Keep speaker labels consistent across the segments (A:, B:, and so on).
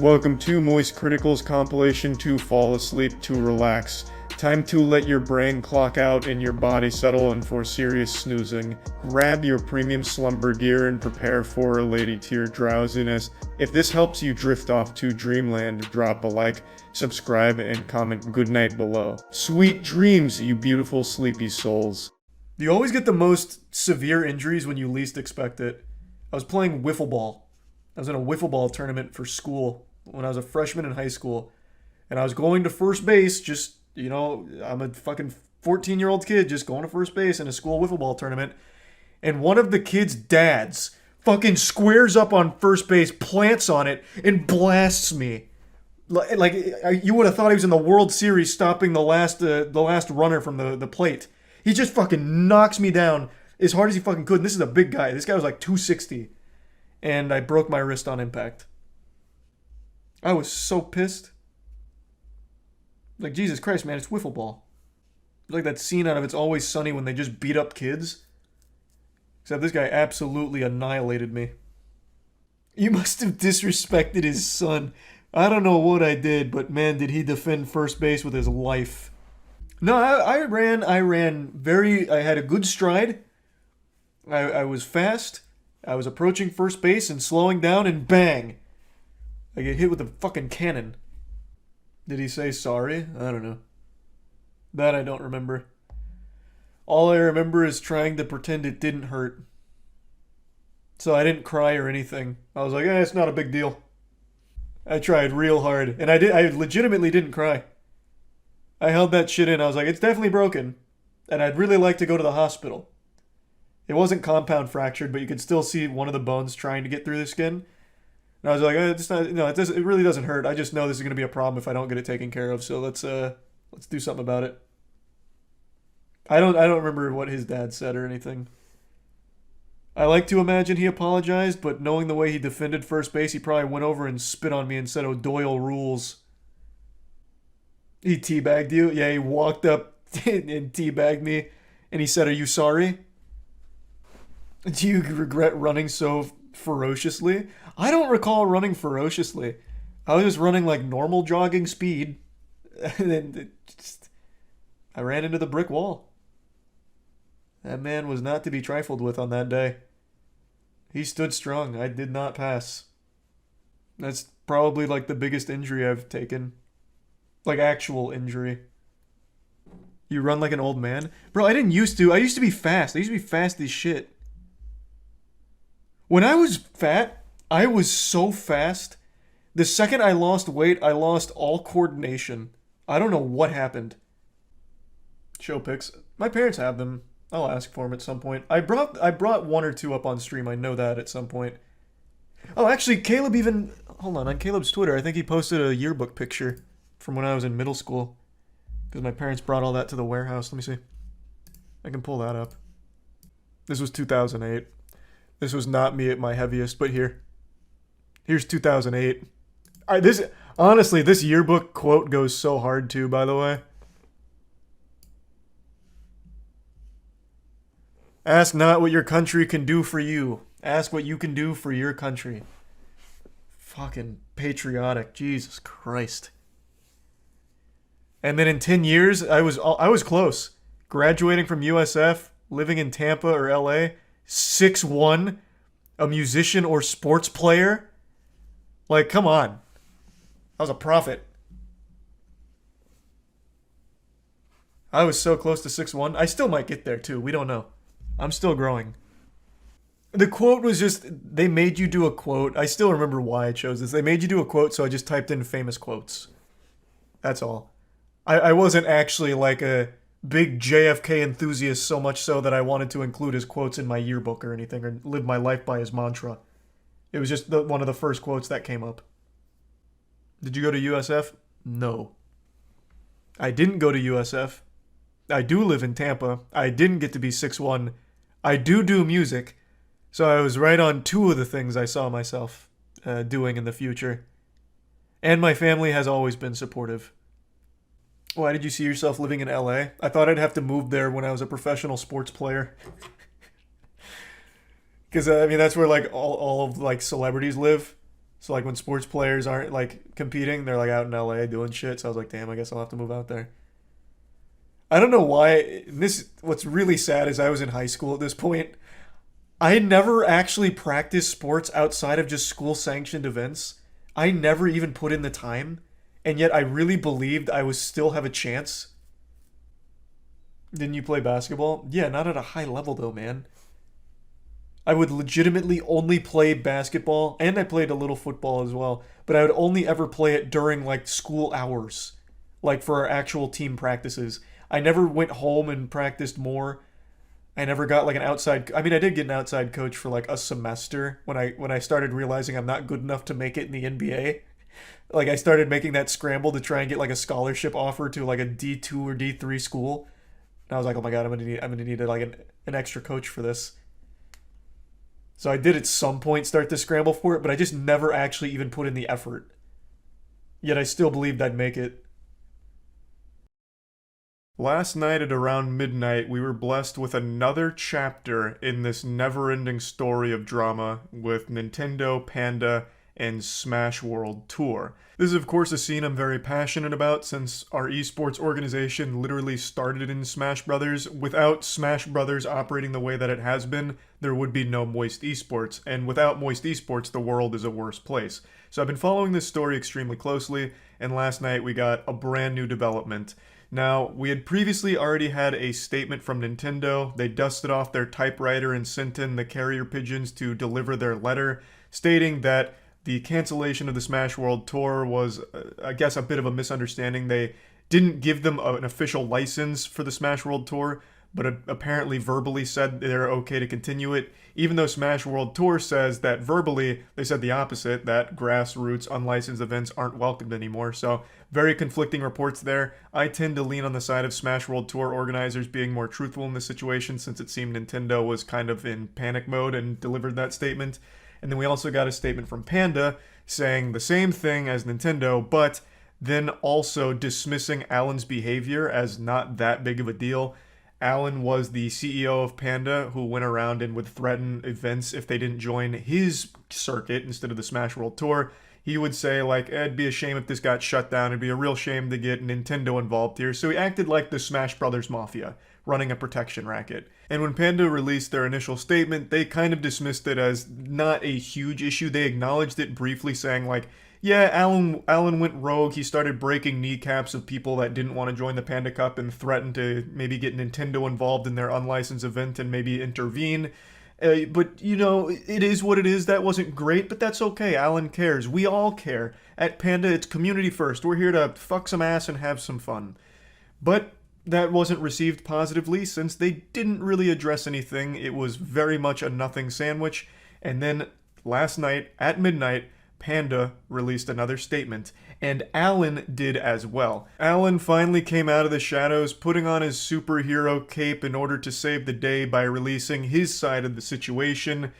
A: Welcome to moistcritikal's compilation to fall asleep to relax. Time to let your brain clock out and your body settle in for serious snoozing. Grab your premium slumber gear and prepare for a lady tier drowsiness. If this helps you drift off to dreamland, drop a like, subscribe, and comment goodnight below. Sweet dreams, you beautiful sleepy souls.
B: You always get the most severe injuries when you least expect it. I was playing wiffle ball. I was in a wiffle ball tournament for school when I was a freshman in high school. And I was going to first base, just, you know, I'm a fucking 14-year-old kid just going to first base in a school wiffle ball tournament. And one of the kids' dads fucking squares up on first base, plants on it, and blasts me. Like you would have thought he was in the World Series stopping the last runner from the plate. He just fucking knocks me down as hard as he fucking could. And this is a big guy. This guy was like 260. And I broke my wrist on impact. I was so pissed. Like, Jesus Christ, man, it's wiffle ball. It's like that scene out of It's Always Sunny when they just beat up kids. Except this guy absolutely annihilated me. You must have disrespected his son. I don't know what I did, but man, did he defend first base with his life. No, I ran I had a good stride. I was fast. I was approaching first base and slowing down, and bang! I get hit with a fucking cannon. Did he say sorry? I don't know. That I don't remember. All I remember is trying to pretend it didn't hurt. So I didn't cry or anything. I was like, it's not a big deal. I tried real hard, and I legitimately didn't cry. I held that shit in. I was like, it's definitely broken, and I'd really like to go to the hospital. It wasn't compound fractured, but you could still see one of the bones trying to get through the skin. And I was like, it really doesn't hurt. I just know this is going to be a problem if I don't get it taken care of. So let's do something about it. I don't remember what his dad said or anything. I like to imagine he apologized, but knowing the way he defended first base, he probably went over and spit on me and said, O'Doyle rules. He teabagged you? Yeah, he walked up and teabagged me, and he said, are you sorry? Do you regret running so ferociously? I don't recall running ferociously. I was just running like normal jogging speed. And then I ran into the brick wall. That man was not to be trifled with on that day. He stood strong. I did not pass. That's probably like the biggest injury I've taken. Like actual injury. You run like an old man? Bro, I didn't used to. I used to be fast. I used to be fast as shit. When I was fat, I was so fast. The second I lost weight, I lost all coordination. I don't know what happened. Show pics. My parents have them. I'll ask for them at some point. I brought one or two up on stream. I know that at some point. Oh, actually, Caleb even... Hold on Caleb's Twitter, I think he posted a yearbook picture from when I was in middle school. Because my parents brought all that to the warehouse. Let me see. I can pull that up. This was 2008. This was not me at my heaviest, but here's 2008. Honestly, this yearbook quote goes so hard too, by the way. Ask not what your country can do for you. Ask what you can do for your country. Fucking patriotic. Jesus Christ. And then in 10 years, I was close. Graduating from USF, living in Tampa or LA, 6'1", a musician or sports player. Like, come on. I was a prophet. I was so close to 6'1". I still might get there too. We don't know. I'm still growing. The quote was just, they made you do a quote. I still remember why I chose this. They made you do a quote, so I just typed in famous quotes. That's all. I wasn't actually like a big JFK enthusiast, so much so that I wanted to include his quotes in my yearbook or anything, or live my life by his mantra. It was just one of the first quotes that came up. Did you go to USF? No. I didn't go to USF. I do live in Tampa. I didn't get to be 6'1". I do music. So I was right on two of the things I saw myself doing in the future. And my family has always been supportive. Why did you see yourself living in LA? I thought I'd have to move there when I was a professional sports player. Because, I mean, that's where, like, all of, like, celebrities live. So like when sports players aren't like competing, they're like out in LA doing shit. So I was like, damn, I guess I'll have to move out there. I don't know why. This what's really sad is I was in high school at this point. I never actually practiced sports outside of just school sanctioned events. I never even put in the time, and yet I really believed I would still have a chance. Didn't you play basketball? Yeah, not at a high level though, man. I would legitimately only play basketball, and I played a little football as well, but I would only ever play it during like school hours, like for our actual team practices. I never went home and practiced more. I never got like an outside. I mean, I did get an outside coach for like a semester when I started realizing I'm not good enough to make it in the NBA. Like I started making that scramble to try and get like a scholarship offer to like a D2 or D3 school. And I was like, oh my god, I'm gonna need like an extra coach for this. So I did at some point start to scramble for it, but I just never actually even put in the effort. Yet I still believed I'd make it.
A: Last night at around midnight, we were blessed with another chapter in this never-ending story of drama with Nintendo, Panda, and Smash World Tour. This is of course a scene I'm very passionate about since our esports organization literally started in Smash Brothers. Without Smash Brothers operating the way that it has been, there would be no Moist Esports, and without Moist Esports, the world is a worse place. So I've been following this story extremely closely, and last night we got a brand new development. Now, we had previously already had a statement from Nintendo. They dusted off their typewriter and sent in the carrier pigeons to deliver their letter, stating that the cancellation of the Smash World Tour was, I guess, a bit of a misunderstanding. They didn't give them an official license for the Smash World Tour, but apparently verbally said they're okay to continue it, even though Smash World Tour says that verbally they said the opposite, that grassroots unlicensed events aren't welcomed anymore. So very conflicting reports there. I tend to lean on the side of Smash World Tour organizers being more truthful in this situation, since it seemed Nintendo was kind of in panic mode and delivered that statement. And then we also got a statement from Panda saying the same thing as Nintendo, but then also dismissing Alan's behavior as not that big of a deal. Alan was the CEO of Panda who went around and would threaten events if they didn't join his circuit instead of the Smash World Tour. He would say, like, it'd be a shame if this got shut down. It'd be a real shame to get Nintendo involved here. So he acted like the Smash Brothers Mafia, running a protection racket. And when Panda released their initial statement, they kind of dismissed it as not a huge issue. They acknowledged it briefly, saying, like, yeah, Alan went rogue. He started breaking kneecaps of people that didn't want to join the Panda Cup and threatened to maybe get Nintendo involved in their unlicensed event and maybe intervene. But, you know, it is what it is. That wasn't great, but that's okay. Alan cares. We all care. At Panda, it's community first. We're here to fuck some ass and have some fun. But that wasn't received positively since they didn't really address anything. It was very much a nothing sandwich. And then last night at midnight, Panda released another statement, and Alan did as well. Alan finally came out of the shadows, putting on his superhero cape in order to save the day by releasing his side of the situation,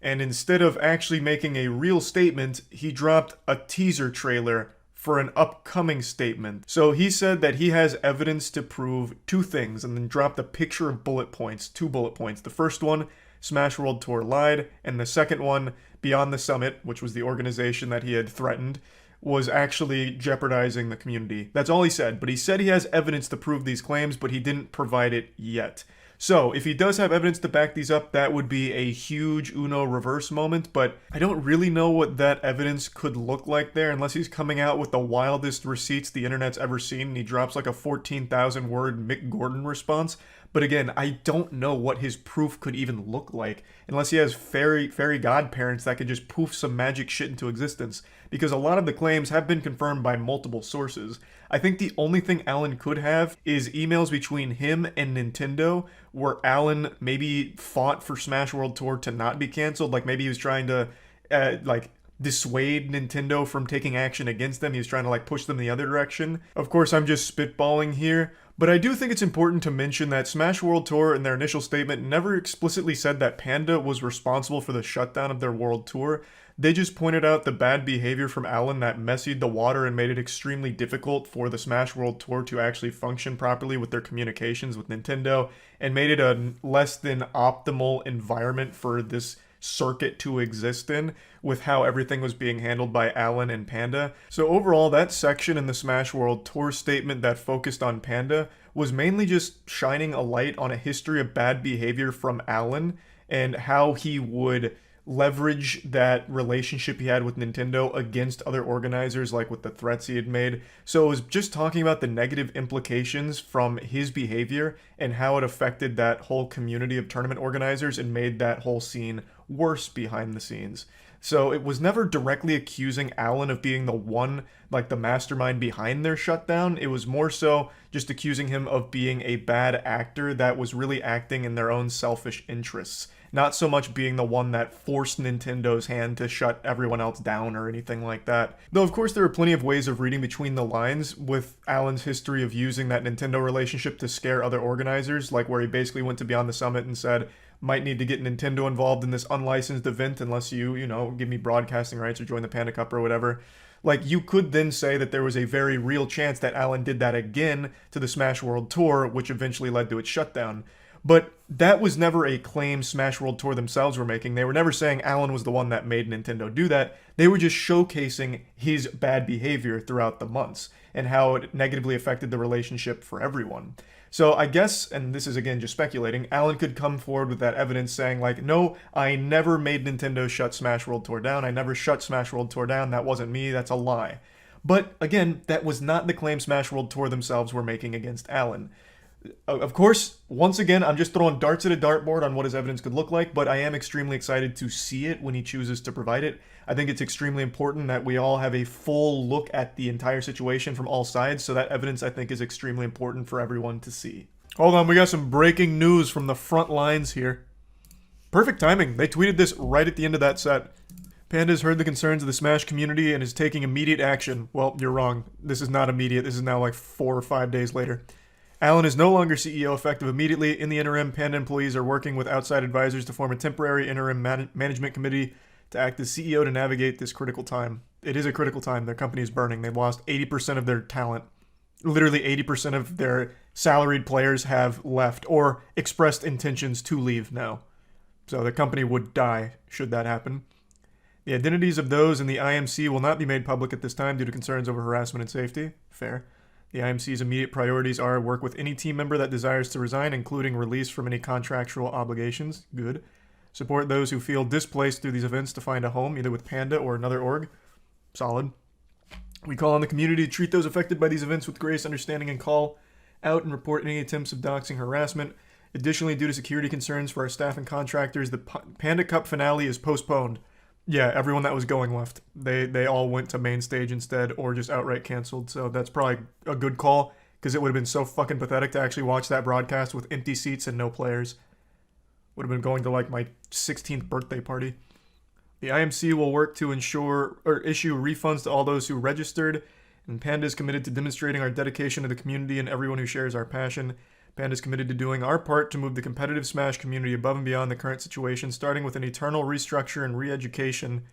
A: and instead of actually making a real statement, he dropped a teaser trailer for an upcoming statement. So he said that he has evidence to prove two things, and then dropped a picture of bullet points, 2 bullet points. The first one, Smash World Tour lied, and the second one, Beyond the Summit, which was the organization that he had threatened, was actually jeopardizing the community. That's all he said, but he said he has evidence to prove these claims, but he didn't provide it yet. So, if he does have evidence to back these up, that would be a huge Uno reverse moment, but I don't really know what that evidence could look like there unless he's coming out with the wildest receipts the internet's ever seen and he drops like a 14,000 word Mick Gordon response. But again, I don't know what his proof could even look like unless he has fairy godparents that could just poof some magic shit into existence, because a lot of the claims have been confirmed by multiple sources. I think the only thing Alan could have is emails between him and Nintendo where Alan maybe fought for Smash World Tour to not be canceled, like maybe he was trying to dissuade Nintendo from taking action against them. He was trying to push them the other direction. Of course, I'm just spitballing here, but I do think it's important to mention that Smash World Tour in their initial statement never explicitly said that Panda was responsible for the shutdown of their world tour. They just pointed out the bad behavior from Alan that messied the water and made it extremely difficult for the Smash World Tour to actually function properly with their communications with Nintendo, and made it a less than optimal environment for this circuit to exist in with how everything was being handled by Alan and Panda. So overall, that section in the Smash World Tour statement that focused on Panda was mainly just shining a light on a history of bad behavior from Alan and how he would leverage that relationship he had with Nintendo against other organizers, like with the threats he had made. So it was just talking about the negative implications from his behavior and how it affected that whole community of tournament organizers and made that whole scene worse behind the scenes. So it was never directly accusing Alan of being the one, like the mastermind behind their shutdown. It was more so just accusing him of being a bad actor that was really acting in their own selfish interests. Not so much being the one that forced Nintendo's hand to shut everyone else down or anything like that. Though, of course, there are plenty of ways of reading between the lines with Alan's history of using that Nintendo relationship to scare other organizers, like where he basically went to Beyond the Summit and said, might need to get Nintendo involved in this unlicensed event unless you give me broadcasting rights or join the Panda Cup or whatever. Like, you could then say that there was a very real chance that Alan did that again to the Smash World Tour, which eventually led to its shutdown. But that was never a claim Smash World Tour themselves were making. They were never saying Alan was the one that made Nintendo do that. They were just showcasing his bad behavior throughout the months and how it negatively affected the relationship for everyone. So I guess, and this is again just speculating, Alan could come forward with that evidence saying like, no, I never made Nintendo shut Smash World Tour down. I never shut Smash World Tour down. That wasn't me. That's a lie. But again, that was not the claim Smash World Tour themselves were making against Alan. Of course, once again, I'm just throwing darts at a dartboard on what his evidence could look like, but I am extremely excited to see it when he chooses to provide it. I think it's extremely important that we all have a full look at the entire situation from all sides, so that evidence, I think, is extremely important for everyone to see. Hold on, we got some breaking news from the front lines here. Perfect timing. They tweeted this right at the end of that set. Panda's heard the concerns of the Smash community and is taking immediate action. Well, you're wrong. This is not immediate. This is now like 4 or 5 days later. Alan is no longer CEO effective immediately. In the interim, Panda employees are working with outside advisors to form a temporary interim management committee to act as CEO to navigate this critical time. It is a critical time. Their company is burning. They've lost 80% of their talent. Literally 80% of their salaried players have left or expressed intentions to leave now. So the company would die should that happen. The identities of those in the IMC will not be made public at this time due to concerns over harassment and safety. Fair. The IMC's immediate priorities are work with any team member that desires to resign, including release from any contractual obligations. Good. Support those who feel displaced through these events to find a home, either with Panda or another org. Solid. We call on the community to treat those affected by these events with grace, understanding, and call out and report any attempts of doxing harassment. Additionally, due to security concerns for our staff and contractors, the Panda Cup finale is postponed. Yeah, everyone that was going left. They all went to main stage instead or just outright canceled. So that's probably a good call because it would have been so fucking pathetic to actually watch that broadcast with empty seats and no players. Would have been going to like my 16th birthday party. The IMC will work to ensure or issue refunds to all those who registered, and Panda is committed to demonstrating our dedication to the community and everyone who shares our passion. Panda is committed to doing our part to move the competitive Smash community above and beyond the current situation, starting with an eternal restructure and re-education.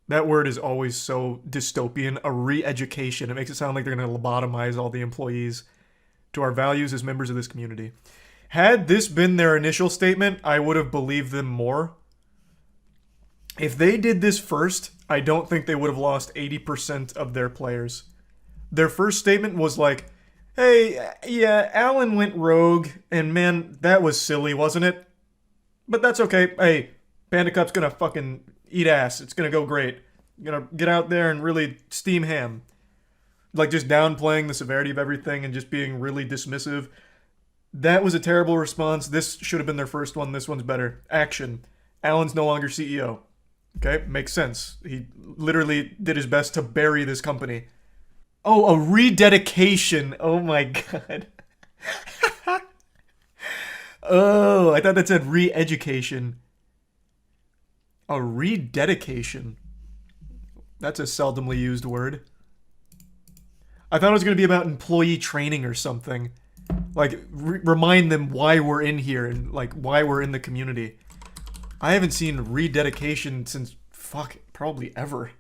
A: That word is always so dystopian, a re-education. It makes it sound like they're going to lobotomize all the employees. To our values as members of this community. Had this been their initial statement, I would have believed them more. If they did this first, I don't think they would have lost 80% of their players. Their first statement was like, hey, yeah, Alan went rogue, and man, that was silly, wasn't it? But that's okay. Hey, Panda Cup's gonna fucking eat ass. It's gonna go great. Gonna get out there and really steam ham. Like, just downplaying the severity of everything and just being really dismissive. That was a terrible response. This should have been their first one. This one's better. Action. Alan's no longer CEO. Okay, makes sense. He literally did his best to bury this company. Oh, a rededication. Oh my god. Oh, I thought that said re-education. A rededication. That's a seldomly used word. I thought it was going to be about employee training or something. Like, remind them why we're in here and, like, why we're in the community. I haven't seen rededication since, probably ever.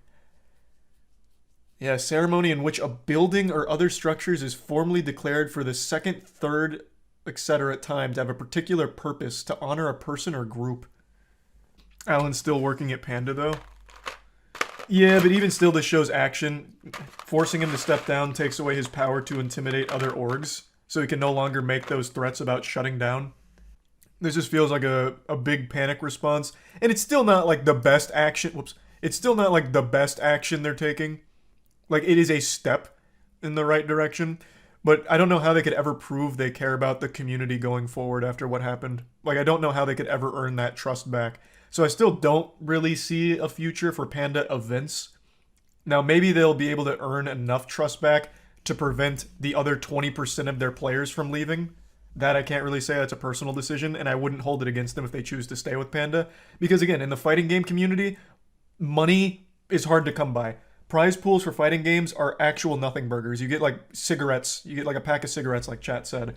A: Yeah, ceremony in which a building or other structures is formally declared for the second, third, etc. time to have a particular purpose to honor a person or group.
B: Alan's still working at Panda, though. Yeah, but even still, this shows action. Forcing him to step down takes away his power to intimidate other orgs, so he can no longer make those threats about shutting down. This just feels like a big panic response, and it's still not like the best action. Whoops. It's still not like the best action they're taking. Like, it is a step in the right direction, but I don't know how they could ever prove they care about the community going forward after what happened. Like, I don't know how they could ever earn that trust back. So I still don't really see a future for Panda events. Now, maybe they'll be able to earn enough trust back to prevent the other 20% of their players from leaving. That I can't really say. That's a personal decision, and I wouldn't hold it against them if they choose to stay with Panda. Because again, in the fighting game community, money is hard to come by. Prize pools for fighting games are actual nothing burgers. You get like cigarettes. You get like a pack of cigarettes, like chat said.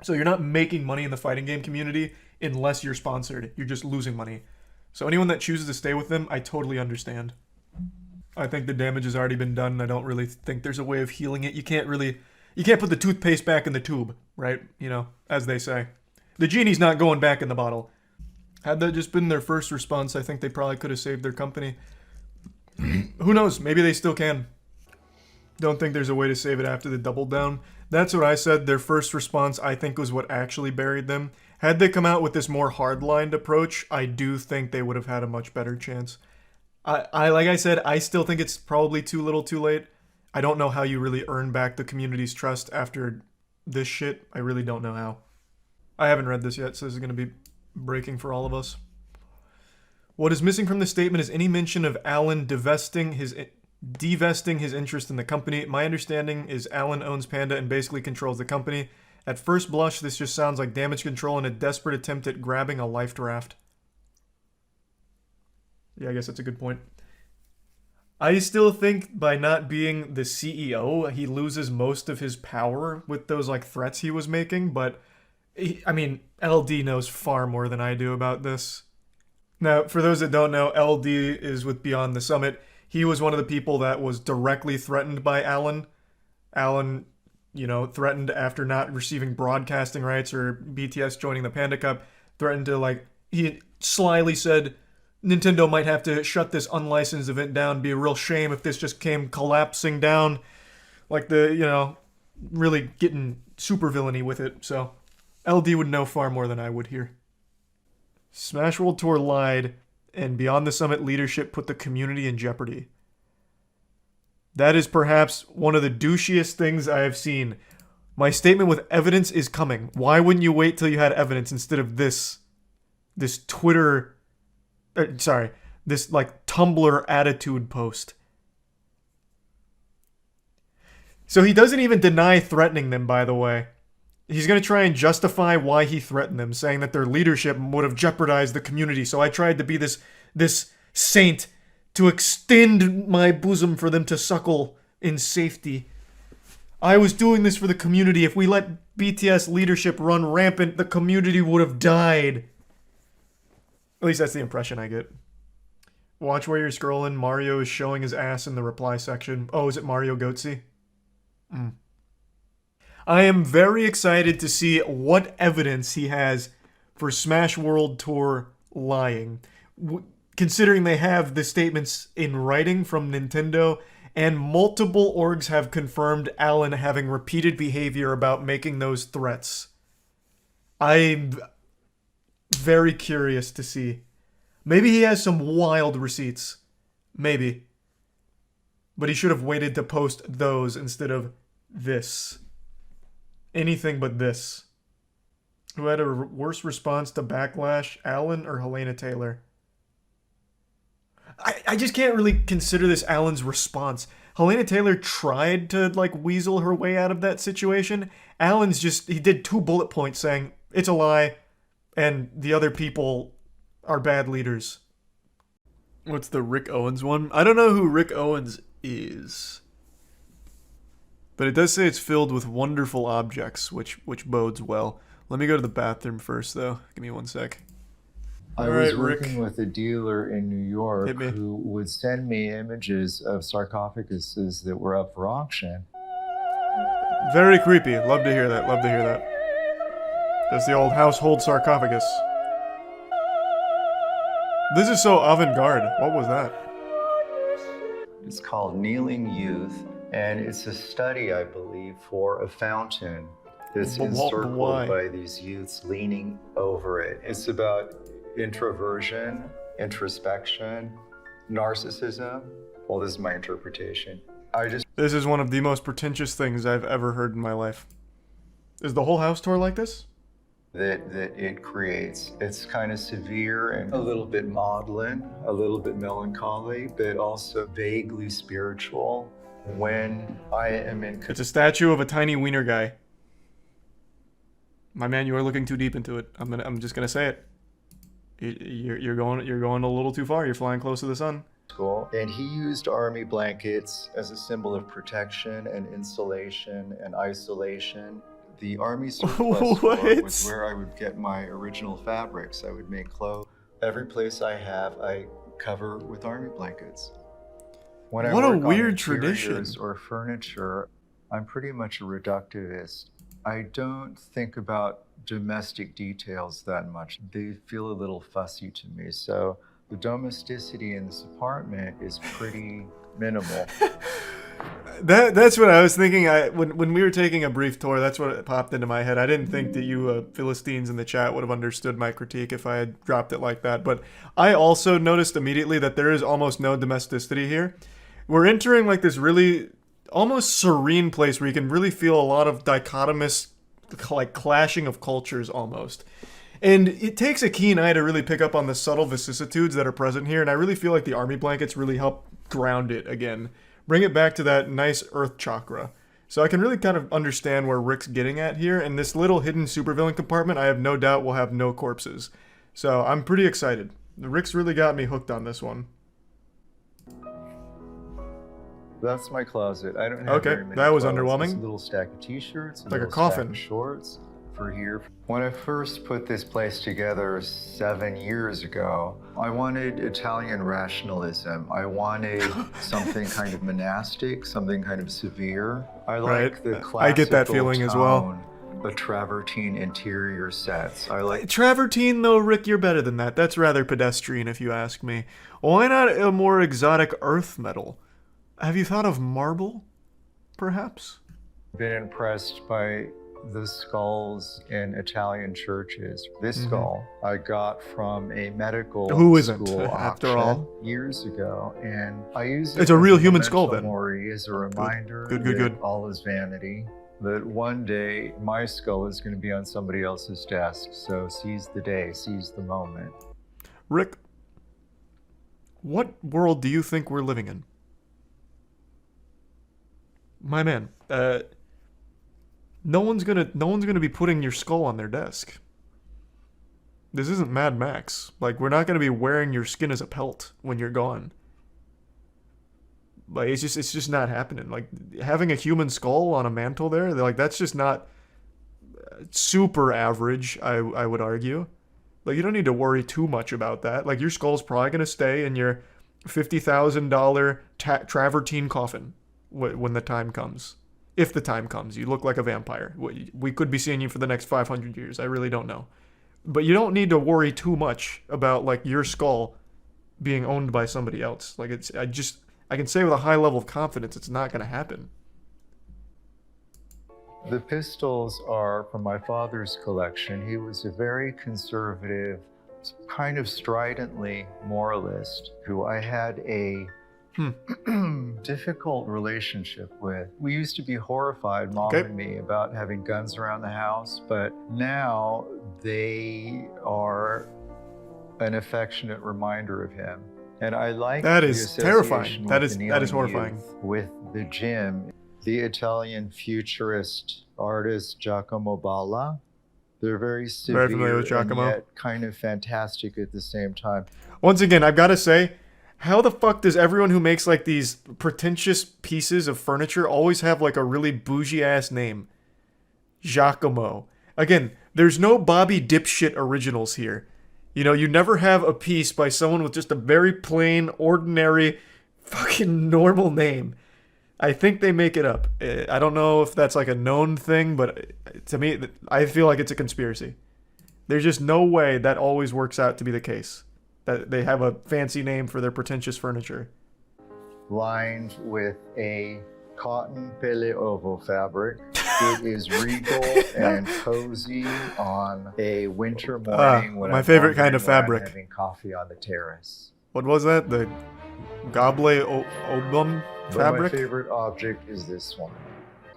B: So you're not making money in the fighting game community unless you're sponsored. You're just losing money. So anyone that chooses to stay with them, I totally understand. I think the damage has already been done. I don't really think there's a way of healing it. You can't put the toothpaste back in the tube, right? You know, as they say. The genie's not going back in the bottle. Had that just been their first response, I think they probably could have saved their company. Who knows? Maybe they still can. Don't think there's a way to save it after the double down. That's what I said. Their first response, I think, was what actually buried them. Had they come out with this more hard-lined approach, I do think they would have had a much better chance. I like I said, I still think it's probably too little too late. I don't know how you really earn back the community's trust after this shit. I really don't know how. I haven't read this yet, so this is going to be breaking for all of us. What is missing from the statement is any mention of Alan divesting his interest in the company. My understanding is Alan owns Panda and basically controls the company. At first blush, this just sounds like damage control and a desperate attempt at grabbing a life draft. Yeah, I guess that's a good point. I still think by not being the CEO, he loses most of his power with those like threats he was making, but I mean, LD knows far more than I do about this. Now, for those that don't know, LD is with Beyond the Summit. He was one of the people that was directly threatened by Alan. Alan, you know, threatened after not receiving broadcasting rights or BTS joining the Panda Cup, threatened to like, he slyly said, Nintendo might have to shut this unlicensed event down. Be a real shame if this just came collapsing down. Like the, you know, really getting super villainy with it. So LD would know far more than I would here. Smash World Tour lied, and Beyond the Summit leadership put the community in jeopardy. That is perhaps one of the douchiest things I have seen. My statement with evidence is coming. Why wouldn't you wait till you had evidence instead of this Twitter... this like Tumblr attitude post. So he doesn't even deny threatening them, by the way. He's going to try and justify why he threatened them, saying that their leadership would have jeopardized the community. So I tried to be this saint to extend my bosom for them to suckle in safety. I was doing this for the community. If we let BTS leadership run rampant, the community would have died. At least that's the impression I get. Watch where you're scrolling. Mario is showing his ass in the reply section. Oh, is it Mario Goatsy? I am very excited to see what evidence he has for Smash World Tour lying. Considering they have the statements in writing from Nintendo, and multiple orgs have confirmed Alan having repeated behavior about making those threats. I'm very curious to see. Maybe he has some wild receipts. Maybe. But he should have waited to post those instead of this. Anything but this. Who had a worse response to Backlash, Alan or Helena Taylor? I just can't really consider this Alan's response. Helena Taylor tried to like weasel her way out of that situation. Alan's just, he did 2 bullet points saying, it's a lie, and the other people are bad leaders. What's the Rick Owens one? I don't know who Rick Owens is. But it does say it's filled with wonderful objects, which bodes well. Let me go to the bathroom first, though. Give me 1 sec.
C: I was working with a dealer in New York who would send me images of sarcophaguses that were up for auction.
B: Very creepy. Love to hear that. Love to hear that. That's the old household sarcophagus. This is so avant-garde. What was that?
C: It's called Kneeling Youth, and it's a study, I believe, for a fountain that's encircled by these youths leaning over it. It's about introversion, introspection, narcissism. Well, this is my interpretation.
B: This is one of the most pretentious things I've ever heard in my life. Is the whole house tour like this?
C: That it creates. It's kind of severe and a little bit maudlin, a little bit melancholy, but also vaguely spiritual. When I am in...
B: It's a statue of a tiny wiener guy. My man, you are looking too deep into it. I'm just gonna say it. You're going a little too far. You're flying close to the sun.
C: School, and he used army blankets as a symbol of protection and insulation and isolation. The army surplus store was where I would get my original fabrics. I would make clothes. Every place I have, I cover with army blankets. When
B: what
C: I
B: a
C: work
B: weird
C: on
B: tradition.
C: Or furniture, I'm pretty much a reductivist. I don't think about domestic details that much. They feel a little fussy to me. So the domesticity in this apartment is pretty minimal.
B: That's what I was thinking. When we were taking a brief tour, that's what popped into my head. I didn't think that you Philistines in the chat would have understood my critique if I had dropped it like that. But I also noticed immediately that there is almost no domesticity here. We're entering like this really almost serene place where you can really feel a lot of dichotomous, like clashing of cultures almost. And it takes a keen eye to really pick up on the subtle vicissitudes that are present here. And I really feel like the army blankets really help ground it again. Bring it back to that nice earth chakra. So I can really kind of understand where Rick's getting at here. And this little hidden supervillain compartment, I have no doubt will have no corpses. So I'm pretty excited. Rick's really got me hooked on this one.
C: That's my closet. I don't have very many
B: that was
C: clothes.
B: underwhelming.
C: It's a little stack of t-shirts,
B: like a coffin.
C: Stack of shorts for here. When I first put this place together 7 years ago, I wanted Italian rationalism. I wanted something kind of monastic, something kind of severe. I like the classical
B: I get that feeling as well.
C: The travertine interior sets. I like
B: travertine though, Rick, you're better than that. That's rather pedestrian if you ask me. Why not a more exotic earth metal? Have you thought of marble, perhaps?
C: Been impressed by the skulls in Italian churches. This skull I got from a medical school
B: after
C: auction
B: all
C: years ago, and I use it.
B: It's a real human skull, then.
C: As a reminder
B: good.
C: that all is vanity. That one day my skull is going to be on somebody else's desk. So seize the day, seize the moment.
B: Rick, what world do you think we're living in? My man, no one's gonna be putting your skull on their desk. This isn't Mad Max. Like, we're not gonna be wearing your skin as a pelt when you're gone. Like, it's just not happening. Like, having a human skull on a mantle there, like, that's just not super average, I would argue. Like, you don't need to worry too much about that. Like, your skull's probably gonna stay in your $50,000 travertine coffin when the time comes. If the time comes. You look like a vampire. We could be seeing you for the next 500 years. I really don't know. But you don't need to worry too much about, like, your skull being owned by somebody else. Like, I can say with a high level of confidence it's not going to happen.
C: The pistols are from my father's collection. He was a very conservative, kind of stridently moralist who I had a difficult relationship with. We used to be horrified, Mom and me, about having guns around the house, but now they are an affectionate reminder of him. And I like
B: that is terrifying. That is horrifying.
C: With the gym, the Italian futurist artist Giacomo Balla. They're very severe,
B: very familiar with Giacomo,
C: and yet kind of fantastic at the same time.
B: Once again, I've got to say, how the fuck does everyone who makes like these pretentious pieces of furniture always have like a really bougie ass name? Giacomo. Again, there's no Bobby dipshit originals here. You know, you never have a piece by someone with just a very plain, ordinary, fucking normal name. I think they make it up. I don't know if that's like a known thing, but to me, I feel like it's a conspiracy. There's just no way that always works out to be the case. that they have a fancy name for their pretentious furniture.
C: Lined with a cotton pele ovo fabric. It is regal and cozy on a winter morning when
B: my
C: I'm
B: favorite kind of
C: wondering where I'm
B: fabric.
C: having coffee on the terrace.
B: What was that? The Goblet Obum
C: But
B: fabric?
C: my favorite object is this one.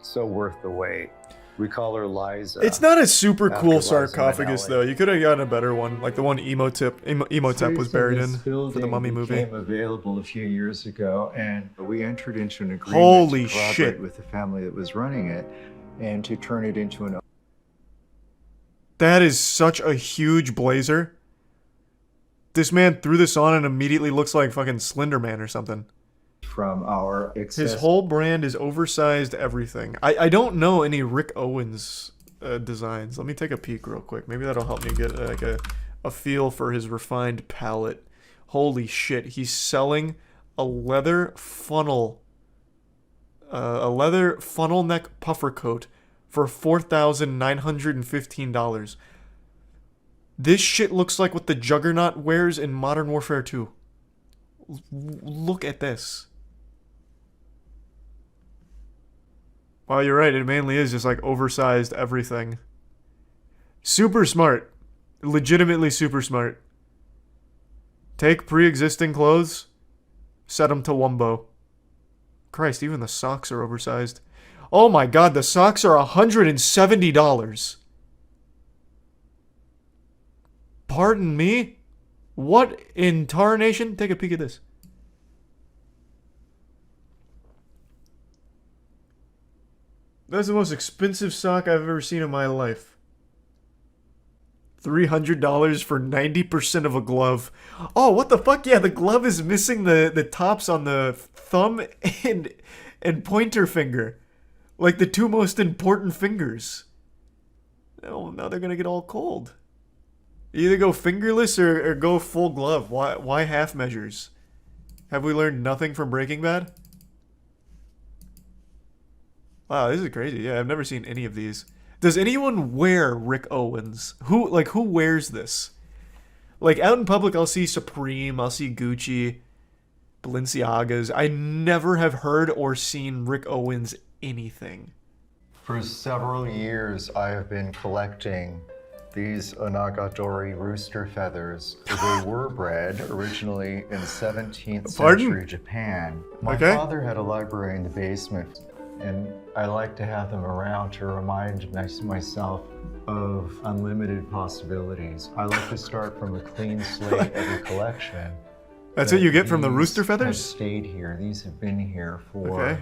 C: So worth the wait. We call her Liza.
B: It's not a super
C: After
B: cool
C: Liza
B: sarcophagus,
C: Minnelli.
B: though. You could have gotten a better one, like the one Emotep was buried in for the Mummy movie.
C: Became available a few years ago, and we entered into an agreement
B: Holy
C: to collaborate
B: shit.
C: with the family that was running it, and to turn it into an
B: That is such a huge blazer. This man threw this on and immediately looks like fucking Slender Man or something.
C: from our
B: His whole brand is oversized everything. I don't know any Rick Owens designs. Let me take a peek real quick. Maybe that'll help me get like a feel for his refined palette. Holy shit, he's selling a leather funnel neck puffer coat for $4,915. This shit looks like what the Juggernaut wears in Modern Warfare 2. Look at this. Wow, you're right. It mainly is just like oversized everything. Super smart. Legitimately super smart. Take pre-existing clothes, set them to Wumbo. Christ, even the socks are oversized. Oh my god, the socks are $170. Pardon me? What in tarnation? Take a peek at this. That's the most expensive sock I've ever seen in my life. $300 for 90% of a glove. Oh, what the fuck? Yeah, the glove is missing the tops on the thumb and pointer finger. Like the two most important fingers. Oh, now they're gonna get all cold. Either go fingerless or go full glove. Why half measures? Have we learned nothing from Breaking Bad? Wow, this is crazy. Yeah, I've never seen any of these. Does anyone wear Rick Owens? Who wears this? Like, out in public, I'll see Supreme, I'll see Gucci, Balenciagas. I never have heard or seen Rick Owens anything.
C: For several years, I have been collecting these Onagadori rooster feathers. They were bred originally in 17th century Japan. My father had a library in the basement, and I like to have them around to remind myself of unlimited possibilities. I like to start from a clean slate every collection.
B: That's what you get from the rooster
C: Have
B: feathers?
C: stayed here. These have been here for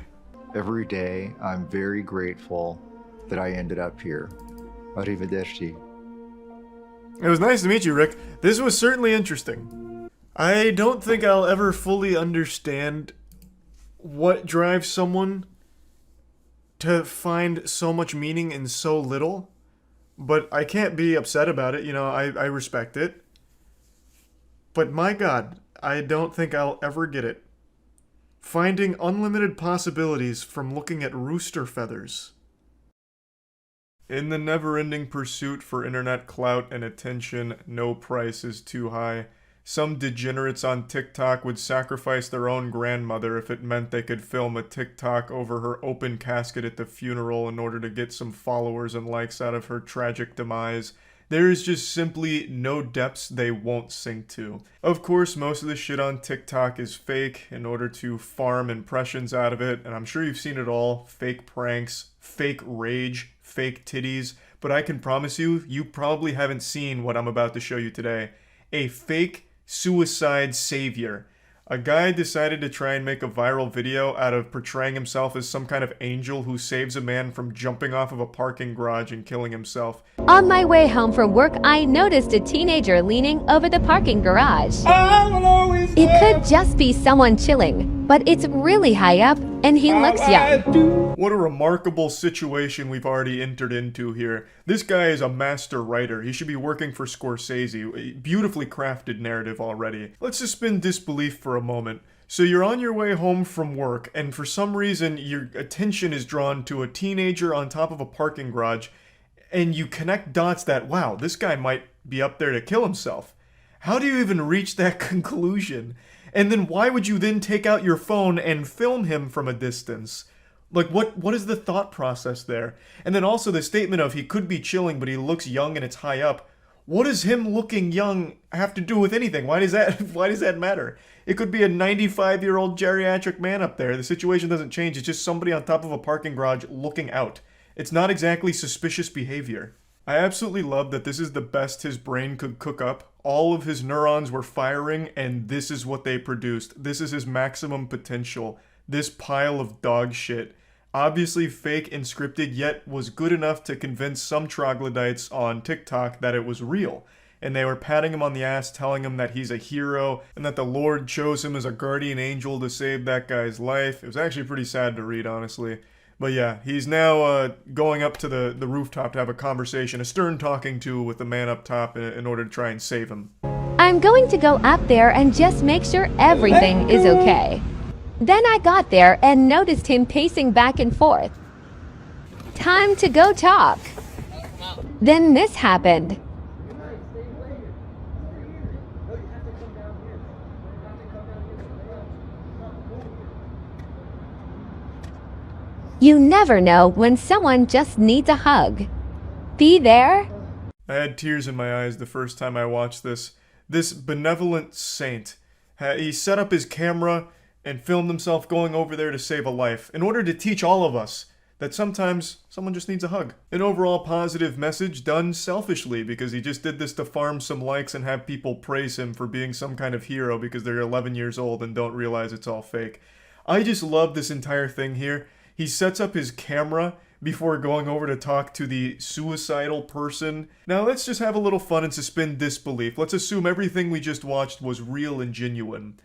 C: every day. I'm very grateful that I ended up here. Arrivederci.
B: It was nice to meet you, Rick. This was certainly interesting. I don't think I'll ever fully understand what drives someone to find so much meaning in so little, but I can't be upset about it. You know, I respect it. But my God, I don't think I'll ever get it. Finding unlimited possibilities from looking at rooster feathers. In the never-ending pursuit for internet clout and attention, no price is too high. Some degenerates on TikTok would sacrifice their own grandmother if it meant they could film a TikTok over her open casket at the funeral in order to get some followers and likes out of her tragic demise. There is just simply no depths they won't sink to. Of course, most of the shit on TikTok is fake in order to farm impressions out of it, and I'm sure you've seen it all. Fake pranks, fake rage, fake titties, but I can promise you, you probably haven't seen what I'm about to show you today. A fake suicide savior. A guy decided to try and make a viral video out of portraying himself as some kind of angel who saves a man from jumping off of a parking garage and killing himself.
D: On my way home from work, I noticed a teenager leaning over the parking garage. It could just be someone chilling, but it's really high up and he looks young.
B: What a remarkable situation we've already entered into here. This guy is a master writer. He should be working for Scorsese. A beautifully crafted narrative already. Let's suspend disbelief for a moment. So you're on your way home from work, and for some reason your attention is drawn to a teenager on top of a parking garage, and you connect dots that, wow, this guy might be up there to kill himself. How do you even reach that conclusion? And then why would you then take out your phone and film him from a distance? Like, what is the thought process there? And then also the statement of he could be chilling, but he looks young and it's high up. What does him looking young have to do with anything? Why does that matter? It could be a 95-year-old geriatric man up there. The situation doesn't change. It's just somebody on top of a parking garage looking out. It's not exactly suspicious behavior. I absolutely love that this is the best his brain could cook up. All of his neurons were firing, and this is what they produced. This is his maximum potential. This pile of dog shit. Obviously fake and scripted, yet was good enough to convince some troglodytes on TikTok that it was real. And they were patting him on the ass, telling him that he's a hero, and that the Lord chose him as a guardian angel to save that guy's life. It was actually pretty sad to read, honestly. But yeah, he's now going up to the rooftop to have a conversation, a stern talking to with the man up top in order to try and save him.
D: I'm going to go up there and just make sure everything is okay. Then I got there and noticed him pacing back and forth. Time to go talk. Then this happened. You never know when someone just needs a hug. Be there.
B: I had tears in my eyes the first time I watched this. This benevolent saint. He set up his camera and filmed himself going over there to save a life in order to teach all of us that sometimes someone just needs a hug. An overall positive message done selfishly because he just did this to farm some likes and have people praise him for being some kind of hero because they're 11 years old and don't realize it's all fake. I just love this entire thing here. He sets up his camera before going over to talk to the suicidal person. Now let's just have a little fun and suspend disbelief. Let's assume everything we just watched was real and genuine.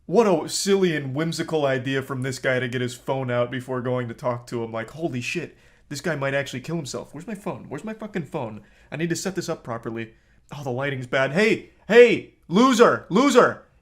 B: What a silly and whimsical idea from this guy to get his phone out before going to talk to him. Like, holy shit, this guy might actually kill himself. Where's my phone? Where's my fucking phone? I need to set this up properly. Oh, the lighting's bad. Hey, loser!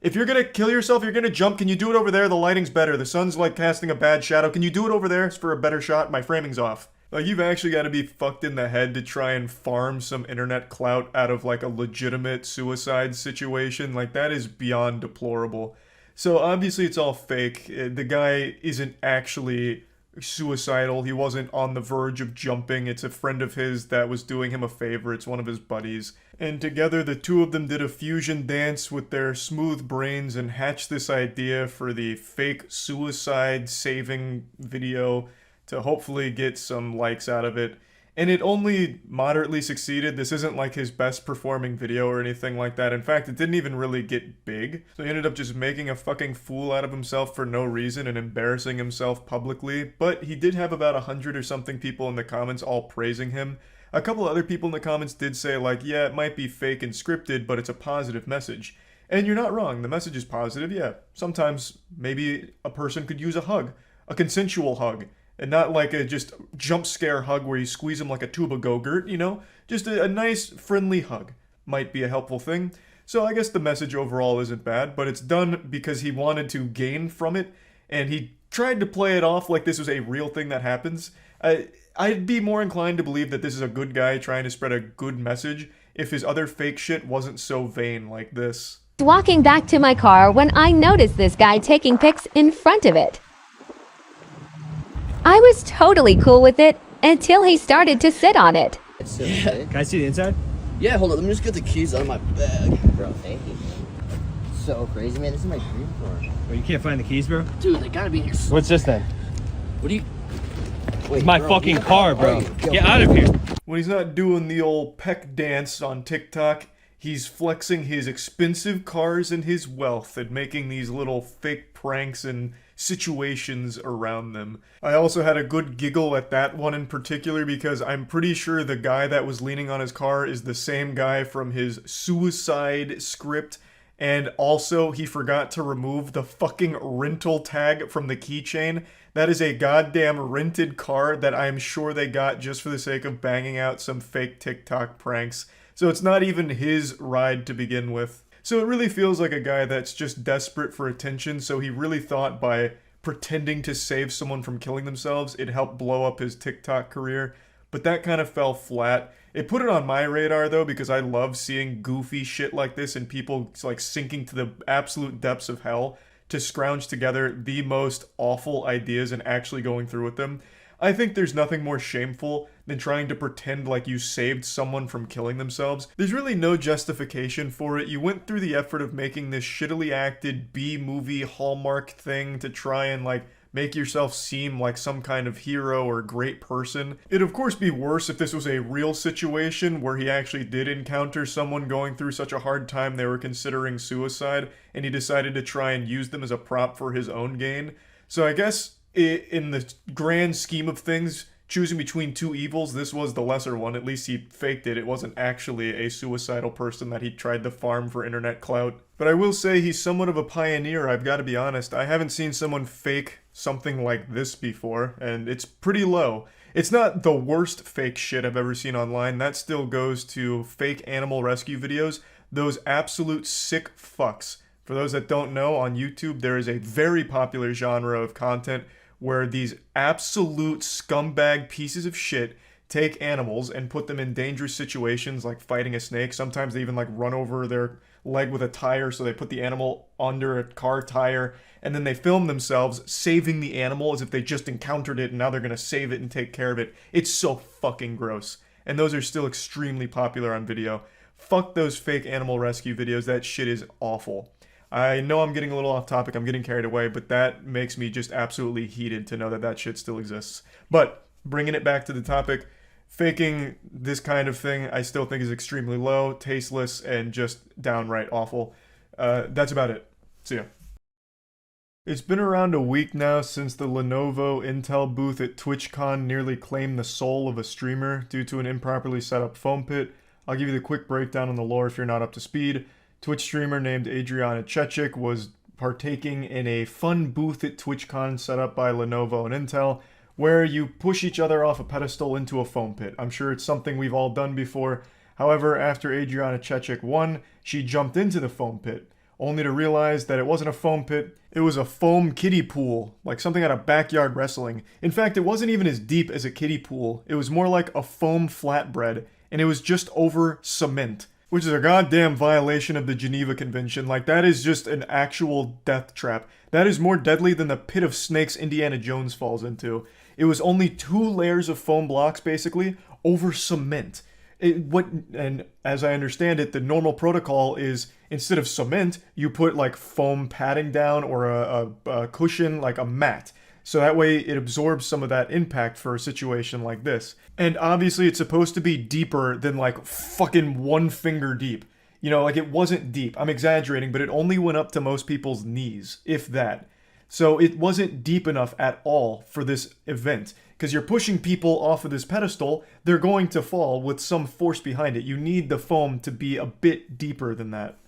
B: If you're gonna kill yourself, you're gonna jump, can you do it over there? The lighting's better. The sun's like casting a bad shadow. Can you do it over there? It's for a better shot. My framing's off. Like, you've actually got to be fucked in the head to try and farm some internet clout out of like a legitimate suicide situation. Like, that is beyond deplorable. So obviously it's all fake. The guy isn't actually suicidal. He wasn't on the verge of jumping. It's a friend of his that was doing him a favor. It's one of his buddies. And together the two of them did a fusion dance with their smooth brains and hatched this idea for the fake suicide saving video to hopefully get some likes out of it. And it only moderately succeeded. This isn't like his best performing video or anything like that. In fact, it didn't even really get big. So he ended up just making a fucking fool out of himself for no reason and embarrassing himself publicly. But he did have about 100 or something people in the comments all praising him. A couple other people in the comments did say like, yeah, it might be fake and scripted, but it's a positive message. And you're not wrong. The message is positive, yeah. Sometimes maybe a person could use a hug. A consensual hug. And not like a just jump scare hug where you squeeze him like a tube of Go-Gurt, you know? Just a nice, friendly hug might be a helpful thing. So I guess the message overall isn't bad, but it's done because he wanted to gain from it, and he tried to play it off like this was a real thing that happens. I'd be more inclined to believe that this is a good guy trying to spread a good message if his other fake shit wasn't so vain like this.
D: Walking back to my car when I noticed this guy taking pics in front of it. I was totally cool with it until he started to sit on it.
E: Yeah.
F: Can I see the inside?
E: Yeah, hold on. Let me just get the keys out of my bag.
G: Bro, thank you. So crazy, man. This is my dream car.
F: Oh, you can't find the keys, bro?
E: Dude, they gotta be in here.
F: What's this then?
E: What do you...
F: Wait, it's my fucking car, bro. Get out of here.
B: When he's not doing the old peck dance on TikTok, he's flexing his expensive cars and his wealth and making these little fake pranks and situations around them. I also had a good giggle at that one in particular because I'm pretty sure the guy that was leaning on his car is the same guy from his suicide script, and also he forgot to remove the fucking rental tag from the keychain. That is a goddamn rented car that I'm sure they got just for the sake of banging out some fake TikTok pranks. So it's not even his ride to begin with. So it really feels like a guy that's just desperate for attention, so he really thought by pretending to save someone from killing themselves, it'd help blow up his TikTok career.
A: but that kind of fell flat. It put it on my radar though, because I love seeing goofy shit like this and people like sinking to the absolute depths of hell to scrounge together the most awful ideas and actually going through with them. I think there's nothing more shameful than trying to pretend like you saved someone from killing themselves. There's really no justification for it. You went through the effort of making this shittily acted B-movie Hallmark thing to try and like make yourself seem like some kind of hero or great person. It'd of course be worse if this was a real situation where he actually did encounter someone going through such a hard time they were considering suicide and he decided to try and use them as a prop for his own gain. So I guess in the grand scheme of things, choosing between two evils, this was the lesser one. At least he faked it. It wasn't actually a suicidal person that he tried to farm for internet clout. But I will say he's somewhat of a pioneer, I've got to be honest. I haven't seen someone fake something like this before, and it's pretty low. It's not the worst fake shit I've ever seen online. That still goes to fake animal rescue videos. Those absolute sick fucks. For those that don't know, on YouTube there is a very popular genre of content where these absolute scumbag pieces of shit take animals and put them in dangerous situations like fighting a snake. Sometimes they even like run over their leg with a tire, so they put the animal under a car tire and then they film themselves saving the animal as if they just encountered it and now they're gonna save it and take care of it. It's so fucking gross. And those are still extremely popular on video. Fuck those fake animal rescue videos. That shit is awful. I know I'm getting a little off topic, I'm getting carried away, but that makes me just absolutely heated to know that that shit still exists. But bringing it back to the topic, faking this kind of thing I still think is extremely low, tasteless, and just downright awful. That's about it. See ya. It's been around a week now since the Lenovo Intel booth at TwitchCon nearly claimed the soul of a streamer due to an improperly set up foam pit. I'll give you the quick breakdown on the lore if you're not up to speed. Twitch streamer named Edgerunners was partaking in a fun booth at TwitchCon set up by Lenovo and Intel, where you push each other off a pedestal into a foam pit. I'm sure it's something we've all done before. However, after Edgerunners won, she jumped into the foam pit, only to realize that it wasn't a foam pit, it was a foam kiddie pool, like something out of backyard wrestling. In fact, it wasn't even as deep as a kiddie pool, it was more like a foam flatbread, and it was just over cement. Which is a goddamn violation of the Geneva Convention. Like, that is just an actual death trap. That is more deadly than the pit of snakes Indiana Jones falls into. It was only 2 layers of foam blocks, basically, over cement. And as I understand it, the normal protocol is, instead of cement, you put, like, foam padding down or a cushion, like a mat. So that way it absorbs some of that impact for a situation like this. And obviously it's supposed to be deeper than like fucking 1 finger deep. You know, like it wasn't deep. I'm exaggerating, but it only went up to most people's knees, if that. So it wasn't deep enough at all for this event. Because you're pushing people off of this pedestal, they're going to fall with some force behind it. You need the foam to be a bit deeper than that.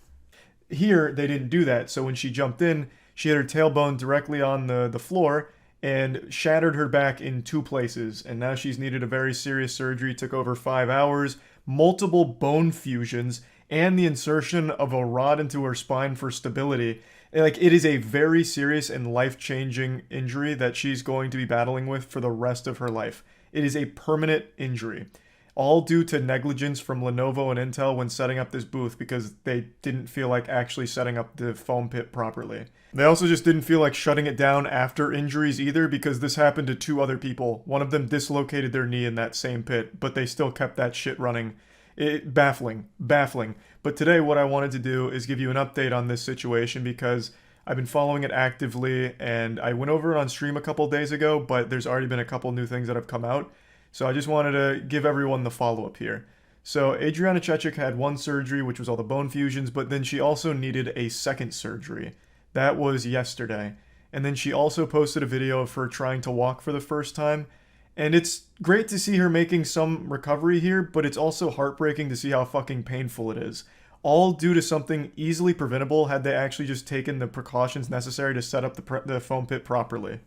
A: Here, they didn't do that, so when she jumped in, she had her tailbone directly on the floor, and shattered her back in 2 places, and now she's needed a very serious surgery, took over 5 hours, multiple bone fusions, and the insertion of a rod into her spine for stability. Like, it is a very serious and life-changing injury that she's going to be battling with for the rest of her life. It is a permanent injury. All due to negligence from Lenovo and Intel when setting up this booth because they didn't feel like actually setting up the foam pit properly. They also just didn't feel like shutting it down after injuries either because this happened to 2 other people. One of them dislocated their knee in that same pit, but they still kept that shit running. Baffling. But today what I wanted to do is give you an update on this situation because I've been following it actively and I went over it on stream a couple days ago, but there's already been a couple new things that have come out. So I just wanted to give everyone the follow-up here. So Edgerunners had 1 surgery, which was all the bone fusions, but then she also needed a 2nd surgery. That was yesterday. And then she also posted a video of her trying to walk for the first time. And it's great to see her making some recovery here, but it's also heartbreaking to see how fucking painful it is. All due to something easily preventable had they actually just taken the precautions necessary to set up the foam pit properly.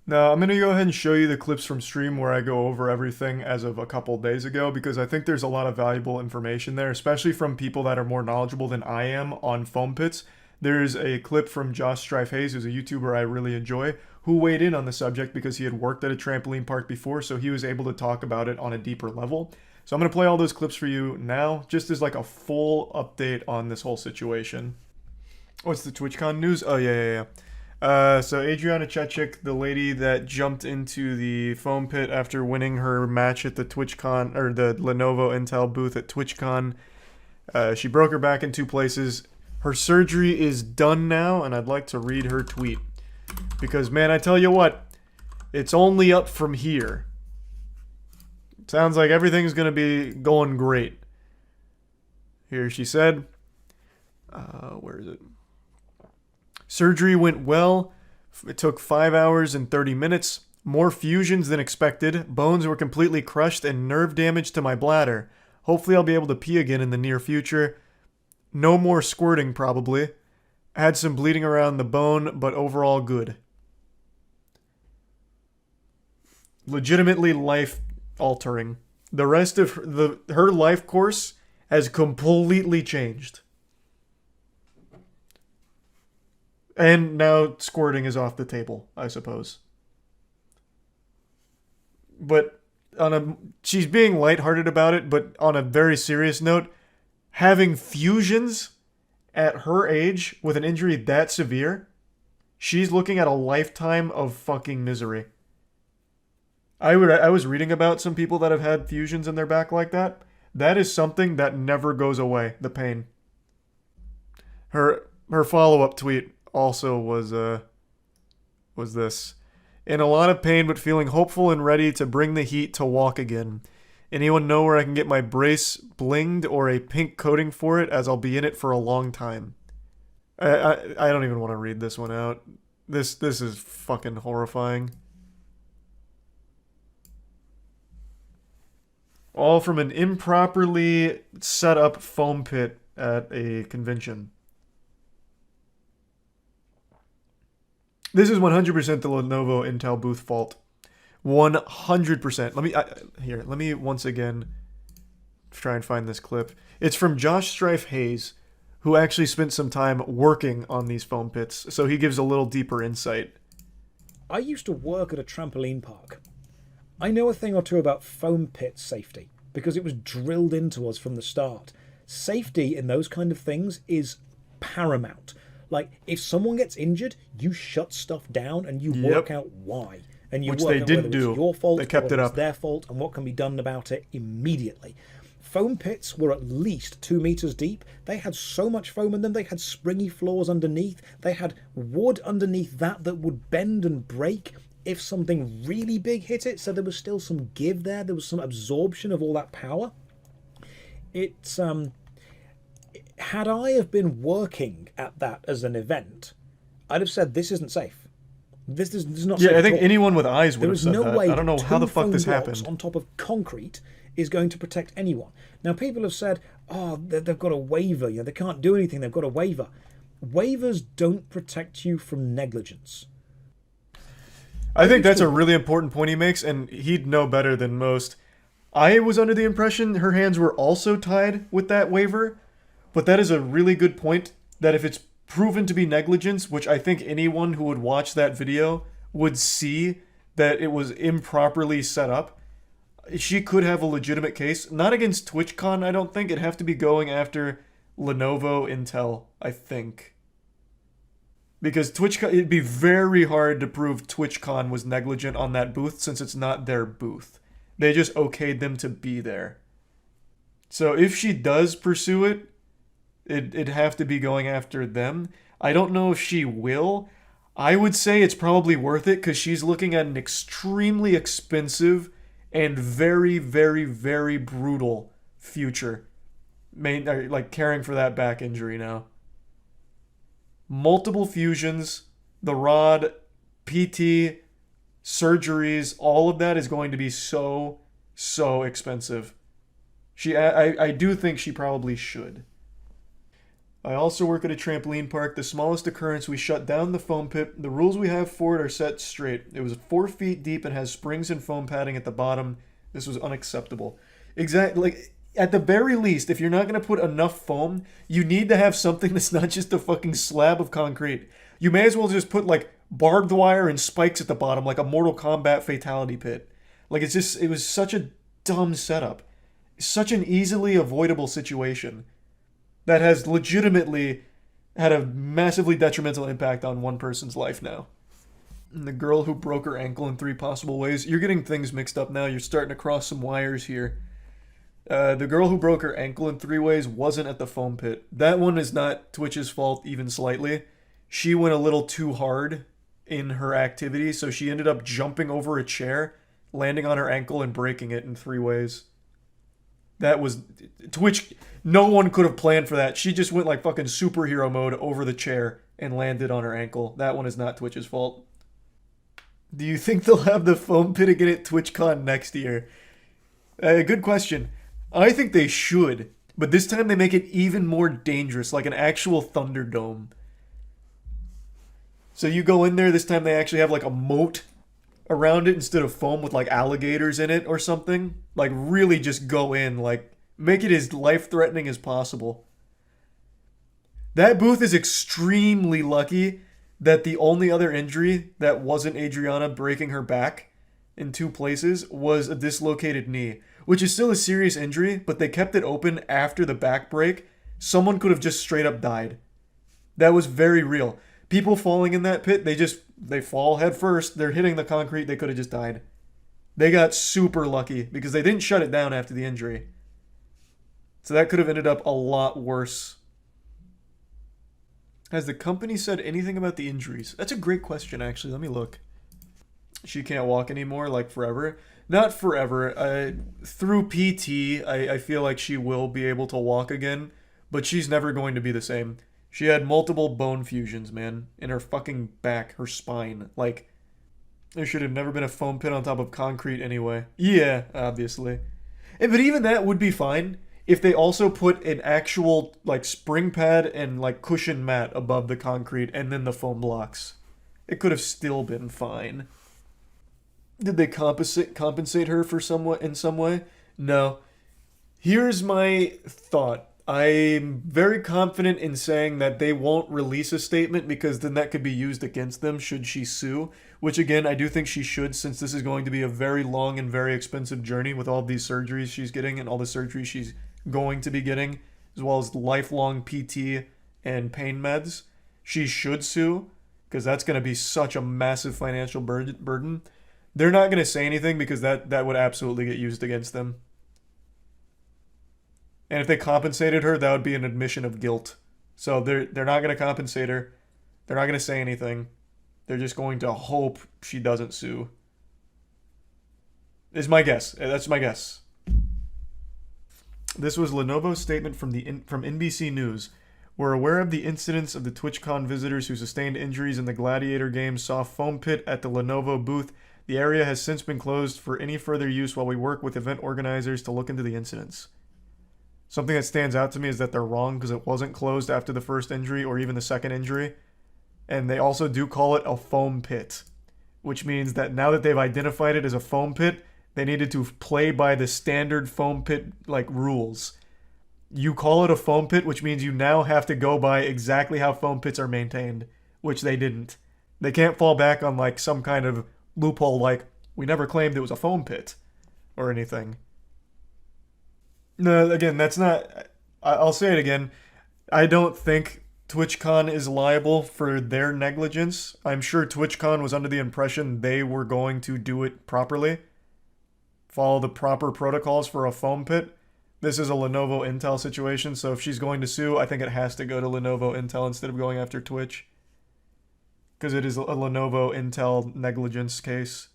A: Now, I'm going to go ahead and show you the clips from stream where I go over everything as of a couple days ago, because I think there's a lot of valuable information there, especially from people that are more knowledgeable than I am on foam pits. There's a clip from Josh Strife Hayes, who's a YouTuber I really enjoy,
B: who weighed in on the subject because he had worked at a trampoline park before, so he was able to talk about it on a deeper level. So I'm going to play all those clips for you now, just as like a full update on this whole situation. What's the TwitchCon news? Oh, yeah. So Adriana Chechik, the lady that jumped into the foam pit after winning her match at the TwitchCon, or the Lenovo Intel booth at TwitchCon, she broke her back in 2 places. Her surgery is done now, and I'd like to read her tweet. Because, man, I tell you what, it's only up from here. Sounds like everything's going to be going great. Here she said, where is it? Surgery went well. It took 5 hours and 30 minutes. More fusions than expected. Bones were completely crushed and nerve damage to my bladder. Hopefully I'll be able to pee again in the near future. No more squirting, probably. Had some bleeding around the bone, but overall good. Legitimately life-altering. The rest of her life course has completely changed. And now squirting is off the table, I suppose. But she's being lighthearted about it, but on a very serious note, having fusions at her age with an injury that severe, she's looking at a lifetime of fucking misery. I was reading about some people that have had fusions in their back like that. That is something that never goes away, the pain. Her follow-up tweet also was this. In a lot of pain, but feeling hopeful and ready to bring the heat to walk again. Anyone know where I can get my brace blinged or a pink coating for it, as I'll be in it for a long time. I don't even want to read this one out. This is fucking horrifying. All from an improperly set up foam pit at a convention. This is 100% the Lenovo Intel booth fault. 100%. Let me once again try and find this clip. It's from Josh Strife Hayes, who actually spent some time working on these foam pits, so he gives a little deeper insight.
H: I used to work at a trampoline park. I know a thing or two about foam pit safety, because it was drilled into us from the start. Safety in those kind of things is paramount. Like, if someone gets injured, you shut stuff down and you work out why. And you
B: Which
H: work
B: they
H: out
B: didn't
H: whether
B: do.
H: It's your fault,
B: They kept
H: or
B: it up.
H: It's their fault, and what can be done about it immediately. Foam pits were at least 2 meters deep. They had so much foam in them. They had springy floors underneath. They had wood underneath that would bend and break if something really big hit it. So there was still some give there. There was some absorption of all that power. It's had I have been working at that as an event, I'd have said this isn't safe. This is not safe.
B: Yeah, I think
H: at all.
B: anyone with eyes would have said
H: There is no
B: that.
H: way
B: I don't know how the fuck this happened.
H: on top of concrete is going to protect anyone. Now, people have said, oh, they've got a waiver. They can't do anything. They've got a waiver. Waivers don't protect you from negligence.
B: I think that's a really important point he makes, and he'd know better than most. I was under the impression her hands were also tied with that waiver, but that is a really good point, that if it's proven to be negligence, which I think anyone who would watch that video would see that it was improperly set up, she could have a legitimate case. Not against TwitchCon, I don't think. It'd have to be going after Lenovo Intel, I think. Because TwitchCon, it'd be very hard to prove TwitchCon was negligent on that booth since it's not their booth. They just okayed them to be there. So if she does pursue it, it'd have to be going after them. I don't know if she will. I would say it's probably worth it because she's looking at an extremely expensive and very, very, very brutal future. Like caring for that back injury now. Multiple fusions, the rod, PT, surgeries, all of that is going to be so expensive. I do think she probably should. I also work at a trampoline park. The smallest occurrence, we shut down the foam pit. The rules we have for it are set straight. It was 4 feet deep and has springs and foam padding at the bottom. This was unacceptable. Exactly. Like, at the very least, if you're not going to put enough foam, you need to have something that's not just a fucking slab of concrete. You may as well just put, like, barbed wire and spikes at the bottom, like a Mortal Kombat fatality pit. Like, it was such a dumb setup. Such an easily avoidable situation that has legitimately had a massively detrimental impact on one person's life now. And the girl who broke her ankle in 3 possible ways. You're getting things mixed up now. You're starting to cross some wires here. The girl who broke her ankle in 3 ways wasn't at the foam pit. That one is not Twitch's fault even slightly. She went a little too hard in her activity, so she ended up jumping over a chair, landing on her ankle and breaking it in 3 ways. That was... Twitch... No one could have planned for that. She just went like fucking superhero mode over the chair and landed on her ankle. That one is not Twitch's fault. Do you think they'll have the foam pit again at TwitchCon next year? Good question. I think they should, but this time they make it even more dangerous, like an actual Thunderdome. So you go in there, this time they actually have like a moat around it instead of foam with like alligators in it or something. Like really just go in, like make it as life-threatening as possible. That booth is extremely lucky that the only other injury that wasn't Adriana breaking her back in 2 places was a dislocated knee, which is still a serious injury, but they kept it open after the back break. Someone could have just straight up died. That was very real. People falling in that pit, they fall head first, they're hitting the concrete, they could have just died. They got super lucky because they didn't shut it down after the injury. So that could have ended up a lot worse. Has the company said anything about the injuries? That's a great question, actually. Let me look. She can't walk anymore, like forever? Not forever. Through PT, I feel like she will be able to walk again, but she's never going to be the same. She had multiple bone fusions, man, in her fucking back, her spine. Like, there should have never been a foam pit on top of concrete anyway. Yeah, obviously. But even that would be fine if they also put an actual, like, spring pad and, like, cushion mat above the concrete and then the foam blocks. It could have still been fine. Did they compensate her for in some way? No. Here's my thought. I'm very confident in saying that they won't release a statement because then that could be used against them should she sue. Which, again, I do think she should, since this is going to be a very long and very expensive journey with all these surgeries she's getting and all the surgeries she's going to be getting, as well as lifelong PT and pain meds. She should sue, because that's going to be such a massive financial burden. They're not going to say anything because that would absolutely get used against them. And if they compensated her, that would be an admission of guilt. So they're not going to compensate her. They're not going to say anything. They're just going to hope she doesn't sue. Is my guess. That's my guess. This was Lenovo's statement from NBC News. We're aware of the incidents of the TwitchCon visitors who sustained injuries in the Gladiator game saw foam pit at the Lenovo booth. The area has since been closed for any further use while we work with event organizers to look into the incidents. Something that stands out to me is that they're wrong because it wasn't closed after the first injury or even the second injury. And they also do call it a foam pit, which means that now that they've identified it as a foam pit, they needed to play by the standard foam pit like rules. You call it a foam pit, which means you now have to go by exactly how foam pits are maintained, which they didn't. They can't fall back on like some kind of loophole like, we never claimed it was a foam pit or anything. No, again, that's not... I'll say it again. I don't think TwitchCon is liable for their negligence. I'm sure TwitchCon was under the impression they were going to do it properly. Follow the proper protocols for a foam pit. This is a Lenovo Intel situation, so if she's going to sue, I think it has to go to Lenovo Intel instead of going after Twitch. Because it is a Lenovo Intel negligence case.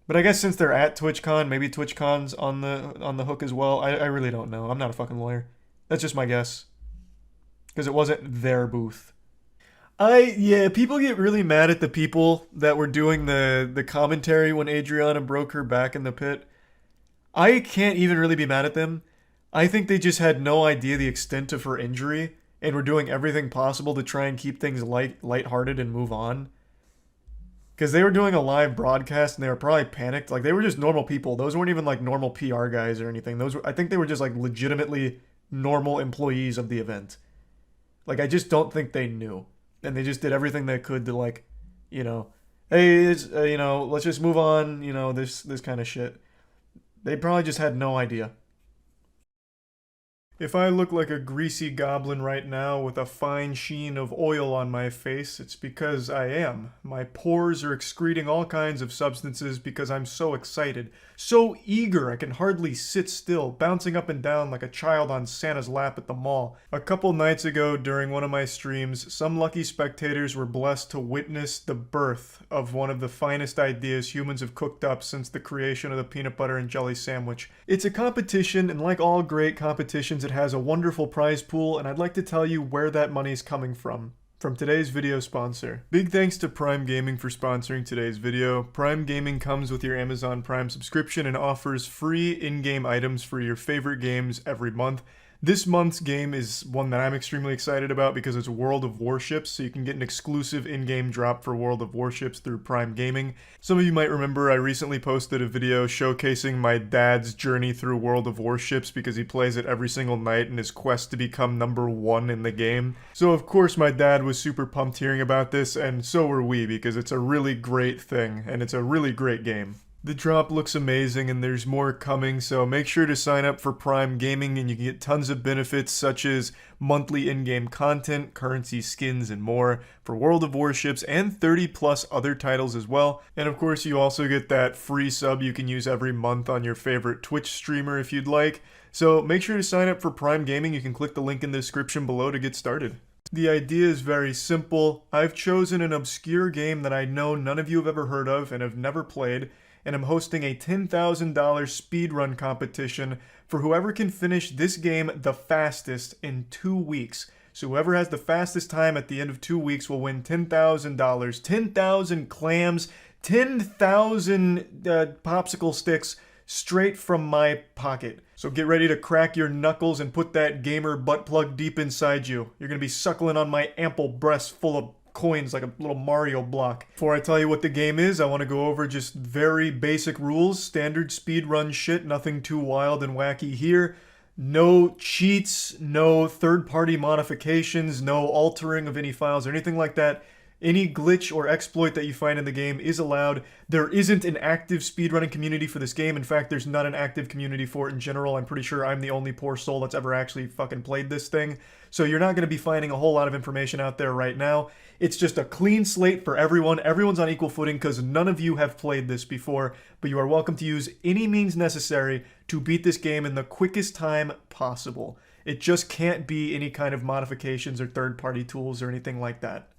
B: But I guess since they're at TwitchCon, maybe TwitchCon's on the hook as well. I really don't know. I'm not a fucking lawyer. That's just my guess. Because it wasn't their booth. Yeah, people get really mad at the people that were doing the commentary when Adriana broke her back in the pit. I can't even really be mad at them. I think they just had no idea the extent of her injury and were doing everything possible to try and keep things lighthearted and move on. Because they were doing a live broadcast and they were probably panicked. Like, they were just normal people. Those weren't even like normal PR guys or anything. I think they were just like legitimately normal employees of the event. Like, I just don't think they knew. and they just did everything they could to, like, you know, hey, it's, you know, let's just move on, you know, this kind of shit. They probably just had no idea.
A: If I look like a greasy goblin right now with a fine sheen of oil on my face, it's because I am. My pores are excreting all kinds of substances because I'm so excited. So eager I can hardly sit still, bouncing up and down like a child on Santa's lap at the mall. A couple nights ago during one of my streams, some lucky spectators were blessed to witness the birth of one of the finest ideas humans have cooked up since the creation of the peanut butter and jelly sandwich. It's a competition, and like all great competitions, it has a wonderful prize pool, and I'd like to tell you where that money's coming from today's video sponsor. Big thanks to Prime Gaming for sponsoring today's video. Prime Gaming comes with your Amazon Prime subscription and offers free in-game items for your favorite games every month. This month's game is one that I'm extremely excited about because it's World of Warships, so you can get an exclusive in-game drop for World of Warships through Prime Gaming. Some of you might remember I recently posted a video showcasing my dad's journey through World of Warships because he plays it every single night in his quest to become #1 in the game. So of course my dad was super pumped hearing about this, and so were we, because it's a really great thing, and it's a really great game. The drop looks amazing and there's more coming, so make sure to sign up for Prime Gaming and you can get tons of benefits such as monthly in-game content, currency skins, and more for World of Warships and 30 plus other titles as well. And of course you also get that free sub you can use every month on your favorite Twitch streamer if you'd like. So make sure to sign up for Prime Gaming. You can click the link in the description below to get started. The idea is very simple. I've chosen an obscure game that I know none of you have ever heard of and have never played, and I'm hosting a $10,000 speedrun competition for whoever can finish this game the fastest in 2 weeks. So whoever has the fastest time at the end of 2 weeks will win $10,000, 10,000 clams, 10,000 popsicle sticks straight from my pocket. So get ready to crack your knuckles and put that gamer butt plug deep inside you. You're gonna be suckling on my ample breast full of coins like a little Mario block. Before I tell you what the game is, I want to go over just very basic rules, standard speedrun shit, nothing too wild and wacky here. No cheats, no third-party modifications, no altering of any files or anything like that. Any glitch or exploit that you find in the game is allowed. There isn't an active speedrunning community for this game. In fact, there's not an active community for it in general. I'm pretty sure I'm the only poor soul that's ever actually fucking played this thing. So you're not going to be finding a whole lot of information out there right now. It's just a clean slate for everyone. Everyone's on equal footing because none of you have played this before, but you are welcome to use any means necessary to beat this game in the quickest time possible. It just can't be any kind of modifications or third-party tools or anything like that.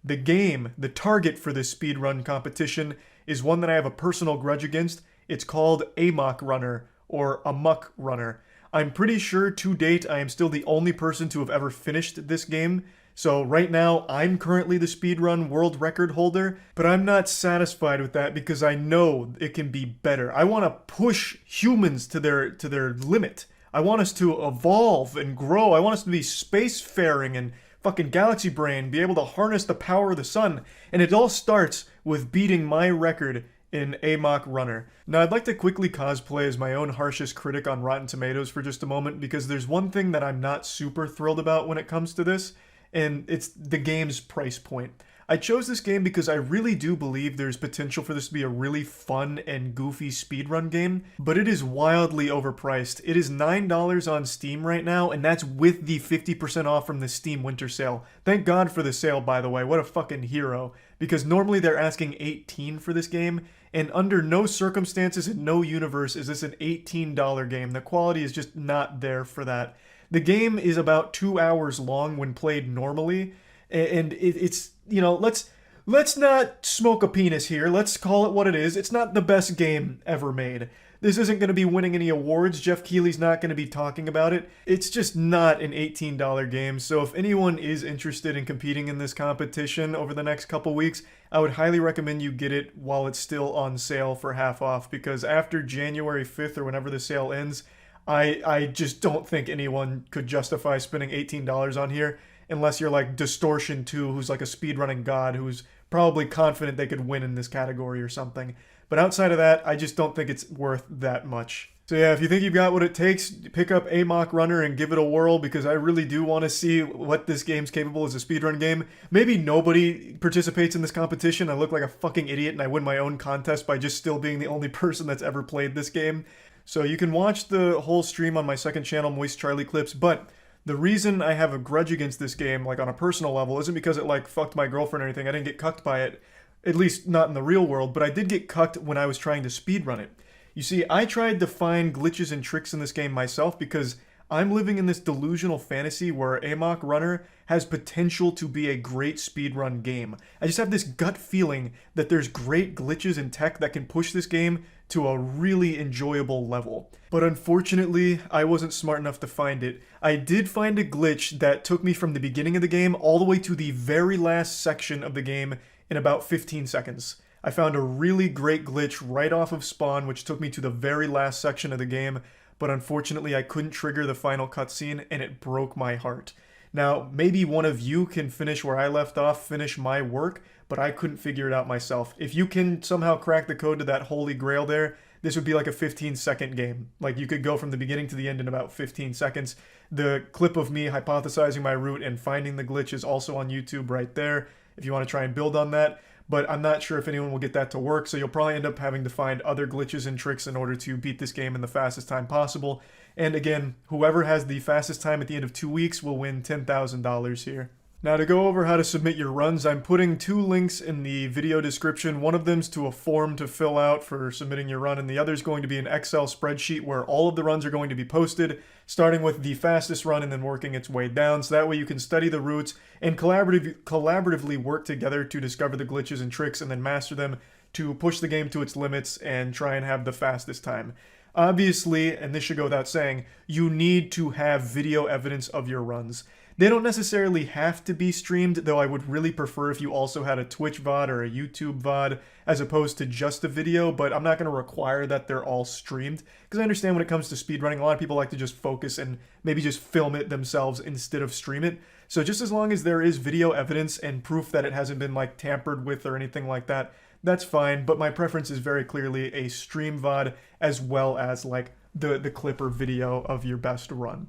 A: The game, the target for this speedrun competition, is one that I have a personal grudge against. It's called Amok Runner, or Amok Runner. I'm pretty sure to date I am still the only person to have ever finished this game. So right now I'm currently the speedrun world record holder, but I'm not satisfied with that because I know it can be better. I want to push humans to their limit. I want us to evolve and grow. I want us to be spacefaring and fucking galaxy brain, be able to harness the power of the sun. And it all starts with beating my record in Amok Runner. Now I'd like to quickly cosplay as my own harshest critic on Rotten Tomatoes for just a moment, because there's one thing that I'm not super thrilled about when it comes to this, and it's the game's price point. I chose this game because I really do believe there's potential for this to be a really fun and goofy speedrun game, but it is wildly overpriced. It is $9 on Steam right now, and that's with the 50% off from the Steam Winter Sale. Thank God for the sale, by the way. What a fucking hero. Because normally they're asking $18 for this game, and under no circumstances in no universe is this an $18 game. The quality is just not there for that. The game is about 2 hours long when played normally, and it's, you know, let's not smoke a penis here. Let's call it what it is. It's not the best game ever made. This isn't going to be winning any awards. Jeff Keighley's not going to be talking about it. It's just not an $18 game. So if anyone is interested in competing in this competition over the next couple weeks, I would highly recommend you get it while it's still on sale for half off, because after January 5th or whenever the sale ends, I just don't think anyone could justify spending $18 on here unless you're like Distortion 2, who's like a speedrunning god who's probably confident they could win in this category or something. But outside of that, I just don't think it's worth that much.
B: So yeah, if you think you've got what it takes, pick up Amok Runner and give it a whirl, because I really do want to see what this game's capable as a speedrun game. Maybe nobody participates in this competition. I look like a fucking idiot and I win my own contest by just still being the only person that's ever played this game. So you can watch the whole stream on my second channel, Moist Charlie Clips, but the reason I have a grudge against this game, like on a personal level, isn't because it like fucked my girlfriend or anything. I didn't get cucked by it, at least not in the real world, but I did get cucked when I was trying to speedrun it. You see, I tried to find glitches and tricks in this game myself because I'm living in this delusional fantasy where Amok Runner has potential to be a great speedrun game. I just have this gut feeling that there's great glitches and tech that can push this game to a really enjoyable level. But unfortunately, I wasn't smart enough to find it. I did find a glitch that took me from the beginning of the game all the way to the very last section of the game in about 15 seconds. I found a really great glitch right off of spawn, which took me to the very last section of the game, but unfortunately I couldn't trigger the final cutscene, and it broke my heart. Now, maybe one of you can finish where I left off, finish my work, but I couldn't figure it out myself. If you can somehow crack the code to that holy grail there, this would be like a 15-second game. Like, you could go from the beginning to the end in about 15 seconds. The clip of me hypothesizing my route and finding the glitch is also on YouTube right there, if you want to try and build on that. But I'm not sure if anyone will get that to work, so you'll probably end up having to find other glitches and tricks in order to beat this game in the fastest time possible. And again, whoever has the fastest time at the end of 2 weeks will win $10,000 here. Now, to go over how to submit your runs, I'm putting 2 links in the video description. One of them's to a form to fill out for submitting your run, and the other's going to be an Excel spreadsheet where all of the runs are going to be posted, starting with the fastest run and then working its way down, so that way you can study the routes and collaboratively work together to discover the glitches and tricks and then master them to push the game to its limits and try and have the fastest time. Obviously, and this should go without saying, you need to have video evidence of your runs. They don't necessarily have to be streamed, though I would really prefer if you also had a Twitch VOD or a YouTube VOD as opposed to just a video, but I'm not going to require that they're all streamed, because I understand when it comes to speedrunning, a lot of people like to just focus and maybe just film it themselves instead of stream it. So just as long as there is video evidence and proof that it hasn't been like tampered with or anything like that, that's fine, but my preference is very clearly a stream VOD as well as like the clip or video of your best run.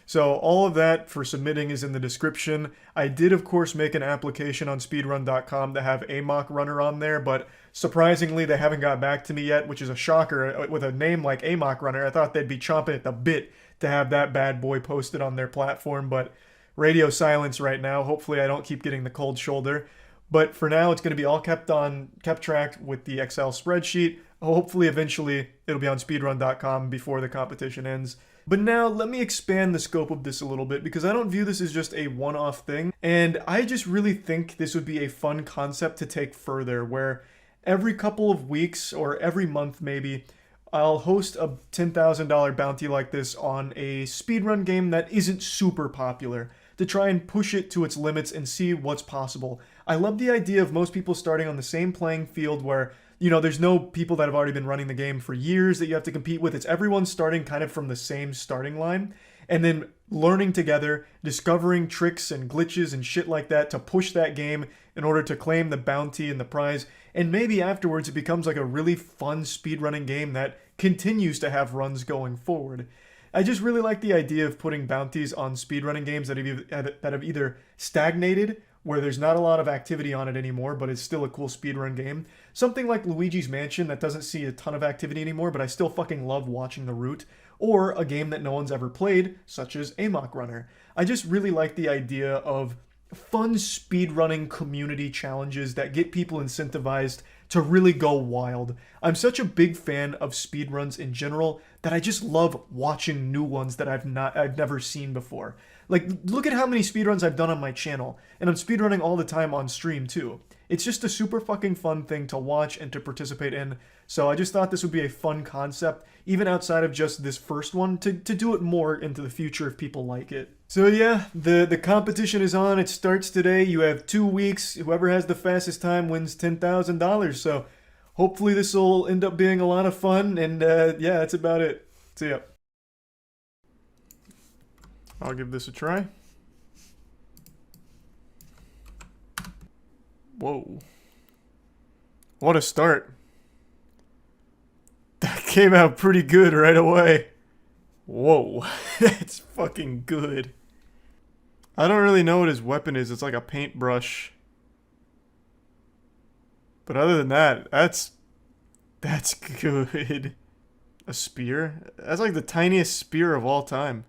B: So all of that for submitting is in the description. I did, of course, make an application on speedrun.com to have Amok Runner on there, but surprisingly, they haven't got back to me yet, which is a shocker. With a name like Amok Runner, I thought they'd be chomping at the bit to have that bad boy posted on their platform, but radio silence right now. Hopefully I don't keep getting the cold shoulder. But for now, it's going to be all kept tracked with the Excel spreadsheet. Hopefully, eventually, it'll be on speedrun.com before the competition ends. But now, let me expand the scope of this a little bit, because I don't view this as just a one-off thing, and I just really think this would be a fun concept to take further, where every couple of weeks, or every month maybe, I'll host a $10,000 bounty like this on a speedrun game that isn't super popular, to try and push it to its limits and see what's possible. I love the idea of most people starting on the same playing field where, you know, there's no people that have already been running the game for years that you have to compete with. It's everyone starting kind of from the same starting line and then learning together, discovering tricks and glitches and shit like that to push that game in order to claim the bounty and the prize. And maybe afterwards it becomes like a really fun speedrunning game that continues to have runs going forward. I just really like the idea of putting bounties on speedrunning games that have either stagnated, where there's not a lot of activity on it anymore, but it's still a cool speedrun game. Something like Luigi's Mansion that doesn't see a ton of activity anymore, but I still fucking love watching the route. Or a game that no one's ever played, such as Amok Runner. I just really like the idea of fun speedrunning community challenges that get people incentivized to really go wild. I'm such a big fan of speedruns in general that I just love watching new ones that I've never seen before. Like, look at how many speedruns I've done on my channel, and I'm speedrunning all the time on stream too. It's just a super fucking fun thing to watch and to participate in, so I just thought this would be a fun concept, even outside of just this first one, to do it more into the future if people like it. So yeah, the competition is on. It starts today. You have 2 weeks. Whoever has the fastest time wins $10,000. So hopefully this will end up being a lot of fun. And yeah, that's about it. See ya. I'll give this a try. Whoa. What a start. came out pretty good right away. Whoa, that's fucking good. I don't really know what his weapon is. It's like a paintbrush. But other than that, that's good. A spear? That's like the tiniest spear of all time.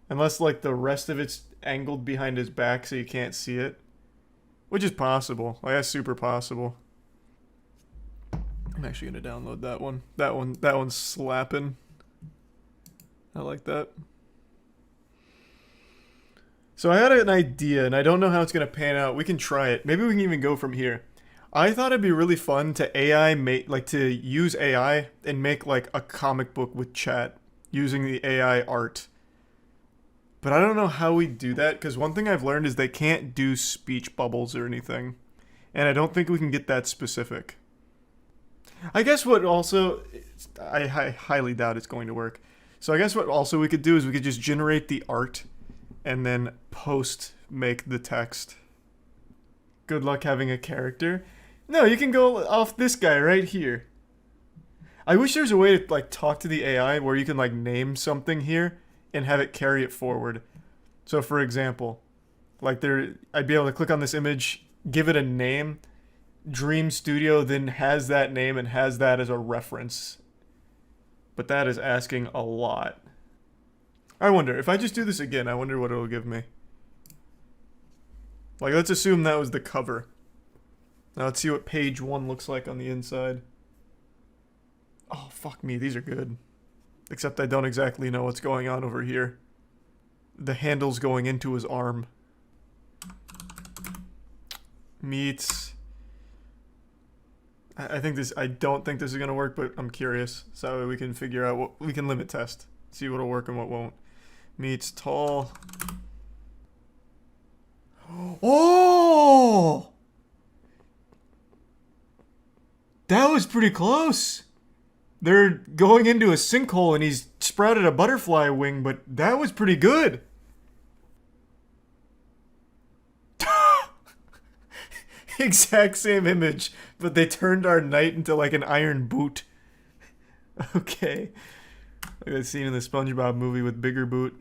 B: Unless like the rest of it's angled behind his back so you can't see it. Which is possible. Like that's super possible. I'm actually gonna download that one. That one's slapping. I like that. So I had an idea and I don't know how it's gonna pan out. We can try it. Maybe we can even go from here. I thought it'd be really fun to to use AI and make like a comic book with chat using the AI art. But I don't know how we do that because one thing I've learned is they can't do speech bubbles or anything. And I don't think we can get that specific. I guess what also, I highly doubt it's going to work. So I guess what also we could do is we could just generate the art and then make the text. Good luck having a character. No, you can go off this guy right here. I wish there's a way to like talk to the AI where you can like name something here and have it carry it forward. So for example, like I'd be able to click on this image, give it a name, Dream Studio then has that name and has that as a reference. But that is asking a lot. I wonder, if I just do this again, I wonder what it'll give me. Like, let's assume that was the cover. Now let's see what page 1 looks like on the inside. Oh, fuck me, these are good. Except I don't exactly know what's going on over here. The handle's going into his arm. Meets... I don't think this is gonna work, but I'm curious. So we can figure out what... We can limit test. See what'll work and what won't. Meets tall... Oh! That was pretty close. They're going into a sinkhole and he's sprouted a butterfly wing, but that was pretty good. Exact same image, but they turned our knight into like an iron boot. Okay. Like that scene in the SpongeBob movie with Bigger Boot.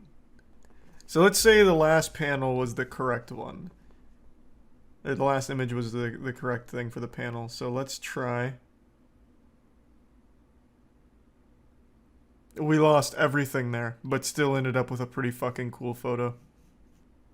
B: So let's say the last panel was the correct one. The last image was the correct thing for the panel. So let's try. We lost everything there, but still ended up with a pretty fucking cool photo.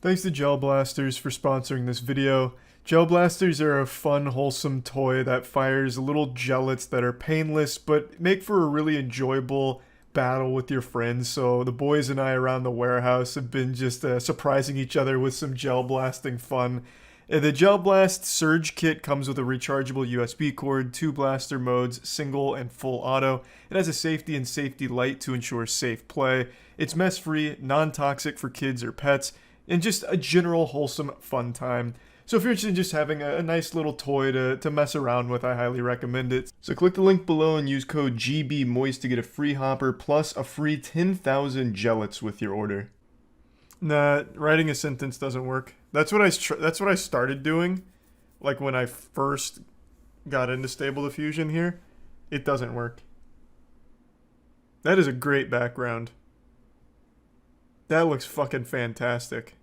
B: Thanks to Gel Blasters for sponsoring this video. Gel Blasters are a fun, wholesome toy that fires little gellets that are painless, but make for a really enjoyable battle with your friends. So the boys and I around the warehouse have been just surprising each other with some gel blasting fun. The Gel Blast Surge Kit comes with a rechargeable USB cord, 2 blaster modes, single and full auto. It has a safety and safety light to ensure safe play. It's mess-free, non-toxic for kids or pets, and just a general wholesome fun time. So if you're interested in just having a nice little toy to mess around with, I highly recommend it. So click the link below and use code GBMOIST to get a free hopper plus a free 10,000 gellets with your order. Nah, writing a sentence doesn't work. That's what I started doing, like when I first got into Stable Diffusion here. It doesn't work. That is a great background. That looks fucking fantastic.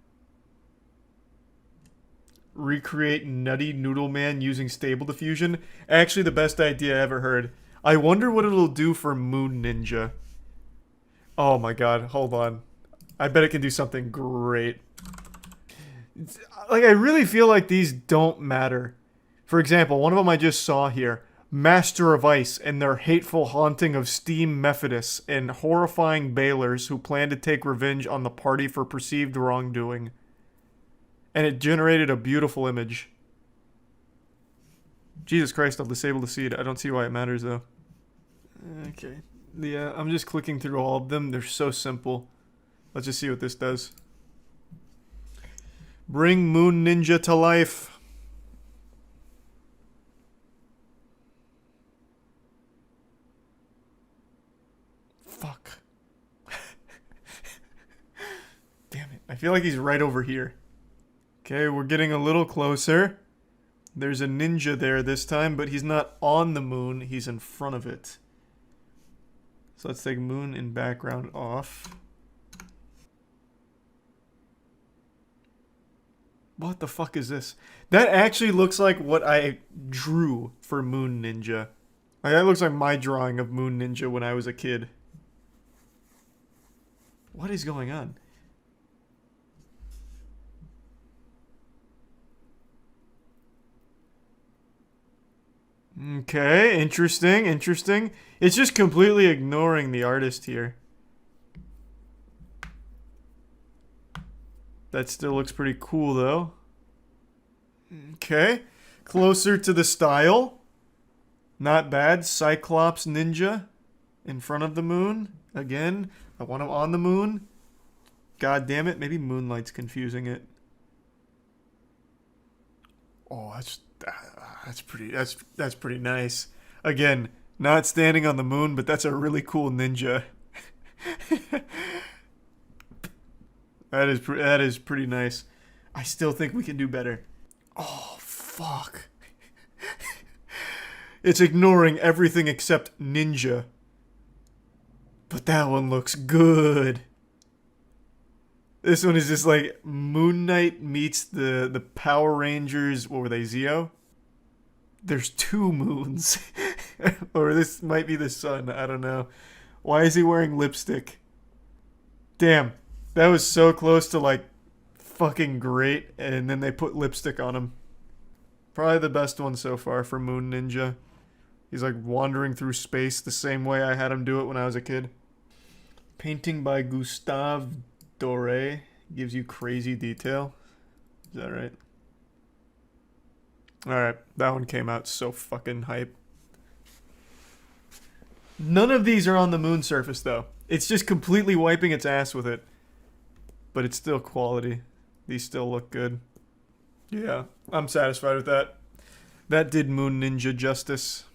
B: Recreate Nutty Noodle Man using Stable Diffusion. Actually, the best idea I ever heard. I wonder what it'll do for Moon Ninja. Oh my god, hold on. I bet it can do something great. Like, I really feel like these don't matter. For example, one of them I just saw here. Master of Ice and their hateful haunting of Steam Methodist and horrifying Bailers who plan to take revenge on the party for perceived wrongdoing. And it generated a beautiful image. Jesus Christ, I'll disable the seed. I don't see why it matters, though. Okay. Yeah, I'm just clicking through all of them. They're so simple. Let's just see what this does. Bring Moon Ninja to life. Fuck. Damn it. I feel like he's right over here. Okay, we're getting a little closer. There's a ninja there this time, but he's not on the moon. He's in front of it.
A: So let's take moon and background off. What the fuck is this? That actually looks like what I drew for Moon Ninja. Like, that looks like my drawing of Moon Ninja when I was a kid. What is going on? Okay, interesting, interesting. It's just completely ignoring the artist here. That still looks pretty cool, though. Okay, closer to the style. Not bad. Cyclops Ninja in front of the moon. Again, I want him on the moon. God damn it, maybe Moonlight's confusing it. Oh, that's pretty nice. Again, not standing on the moon, but that's a really cool ninja. That is pretty nice. I still think we can do better. Oh, fuck. It's ignoring everything except ninja. But that one looks good. This one is just like Moon Knight meets the Power Rangers. What were they, Zeo? There's two moons. Or this might be the sun. I don't know. Why is he wearing lipstick? Damn. That was so close to like fucking great. And then they put lipstick on him. Probably the best one so far for Moon Ninja. He's like wandering through space the same way I had him do it when I was a kid. Painting by Gustave Doré gives you crazy detail. Is that right? Alright, that one came out so fucking hype. None of these are on the moon surface though. It's just completely wiping its ass with it. But it's still quality. These still look good. Yeah, I'm satisfied with that. That did Moon Ninja justice.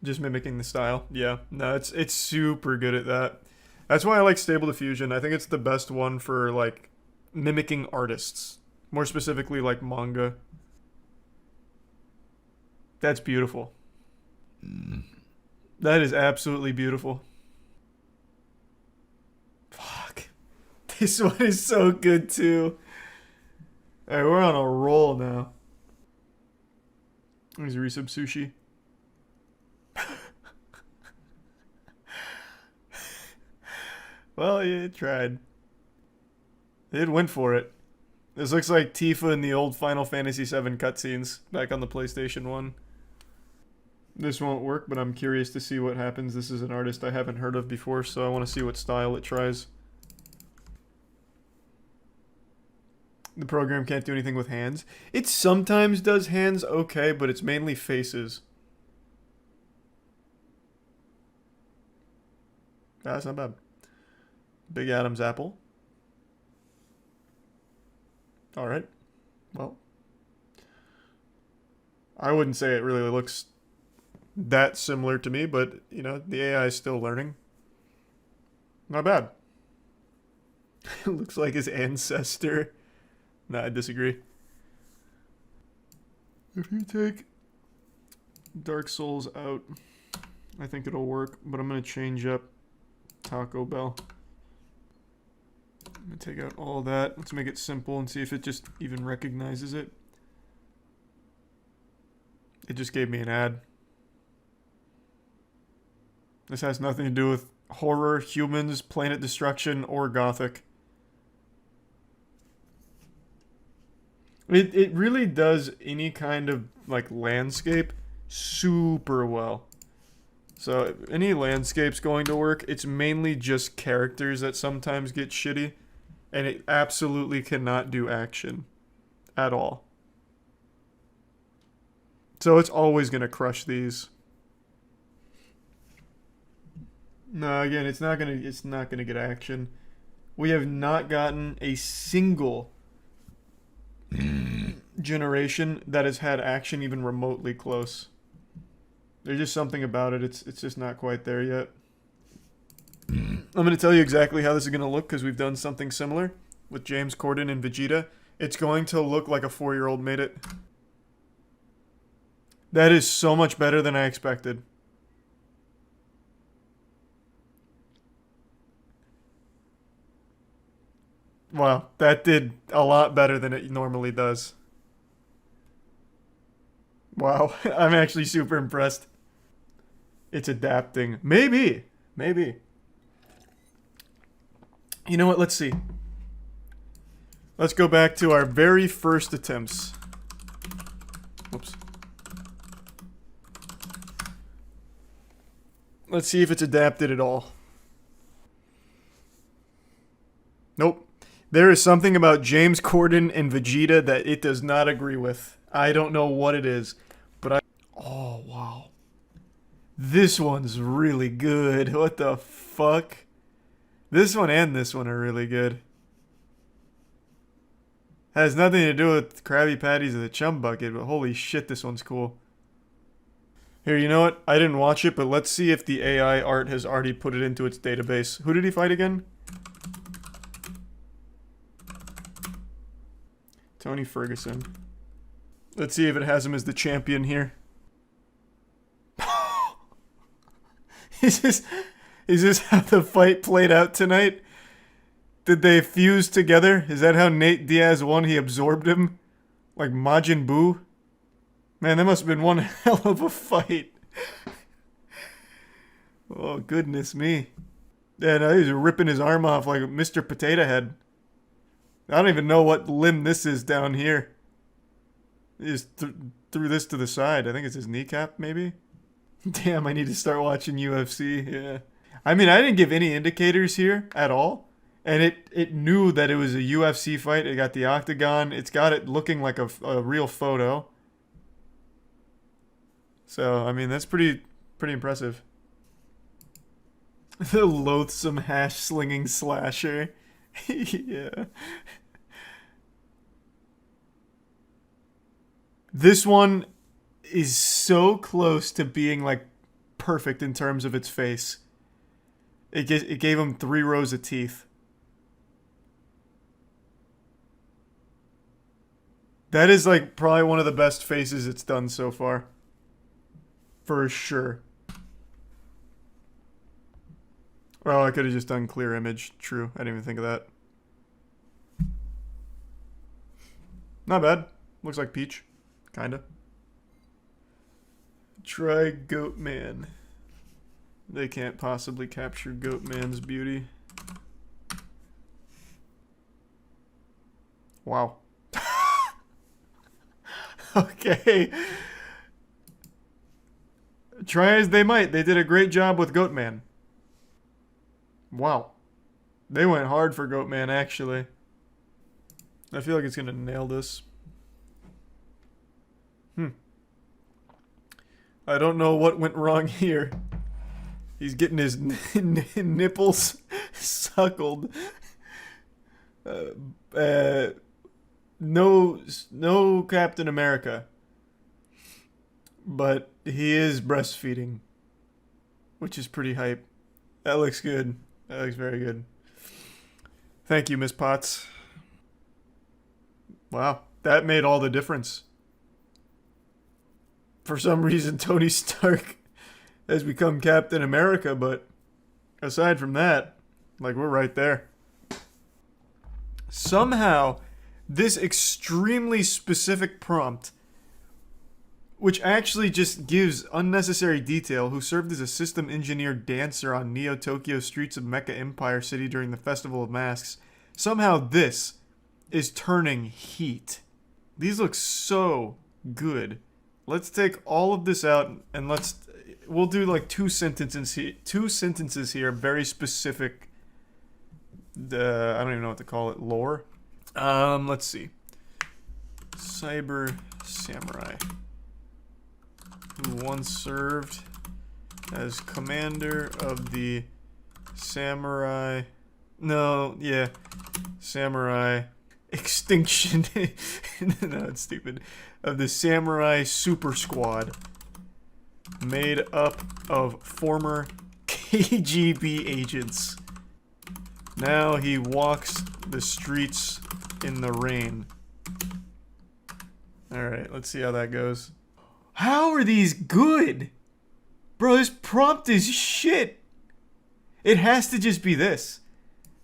A: Just mimicking the style. Yeah, no, it's super good at that. That's why I like Stable Diffusion. I think it's the best one for, like, mimicking artists. More specifically, like, manga. That's beautiful. That is absolutely beautiful. Fuck. This one is so good, too. Alright, we're on a roll now. There's resub sushi. Well, it tried. It went for it. This looks like Tifa in the old Final Fantasy VII cutscenes back on the PlayStation 1. This won't work, but I'm curious to see what happens. This is an artist I haven't heard of before, so I want to see what style it tries. The program can't do anything with hands. It sometimes does hands okay, but it's mainly faces. That's not bad. Big Adam's apple. Alright. Well. I wouldn't say it really looks that similar to me, but, you know, the AI is still learning. Not bad. It looks like his ancestor. Nah, I disagree. If you take Dark Souls out, I think it'll work, but I'm going to change up Taco Bell. I'm going to take out all that. Let's make it simple and see if it just even recognizes it. It just gave me an ad. This has nothing to do with horror, humans, planet destruction, or gothic. It really does any kind of, like, landscape super well. So, if any landscape's going to work, it's mainly just characters that sometimes get shitty. And it absolutely cannot do action. At all. So it's always going to crush these. No, again, it's not gonna get action. We have not gotten a single generation that has had action even remotely close. There's just something about it. It's just not quite there yet. I'm going to tell you exactly how this is going to look because we've done something similar with James Corden and Vegeta. It's going to look like a 4-year-old made it. That is so much better than I expected. Wow, that did a lot better than it normally does. Wow, I'm actually super impressed. It's adapting. Maybe. Maybe. You know what? Let's see. Let's go back to our very first attempts. Whoops. Let's see if it's adapted at all. Nope. There is something about James Corden and Vegeta that it does not agree with. I don't know what it is, but oh, wow. This one's really good. What the fuck? This one and this one are really good. Has nothing to do with Krabby Patties or the Chum Bucket, but holy shit, this one's cool. Here, you know what? I didn't watch it, but let's see if the AI art has already put it into its database. Who did he fight again? Tony Ferguson. Let's see if it has him as the champion here. Is this how the fight played out tonight? Did they fuse together? Is that how Nate Diaz won? He absorbed him? Like Majin Buu? Man, that must have been one hell of a fight. Oh, goodness me. Yeah, no, he's ripping his arm off like Mr. Potato Head. I don't even know what limb this is down here. He just threw this to the side. I think it's his kneecap, maybe? Damn, I need to start watching UFC. Yeah. I mean, I didn't give any indicators here at all. And it knew that it was a UFC fight. It got the octagon. It's got it looking like a real photo. So, I mean, that's pretty impressive. The loathsome hash-slinging slasher. Yeah. This one is so close to being, like, perfect in terms of its face. It gave him 3 rows of teeth. That is, like, probably one of the best faces it's done so far. For sure. Oh, I could have just done clear image. True. I didn't even think of that. Not bad. Looks like Peach. Kinda. Try Goatman. They can't possibly capture Goatman's beauty. Wow. Okay. Try as they might, they did a great job with Goatman. Wow. They went hard for Goatman, actually. I feel like it's gonna nail this. I don't know what went wrong here. He's getting his nipples suckled. No Captain America. But he is breastfeeding. Which is pretty hype. That looks good. That looks very good. Thank you, Miss Potts. Wow, that made all the difference. For some reason, Tony Stark has become Captain America, but aside from that, like, we're right there. Somehow, this extremely specific prompt, which actually just gives unnecessary detail, who served as a system engineer dancer on Neo-Tokyo streets of Mecha Empire City during the Festival of Masks, somehow this is turning heat. These look so good. Let's take all of this out and we'll do like two sentences here, very specific, I don't even know what to call it, lore. Let's see. Cyber Samurai, who once served as commander of the Samurai Extinction. No, it's stupid. Of the Samurai Super Squad, made up of former KGB agents. Now he walks the streets in the rain. Alright, let's see how that goes. How are these good? Bro, this prompt is shit. It has to just be this.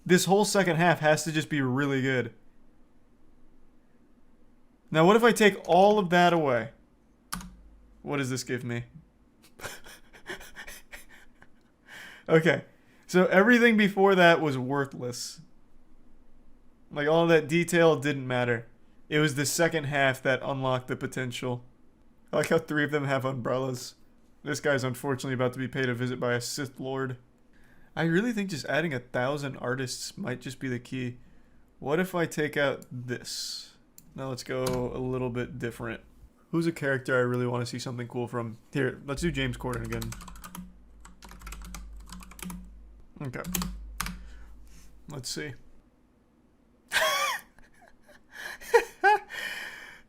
B: This whole second half has to just be really good. Now, what if I take all of that away? What does this give me? Okay. So everything before that was worthless. Like, all that detail didn't matter. It was the second half that unlocked the potential. I like how 3 of them have umbrellas. This guy's unfortunately about to be paid a visit by a Sith Lord. I really think just adding 1,000 artists might just be the key. What if I take out this? Now let's go a little bit different. Who's a character I really want to see something cool from? Here, let's do James Corden again. Okay. Let's see.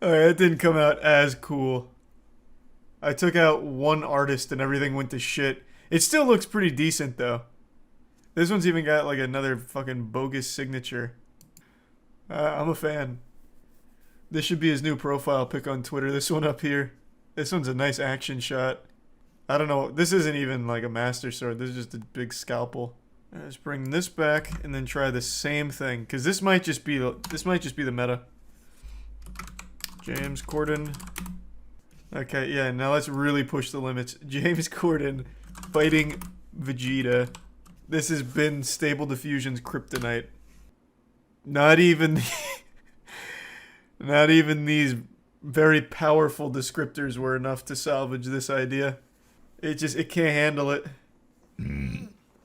B: Alright, that didn't come out as cool. I took out one artist and everything went to shit. It still looks pretty decent though. This one's even got like another fucking bogus signature. I'm a fan. This should be his new profile pic on Twitter. This one up here. This one's a nice action shot. I don't know. This isn't even like a master sword. This is just a big scalpel. Let's bring this back and then try the same thing, because this might just be the meta. James Corden. Okay, yeah. Now let's really push the limits. James Corden fighting Vegeta. This has been Stable Diffusion's kryptonite. Not even these very powerful descriptors were enough to salvage this idea. It can't handle it.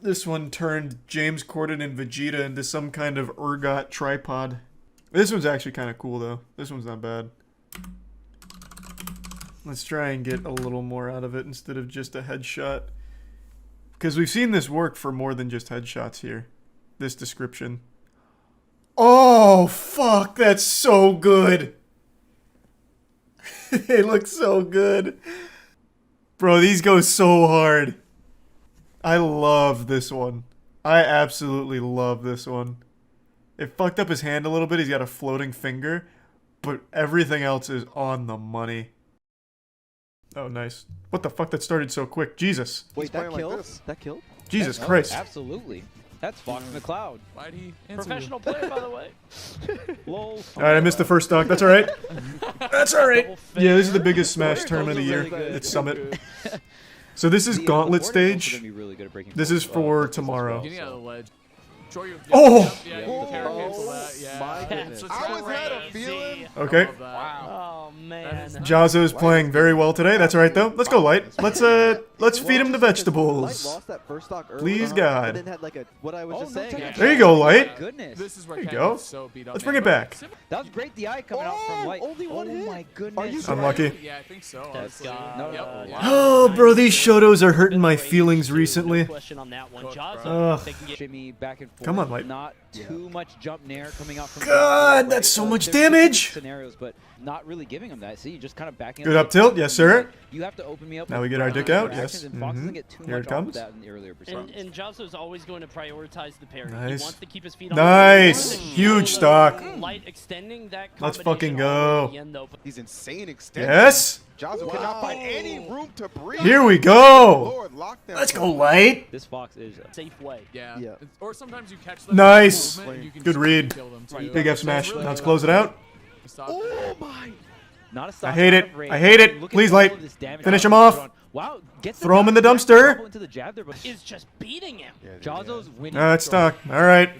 B: This one turned James Corden and Vegeta into some kind of ergot tripod. This one's actually kind of cool though. This one's not bad. Let's try and get a little more out of it instead of just a headshot. Because we've seen this work for more than just headshots here. This description. Oh, fuck, that's so good. They look so good. Bro, these go so hard. I love this one. I absolutely love this one. It fucked up his hand a little bit. He's got a floating finger. But everything else is on the money. Oh, nice. What the fuck? That started so quick. Jesus.
I: Wait, that killed? That killed?
B: Jesus Christ.
F: Absolutely. That's Fox McCloud.
J: Why'd he
F: Professional player, by the way. Lol.
B: Alright, I missed the first stock. That's alright. That's alright. Yeah, this is the biggest Smash tournament of the year. It's Summit. So this is Gauntlet stage. This is for tomorrow.
J: Getting out of the ledge.
B: Oh!
J: Yeah, you can cancel that. Yeah.
I: My goodness.
J: I always had a feeling.
B: Okay.
F: Wow. Oh, man.
B: Jazzo's playing very well today. That's alright though. Let's go, Light. Let's feed him the vegetables. Please, God. There you go, Light.
J: This is where
B: There you go.
J: so beat up.
B: Let's bring it back.
F: That was great DI coming out from Light.
I: Only one hit?
F: My goodness.
B: Unlucky.
J: Yeah, I think so.
F: That's
J: honestly.
F: God.
J: Yep.
B: Oh, bro, these Shotos are hurting my feelings recently.
F: Jimmy back and forth.
B: Come on, Light.
F: Not too much jump nair coming out from
B: God, that's so much damage.
F: Scenarios, but not really giving him that. See, you just kind of backing
B: Good up tilt, yes sir.
F: You have to open me up.
B: Now we get our dick out, yes.
F: And Fox doesn't get too
B: Here
F: much
B: it comes.
F: off of that in the earlier performance.
K: And Jazzo's always going to prioritize the parry.
B: Nice.
K: He wants to keep his feet on
B: Nice.
K: the
B: Huge stock.
K: Light extending that
B: Let's
K: combination
B: fucking
K: all the way
B: go.
K: to the end, though.
I: He's insane extending.
B: Yes.
I: Jazzo cannot find any room to breathe.
B: Here we go.
I: Lord, lock them.
B: Let's go, Light.
F: This Fox is a
K: Safe way.
J: Yeah.
I: Yeah.
J: Or sometimes you catch them.
B: Nice.
J: movement and you can
B: Good
J: just
B: read.
J: kill them too.
B: Big F smash. Now let's close it out.
I: Oh my.
F: not a stop.
B: I hate it.
F: Not a rate.
B: I hate it.
F: Look at
B: Please,
F: all
B: Light.
F: of this damage
B: Finish
F: on
B: him off.
F: Wow, gets
B: Throw him in the
F: jab,
B: dumpster.
F: into the jab there, but
K: Is just beating him.
F: Jazzo's winning.
B: It's stock. All right.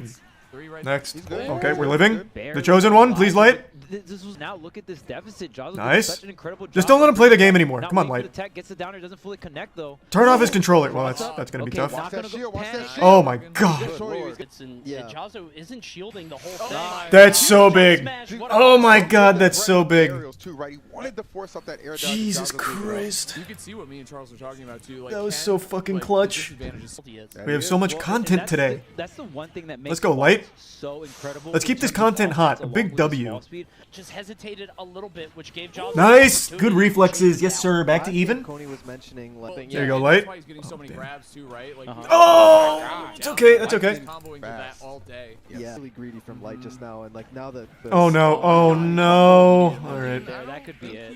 B: Next. Okay, we're living. The chosen one. Please, Light.
F: This was now look at this deficit. Jazzo's doing
B: Nice.
F: such an incredible job.
B: Just don't let him play the game anymore.
F: Not
B: Come on,
F: waiting for
B: Light.
F: the tech, gets it down, it doesn't fully connect though.
B: Turn off his controller. Well, that's gonna be
F: Okay,
B: tough.
F: not gonna go panic.
B: Oh my God.
K: And Jazzo isn't shielding the whole thing.
B: That's so big. Oh my God, that's so big.
I: He wanted to force up that air dodge.
B: Jesus Christ.
J: You can see what me and Charles were talking about too. Like,
B: That was
J: Ken,
B: so fucking
J: like,
B: clutch.
J: disadvantages.
B: We have so much content today.
F: That's the one thing that makes
B: Let's go, Light.
F: so incredible.
B: Let's keep this content hot. A big W.
K: Just hesitated a little bit, which gave Jazzo
B: Nice.
K: the
B: Good
K: opportunity.
B: reflexes. Yes, sir. Back to even.
I: Coney was mentioning like
B: There you go, Light.
J: That's why he's getting so many grabs too, right? Like,
B: Oh, it's okay. That's okay.
J: comboing with that all day.
I: yeah, really greedy from Light just now, and like now the
B: Oh no. Oh no. All right.
F: There, that could be it.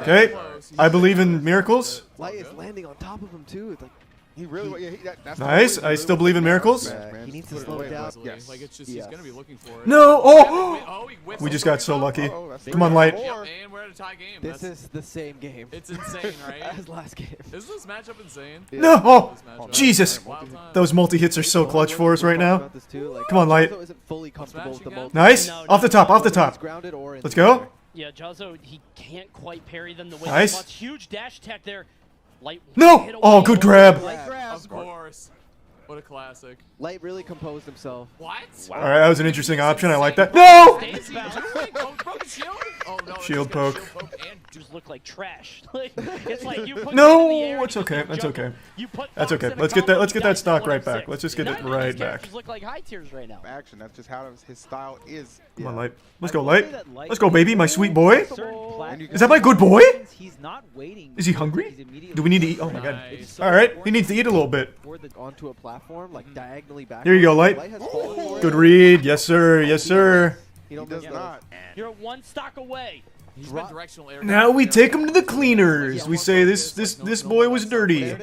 B: Okay. I believe in miracles.
I: Light is landing on top of him too. It's like He really, that's
B: Nice. I still believe in miracles.
I: He needs to slow it down.
J: Yes. Like it's just he's gonna be looking for it.
B: No. Oh. We just got so lucky. Come on, Light.
J: Yep, and we're at a tie game.
I: This is the same game.
J: It's insane, right?
I: As last game.
J: Is this matchup insane?
B: No. Oh, Jesus. Those multi-hits are so clutch for us right now. Come on, Light. Nice. Off the top. Off the top. Let's go.
K: Yeah, Jazzo, he can't quite parry them the way
B: Nice.
K: he wants. Huge dash attack there. Light
B: No. Oh, good grab.
J: Of course. What a classic.
I: Light really composed himself.
J: What?
B: All right, that was an interesting option. I like that. No. Shield poke.
K: Just look like trash. It's like you put
B: No, it's okay. That's okay. That's okay. Let's get that. Let's get that stock right back. Let's just get it right back.
K: Look like high tiers right now.
I: Action. That's just how his style is.
B: Come on, Light. Let's go, Light. Let's go, baby. My sweet boy.
I: Is
B: Is that my good boy?
L: He's not waiting.
B: Is he hungry? Do we need to eat? Oh my god. All right. He needs to eat a little bit.
I: Onto a platform, like diagonally back.
B: There you go, Light. Good read. Yes, sir. Yes, sir.
I: He does not.
K: You're one stock away.
J: He's been directional air.
B: Now we take him to the cleaners. We say this boy was dirty.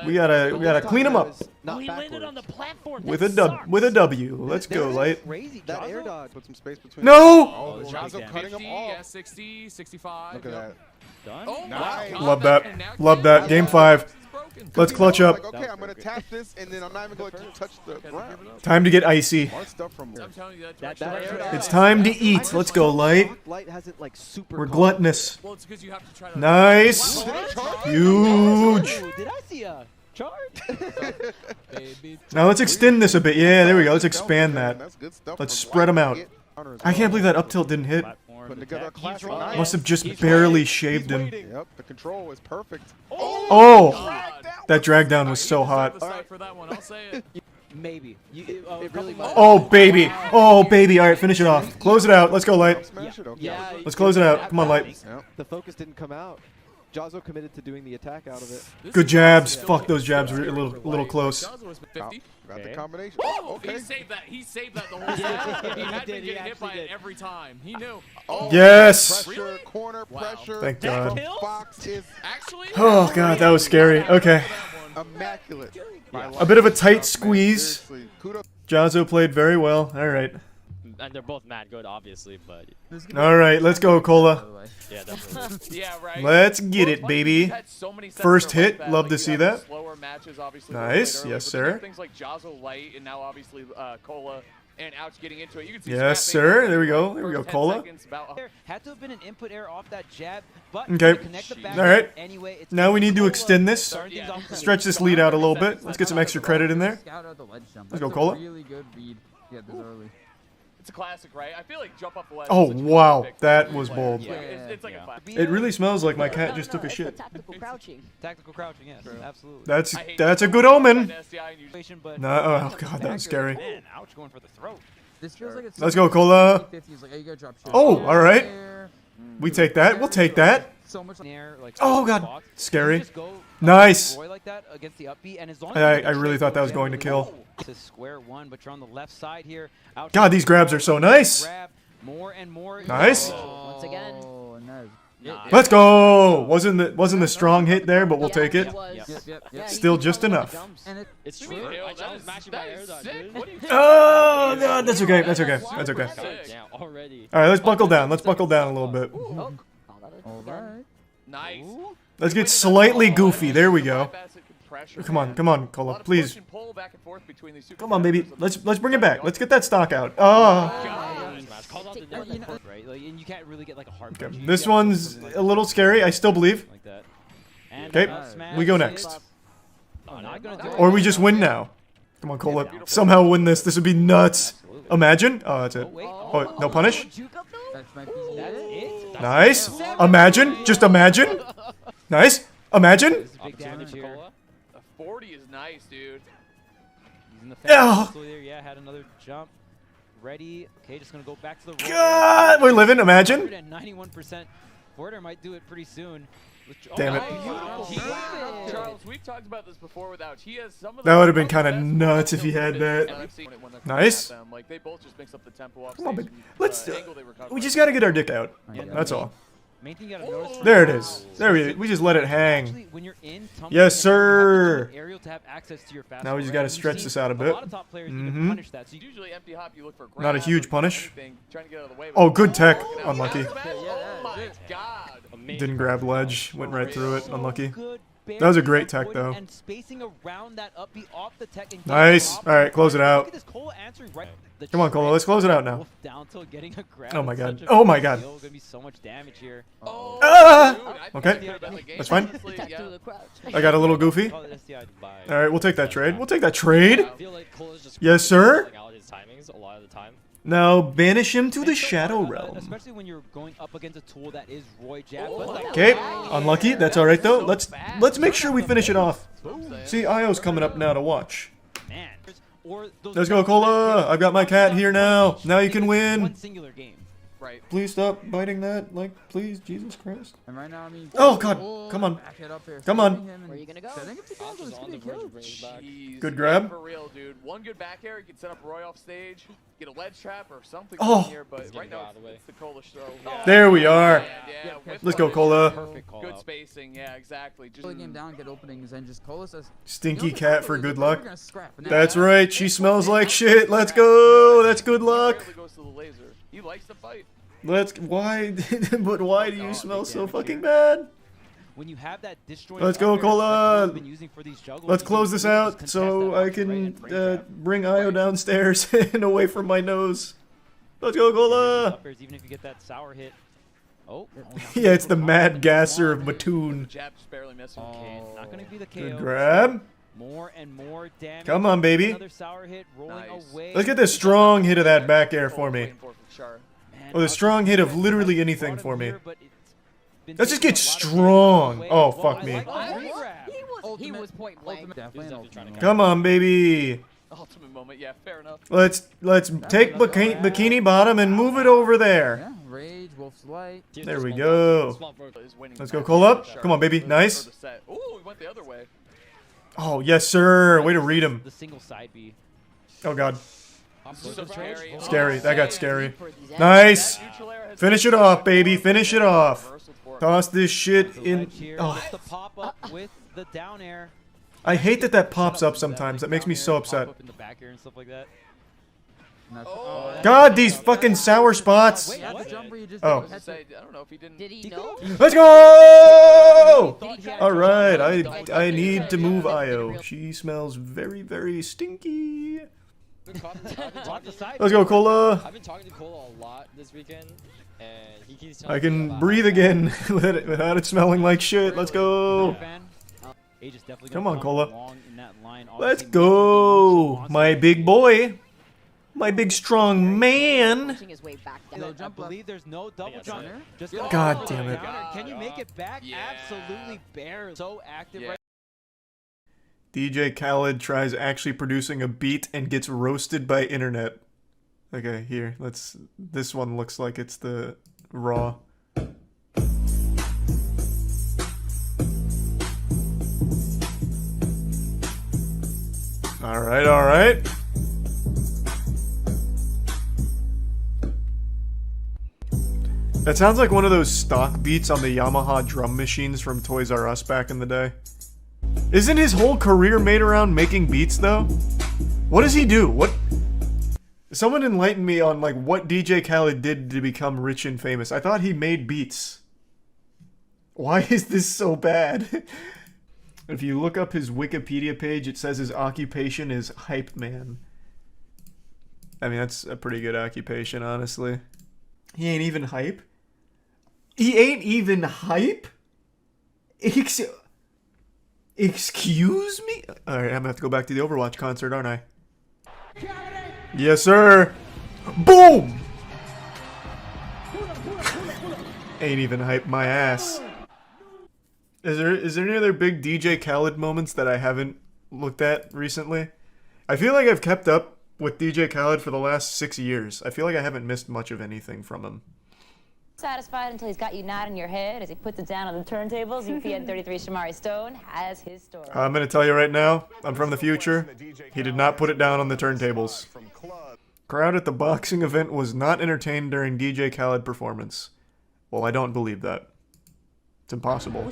B: We gotta clean him up
K: Oh, he landed on the platform.
B: with a W. Let's go, Light.
I: That air dodge. Put some space between.
B: No.
J: Oh,
I: Jazzo cutting him
J: 50,
I: off.
J: yeah, 60, 65.
I: Look at that.
K: Done.
J: Oh,
I: Nice.
J: my
B: Love
J: God,
B: that. Love that. Game 5. Let's clutch up.
I: Like, okay, I'm gonna tap this, and then I'm not even going to touch the ground.
B: Time to get icy.
I: Smart stuff from
J: I'm telling you
K: That
B: It's time to eat. Let's go, Light.
I: Light hasn't like super.
B: We're gluttonous.
J: Well, it's because you have to try to.
B: Nice. Huge.
L: Did I see a chart?
B: Now let's extend this a bit. Yeah, there we go. Let's expand that.
I: That's good stuff.
B: Let's
I: from
B: spread them
I: Light.
B: out. I can't believe that up tilt didn't hit.
I: Putting together a classic.
B: Must have just barely shaved him.
I: Yep, the control is perfect.
B: Oh, that drag down was so hot.
J: For that one, I'll say it.
L: Maybe.
I: It really might.
B: Oh, baby. Oh, baby. All right, finish it off. Close it out. Let's go, Light.
I: Smash it, okay.
L: Yeah.
B: Let's close it out. Come on, Light.
I: Yep. The focus didn't come out. Jazzo committed to doing the attack out of it.
B: Good jabs. Fuck, those jabs were a little close.
I: Got the combination.
J: Oh,
I: Okay.
J: he saved that. He saved that the whole time. He had been getting hit by it every time. He knew. Oh,
B: Yes.
I: Pressure, corner pressure.
B: Thank God.
I: From Fox is
J: actually.
B: Oh, God, that was scary. Okay.
I: immaculate.
B: A bit of a tight squeeze.
I: Seriously, kudos.
B: Jazzo played very well. All right.
K: And they're both mad good, obviously, but
B: All right, let's go, Cola.
K: yeah, definitely.
J: Yeah, right.
B: Let's get it, baby.
J: Had so many sets
B: First
J: that are like
B: hit.
J: that.
B: Love
J: Like,
B: to
J: you
B: see
J: have the
B: that.
J: slower matches, obviously,
B: Nice.
J: earlier,
B: Yes,
J: but you have
B: sir.
J: Things like Jazzo Light and now obviously Cola and Ouch getting into it. You can see
B: Yes,
J: Scrap
B: sir.
J: making
B: There we
J: the
B: go. There we
J: first
B: go,
J: 10
B: Cola.
J: seconds about-
L: Had to have been an input error off that jab, but
B: Okay.
L: to connect the back
B: All right.
L: Anyway, it's
B: Now we need to
L: Cola
B: extend this.
L: starting things off with
B: Stretch this lead out a little bit. Let's get some extra credit in there. Let's go, Cola.
M: Really good read. Yeah, this early.
J: It's a classic, right? I feel like jump up the ledge.
B: Oh,
J: is such a
B: wow.
J: pick for
B: That
J: every
B: was
J: player.
B: bold.
J: Like, it's like a classic.
B: It really smells like my cat just took a shit.
L: Tactical crouching. Tactical crouching, yes, absolutely.
B: That's a good omen.
L: But
B: No, oh god, that was scary.
K: Man, Ouch going for the throat.
M: This feels like it's
B: Let's go, Cola.
M: 50. He's like, hey, you gotta drop shit.
B: Oh, all right.
M: There.
B: We take that. We'll take that.
M: So much
L: air, like,
B: Oh god,
L: box.
B: scary.
L: Just go,
B: Nice.
L: Roy like that against the upbeat, and as long
B: I
L: as
B: really thought that was going to kill.
L: to square one, but you're on the left side here. Ouch.
B: God, these grabs are so nice.
L: Grab more and more.
B: Nice.
L: Once again.
M: Oh, nice.
B: Let's go. Wasn't the strong hit there, but we'll take it.
M: Yep.
B: Still just enough.
M: And
K: It's
J: What do you
K: true.
J: mean,
K: I
J: Hill? That
K: was
J: is-
K: matching
J: that
K: my air
J: is
K: dodge,
J: sick.
K: dude.
J: What do you
B: Oh god, that's okay. That's okay. That's okay.
K: Yeah, already.
B: All right, let's buckle down. Let's buckle down a little bit.
M: All right.
J: Nice.
B: Let's get slightly goofy. There we go.
J: Pressure,
B: Come on,
J: man.
B: come on,
J: A lot
B: Cola,
J: of
B: please.
J: push and pull back and forth between these two
B: Come on, baby.
J: competitors.
B: Let's bring it back. Let's get that stock out. Oh.
K: Called out the different part,
L: Right, like, and you can't really get like a hard.
B: Okay.
L: punch.
B: This one's a little scary. I still believe.
L: Like that. And
B: Okay,
L: smash
B: we go
L: it.
B: next.
L: Oh, not gonna do it.
B: Or we just win now. Come on, Cola. Somehow win this. This would be nuts. Imagine. Oh, that's it. Oh, no punish.
M: That's my piece.
L: That's it.
B: Nice. Imagine. Just imagine. Nice. Imagine.
L: This is big damage here.
J: A 40 is nice, dude.
L: He's in the
B: Oh.
L: fence. There, yeah, had another jump. Ready. Okay, just gonna go back to the roll.
B: God, we're living. Imagine.
L: 91%. Border might do it pretty soon.
B: Damn it.
J: Charles, we've talked about this before with Ouch. He has some of
B: That
J: the
B: would have been
J: best
B: kind of nuts if he had that.
J: I've seen when they're
B: Nice.
J: coming at them. Like, they both just mix up the tempo off
B: Come on,
J: stage
B: baby.
J: and,
B: Let's.
J: angle they recover.
B: We just gotta get our dick out. That's all.
L: Main thing you gotta notice.
B: There it is. There we just let it hang.
L: Actually, when you're in
B: Yes, sir.
L: aerial to have access to your fast
B: Now we just
L: forward.
B: gotta
L: And
B: stretch
L: you've
B: this
L: seen
B: out a bit.
L: lot of top players even punish that. So you
J: Usually empty hop, you look for
B: Not a
J: grab
B: huge
J: or
B: punish.
J: anything, trying to get out of the way,
B: Oh,
J: but-
B: good tech.
J: Oh,
B: Unlucky.
J: Oh my god.
B: Didn't grab ledge. Went right through it. Unlucky. That was a great tech though.
L: and spacing around that up, be off the tech and
B: Nice. All right, close it out.
L: Look at this Cole answering right. The
B: Come on, Cola. Let's close it out now.
L: down till getting a grab.
B: Oh my
L: is
B: god.
L: such a
B: Oh my
L: big
B: god.
L: deal. Gonna be so much damage here.
J: Oh,
B: Ah! Okay.
J: dude, I think
B: That's fine.
J: honestly, yeah.
B: I got a little goofy.
L: Call it SDI by-
B: All right, we'll take that trade. We'll take that trade.
F: I feel like Cole is just
B: Yes, sir.
F: calling out his timings a lot of the time.
B: Now banish him to the
L: And so,
B: Shadow Realm.
L: Especially when you're going up against a tool that is Roy Jab. but like-
B: Okay, unlucky. That's all right though. Let's make sure we finish it off. See, Io's coming up now to watch.
L: Man. Or those
B: Let's go, Cola. I've got my cat here now. Now you can win.
L: One singular game.
J: Right.
B: Please stop biting that. Like, please, Jesus Christ.
M: And right now, I mean.
B: Oh God, come on.
M: Back it up here,
B: Come on.
M: saving him and
G: Where are you gonna go?
M: setting up the combo, it's gonna be killed.
J: Jeez,
B: Good
J: yeah,
B: grab.
J: For real, dude. One good back air, you can set up Roy off stage, get a ledge trap or something
B: Oh.
J: here, but right now it's the Cola show. Yeah.
B: There we are.
J: Yeah, with
B: Let's go,
J: punish,
B: Cola.
L: Perfect call
J: Good
L: out.
J: spacing, yeah, exactly. Just
M: Play the game down, get openings, and just Cola says.
B: Stinky
M: "You know,
B: cat
M: the
B: for
M: combo is
B: good
M: we're
B: luck.
M: gonna scrap." And now
B: That's
M: that-
B: right. She smells like shit. Let's go. That's good luck.
J: rarely goes to the laser. He likes to fight.
B: Why? But why do you smell so fucking bad?
L: When you have that disjoint
B: Let's go,
L: up air that
B: Cola.
L: Cole's been using for these juggles,
B: Let's
L: you
B: close
L: can
B: this
L: really just
B: out
L: contest
B: so
L: that
B: I
L: off
B: can
L: and frame trap.
B: bring Io downstairs and away from my nose. Let's go, Cola.
L: Up airs, even if you get that sour hit. Oh.
B: Yeah, it's the mad gasser of Mattoon.
J: Jab just barely missing.
L: Okay, not gonna be the KO.
B: Good grab.
L: More and more damage.
B: Come on, baby.
L: Another sour hit rolling away.
B: Let's get this strong hit of that back air for me.
J: Waiting for Char.
L: Man,
B: Or the strong hit of literally anything
L: brought him
B: for me.
L: here, but it's been
B: Let's just
L: taking
B: get
L: a lot of
B: strong.
L: damage away.
B: Oh,
L: Well,
B: fuck
L: I
B: me.
L: like the regrab.
G: He was point blank.
M: Definitely an ultimate.
B: Come on, baby.
J: Ultimate moment, yeah, fair enough.
B: Let's take Bikini Bottom and move it over there.
M: Yeah, Rage, Wolf's Light.
B: There we go.
J: Is winning
B: Let's go,
J: back
B: Cole
J: for
B: up.
J: Char.
B: Come on, baby.
J: For
B: Nice.
J: the set. Ooh, he went the other way.
B: Oh, yes, sir. Way to read him.
L: The single side B.
B: Oh, God.
J: So scary.
B: Scary. That got scary.
G: Yeah.
B: Nice.
J: That neutral air has
B: Finish
J: been
B: it off, baby. Finish it off.
J: reversal for-
B: Toss this shit
L: The
B: in.
L: ledge here,
B: Oh,
L: gets the pop up with the down air.
B: I hate that that pops
L: Set
B: up
L: for
B: sometimes. That
L: big
B: makes me
L: down
B: so
L: air, pop
B: upset.
L: up in the back air and stuff like that.
M: And that's-
J: Oh,
B: God, these fucking sour spots.
L: Wait,
M: That's
L: what?
M: the jump where you just
B: Oh.
J: I was gonna say, I don't know if he didn't.
G: Did he know?
B: Let's go!
L: Thought he had
B: All
L: a
B: right,
L: jump.
B: I need to move Io. She smells very, very stinky. Let's go, Cola.
F: I've been talking to Cola a lot this weekend, and he keeps telling
B: I
F: me
B: can
F: about
B: breathe again without it smelling like shit. Let's go.
L: Age is definitely
B: Come
L: gonna
B: on, Cola.
L: along in that line.
B: Let's
L: Obviously,
B: go, my big boy. My big strong man.
G: Punching his way back down.
M: No
L: I
M: jump
L: believe there's no double
F: Yes,
L: jump.
M: sir.
L: Just
M: Yeah.
B: God
L: oh,
B: damn it.
L: counter. Can you make it back?
J: Yeah.
L: Absolutely barely. So active
J: Yeah.
L: right
B: DJ Khaled tries actually producing a beat and gets roasted by internet. Okay, here, let's. This one looks like it's the raw. All right, all right. That sounds like one of those stock beats on the Yamaha drum machines from Toys R Us back in the day. Isn't his whole career made around making beats, though? What does he do? What? Someone enlighten me on, like, what DJ Khaled did to become rich and famous. I thought he made beats. Why is this so bad? If you look up his Wikipedia page, it says his occupation is hype man. I mean, that's a pretty good occupation, honestly. He ain't even hype? He ain't even hype? Excuse me? Alright, I'm gonna have to go back to the Overwatch concert, aren't I? Yes, sir! Boom! Ain't even hype my ass. Is there any other big DJ Khaled moments that I haven't looked at recently? I feel like I've kept up with DJ Khaled for the last 6 years. I feel like I haven't missed much of anything from him.
N: Satisfied until he's got you nodding your head as he puts it down on the turntables. UPN 33 Shamari Stone has his story.
B: I'm gonna tell you right now, I'm from the future. He did not put it down on the turntables. Crowd at the boxing event was not entertained during DJ Khaled performance. Well, I don't believe that. It's impossible.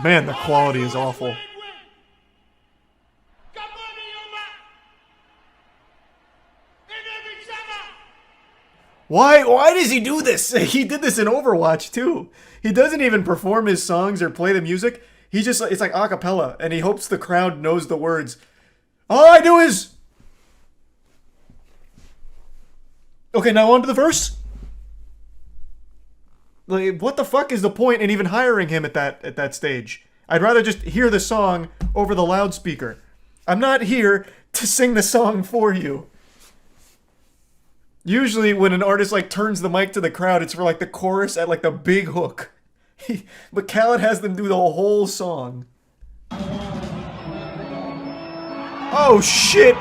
B: Man, the quality is awful. Why does he do this? He did this in Overwatch too. He doesn't even perform his songs or play the music. He just, it's like a cappella, and he hopes the crowd knows the words. All I do is... Okay, now on to the verse. Like, what the fuck is the point in even hiring him at that stage? I'd rather just hear the song over the loudspeaker. I'm not here to sing the song for you. Usually when an artist like turns the mic to the crowd, it's for like the chorus at like the big hook. But Khaled has them do the whole song. Oh shit!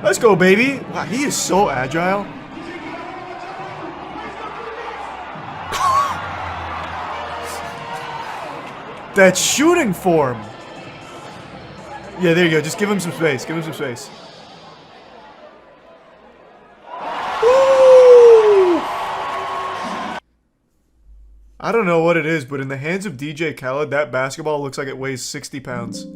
B: Let's go, baby! Wow, he is so agile. That shooting form! Yeah, there you go. Just give him some space. Give him some space. I don't know what it is, but in the hands of DJ Khaled, that basketball looks like it weighs 60 pounds.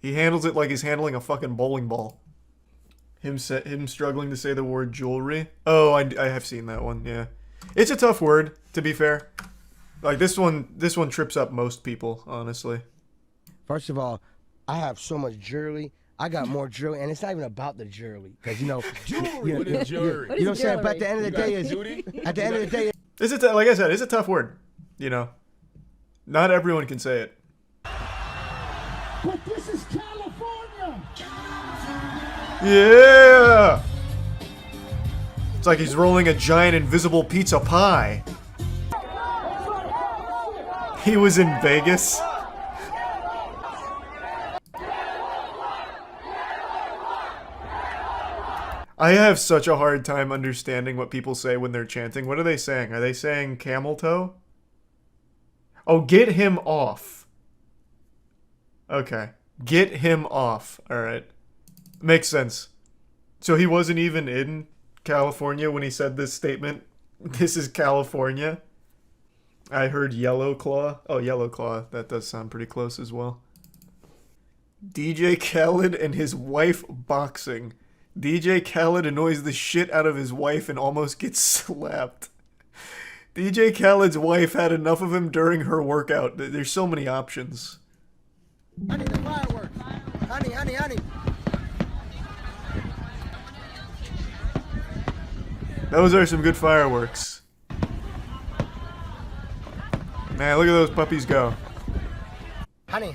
B: He handles it like he's handling a fucking bowling ball. Him struggling to say the word jewelry. Oh, I have seen that one, yeah. It's a tough word, to be fair. Like, this one trips up most people, honestly.
O: First of all, I have so much jewelry. I got more jewelry, and it's not even about the jewelry, because you know,
J: Jewelry. What is jewelry?
O: You know what I'm saying? But at the end of the day,
B: like I said, it's a tough word. You know, not everyone can say it.
P: But this is California.
B: Yeah. It's like he's rolling a giant invisible pizza pie. He was in Vegas. I have such a hard time understanding what people say when they're chanting. What are they saying? Are they saying camel toe? Oh, get him off. Okay. Get him off. Alright. Makes sense. So he wasn't even in California when he said this statement? This is California? I heard Yellow Claw. Oh, Yellow Claw. That does sound pretty close as well. DJ Khaled and his wife boxing. DJ Khaled annoys the shit out of his wife and almost gets slapped. DJ Khaled's wife had enough of him during her workout. There's so many options.
O: I need the fireworks. Honey.
B: Those are some good fireworks. Man, look at those puppies go.
O: Honey.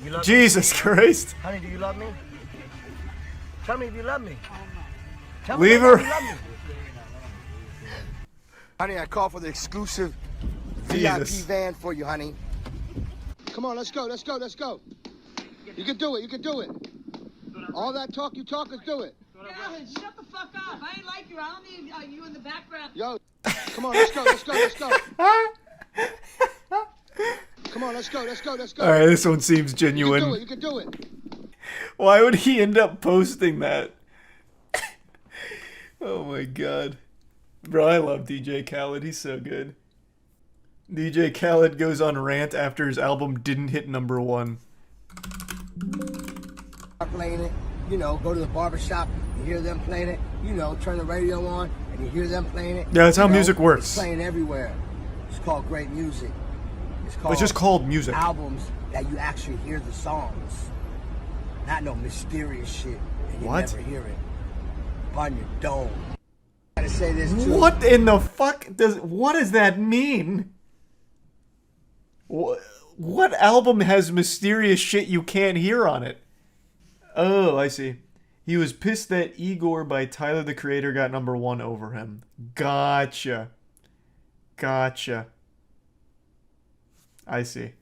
O: You love
B: Jesus
O: me?
B: Christ.
O: Honey, do you love me? Tell me if you love me.
B: Leave her.
O: You love me. Honey, I called for the exclusive
B: Jesus.
O: VIP van for you, honey.
P: Come on, let's go. You can do it. All that talk you talk, let's do it.
Q: Yeah, shut the fuck up. I ain't like you. I don't need you in the background.
P: Yo, come on, let's go. Come on, let's go.
B: Alright, this one seems genuine.
P: You can do it.
B: Why would he end up posting that? Oh my god. Bro, I love DJ Khaled. He's so good. DJ Khaled goes on rant after his album didn't hit #1.
O: Playing it, you know, go to the barbershop, you hear them playing it, you know, turn the radio on, and you hear them playing it.
B: Yeah, that's how music works.
O: It's playing everywhere. It's called great music.
B: It's just called music.
O: Albums that you actually hear the songs. Not no mysterious shit and you never hear it. On your dome. I gotta say this too.
B: What in the fuck what does that mean? What album has mysterious shit you can't hear on it? Oh, I see. He was pissed that Igor by Tyler the Creator got #1 over him. Gotcha. I see.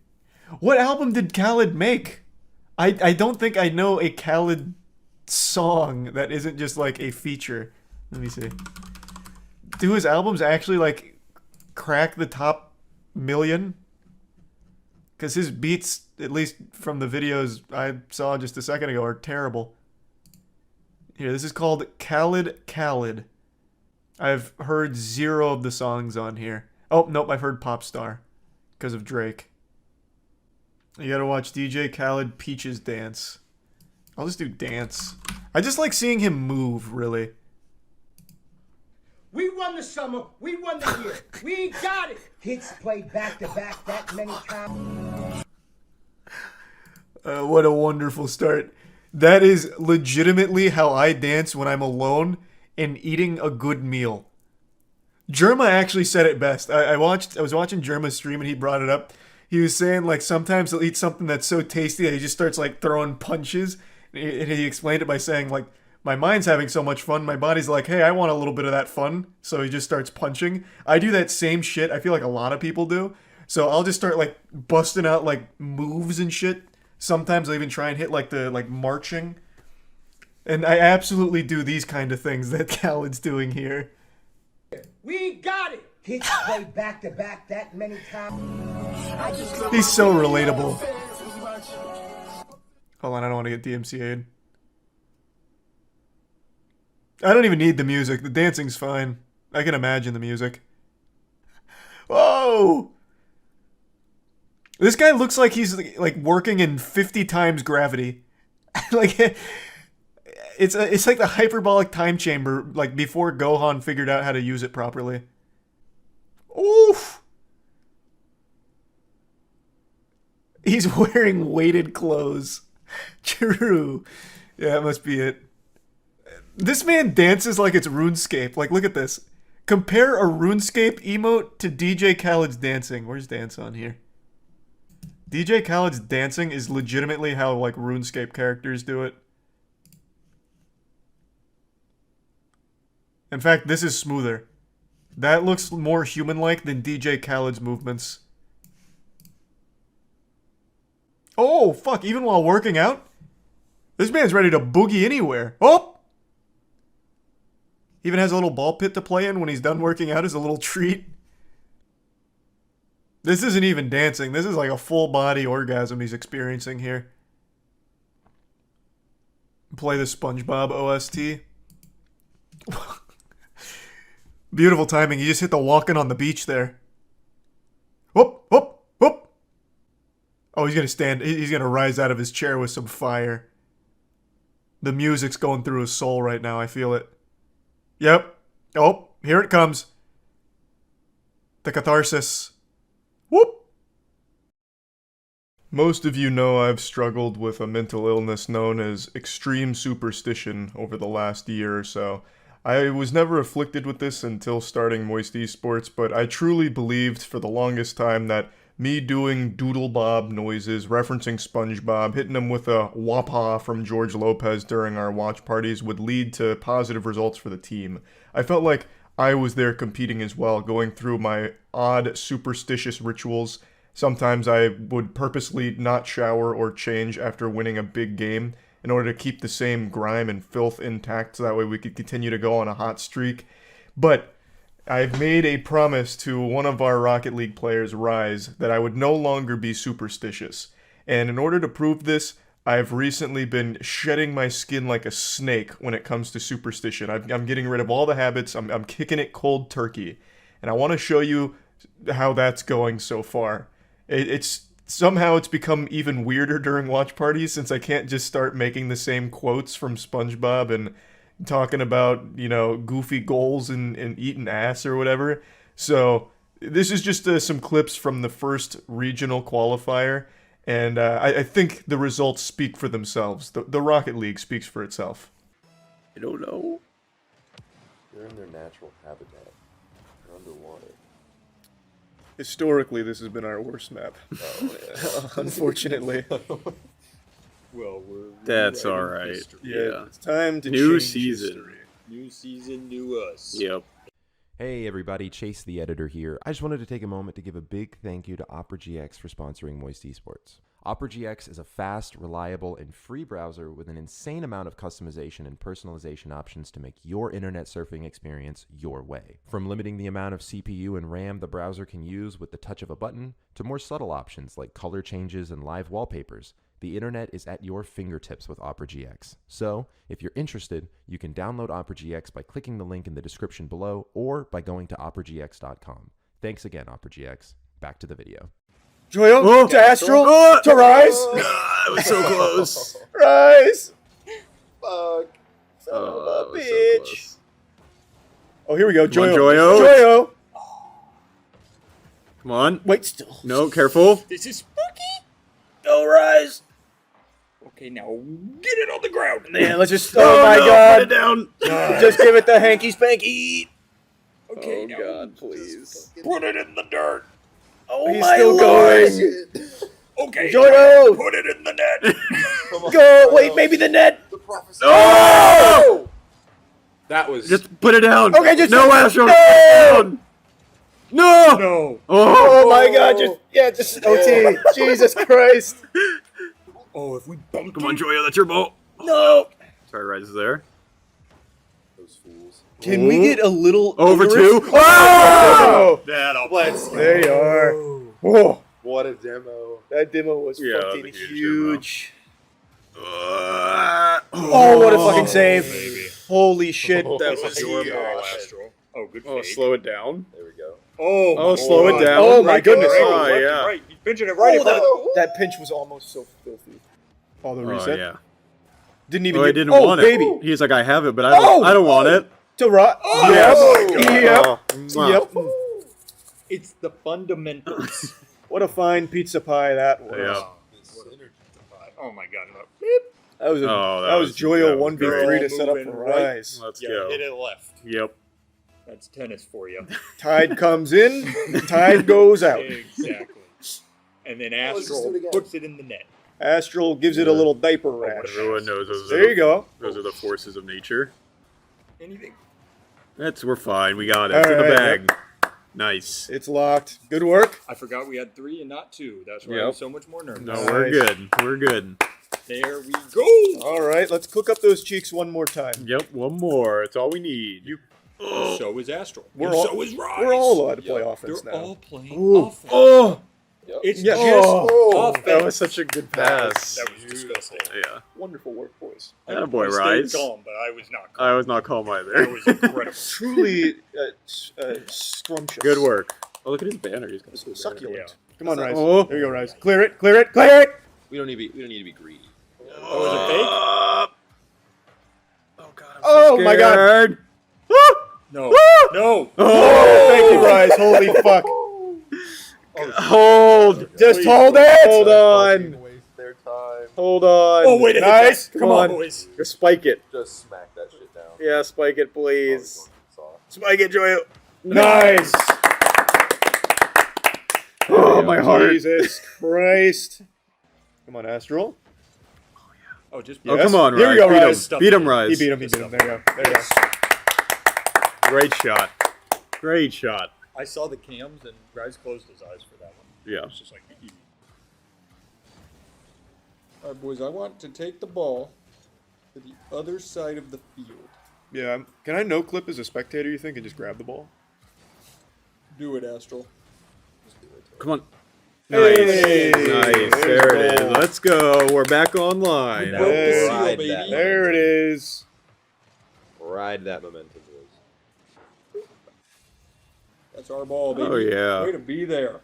B: What album did Khaled make? I don't think I know a Khaled song that isn't just like a feature. Let me see. Do his albums actually like crack the top million? Because his beats, at least from the videos I saw just a second ago, are terrible. Here, this is called Khalid. I've heard 0 of the songs on here. Oh, nope, I've heard Popstar because of Drake. You gotta watch DJ Khaled Peaches dance. I'll just do dance. I just like seeing him move, really.
O: We won the summer. We won the year. We got it. Hits played back to back that many times.
B: What a wonderful start. That is legitimately how I dance when I'm alone and eating a good meal. Germa actually said it best. I was watching Germa's stream and he brought it up. He was saying like sometimes he'll eat something that's so tasty that he just starts like throwing punches. And he explained it by saying like, my mind's having so much fun, my body's like, hey, I want a little bit of that fun. So he just starts punching. I do that same shit. I feel like a lot of people do. So I'll just start like busting out like moves and shit. Sometimes I'll even try and hit like the like marching. And I absolutely do these kind of things that Khaled's doing here.
O: We got it. Hits played back to back that many times.
B: He's so relatable. Hold on, I don't want to get DMCA'd. I don't even need the music. The dancing's fine. I can imagine the music. Whoa! This guy looks like he's like working in 50 times gravity. Like it's like the hyperbolic time chamber like before Gohan figured out how to use it properly. Oof! He's wearing weighted clothes. True. Yeah, that must be it. This man dances like it's RuneScape. Like, look at this. Compare a RuneScape emote to DJ Khaled's dancing. Where's dance on here? DJ Khaled's dancing is legitimately how, like, RuneScape characters do it. In fact, this is smoother. That looks more human-like than DJ Khaled's movements. Oh, fuck. Even while working out? This man's ready to boogie anywhere. Oh! Even has a little ball pit to play in when he's done working out as a little treat. This isn't even dancing. This is like a full body orgasm he's experiencing here. Play the SpongeBob OST. Beautiful timing. He just hit the walking on the beach there. Whoop, whoop, whoop. Oh, he's gonna stand. He's gonna rise out of his chair with some fire. The music's going through his soul right now. I feel it. Yep. Oh, here it comes. The catharsis. Whoop! Most of you know I've struggled with a mental illness known as extreme superstition over the last year or so. I was never afflicted with this until starting Moist Esports, but I truly believed for the longest time that me doing doodle bob noises, referencing SpongeBob, hitting him with a wapah from George Lopez during our watch parties would lead to positive results for the team. I felt like I was there competing as well, going through my odd superstitious rituals. Sometimes I would purposely not shower or change after winning a big game in order to keep the same grime and filth intact so that way we could continue to go on a hot streak. But I've made a promise to one of our Rocket League players, Rise, that I would no longer be superstitious. And in order to prove this, I've recently been shedding my skin like a snake when it comes to superstition. I'm getting rid of all the habits. I'm kicking it cold turkey. And I want to show you how that's going so far. Somehow it's become even weirder during watch parties since I can't just start making the same quotes from SpongeBob and talking about, you know, goofy goals and eating ass or whatever. So this is just some clips from the first regional qualifier, and I think the results speak for themselves. The Rocket League speaks for itself.
R: I don't know. They're in their natural habitat. They're underwater.
B: Historically, this has been our worst map.
R: Oh, yeah.
B: Unfortunately.
R: Well,
S: that's all right.
B: Yeah, it's time to
S: new
B: change
S: season.
B: history.
R: New season, new us.
S: Yep.
T: Hey everybody, Chase the editor here. I just wanted to take a moment to give a big thank you to Opera GX for sponsoring Moist Esports. Opera GX is a fast, reliable, and free browser with an insane amount of customization and personalization options to make your internet surfing experience your way. From limiting the amount of CPU and RAM the browser can use with the touch of a button, to more subtle options like color changes and live wallpapers, The internet is at your fingertips with Opera GX. So, if you're interested, you can download Opera GX by clicking the link in the description below or by going to operagx.com. Thanks again, Opera GX. Back to the video.
B: Joyo, to Astral, to Rise.
A: That was so close.
B: Rise.
R: Fuck.
B: Son of a
A: that was so
B: bitch.
A: close.
B: Oh, here we go.
A: Come on,
B: Joyo.
A: Joyo.
B: Joyo.
A: Come on.
B: Wait, still.
A: No, careful.
K: This is spooky.
B: Go, Rise.
K: Okay, now get it on the ground.
B: Man, let's just. Oh, my God.
A: Put it down.
B: Just give it the hanky spanky.
K: Okay,
A: Oh,
K: now
A: God, please.
K: put it in the dirt.
B: Oh,
A: He's
B: my
A: still
B: Lord.
A: going.
K: Okay,
B: Joyo.
K: put it in the net.
B: Go. Wait, maybe the net.
A: Oh!
R: That was
A: Just put it down.
B: Okay, just.
A: No, Astro.
B: No.
A: No.
K: No.
B: Oh, my God. Just OT. Jesus Christ.
K: Oh, if we bumped
A: Come on, Joyo. That's your ball.
B: No.
A: Sorry, Rise is there.
R: those fools.
B: Can we get a little
A: over
B: odorous?
A: two? Oh!
K: That'll
B: There you are. Whoa.
R: What a demo.
B: That demo was
A: Yeah,
B: fucking
A: that was a
B: huge.
A: Oh,
B: what a fucking save.
K: baby.
B: Holy shit.
R: Oh,
B: That
K: This
B: was
K: is your
B: huge.
K: ball, Astro. Oh, good
A: Oh,
K: fake.
A: slow it down.
R: There we go.
K: Oh,
A: Oh,
K: my
A: slow
K: God.
A: it down.
B: Oh, my goodness.
K: Right,
A: Oh,
K: left and
A: yeah.
K: right. He's pinching it right in front of
B: That pinch was almost so filthy. Oh, the
A: Oh,
B: reset?
A: yeah.
B: Didn't even
A: Oh, I
B: get...
A: didn't
B: oh,
A: want
B: baby.
A: it. He's like, I have it, but I don't want it.
B: To rock.
K: Oh,
B: Yes.
K: my God.
B: Yep.
A: Mwah.
B: Yep.
K: It's the fundamentals.
B: What a fine pizza pie that was.
A: Yeah.
K: Oh, my God. Look.
B: That was,
A: Oh,
B: that was Joyo
A: that was
B: 1v3
K: great.
B: to set up
K: Moving
B: for
K: right.
B: Rise.
A: Let's
K: Yeah,
A: go.
K: hit it left.
A: Yep.
K: That's tennis for you.
B: Tide comes in, tide goes out.
K: Exactly. And then
R: Let's just do
K: Astral
R: it again.
K: puts it in the net.
B: Astral gives it a little diaper rash.
A: Everyone knows those.
B: There you go.
A: Those are the forces of nature.
K: Anything.
A: We're fine. We got it.
B: All
A: It's in the
B: right,
A: bag. Nice.
B: It's locked. Good work.
K: I forgot we had 3 and not 2. That's why I
A: Yep.
K: was so much more nervous.
A: No, we're
B: Nice.
A: good. We're good.
K: There we go.
B: All right, let's cook up those cheeks one more time.
A: Yep. One more. It's all we need.
K: So is Astral.
B: We're
K: And
B: all-
K: so is Rise.
B: We're all allowed to play
K: They're
B: offense now.
K: all playing
B: Ooh.
K: offense.
A: Oh.
K: It's
B: Yeah.
K: just
B: Oh.
K: offense.
A: That was such a good pass.
K: That was disgusting.
A: Yeah.
B: Wonderful work, boys.
A: Attaboy,
K: I stayed
A: Rise.
K: calm, but I was not calm.
A: I was not calm either.
K: That was incredible.
B: Truly scrumptious.
A: Good work. Oh, look at his banner. He's got a cool
B: Succulent.
K: Yeah.
B: Come on, Rise.
A: Oh.
B: There you go, Rise. Clear it, clear it, clear it!
R: We don't need to be greedy.
K: Oh, was it fake?
A: Oh, God.
B: Oh, my God.
A: Scared.
K: No. No.
B: Oh, thank you, Rise. Holy fuck.
A: Hold.
B: Just hold it!
A: Hold on.
R: Waste their time.
A: Hold on.
K: Oh, wait a
B: Nice.
K: Come on, boys.
A: Just spike it.
R: Just smack that shit down.
A: Yeah, spike it, please.
R: Soft.
A: Spike it, Joyo.
B: Nice.
A: Oh, my heart.
B: Jesus Christ. Come on, Astral.
K: Oh, just
A: Oh,
B: Yes.
A: come on,
B: Here
A: Rise.
B: we go,
A: Beat
B: Rise.
A: him. Beat him, Rise.
B: He beat him, There you go. There you go.
A: Great shot. Great shot.
K: I saw the cams and Rise closed his eyes for that one.
A: Yeah.
K: It's just like, easy. All right, boys, I want to take the ball to the other side of the field.
B: Yeah. Can I no clip as a spectator, you think, and just grab the ball?
K: Do it, Astral.
A: Come on. Nice.
B: Hey.
A: Nice. There it is. Let's go. We're back online.
K: Broke the seal,
R: Ride
K: baby.
R: that.
B: There it is.
R: Ride that momentum, boys.
K: That's our ball, baby.
A: Oh, yeah.
K: Way to be there.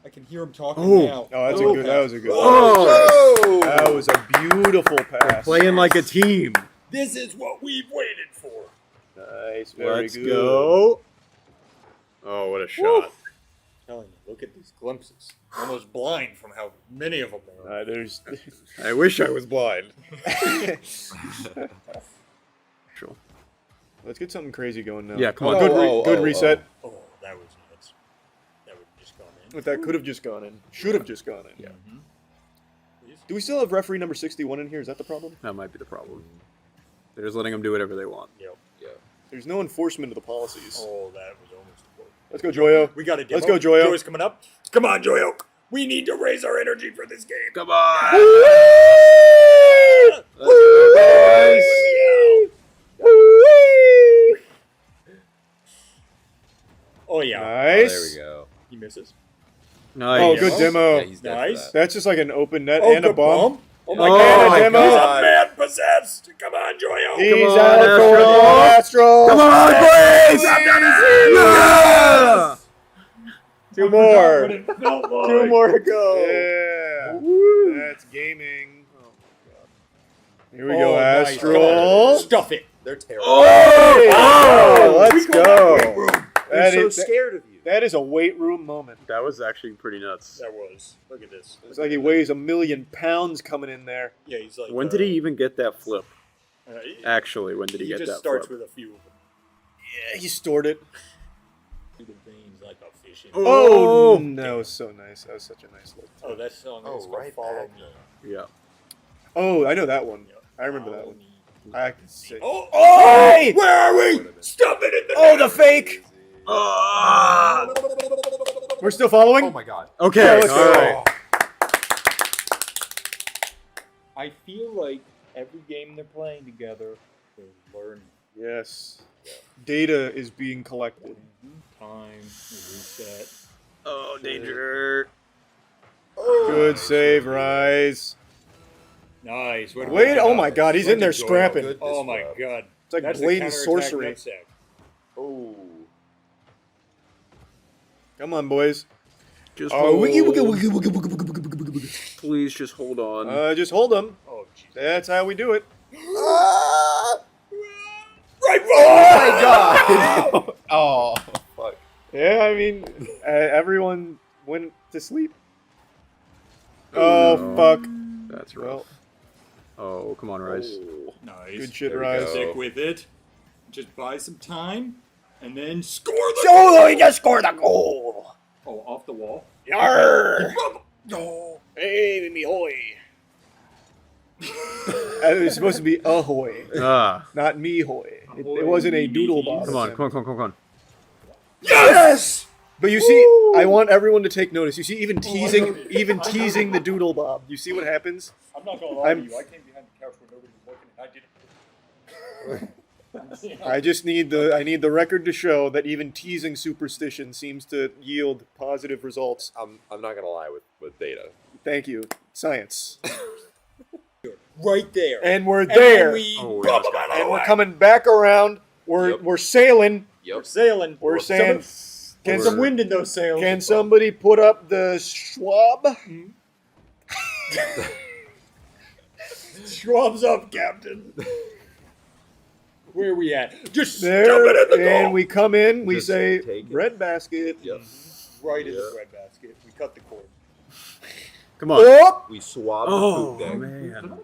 K: I can hear him talking
A: Oh.
K: now.
B: Oh, that's a good. That was a good.
A: Oh.
B: That was a beautiful pass.
A: Playing like a team.
K: This is what we've waited for.
B: Nice. Very
A: Let's
B: good.
A: go. Oh, what a shot.
K: Telling you, look at these glimpses. I'm almost blind from how many of them there are.
B: There's.
A: I wish I was blind.
B: Sure. Let's get something crazy going now.
A: Yeah, come on.
B: Good reset.
K: Oh, that was nuts. That would have just gone in.
B: But that could have just gone in. Should have just gone in.
A: Yeah.
B: Do we still have referee number 61 in here? Is that the problem?
A: That might be the problem. They're just letting them do whatever they want.
K: Yep.
R: Yeah.
B: There's no enforcement of the policies.
K: Oh, that was almost a goal.
B: Let's go, Joyo.
K: We got a demo.
B: Let's go, Joyo.
K: Joyo's coming up. Come on, Joyo. We need to raise our energy for this game.
A: Come on.
K: Let's go, boys. Oh, yeah.
B: Nice.
R: Oh, there we go.
K: He misses.
S: Nice.
A: Oh, good demo.
R: Yeah, he's dead for
K: Nice.
R: that.
A: That's just like an open net
K: Oh,
A: and a
K: good
A: bump.
K: bump. Oh my
A: Oh
K: god.
A: my
K: He's
A: God.
K: a man possessed. Come on, Joyo.
A: He's
S: Come on,
A: out for the Astro.
S: Come on, boys!
A: Yeah! Two more.
K: What it felt like.
A: Two more to go. Yeah. That's gaming. Oh, God. Here we go,
K: nice.
A: Astral.
K: Stuff it.
R: They're terrible.
A: Oh, let's
K: We call
A: go.
K: that weight room.
R: They're so scared of you.
A: That is a weight room moment.
S: That was actually pretty nuts.
K: That was. Look at this.
A: It's like he weighs 1,000,000 pounds coming in there.
K: Yeah, he's like.
S: When did he even get that flip?
K: He
S: Actually, when did he get
K: just
S: that
K: starts
S: flip?
K: with a few of them.
A: Yeah, he stored it.
K: The veins like a fish in.
A: Oh, that was so nice. That was such a nice look.
K: Oh, that song is called
R: right
K: Follow
R: back.
K: Me.
S: Yeah.
A: Oh, I know that one. I remember that one. I can see.
K: Oh,
A: Hey!
K: where are we? Stuff it in the
A: Oh, the fake! We're still following?
R: Oh my god.
S: Okay.
A: Yeah, let's
S: all
A: go.
S: right.
K: I feel like every game they're playing together, they're learning.
A: Yes. Data is being collected.
K: Time, reset.
S: Oh, danger.
A: Good save, Rise.
K: Nice. What
A: Wait,
K: about
A: oh my god, he's in there
K: Enjoy
A: scrapping.
K: it. Oh my god.
A: It's like
K: That's
A: blatant
K: the counterattack
A: sorcery.
K: nutsack.
R: Oh.
A: Come on, boys.
S: Just
A: Oh,
S: hold.
A: wiggy.
S: Please just hold on.
A: Just hold them.
K: Oh, jeez.
A: That's how we do it.
K: Right,
A: Oh my god!
R: Oh, fuck.
A: Yeah, I mean, everyone went to sleep. Oh,
S: no.
A: fuck.
S: That's rough.
A: Well,
S: Oh, come on, Rise.
K: Nice.
A: good shit,
R: There we
A: Rise.
R: go.
K: Stick with it. Just buy some time, and then score the
A: Oh, he just scored a goal!
K: Oh, off the wall.
A: Yarr!
K: No.
A: Hey, me hoy. It was supposed to be ahoy, not me hoy. It wasn't a doodle bob.
S: Come on, come on.
A: Yes! But you see, I want everyone to take notice. You see, even teasing the doodle bob. You see what happens?
K: I'm not gonna lie to you. I came behind the couch where nobody was looking, and I did it.
A: I just need I need the record to show that even teasing superstition seems to yield positive results.
R: I'm not gonna lie with data.
A: Thank you, science.
K: Right there.
A: And we're there.
K: And
A: We're coming back around. We're sailing.
K: We're sailing.
A: We're saying,
K: Get some wind in those sails.
A: can somebody put up the Schwab?
K: Schwab's up, Captain. Where are we at? Just
A: There,
K: dump it in the
A: and
K: goal.
A: we come in. We
R: Just
A: say
R: take it.
A: breadbasket.
R: Yep.
K: Right in the breadbasket. We cut the cord.
S: Come on.
A: Oh,
R: We swabbed
S: Oh,
R: the poop deck.
S: man.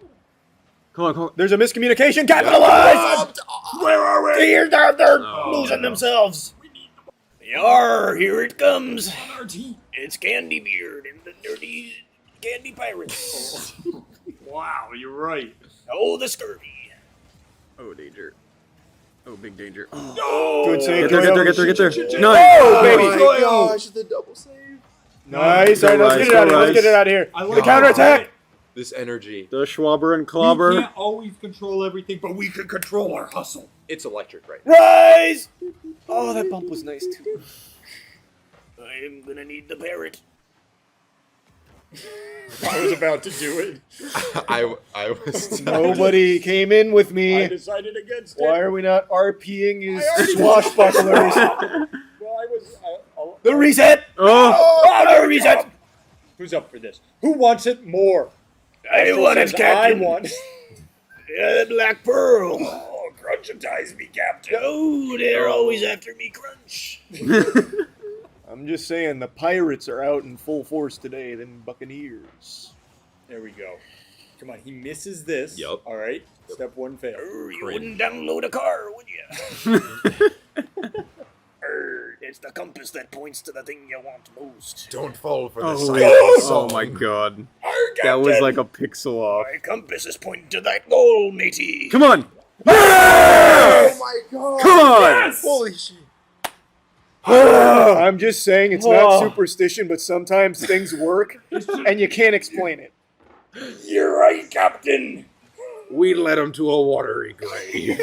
S: Come on.
A: there's a miscommunication. Capitalize!
K: Where are we?
A: Here, they're
S: Oh,
A: losing
S: no.
A: themselves. Yar, here it comes.
K: On our team.
A: It's Candy Beard and the dirty candy pirates.
K: Wow, you're right.
A: Oh, the scurvy.
S: Oh, danger. Oh, big danger.
K: No!
A: Good save.
S: Get there.
A: Oh,
S: Nice.
A: baby.
R: Oh my gosh, the double save.
A: Nice.
S: Go
A: All right, let's get it out of here. Let's get it out of here.
K: I
A: The
K: like
A: counterattack.
R: This energy.
S: The Schwabber and
K: We
S: Clobber.
K: can't always control everything, but we can control our hustle.
R: It's electric right now.
A: Rise! Oh, that bump was nice too. I'm gonna need the parrot.
K: I was about to do it.
R: I was.
A: Nobody came in with
K: I
A: me.
K: decided against
A: Why
K: it.
A: are we not RPing his
K: I already-
A: swashbucklers?
K: Well, I was.
A: The reset!
S: Oh,
A: the reset!
K: Who's up for this? Who wants it more?
A: I want it,
K: Says
A: Captain.
K: I want.
A: Yeah, the Black Pearl.
K: Oh, crunchitize me, Captain.
A: Oh, they're always after me, Crunch. I'm just saying, the pirates are out in full force today, them Buccaneers.
K: There we go. Come on, he misses this.
R: Yup.
K: All right. Step one fail.
A: You wouldn't download a car, would you? It's the compass that points to the thing you want most.
R: Don't fall for this.
S: oh my god. That was like a pixel off.
A: My compass is pointing to that goal, matey.
S: Come on.
R: Oh my god.
S: Come on.
K: Yes!
R: Holy shit.
A: I'm just saying, it's not superstition, but sometimes things work, and you can't explain it.
K: You're right, Captain.
S: We led him to a watery grave.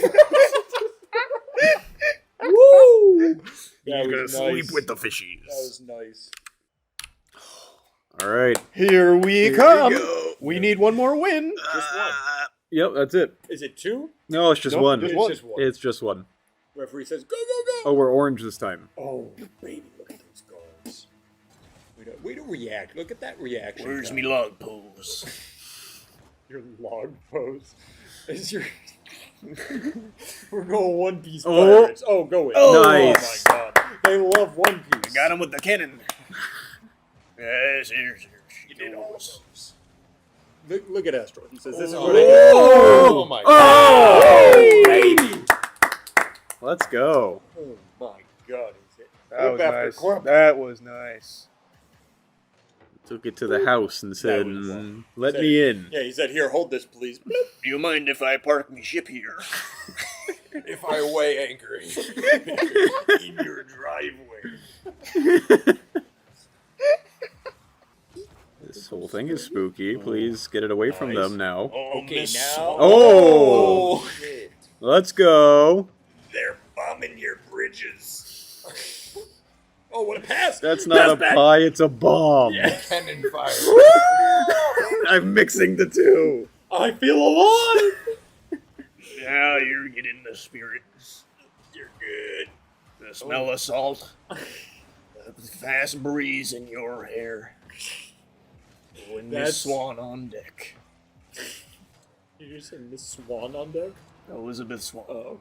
K: Woo!
A: You're
K: That
A: gonna
K: was
A: sleep
K: nice.
A: with the fishies.
K: That was nice.
S: All right.
A: Here we
S: Here
A: come.
S: we go.
A: We need one more win.
K: Just one.
S: Yep, that's it.
K: Is it two?
S: No, it's just
A: Nope,
S: one.
A: just
K: It's
A: one.
K: just one.
S: It's just one.
K: Referee says, go, go, go.
S: Oh, we're orange this time.
K: Oh, baby, look at those goals. Way to react. Look at that reaction.
F: Where's
K: time.
F: me log pose?
K: Your log pose? Is your... We're going One Piece
S: Oh.
K: pirates. Oh, go in.
S: Oh.
K: Oh,
S: Nice.
K: my God. They love One Piece.
F: Got him with the cannon. Yes, here's.
K: You did awesome. Look at Astro. He says, this is
S: Oh.
K: what I do.
S: Oh.
K: Oh, my
S: Oh.
K: God. Baby.
S: Let's go.
K: Oh, my God.
A: That was
K: after
A: nice.
K: Corp.
A: That was nice.
S: Took it to the house and said,
K: was fun.
S: let
K: Said-
S: me in.
K: Yeah, he said, here, hold this, please.
F: Do you mind if I park me ship here?
K: If I weigh anchor in your driveway.
S: This whole thing is spooky. Please get it away from them now.
K: Okay, now.
S: Oh.
K: Shit.
S: Let's go.
K: They're bombing your bridges. Oh, what a pass!
S: That's not a pie, it's a bomb.
K: Yeah. Cannon fire.
S: I'm mixing the two.
K: I feel alive!
F: Now you're getting the spirit.
K: You're good.
F: The smell of salt. The fast breeze in your hair. When
K: That's-
F: Miss Swan on deck.
K: Did you say Miss Swan on deck?
F: Elizabeth Swan.
K: Oh.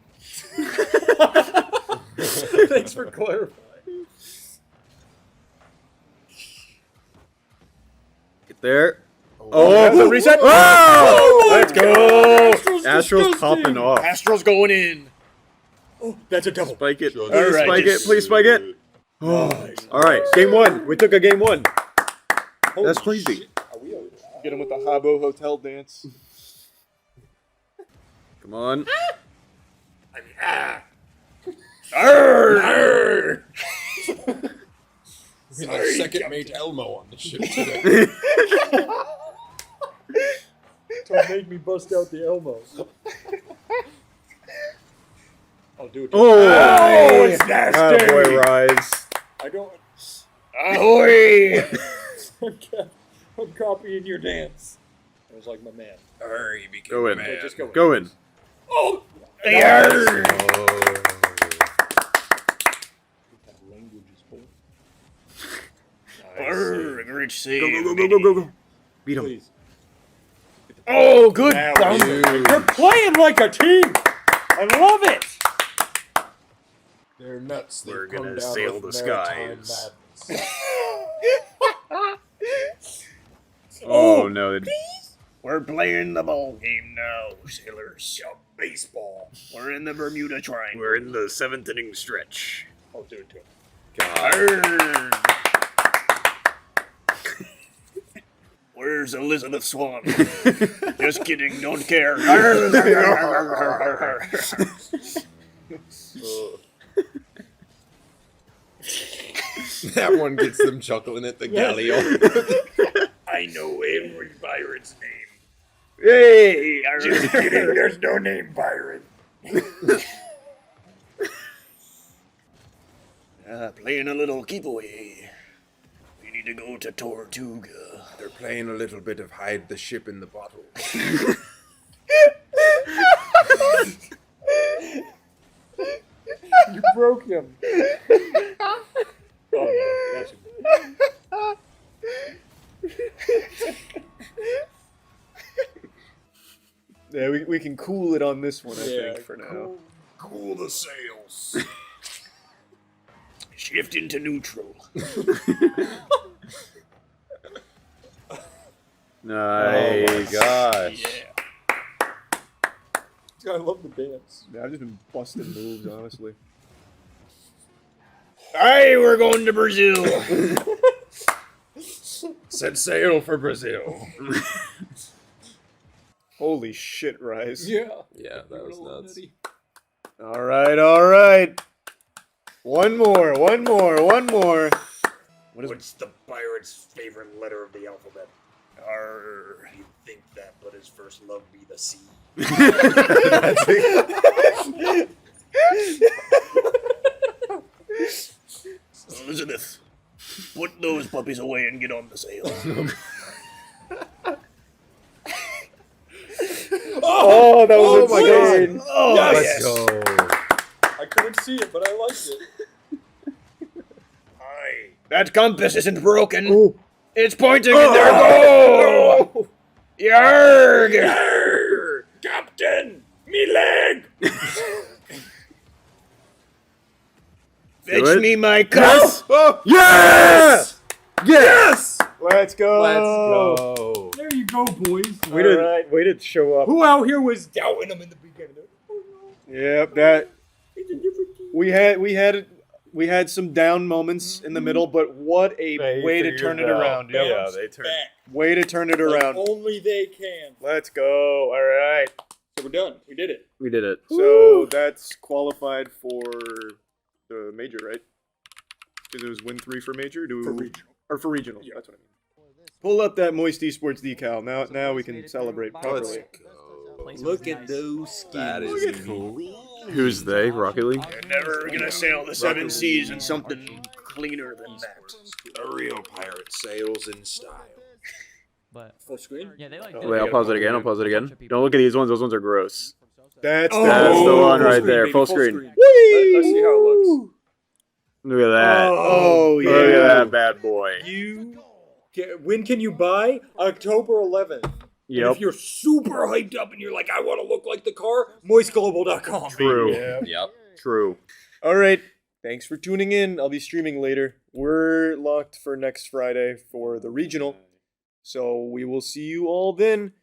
K: Thanks for clarifying.
S: Get there.
A: Oh, that's a reset.
S: Oh!
A: Let's go.
S: Astro's popping off.
F: Astro's going in.
K: Oh, that's a double.
S: Spike it. Please
F: right,
S: spike it. Please spike it.
K: Nice.
S: All right, game one. We took a game one. That's crazy.
K: Shit. Are we over that?
A: Get him with the Habbo Hotel dance.
S: Come on.
K: I mean, ah!
F: Arr!
U: We have second mate Elmo on the ship today.
K: Don't make me bust out the Elmo. I'll do it.
S: Oh,
K: it's nasty.
S: Attaboy, Rise.
K: I don't.
F: Ahoy!
K: I'm copying your dance. I was like my man.
U: Hurry, became
S: Go in.
U: man.
K: Just go in.
S: Go in.
K: Oh!
F: Arr!
K: That language is full.
F: Arr, great save.
S: Go. Beat him.
K: Please.
F: Oh, good
K: Now
F: bounce.
K: you're playing like a team. I love it.
U: They're nuts. They
S: We're
U: come
S: gonna
U: down
S: sail
U: with
S: the
U: maritime
S: skies.
K: madness.
S: Oh no.
F: We're playing the ball game now, sailors.
K: Yeah, baseball.
F: We're in the Bermuda Triangle.
S: We're in the 7th inning stretch.
K: I'll do it to him.
F: Arr. Where's Elizabeth Swan? Just kidding, don't care.
U: That one gets them chuckling at the galleon.
K: I know every pirate's name.
F: Hey!
K: Just kidding, there's no name Byron.
F: Playing a little keep away. We need to go to Tortuga.
U: They're playing a little bit of hide the ship in the bottle.
K: You broke him. Oh, no, that's
A: Yeah, we can cool it on this one, I think, for now.
K: Cool the sails.
F: Shift into neutral.
S: Nice.
U: Oh my gosh.
K: I love the dance.
A: Yeah, I've just been busting moves, honestly.
F: Hey, we're going to Brazil.
U: Set sail for Brazil.
A: Holy shit, Rise.
K: Yeah.
U: Yeah, that was nuts.
A: All right. One more.
K: What's the pirate's favorite letter of the alphabet?
F: Arr.
K: You'd think that, but his first love be the sea.
F: Elizabeth, put those puppies away and get on the sail.
S: Oh, that was
F: my
S: insane.
F: God. Oh,
S: Let's
F: yes.
S: go.
K: I couldn't see it, but I liked it.
F: Aye. That compass isn't broken.
S: Ooh.
F: It's pointing in their goal. Yarg! Yarg! Captain, me leg! Fetch me my cup!
S: Yes! Oh. Yes! Yes!
B: Let's go!
S: Let's go.
K: There you go, boys.
S: Way to show up.
K: Who out here was doubting them in the beginning?
B: Yep, that we had some down moments in the middle, but what a way to turn it around. Yep.
S: Yeah, they turned.
B: Way to turn it around.
K: Like only they can.
B: Let's go. All right.
K: So we're done. We did it.
S: We did it.
B: So that's qualified for the major, right? Because it was win 3 for major.
K: For regional.
B: Or for regional. Yeah. That's what I mean. Pull up that Moist Esports decal. Now we can celebrate properly.
F: Look at those skins.
U: That is cool.
S: Who's they? Rocket League?
F: You're never gonna sail the 7 seas in something cleaner than that.
U: A real pirate sails in style.
L: But
K: full screen?
L: Yeah, they like.
S: Wait, I'll pause it again. Don't look at these ones. Those ones are gross.
B: That's
S: the one right there.
K: Baby,
S: Full screen.
K: Let's see how it looks.
S: Look at that.
B: Oh, yeah.
S: Look at that bad boy.
K: When can you buy? October 11th.
S: Yep.
K: And if you're super hyped up and you're like, I want to look like the car, moistglobal.com.
S: True.
U: Yep.
S: True.
B: All right. Thanks for tuning in. I'll be streaming later. We're locked for next Friday for the regional. So we will see you all then.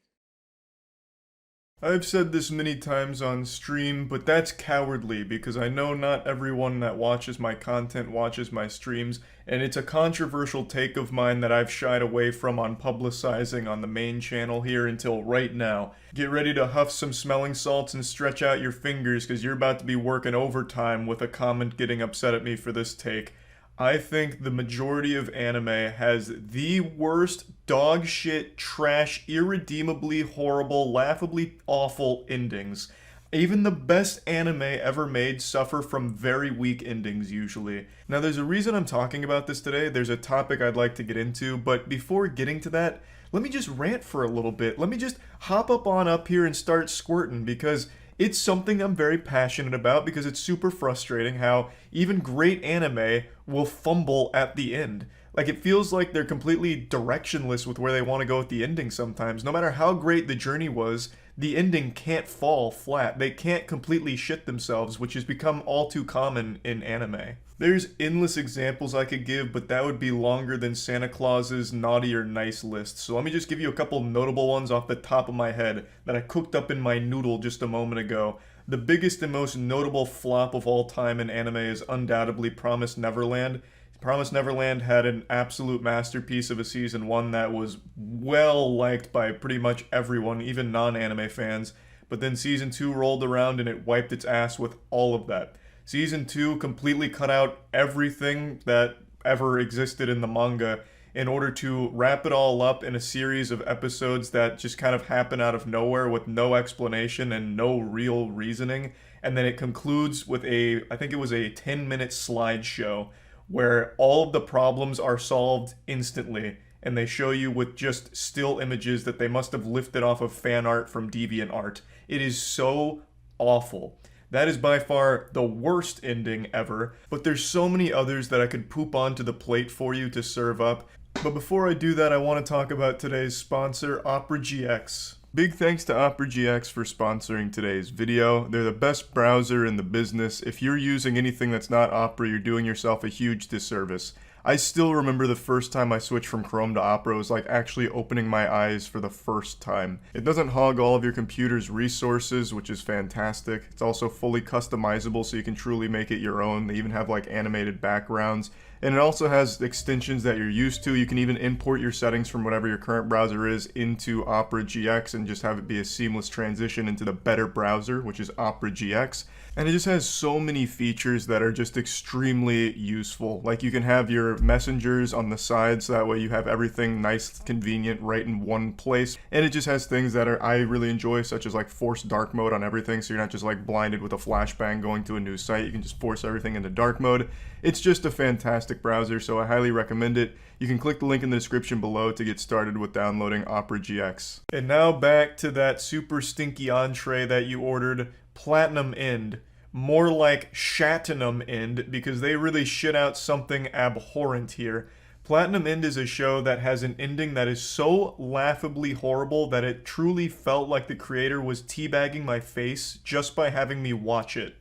B: I've said this many times on stream, but that's cowardly because I know not everyone that watches my content watches my streams, and it's a controversial take of mine that I've shied away from on publicizing on the main channel here until right now. Get ready to huff some smelling salts and stretch out your fingers because you're about to be working overtime with a comment getting upset at me for this take. I think the majority of anime has the worst dog shit, trash, irredeemably horrible, laughably awful endings. Even the best anime ever made suffer from very weak endings usually. Now there's a reason I'm talking about this today, there's a topic I'd like to get into, but before getting to that, let me just rant for a little bit. Let me just hop up here and start squirting because it's something I'm very passionate about because it's super frustrating how even great anime will fumble at the end. Like, it feels like they're completely directionless with where they want to go with the ending sometimes. No matter how great the journey was, the ending can't fall flat. They can't completely shit themselves, which has become all too common in anime. There's endless examples I could give, but that would be longer than Santa Claus's naughty or nice list. So let me just give you a couple notable ones off the top of my head that I cooked up in my noodle just a moment ago. The biggest and most notable flop of all time in anime is undoubtedly Promised Neverland. Promised Neverland had an absolute masterpiece of a season 1 that was well liked by pretty much everyone, even non-anime fans. But then season 2 rolled around and it wiped its ass with all of that. Season 2 completely cut out everything that ever existed in the manga in order to wrap it all up in a series of episodes that just kind of happen out of nowhere with no explanation and no real reasoning. And then it concludes with I think it was a 10-minute slideshow where all of the problems are solved instantly. And they show you with just still images that they must have lifted off of fan art from DeviantArt. It is so awful. That is by far the worst ending ever, but there's so many others that I could poop onto the plate for you to serve up. But before I do that, I want to talk about today's sponsor, Opera GX. Big thanks to Opera GX for sponsoring today's video. They're the best browser in the business. If you're using anything that's not Opera, you're doing yourself a huge disservice. I still remember the first time I switched from Chrome to Opera was like actually opening my eyes for the first time. It doesn't hog all of your computer's resources, which is fantastic. It's also fully customizable so you can truly make it your own. They even have like animated backgrounds. And it also has extensions that you're used to. You can even import your settings from whatever your current browser is into Opera GX and just have it be a seamless transition into the better browser, which is Opera GX. And it just has so many features that are just extremely useful. Like you can have your
A: your messengers on the sides, so that way you have everything nice, convenient, right in one place. And it just has things that I really enjoy, such as like force dark mode on everything, so you're not just like blinded with a flashbang going to a new site. You can just force everything into dark mode. It's just a fantastic browser, so I highly recommend it. You can click the link in the description below to get started with downloading Opera GX. And now back to that super stinky entree that you ordered, Platinum End. More like Shatinum End, because they really shit out something abhorrent here. Platinum End is a show that has an ending that is so laughably horrible that it truly felt like the creator was teabagging my face just by having me watch it.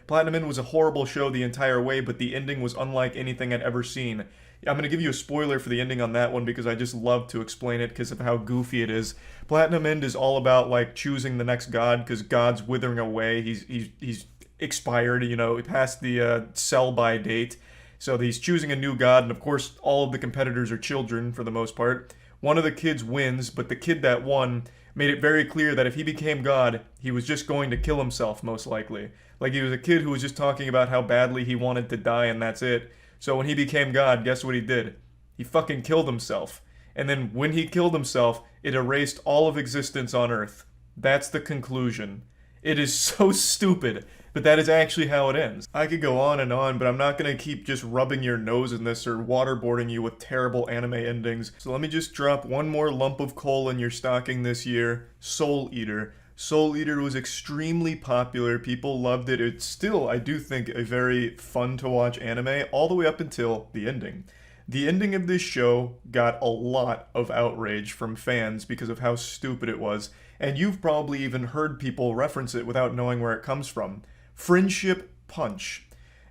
A: Platinum End was a horrible show the entire way, but the ending was unlike anything I'd ever seen. I'm going to give you a spoiler for the ending on that one because I just love to explain it because of how goofy it is. Platinum End is all about like choosing the next god because God's withering away. He's expired, you know, past the sell-by date. So he's choosing a new god, and of course all of the competitors are children for the most part. One of the kids wins, but the kid that won made it very clear that if he became god, he was just going to kill himself, most likely. Like, he was a kid who was just talking about how badly he wanted to die, and that's it. So when he became god, guess what he did? He fucking killed himself. And then when he killed himself, it erased all of existence on Earth. That's the conclusion. It is so stupid, but that is actually how it ends. I could go on, but I'm not going to keep just rubbing your nose in this or waterboarding you with terrible anime endings. So let me just drop one more lump of coal in your stocking this year, Soul Eater. Soul Eater was extremely popular. People loved it. It's still, I do think, a very fun to watch anime all the way up until the ending. The ending of this show got a lot of outrage from fans because of how stupid it was, and you've probably even heard people reference it without knowing where it comes from. Friendship Punch.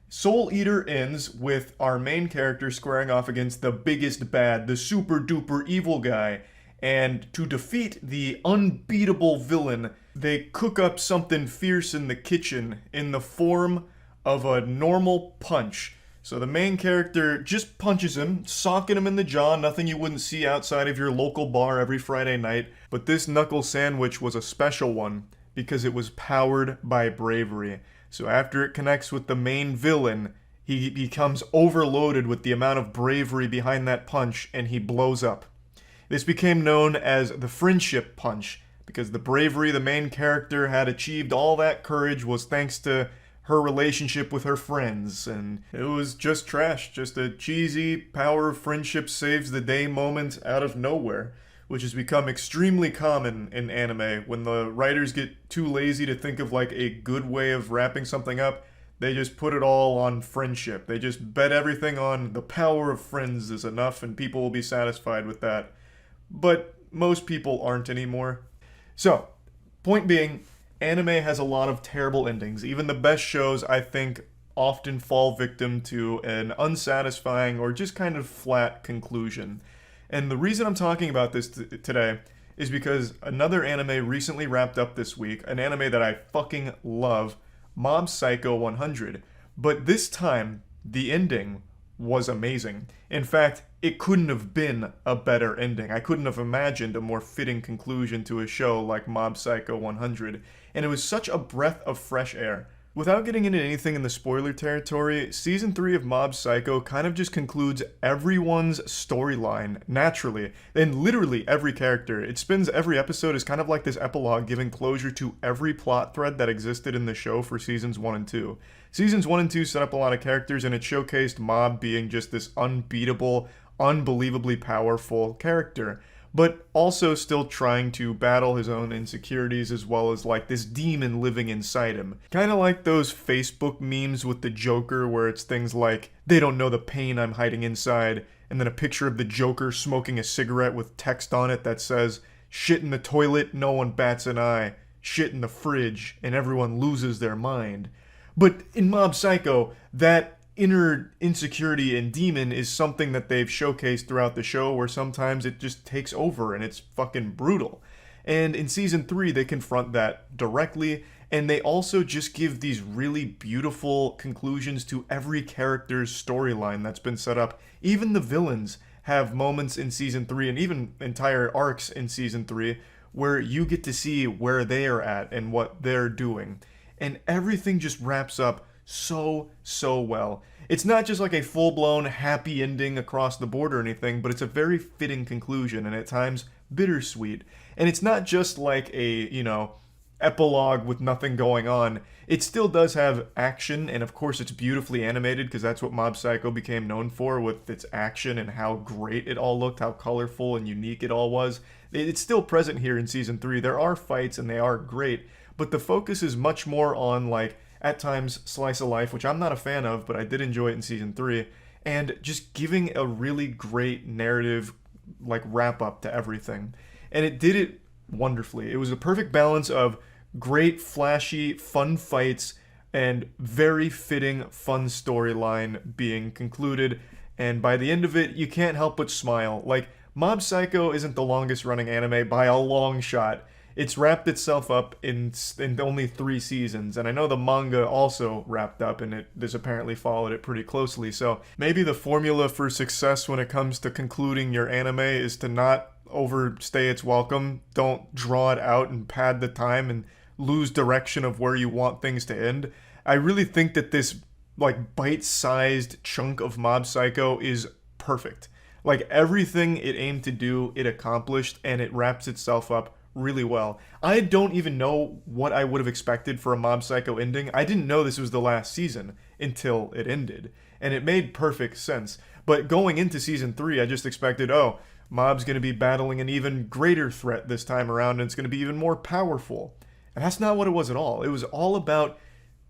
A: Soul Eater ends with our main character squaring off against the biggest bad, the super duper evil guy. And to defeat the unbeatable villain, they cook up something fierce in the kitchen in the form of a normal punch. So the main character just punches him, socking him in the jaw, nothing you wouldn't see outside of your local bar every Friday night. But this knuckle sandwich was a special one because it was powered by bravery. So after it connects with the main villain, he becomes overloaded with the amount of bravery behind that punch and he blows up. This became known as the Friendship Punch because the bravery the main character had achieved, all that courage, was thanks to her relationship with her friends, and it was just trash, just a cheesy power of friendship saves the day moment out of nowhere, which has become extremely common in anime. When the writers get too lazy to think of like a good way of wrapping something up, they just put it all on friendship. They just bet everything on the power of friends is enough and people will be satisfied with that. But most people aren't anymore. So, point being, anime has a lot of terrible endings. Even the best shows, I think, often fall victim to an unsatisfying or just kind of flat conclusion. And the reason I'm talking about this today is because another anime recently wrapped up this week, an anime that I fucking love, Mob Psycho 100. But this time, the ending was amazing. In fact, it couldn't have been a better ending. I couldn't have imagined a more fitting conclusion to a show like Mob Psycho 100. And it was such a breath of fresh air. Without getting into anything in the spoiler territory, Season 3 of Mob Psycho kind of just concludes everyone's storyline naturally, and literally every character. It spins every episode as kind of like this epilogue giving closure to every plot thread that existed in the show for Seasons 1 and 2. Seasons 1 and 2 set up a lot of characters, and it showcased Mob being just this unbeatable, unbelievably powerful character, but also still trying to battle his own insecurities as well as like this demon living inside him. Kind of like those Facebook memes with the Joker where it's things like, they don't know the pain I'm hiding inside, and then a picture of the Joker smoking a cigarette with text on it that says, shit in the toilet, no one bats an eye, shit in the fridge, and everyone loses their mind. But in Mob Psycho, that inner insecurity and demon is something that they've showcased throughout the show where sometimes it just takes over and it's fucking brutal. And in Season 3, they confront that directly, and they also just give these really beautiful conclusions to every character's storyline that's been set up. Even the villains have moments in Season 3, and even entire arcs in Season 3, where you get to see where they are at and what they're doing. And everything just wraps up
B: so well. It's not just like a full-blown happy ending across the board or anything, but it's a very fitting conclusion, and at times bittersweet. And it's not just like a, you know, epilogue with nothing going on. It still does have action, and of course it's beautifully animated, because that's what Mob Psycho became known for, with its action and how great it all looked, how colorful and unique it all was. It's still present here in Season 3. There are fights, and they are great, but the focus is much more on, like, at times, slice of life, which I'm not a fan of, but I did enjoy it in Season 3, and just giving a really great narrative, like, wrap-up to everything. And it did it wonderfully. It was a perfect balance of great, flashy, fun fights, and very fitting, fun storyline being concluded, and by the end of it, you can't help but smile. Like, Mob Psycho isn't the longest running anime by a long shot. It's wrapped itself up in only 3 seasons, and I know the manga also wrapped up, and this apparently followed it pretty closely, so maybe the formula for success when it comes to concluding your anime is to not overstay its welcome. Don't draw it out and pad the time and lose direction of where you want things to end. I really think that this, like, bite-sized chunk of Mob Psycho is perfect. Like, everything it aimed to do, it accomplished, and it wraps itself up really well. I don't even know what I would have expected for a Mob Psycho ending. I didn't know this was the last season until it ended, and it made perfect sense. But going into Season 3, I just expected, oh, Mob's going to be battling an even greater threat this time around, and it's going to be even more powerful. And that's not what it was at all. It was all about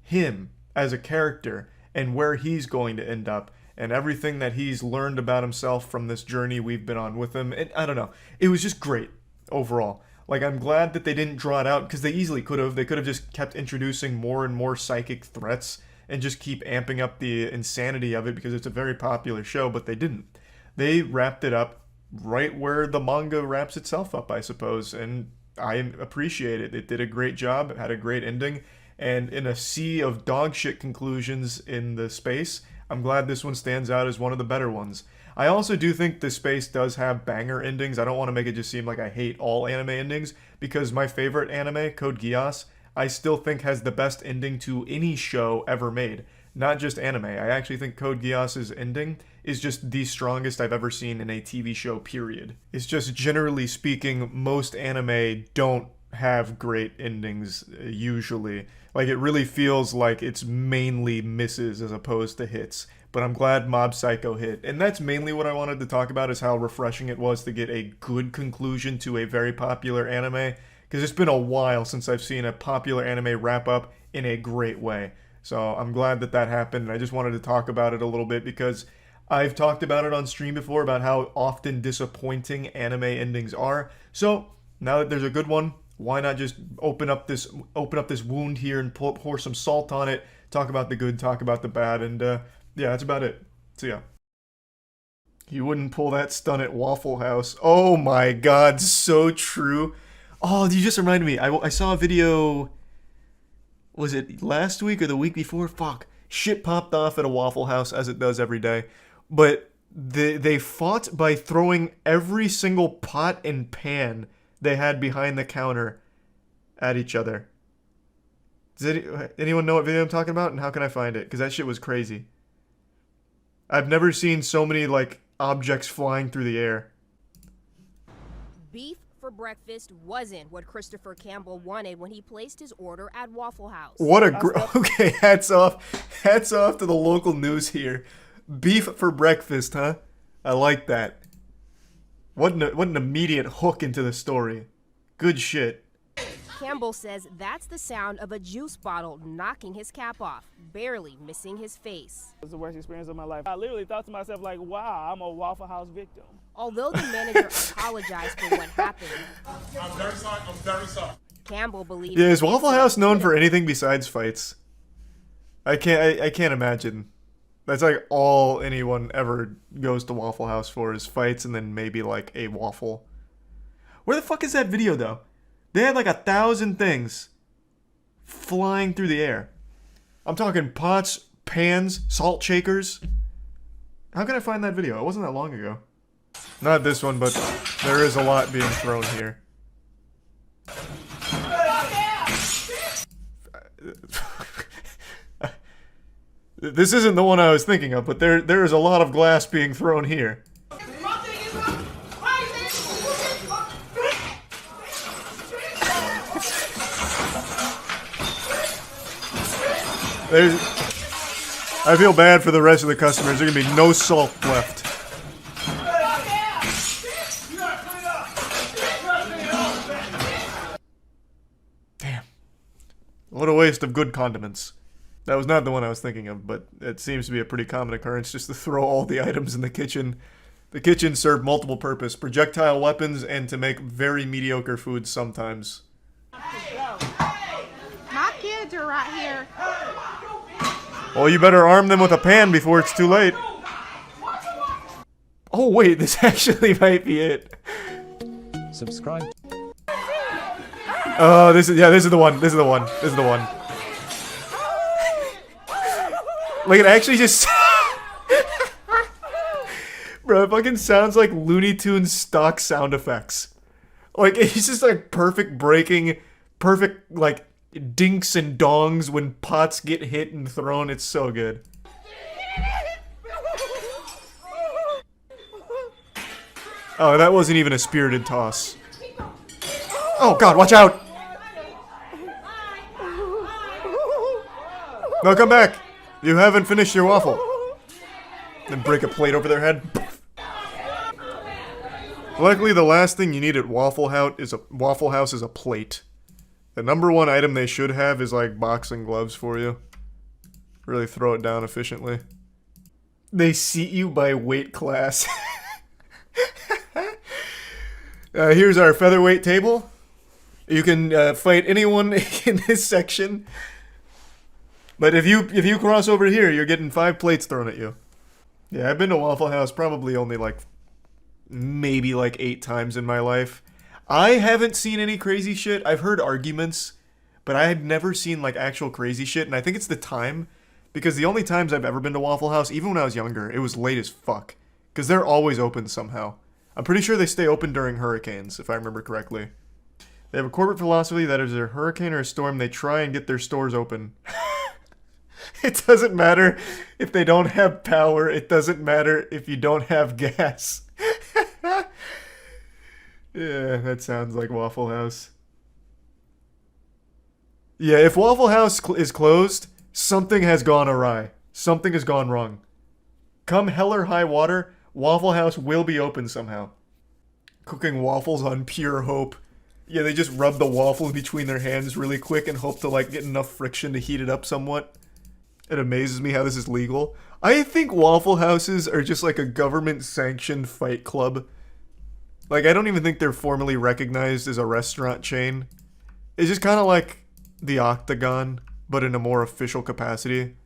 B: him as a character and where he's going to end up and everything that he's learned about himself from this journey we've been on with him. And I don't know. It was just great overall. Like, I'm glad that they didn't draw it out, because they easily could have. They could have just kept introducing more and more psychic threats and just keep amping up the insanity of it, because it's a very popular show, but they didn't. They wrapped it up right where the manga wraps itself up, I suppose, and I appreciate it. It did a great job. It had a great ending, and in a sea of dog shit conclusions in the space, I'm glad this one stands out as one of the better ones. I also do think the space does have banger endings. I don't want to make it just seem like I hate all anime endings, because my favorite anime, Code Geass, I still think has the best ending to any show ever made. Not just anime. I actually think Code Geass's ending is just the strongest I've ever seen in a TV show, period. It's just, generally speaking, most anime don't have great endings, usually. Like, it really feels like it's mainly misses as opposed to hits. But I'm glad Mob Psycho hit. And that's mainly what I wanted to talk about, is how refreshing it was to get a good conclusion to a very popular anime. Because it's been a while since I've seen a popular anime wrap up in a great way. So I'm glad that that happened, and I just wanted to talk about it a little bit, because I've talked about it on stream before, about how often disappointing anime endings are. So now that there's a good one, why not just open up this wound here and pour some salt on it, talk about the good, talk about the bad, and yeah, that's about it. So yeah. You wouldn't pull that stunt at Waffle House. Oh my god, so true. Oh, you just reminded me. I saw a video, was it last week or the week before? Fuck. Shit popped off at a Waffle House, as it does every day. But they fought by throwing every single pot and pan they had behind the counter at each other. Does anyone know what video I'm talking about, and how can I find it? Because that shit was crazy. I've never seen so many, like, objects flying through the air.
C: Beef for breakfast wasn't what Christopher Campbell wanted when he placed his order at Waffle House.
B: What a okay, hats off to the local news here. Beef for breakfast, huh? I like that. What an immediate hook into the story. Good shit.
C: Campbell says that's the sound of a juice bottle knocking his cap off, barely missing his face.
V: It was the worst experience of my life. I literally thought to myself, like, wow, I'm a Waffle House victim.
C: Although the manager apologized for what happened,
W: I'm very sorry. I'm very sorry.
C: Campbell believes.
B: Yeah, is Waffle House known for anything besides fights? I can't imagine. That's like all anyone ever goes to Waffle House for, is fights and then maybe like a waffle. Where the fuck is that video though? They had like 1,000 things flying through the air. I'm talking pots, pans, salt shakers. How can I find that video? It wasn't that long ago. Not this one, but there is a lot being thrown here. This isn't the one I was thinking of, but there is a lot of glass being thrown here. I feel bad for the rest of the customers. There's gonna be no salt left. Damn. What a waste of good condiments. That was not the one I was thinking of, but it seems to be a pretty common occurrence just to throw all the items in the kitchen. The kitchen served multiple purpose, projectile weapons, and to make very mediocre food sometimes.
Q: My kids are right here.
B: Well, you better arm them with a pan before it's too late. Oh wait, this actually might be it.
D: Subscribe.
B: Oh, this is the one. This is the one. This is the one. Like, it actually just... Bro, it fucking sounds like Looney Tunes stock sound effects. Like, it's just like perfect breaking, perfect, like, dinks and dongs when pots get hit and thrown. It's so good. Oh, that wasn't even a spirited toss. Oh god, watch out! No, come back! You haven't finished your waffle. Then break a plate over their head. Luckily, the last thing you need at Waffle House is a plate. The #1 item they should have is like boxing gloves for you. Really throw it down efficiently. They seat you by weight class. Here's our featherweight table. You can fight anyone in this section. But if you cross over here, you're getting 5 plates thrown at you. Yeah, I've been to Waffle House probably only like maybe like 8 times in my life. I haven't seen any crazy shit. I've heard arguments, but I had never seen like actual crazy shit, and I think it's the time, because the only times I've ever been to Waffle House, even when I was younger, it was late as fuck, because they're always open somehow. I'm pretty sure they stay open during hurricanes, if I remember correctly. They have a corporate philosophy that is a hurricane or a storm, they try and get their stores open. It doesn't matter if they don't have power. It doesn't matter if you don't have gas. Yeah, that sounds like Waffle House. Yeah, if Waffle House is closed, something has gone awry. Something has gone wrong. Come hell or high water, Waffle House will be open somehow. Cooking waffles on pure hope. Yeah, they just rub the waffles between their hands really quick and hope to like get enough friction to heat it up somewhat. It amazes me how this is legal. I think Waffle Houses are just like a government-sanctioned fight club. Like, I don't even think they're formally recognized as a restaurant chain. It's just kind of like the Octagon, but in a more official capacity.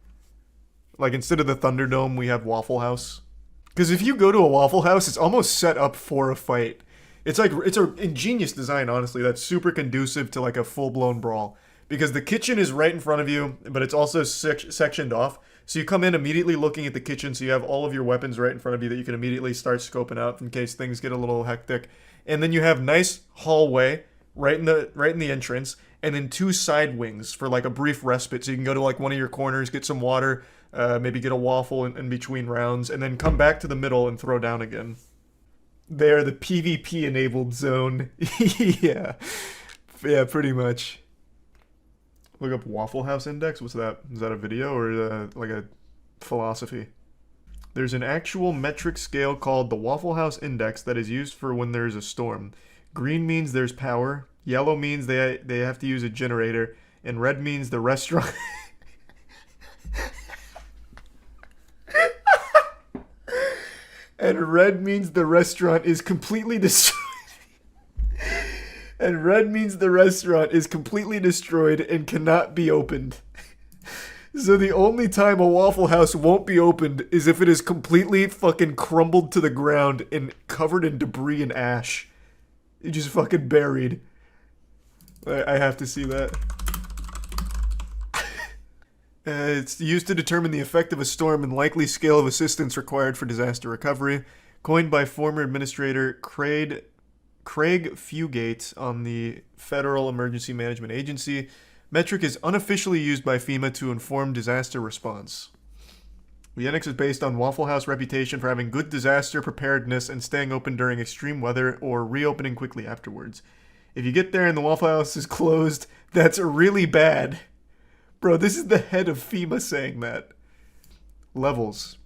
B: Like, instead of the Thunderdome, we have Waffle House. Because if you go to a Waffle House, it's almost set up for a fight. It's like, it's an ingenious design, honestly, that's super conducive to like a full-blown brawl. Because the kitchen is right in front of you, but it's also sectioned off. So you come in immediately looking at the kitchen, so you have all of your weapons right in front of you that you can immediately start scoping out in case things get a little hectic. And then you have nice hallway right in the entrance, and then 2 side wings for like a brief respite. So you can go to like one of your corners, get some water, maybe get a waffle in between rounds, and then come back to the middle and throw down again. They're the PvP enabled zone. Yeah, pretty much. Look up Waffle House Index. What's that? Is that a video or like a philosophy? There's an actual metric scale called the Waffle House Index that is used for when there's a storm. Green means there's power. Yellow means they have to use a generator. And red means the restaurant... And red means the restaurant is completely destroyed. And red means the restaurant is completely destroyed and cannot be opened. So the only time a Waffle House won't be opened is if it is completely fucking crumbled to the ground and covered in debris and ash. It just fucking buried. I have to see that. It's used to determine the effect of a storm and likely scale of assistance required for disaster recovery. Coined by former administrator Craig Fugate on the Federal Emergency Management Agency, metric is unofficially used by FEMA to inform disaster response. The NX is based on Waffle House reputation for having good disaster preparedness and staying open during extreme weather or reopening quickly afterwards. If you get there and the Waffle House is closed, that's really bad. Bro, this is the head of FEMA saying that. Levels.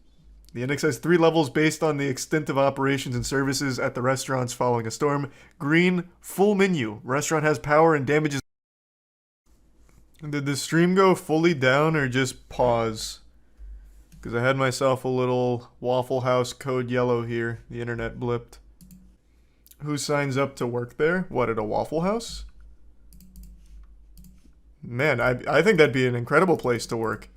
B: The NX has 3 levels based on the extent of operations and services at the restaurants following a storm. Green, full menu. Restaurant has power and damages. Did the stream go fully down or just pause? Because I had myself a little Waffle House code yellow here. The internet blipped. Who signs up to work there? What, at a Waffle House? Man, I think that'd be an incredible place to work.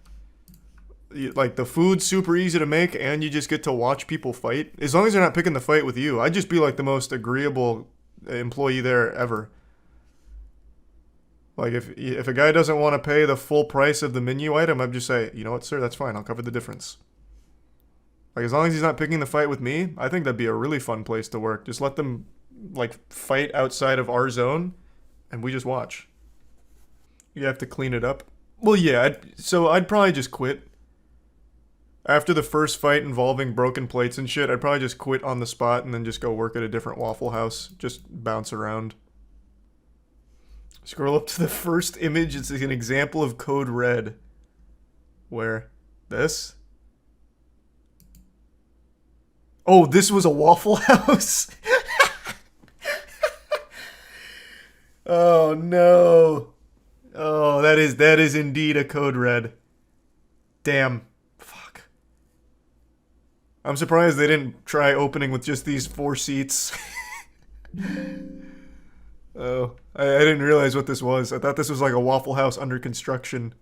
B: Like, the food's super easy to make, and you just get to watch people fight. As long as they're not picking the fight with you. I'd just be, like, the most agreeable employee there ever. Like, if a guy doesn't want to pay the full price of the menu item, I'd just say, you know what, sir, that's fine. I'll cover the difference. Like, as long as he's not picking the fight with me, I think that'd be a really fun place to work. Just let them, like, fight outside of our zone, and we just watch. You have to clean it up. Well, yeah, I'd probably just quit. After the first fight involving broken plates and shit, I'd probably just quit on the spot and then just go work at a different Waffle House. Just bounce around. Scroll up to the first image. It's an example of code red. Where? This? Oh, this was a Waffle House? Oh, no. Oh, that is indeed a code red. Damn. Fuck. I'm surprised they didn't try opening with just these 4 seats. Oh, I didn't realize what this was. I thought this was like a Waffle House under construction.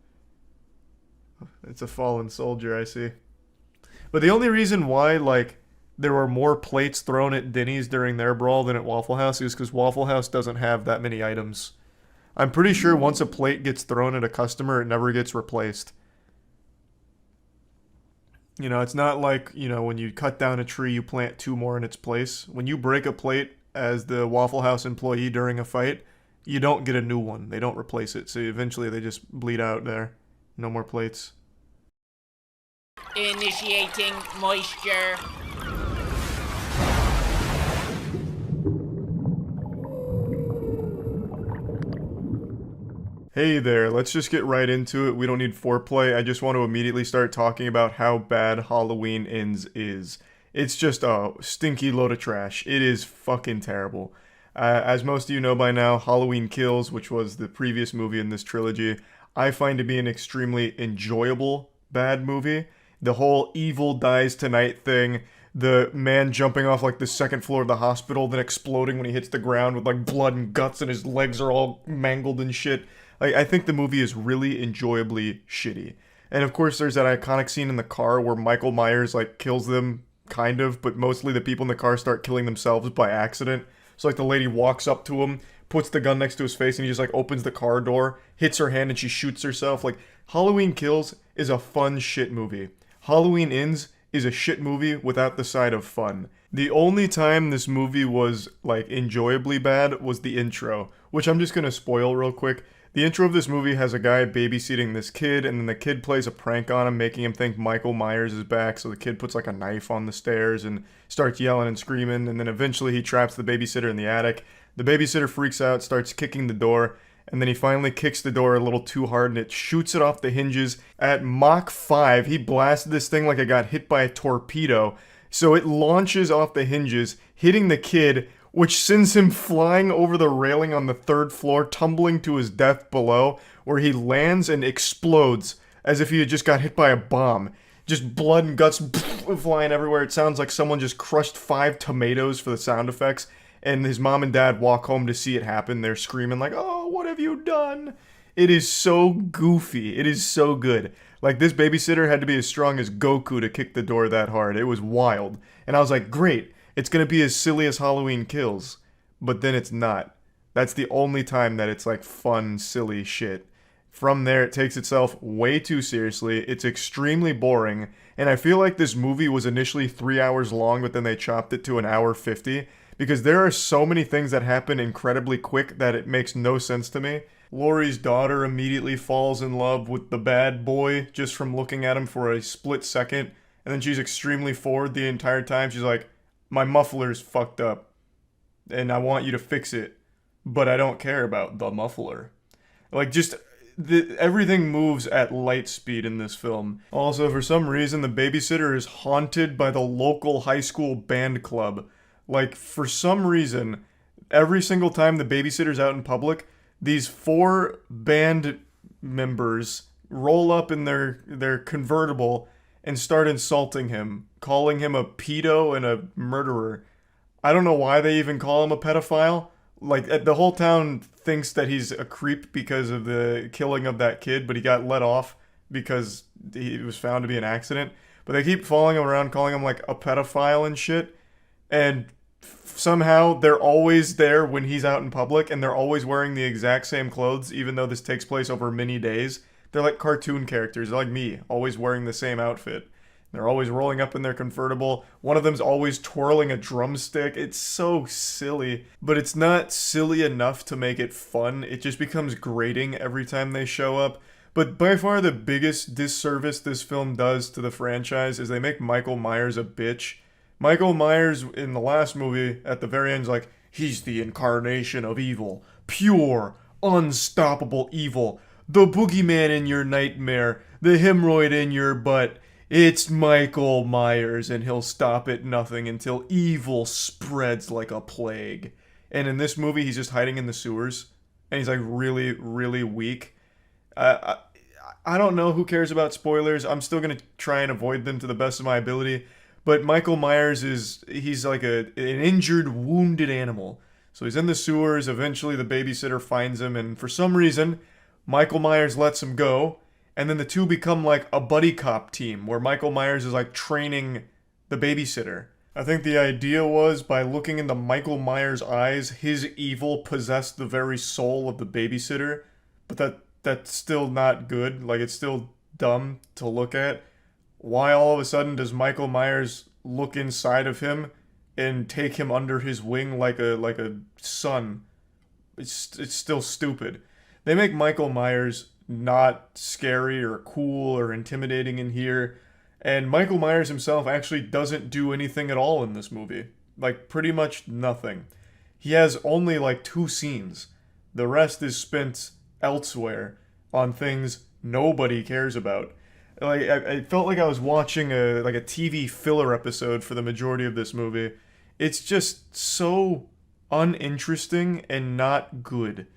B: It's a fallen soldier, I see. But the only reason why, like, there were more plates thrown at Denny's during their brawl than at Waffle House is because Waffle House doesn't have that many items. I'm pretty sure once a plate gets thrown at a customer, it never gets replaced. You know, it's not like, you know, when you cut down a tree, you plant 2 more in its place. When you break a plate as the Waffle House employee during a fight, you don't get a new one. They don't replace it. So eventually they just bleed out there. No more plates.
Q: Initiating moisture.
A: Hey there, let's just get right into it. We don't need foreplay. I just want to immediately start talking about how bad Halloween Ends is. It's just a stinky load of trash. It is fucking terrible. As most of you know by now, Halloween Kills, which was the previous movie in this trilogy, I find to be an extremely enjoyable bad movie. The whole evil dies tonight thing, the man jumping off like the 2nd floor of the hospital, then exploding when he hits the ground with like blood and guts and his legs are all mangled and shit. Like, I think the movie is really enjoyably shitty. And of course there's that iconic scene in the car where Michael Myers like kills them, kind of, but mostly the people in the car start killing themselves by accident. So like the lady walks up to him, puts the gun next to his face, and he just like opens the car door, hits her hand, and she shoots herself. Like, Halloween Kills is a fun shit movie. Halloween Ends is a shit movie without the side of fun. The only time this movie was like enjoyably bad was the intro, which I'm just gonna spoil real quick. The intro of this movie has a guy babysitting this kid, and then the kid plays a prank on him, making him think Michael Myers is back, so the kid puts like a knife on the stairs and starts yelling and screaming, and then eventually he traps the babysitter in the attic. The babysitter freaks out, starts kicking the door, and then he finally kicks the door a little too hard, and it shoots it off the hinges. At Mach 5, he blasted this thing like it got hit by a torpedo, so it launches off the hinges, hitting the kid, which sends him flying over the railing on the 3rd floor, tumbling to his death below, where he lands and explodes as if he had just got hit by a bomb. Just blood and guts flying everywhere. It sounds like someone just crushed 5 tomatoes for the sound effects, and his mom and dad walk home to see it happen. They're screaming like, "Oh, what have you done?" It is so goofy. It is so good. Like, this babysitter had to be as strong as Goku to kick the door that hard. It was wild. And I was like, great. It's going to be as silly as Halloween Kills. But then it's not. That's the only time that it's like fun, silly shit. From there, it takes itself way too seriously. It's extremely boring. And I feel like this movie was initially 3 hours long, but then they chopped it to 1:50. Because there are so many things that happen incredibly quick that it makes no sense to me. Laurie's daughter immediately falls in love with the bad boy just from looking at him for a split second. And then she's extremely forward the entire time. She's like, my muffler's fucked up and I want you to fix it, but I don't care about the muffler. Like, just everything moves at light speed in this film. Also, for some reason, the babysitter is haunted by the local high school band club. Like, for some reason, every single time the babysitter's out in public, these 4 band members roll up in their convertible and start insulting him, calling him a pedo and a murderer. I don't know why they even call him a pedophile. Like, the whole town thinks that he's a creep because of the killing of that kid, but he got let off because he was found to be an accident. But they keep following him around, calling him, like, a pedophile and shit. And somehow they're always there when he's out in public, and they're always wearing the exact same clothes, even though this takes place over many days. They're like cartoon characters. They're like me, always wearing the same outfit. They're always rolling up in their convertible. One of them's always twirling a drumstick. It's so silly, but it's not silly enough to make it fun. It just becomes grating every time they show up. But by far the biggest disservice this film does to the franchise is they make Michael Myers a bitch. Michael Myers in the last movie, at the very end, is like, he's the incarnation of evil. Pure, unstoppable evil. The boogeyman in your nightmare. The hemorrhoid in your butt. It's Michael Myers, and he'll stop at nothing until evil spreads like a plague. And in this movie, he's just hiding in the sewers, and he's like really, really weak. I don't know, who cares about spoilers? I'm still going to try and avoid them to the best of my ability. But Michael Myers he's like an injured, wounded animal. So he's in the sewers, eventually the babysitter finds him, and for some reason, Michael Myers lets him go. And then the two become like a buddy cop team where Michael Myers is like training the babysitter. I think the idea was by looking into Michael Myers' eyes, his evil possessed the very soul of the babysitter. But that's still not good. Like, it's still dumb to look at. Why all of a sudden does Michael Myers look inside of him and take him under his wing like a son? It's still stupid. They make Michael Myers not scary or cool or intimidating in here, and Michael Myers himself actually doesn't do anything at all in this movie. Like, pretty much nothing. He has only like 2 scenes. The rest is spent elsewhere on things nobody cares about. Like, I felt like I was watching a TV filler episode for the majority of this movie. It's just so uninteresting and not good.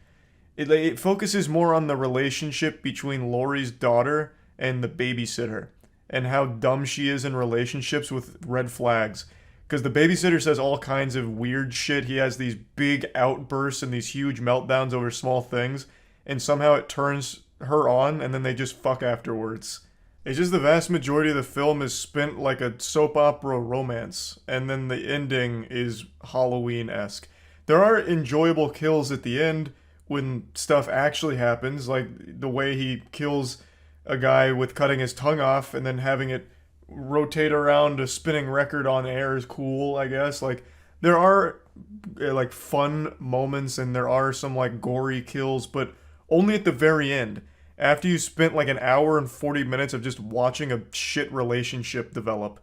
A: It focuses more on the relationship between Laurie's daughter and the babysitter, and how dumb she is in relationships with red flags. Because the babysitter says all kinds of weird shit. He has these big outbursts and these huge meltdowns over small things, and somehow it turns her on, and then they just fuck afterwards. It's just the vast majority of the film is spent like a soap opera romance, and then the ending is Halloween-esque. There are enjoyable kills at the end, when stuff actually happens, like the way he kills a guy with cutting his tongue off and then having it rotate around a spinning record on air is cool, I guess. Like, there are like fun moments and there are some like gory kills, but only at the very end. After you spent like an hour and 40 minutes of just watching a shit relationship develop.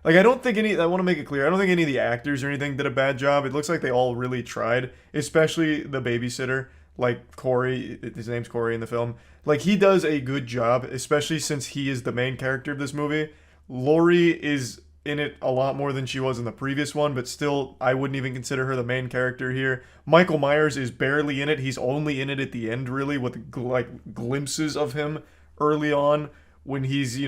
A: Like, I want to make it clear, I don't think any of the actors or anything did a bad job. It looks like they all really tried, especially the babysitter. Like Corey, his name's Corey in the film. Like, he does a good job, especially since he is the main character of this movie. Laurie is in it a lot more than she was in the previous one, but still, I wouldn't even consider her the main character here. Michael Myers is barely in it. He's only in it at the end, really, with like glimpses of him early on when he's,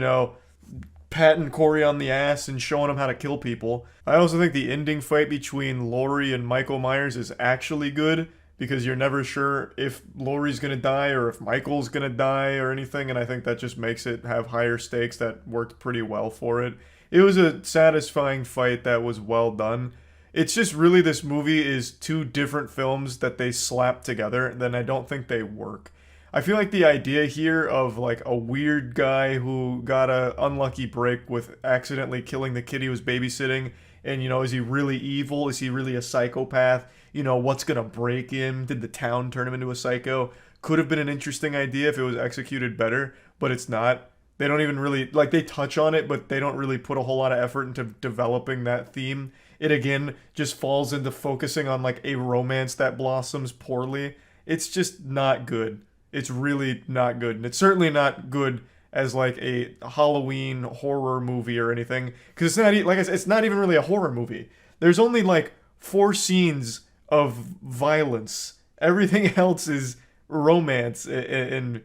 A: patting Corey on the ass and showing him how to kill people. I also think the ending fight between Laurie and Michael Myers is actually good, because you're never sure if Laurie's gonna die or if Michael's gonna die or anything, and I think that just makes it have higher stakes. That worked pretty well for it. It was a satisfying fight that was well done. It's just really, this movie is 2 different films that they slapped together, and then I don't think they work. I feel like the idea here of like a weird guy who got a unlucky break with accidentally killing the kid he was babysitting, and is he really evil? Is he really a psychopath? What's gonna break him? Did the town turn him into a psycho? Could have been an interesting idea if it was executed better, but it's not. They don't even really, like, they touch on it, but they don't really put a whole lot of effort into developing that theme. It, again, just falls into focusing on, like, a romance that blossoms poorly. It's just not good. It's really not good. And it's certainly not good as, like, a Halloween horror movie or anything. Because it's not, like I said, it's not even really a horror movie. There's only, like, 4 scenes of violence. Everything else is romance, and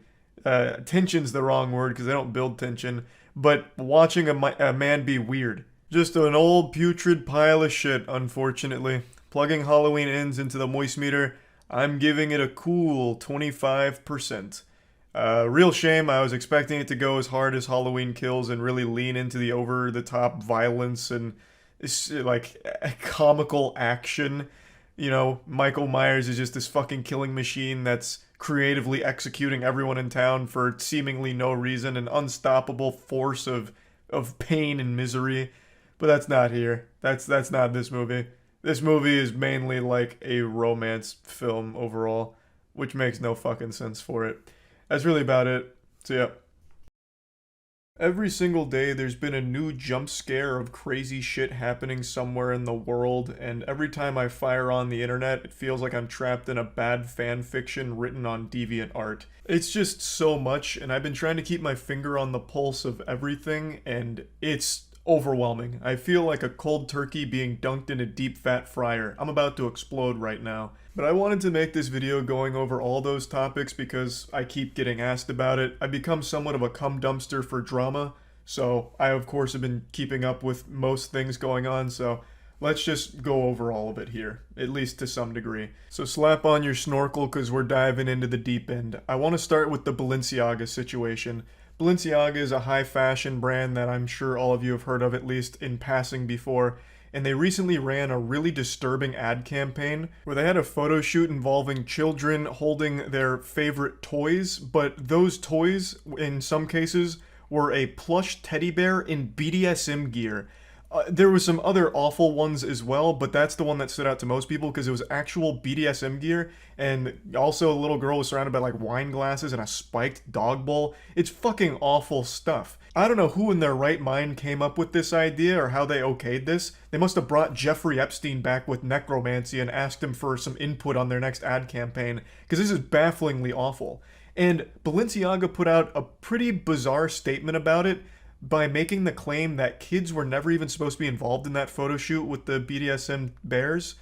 A: tension's the wrong word because they don't build tension, but watching a man be weird. Just an old putrid pile of shit, unfortunately. Plugging Halloween Ends into the moist meter, I'm giving it a cool 25%. Real shame, I was expecting it to go as hard as Halloween Kills and really lean into the over-the-top violence and, like, comical action. You know, Michael Myers is just this fucking killing machine that's creatively executing everyone in town for seemingly no reason, an unstoppable force of pain and misery. But that's not here. That's not this movie. This movie is mainly like a romance film overall, which makes no fucking sense for it. That's really about it. So yeah. Every single day there's been a new jump scare of crazy shit happening somewhere in the world, and every time I fire on the internet, it feels like I'm trapped in a bad fan fiction written on DeviantArt. It's just so much, and I've been trying to keep my finger on the pulse of everything, and it's overwhelming. I feel like a cold turkey being dunked in a deep fat fryer. I'm about to explode right now. But I wanted to make this video going over all those topics because I keep getting asked about it. I've become somewhat of a cum dumpster for drama, so I of course have been keeping up with most things going on, so let's just go over all of it here, at least to some degree. So slap on your snorkel because we're diving into the deep end. I want to start with the Balenciaga situation. Balenciaga is a high fashion brand that I'm sure all of you have heard of at least in passing before, and they recently ran a really disturbing ad campaign where they had a photo shoot involving children holding their favorite toys, but those toys, in some cases, were a plush teddy bear in BDSM gear. There were some other awful ones as well, but that's the one that stood out to most people because it was actual BDSM gear, and also a little girl was surrounded by like wine glasses and a spiked dog bowl. It's fucking awful stuff. I don't know who in their right mind came up with this idea or how they okayed this. They must have brought Jeffrey Epstein back with necromancy and asked him for some input on their next ad campaign, because this is bafflingly awful. And Balenciaga put out a pretty bizarre statement about it by making the claim that kids were never even supposed to be involved in that photo shoot with the BDSM bears.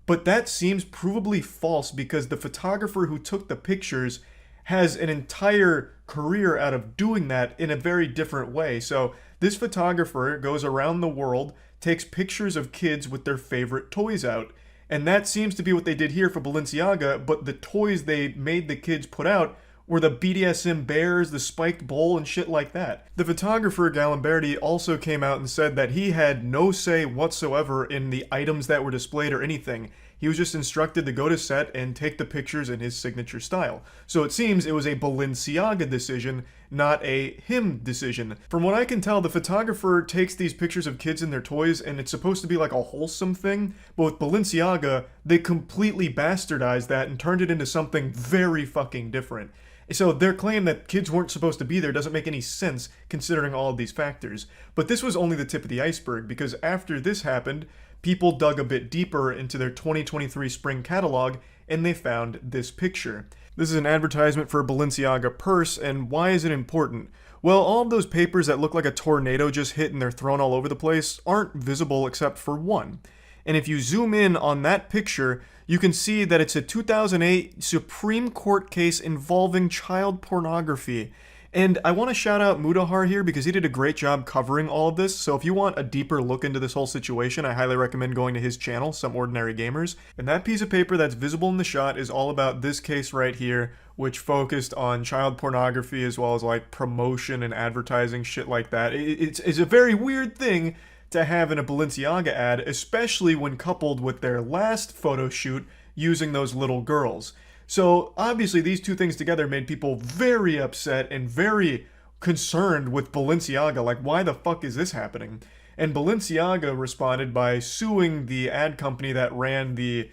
A: But that seems provably false because the photographer who took the pictures has an entire career out of doing that in a very different way. So this photographer goes around the world, takes pictures of kids with their favorite toys out. And that seems to be what they did here for Balenciaga, but the toys they made the kids put out were the BDSM bears, the spiked bowl, and shit like that. The photographer, Galimberti, also came out and said that he had no say whatsoever in the items that were displayed or anything. He was just instructed to go to set and take the pictures in his signature style. So it seems it was a Balenciaga decision, not a him decision. From what I can tell, the photographer takes these pictures of kids and their toys, and it's supposed to be like a wholesome thing, but with Balenciaga, they completely bastardized that and turned it into something very fucking different. So their claim that kids weren't supposed to be there doesn't make any sense considering all of these factors. But this was only the tip of the iceberg, because after this happened, people dug a bit deeper into their 2023 spring catalog and they found this picture. This is an advertisement for a Balenciaga purse, and why is it important? Well, all of those papers that look like a tornado just hit and they're thrown all over the place aren't visible except for one. And if you zoom in on that picture, you can see that it's a 2008 Supreme Court case involving child pornography. And I want to shout out Mudahar here because he did a great job covering all of this. So if you want a deeper look into this whole situation, I highly recommend going to his channel, Some Ordinary Gamers. And that piece of paper that's visible in the shot is all about this case right here, which focused on child pornography as well as like promotion and advertising, shit like that. It's a very weird thing to have in a Balenciaga ad, especially when coupled with their last photo shoot using those little girls. So obviously these two things together made people very upset and very concerned with Balenciaga, like why the fuck is this happening? And Balenciaga responded by suing the ad company that ran the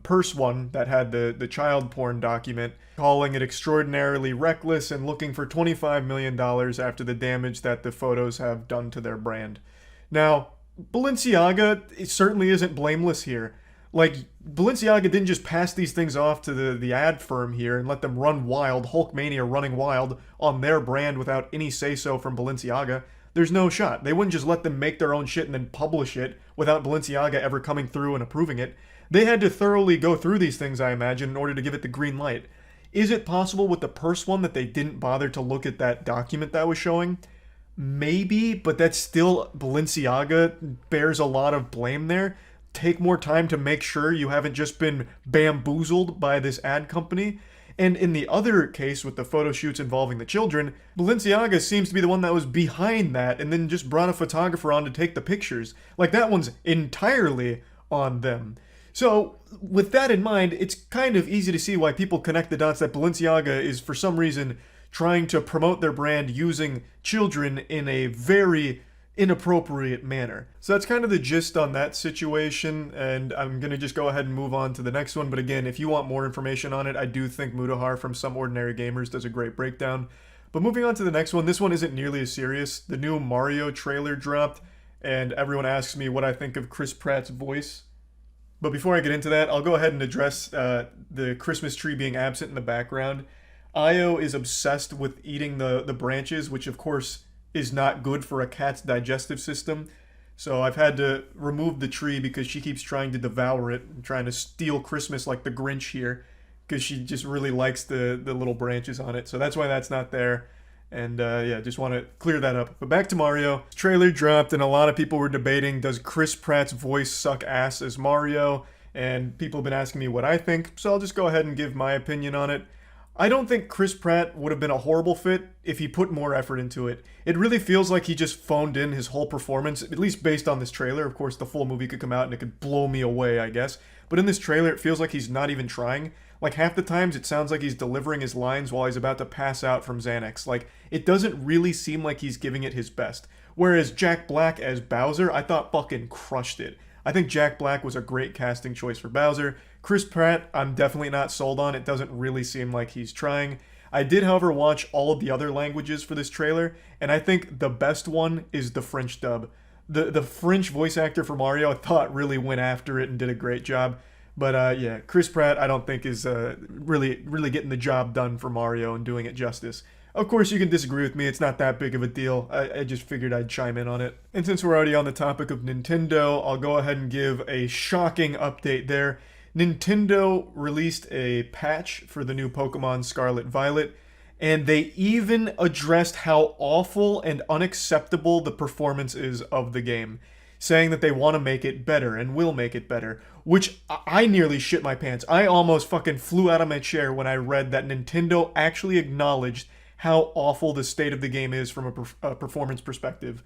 A: purse one that had the child porn document, calling it extraordinarily reckless and looking for $25 million after the damage that the photos have done to their brand. Now, Balenciaga certainly isn't blameless here. Like, Balenciaga didn't just pass these things off to the ad firm here and let them run wild, Hulkmania running wild on their brand without any say-so from Balenciaga. There's no shot. They wouldn't just let them make their own shit and then publish it without Balenciaga ever coming through and approving it. They had to thoroughly go through these things, I imagine, in order to give it the green light. Is it possible with the purse one that they didn't bother to look at that document that was showing? Maybe, but that's still Balenciaga bears a lot of blame there. Take more time to make sure you haven't just been bamboozled by this ad company. And in the other case with the photo shoots involving the children, Balenciaga seems to be the one that was behind that and then just brought a photographer on to take the pictures. Like, that one's entirely on them. So, with that in mind, it's kind of easy to see why people connect the dots that Balenciaga is, for some reason, trying to promote their brand using children in a very inappropriate manner. So that's kind of the gist on that situation, and I'm going to just go ahead and move on to the next one. But again, if you want more information on it, I do think Mudahar from Some Ordinary Gamers does a great breakdown. But moving on to the next one, this one isn't nearly as serious. The new Mario trailer dropped, and everyone asks me what I think of Chris Pratt's voice. But before I get into that, I'll go ahead and address the Christmas tree being absent in the background. Io is obsessed with eating the branches, which of course is not good for a cat's digestive system. So I've had to remove the tree because she keeps trying to devour it and trying to steal Christmas like the Grinch here, because she just really likes the little branches on it. So that's why that's not there. And yeah, just want to clear that up. But back to Mario. Trailer dropped and a lot of people were debating, does Chris Pratt's voice suck ass as Mario? And people have been asking me what I think, so I'll just go ahead and give my opinion on it. I don't think Chris Pratt would have been a horrible fit if he put more effort into it. It really feels like he just phoned in his whole performance, at least based on this trailer. Of course, the full movie could come out and it could blow me away, I guess. But in this trailer, it feels like he's not even trying. Like, half the times it sounds like he's delivering his lines while he's about to pass out from Xanax. Like, it doesn't really seem like he's giving it his best. Whereas Jack Black as Bowser, I thought fucking crushed it. I think Jack Black was a great casting choice for Bowser. Chris Pratt, I'm definitely not sold on. It doesn't really seem like he's trying. I did, however, watch all of the other languages for this trailer, and I think the best one is the French dub. The French voice actor for Mario, I thought, really went after it and did a great job. But yeah, Chris Pratt, I don't think is really getting the job done for Mario and doing it justice. Of course, you can disagree with me. It's not that big of a deal. I just figured I'd chime in on it. And since we're already on the topic of Nintendo, I'll go ahead and give a shocking update there. Nintendo released a patch for the new Pokemon Scarlet Violet, and they even addressed how awful and unacceptable the performance is of the game, saying that they want to make it better and will make it better, which I nearly shit my pants. I almost fucking flew out of my chair when I read that Nintendo actually acknowledged how awful the state of the game is from a performance perspective.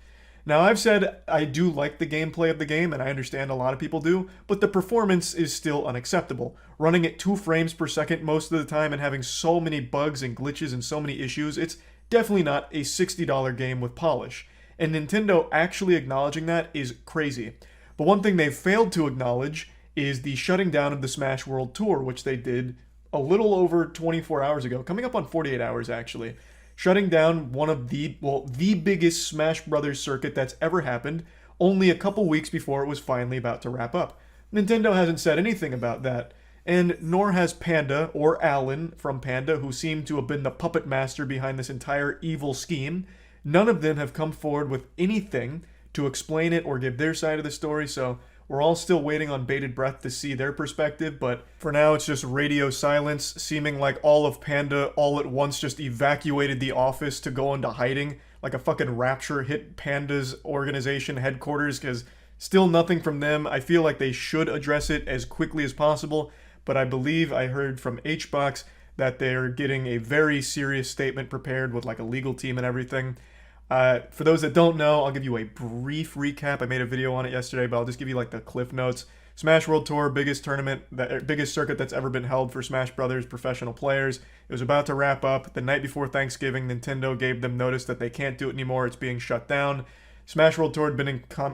A: Now, I've said I do like the gameplay of the game, and I understand a lot of people do, but the performance is still unacceptable. Running at 2 frames per second most of the time and having so many bugs and glitches and so many issues, it's definitely not a $60 game with polish. And Nintendo actually acknowledging that is crazy. But one thing they failed to acknowledge is the shutting down of the Smash World Tour, which they did a little over 24 hours ago, coming up on 48 hours actually. Shutting down one of the biggest Smash Brothers circuit that's ever happened, only a couple weeks before it was finally about to wrap up. Nintendo hasn't said anything about that, and nor has Panda, or Alan from Panda, who seemed to have been the puppet master behind this entire evil scheme. None of them have come forward with anything to explain it or give their side of the story, so we're all still waiting on bated breath to see their perspective, but for now it's just radio silence, seeming like all of Panda all at once just evacuated the office to go into hiding, like a fucking rapture hit Panda's organization headquarters, because still nothing from them. I feel like they should address it as quickly as possible, but I believe I heard from HBox that they're getting a very serious statement prepared with like a legal team and everything. For those that don't know, I'll give you a brief recap. I made a video on it yesterday, but I'll just give you like the cliff notes. Smash World Tour, biggest circuit that's ever been held for Smash Brothers professional players. It was about to wrap up. The night before Thanksgiving, Nintendo gave them notice that they can't do it anymore. It's being shut down. Smash World Tour had been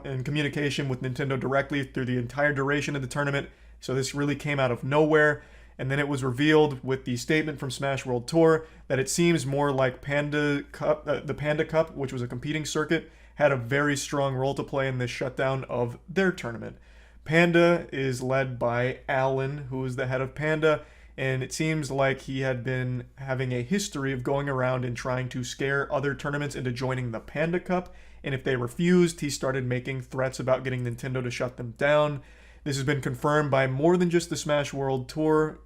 A: in communication with Nintendo directly through the entire duration of the tournament, so this really came out of nowhere.
B: And then it was revealed with the statement from Smash World Tour that it seems more like Panda Cup, the Panda Cup, which was a competing circuit, had a very strong role to play in this shutdown of their tournament. Panda is led by Alan, who is the head of Panda, and it seems like he had been having a history of going around and trying to scare other tournaments into joining the Panda Cup, and if they refused, he started making threats about getting Nintendo to shut them down. This has been confirmed by more than just the Smash World Tour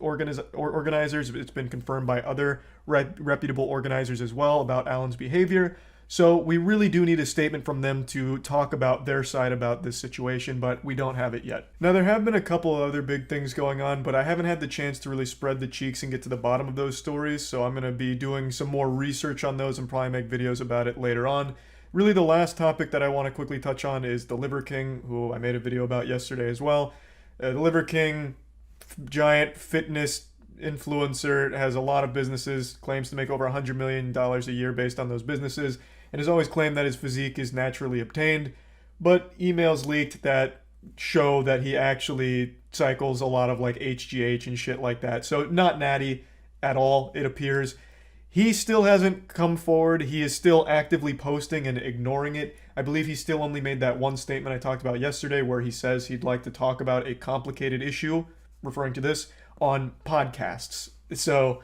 B: organizers. It's been confirmed by other reputable organizers as well about Alan's behavior. So we really do need a statement from them to talk about their side about this situation, but we don't have it yet. Now, there have been a couple of other big things going on, but I haven't had the chance to really spread the cheeks and get to the bottom of those stories, so I'm going to be doing some more research on those and probably make videos about it later on. Really, the last topic that I want to quickly touch on is the Liver King, who I made a video about yesterday as well. The Liver King, giant fitness influencer, has a lot of businesses, claims to make over $100 million a year based on those businesses, and has always claimed that his physique is naturally obtained, but emails leaked that show that he actually cycles a lot of like HGH and shit like that. So not natty at all, it appears. He still hasn't come forward. He is still actively posting and ignoring it. I believe he still only made that one statement I talked about yesterday where he says he'd like to talk about a complicated issue, referring to this, on podcasts. So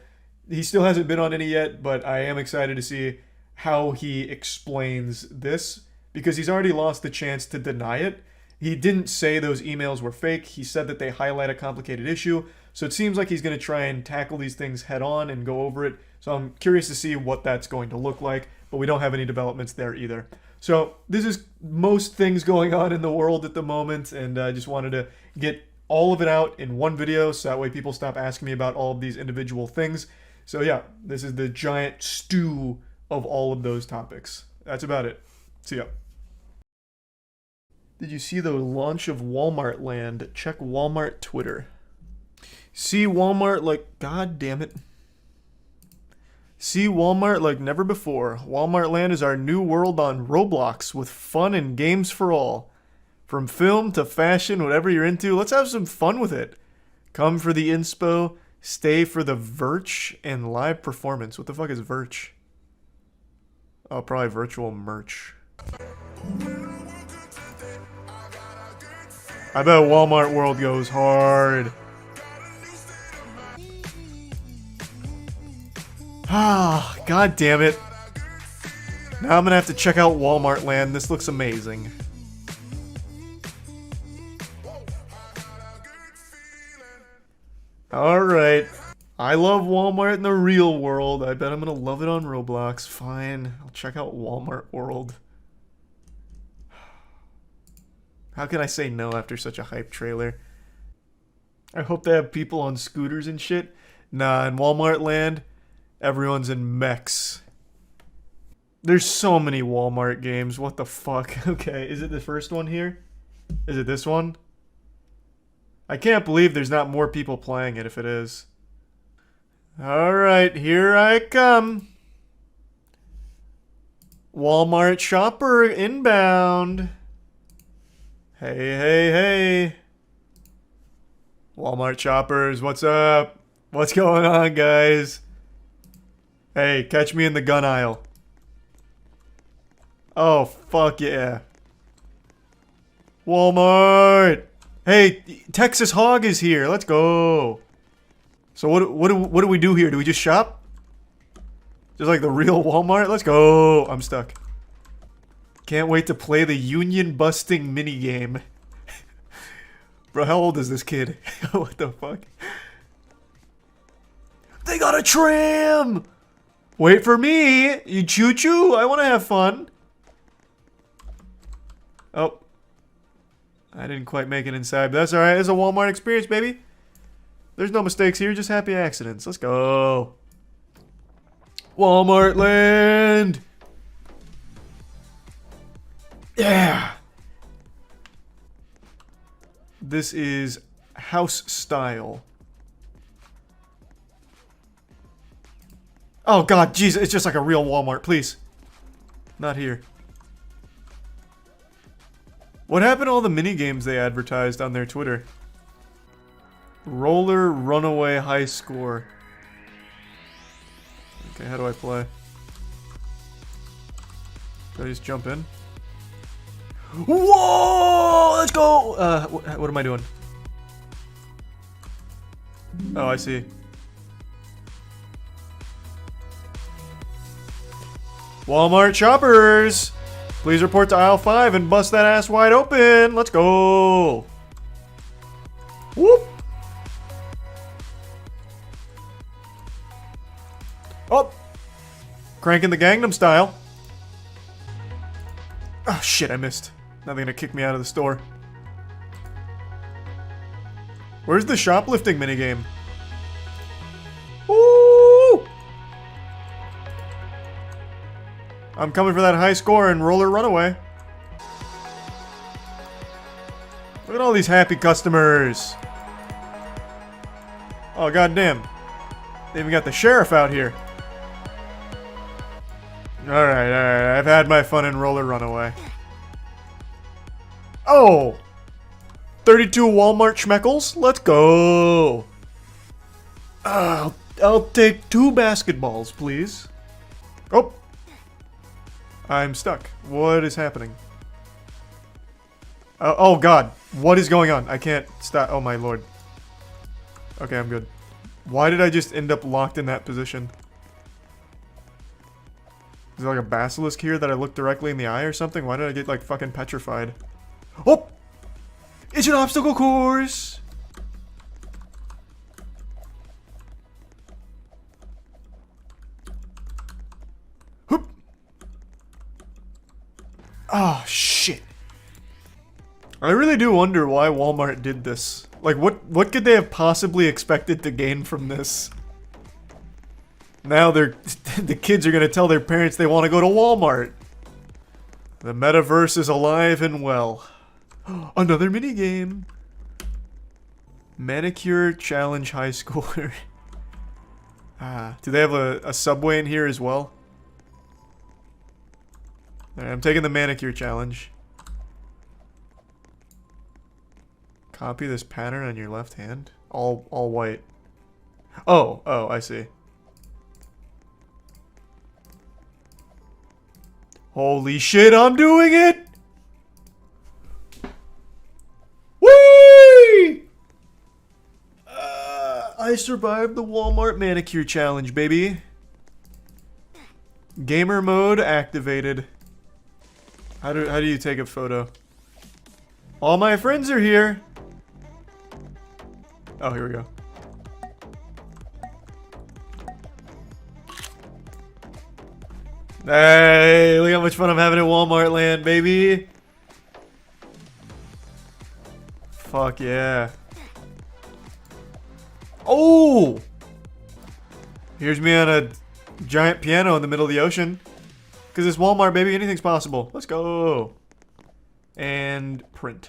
B: he still hasn't been on any yet, but I am excited to see how he explains this, because he's already lost the chance to deny it. He didn't say those emails were fake. He said that they highlight a complicated issue. So it seems like he's going to try and tackle these things head on and go over it. So I'm curious to see what that's going to look like, but we don't have any developments there either. So this is most things going on in the world at the moment, and I just wanted to get all of it out in one video so that way people stop asking me about all of these individual things. So yeah, this is the giant stew of all of those topics. That's about it. See ya. Did you see the launch of Walmart Land? Check Walmart Twitter. See Walmart like, god damn it. See Walmart like never before. Walmart Land is our new world on Roblox with fun and games for all. From film to fashion, whatever you're into, let's have some fun with it. Come for the inspo, stay for the virch and live performance. What the fuck is virch? Oh, probably virtual merch. I bet Walmart World goes hard. Ah, god damn it. Now I'm gonna have to check out Walmart Land. This looks amazing. Alright. I love Walmart in the real world. I bet I'm gonna love it on Roblox. Fine. I'll check out Walmart World. How can I say no after such a hype trailer? I hope they have people on scooters and shit. Nah, in Walmart Land, everyone's in mechs. There's so many Walmart games. What the fuck? Okay, is it the first one here? Is it this one? I can't believe there's not more people playing it if it is. Alright, here I come. Walmart shopper inbound. Hey, hey, hey. Walmart shoppers, what's up? What's going on, guys? Hey, catch me in the gun aisle. Oh, fuck yeah. Walmart! Hey, Texas Hog is here. Let's go. So what do we do here? Do we just shop? Just like the real Walmart? Let's go. I'm stuck. Can't wait to play the union busting minigame. Bro, how old is this kid? What the fuck? They got a tram! Wait for me! You choo-choo? I want to have fun. Oh. I didn't quite make it inside, but that's alright. It's a Walmart experience, baby. There's no mistakes here, just happy accidents. Let's go. Walmart Land! Yeah! This is house style. Oh god, jeez, it's just like a real Walmart, please. Not here. What happened to all the mini games they advertised on their Twitter? Roller Runaway High Score. Okay, how do I play? Do I just jump in? Whoa! Let's go! What am I doing? Oh, I see. Walmart shoppers! Please report to aisle 5 and bust that ass wide open! Let's go! Whoop! Oh! Cranking the Gangnam Style. Oh shit, I missed. Now they're gonna kick me out of the store. Where's the shoplifting minigame? Ooh! I'm coming for that high score and Roller Runaway. Look at all these happy customers. Oh goddamn. They even got the sheriff out here. Alright, I've had my fun in Roller Runaway. Oh! 32 Walmart schmeckles? Let's go! I'll take 2 basketballs, please. Oh! I'm stuck. What is happening? Oh god, what is going on? I can't stop. Oh my lord. Okay, I'm good. Why did I just end up locked in that position? Is there like a basilisk here that I looked directly in the eye or something? Why did I get like fucking petrified? Oh! It's an obstacle course! Hoop! Oh shit. I really do wonder why Walmart did this. Like what could they have possibly expected to gain from this? Now the kids are gonna tell their parents they want to go to Walmart. The metaverse is alive and well. Another minigame. Manicure Challenge High Schooler. Do they have a Subway in here as well? Alright, I'm taking the Manicure Challenge. Copy this pattern on your left hand. All white. Oh, I see. Holy shit, I'm doing it! Whee! I survived the Walmart Manicure Challenge, baby. Gamer mode activated. How do you take a photo? All my friends are here. Oh, here we go. Hey, look how much fun I'm having at Walmart land, baby. Fuck yeah. Oh! Here's me on a giant piano in the middle of the ocean. Because it's Walmart, baby. Anything's possible. Let's go. And print.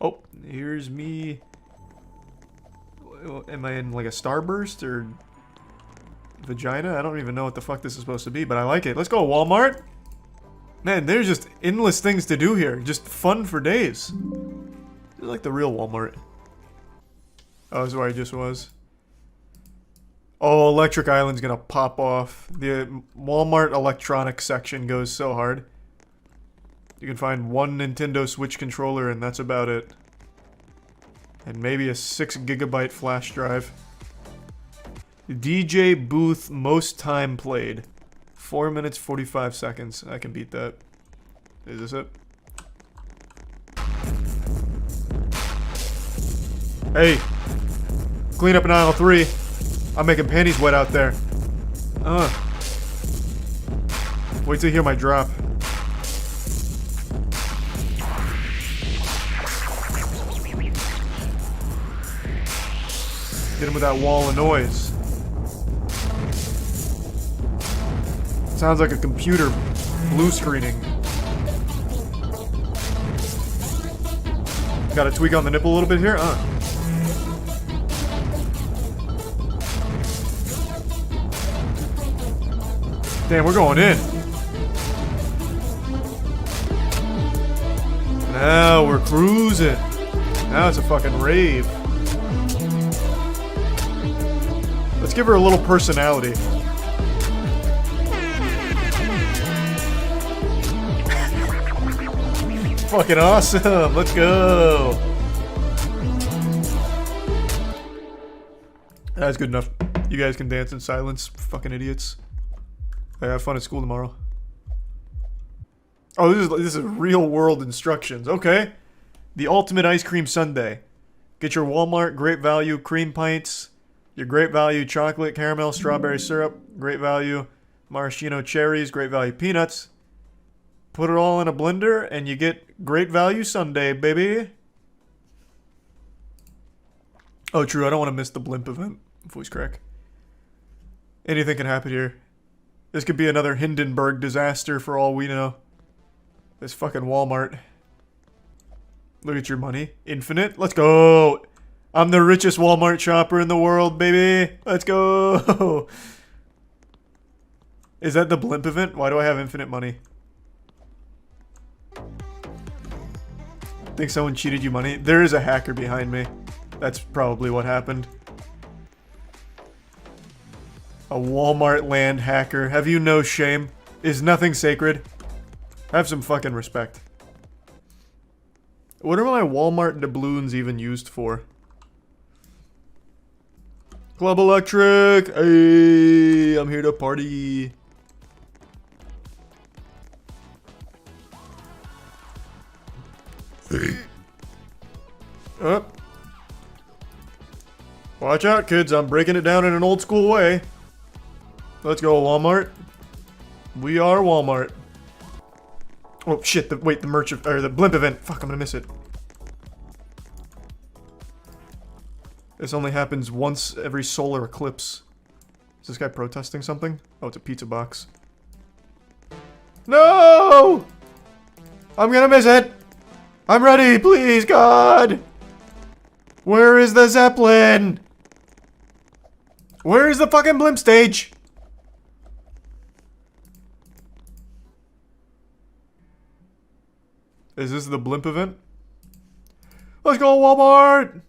B: Oh, here's me. Am I in like a starburst or vagina? I don't even know what the fuck this is supposed to be, but I like it. Let's go, Walmart. Man, there's just endless things to do here. Just fun for days. This is like the real Walmart. Oh, this is where I just was. Oh, Electric Island's gonna pop off. The Walmart electronics section goes so hard. You can find one Nintendo Switch controller and that's about it. And maybe a 6 GB flash drive. DJ booth most time played. 4 minutes 45 seconds. I can beat that. Is this it? Hey! Clean up in aisle 3. I'm making panties wet out there. Wait till you hear my drop. Hit him with that wall of noise. Sounds like a computer blue screening. Got a tweak on the nipple a little bit here? Damn, we're going in. Now we're cruising. Now it's a fucking rave. give her a little personality. Fucking awesome. Let's go. That's good enough. You guys can dance in silence. Fucking idiots. I have fun at school tomorrow. Oh, this is real world instructions. Okay. The ultimate ice cream sundae. Get your Walmart great value cream pints, your great value chocolate, caramel, strawberry syrup, great value maraschino cherries, great value peanuts. Put it all in a blender and you get great value sundae, baby. Oh, true. I don't want to miss the blimp event. Voice crack. Anything can happen here. This could be another Hindenburg disaster for all we know. This fucking Walmart. Look at your money. Infinite. Let's go. I'm the richest Walmart shopper in the world, baby. Let's go. Is that the blimp event? Why do I have infinite money? Think someone cheated you money? There is a hacker behind me. That's probably what happened. A Walmart land hacker. Have you no shame? Is nothing sacred? Have some fucking respect. What are my Walmart doubloons even used for? Club Electric! Hey, I'm here to party. Oh. Watch out, kids. I'm breaking it down in an old school way. Let's go, Walmart. We are Walmart. Oh shit! Wait, the merch or the blimp event. Fuck, I'm gonna miss it. This only happens once every solar eclipse. Is this guy protesting something? Oh, it's a pizza box. No! I'm gonna miss it. I'm ready, please, God. Where is the Zeppelin? Where is the fucking blimp stage? Is this the blimp event? Let's go, Walmart!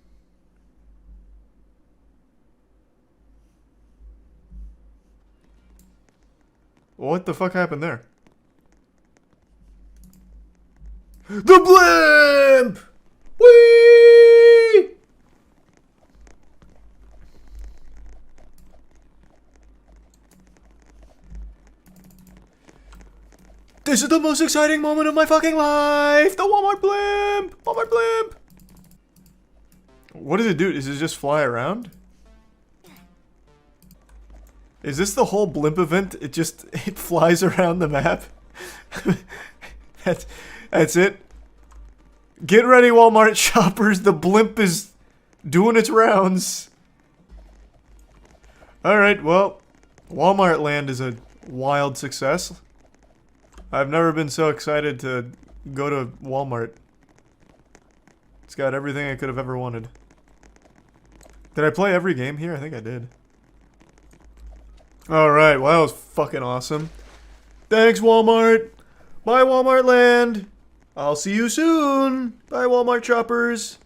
B: What the fuck happened there? The blimp! Whee! This is the most exciting moment of my fucking life! The Walmart blimp! Walmart blimp! What does it do? Does it just fly around? Is this the whole blimp event? It flies around the map? That's it? Get ready, Walmart shoppers. The blimp is doing its rounds. Alright, well, Walmart Land is a wild success. I've never been so excited to go to Walmart. It's got everything I could have ever wanted. Did I play every game here? I think I did. Alright, well, that was fucking awesome. Thanks, Walmart. Bye, Walmart Land. I'll see you soon. Bye, Walmart shoppers.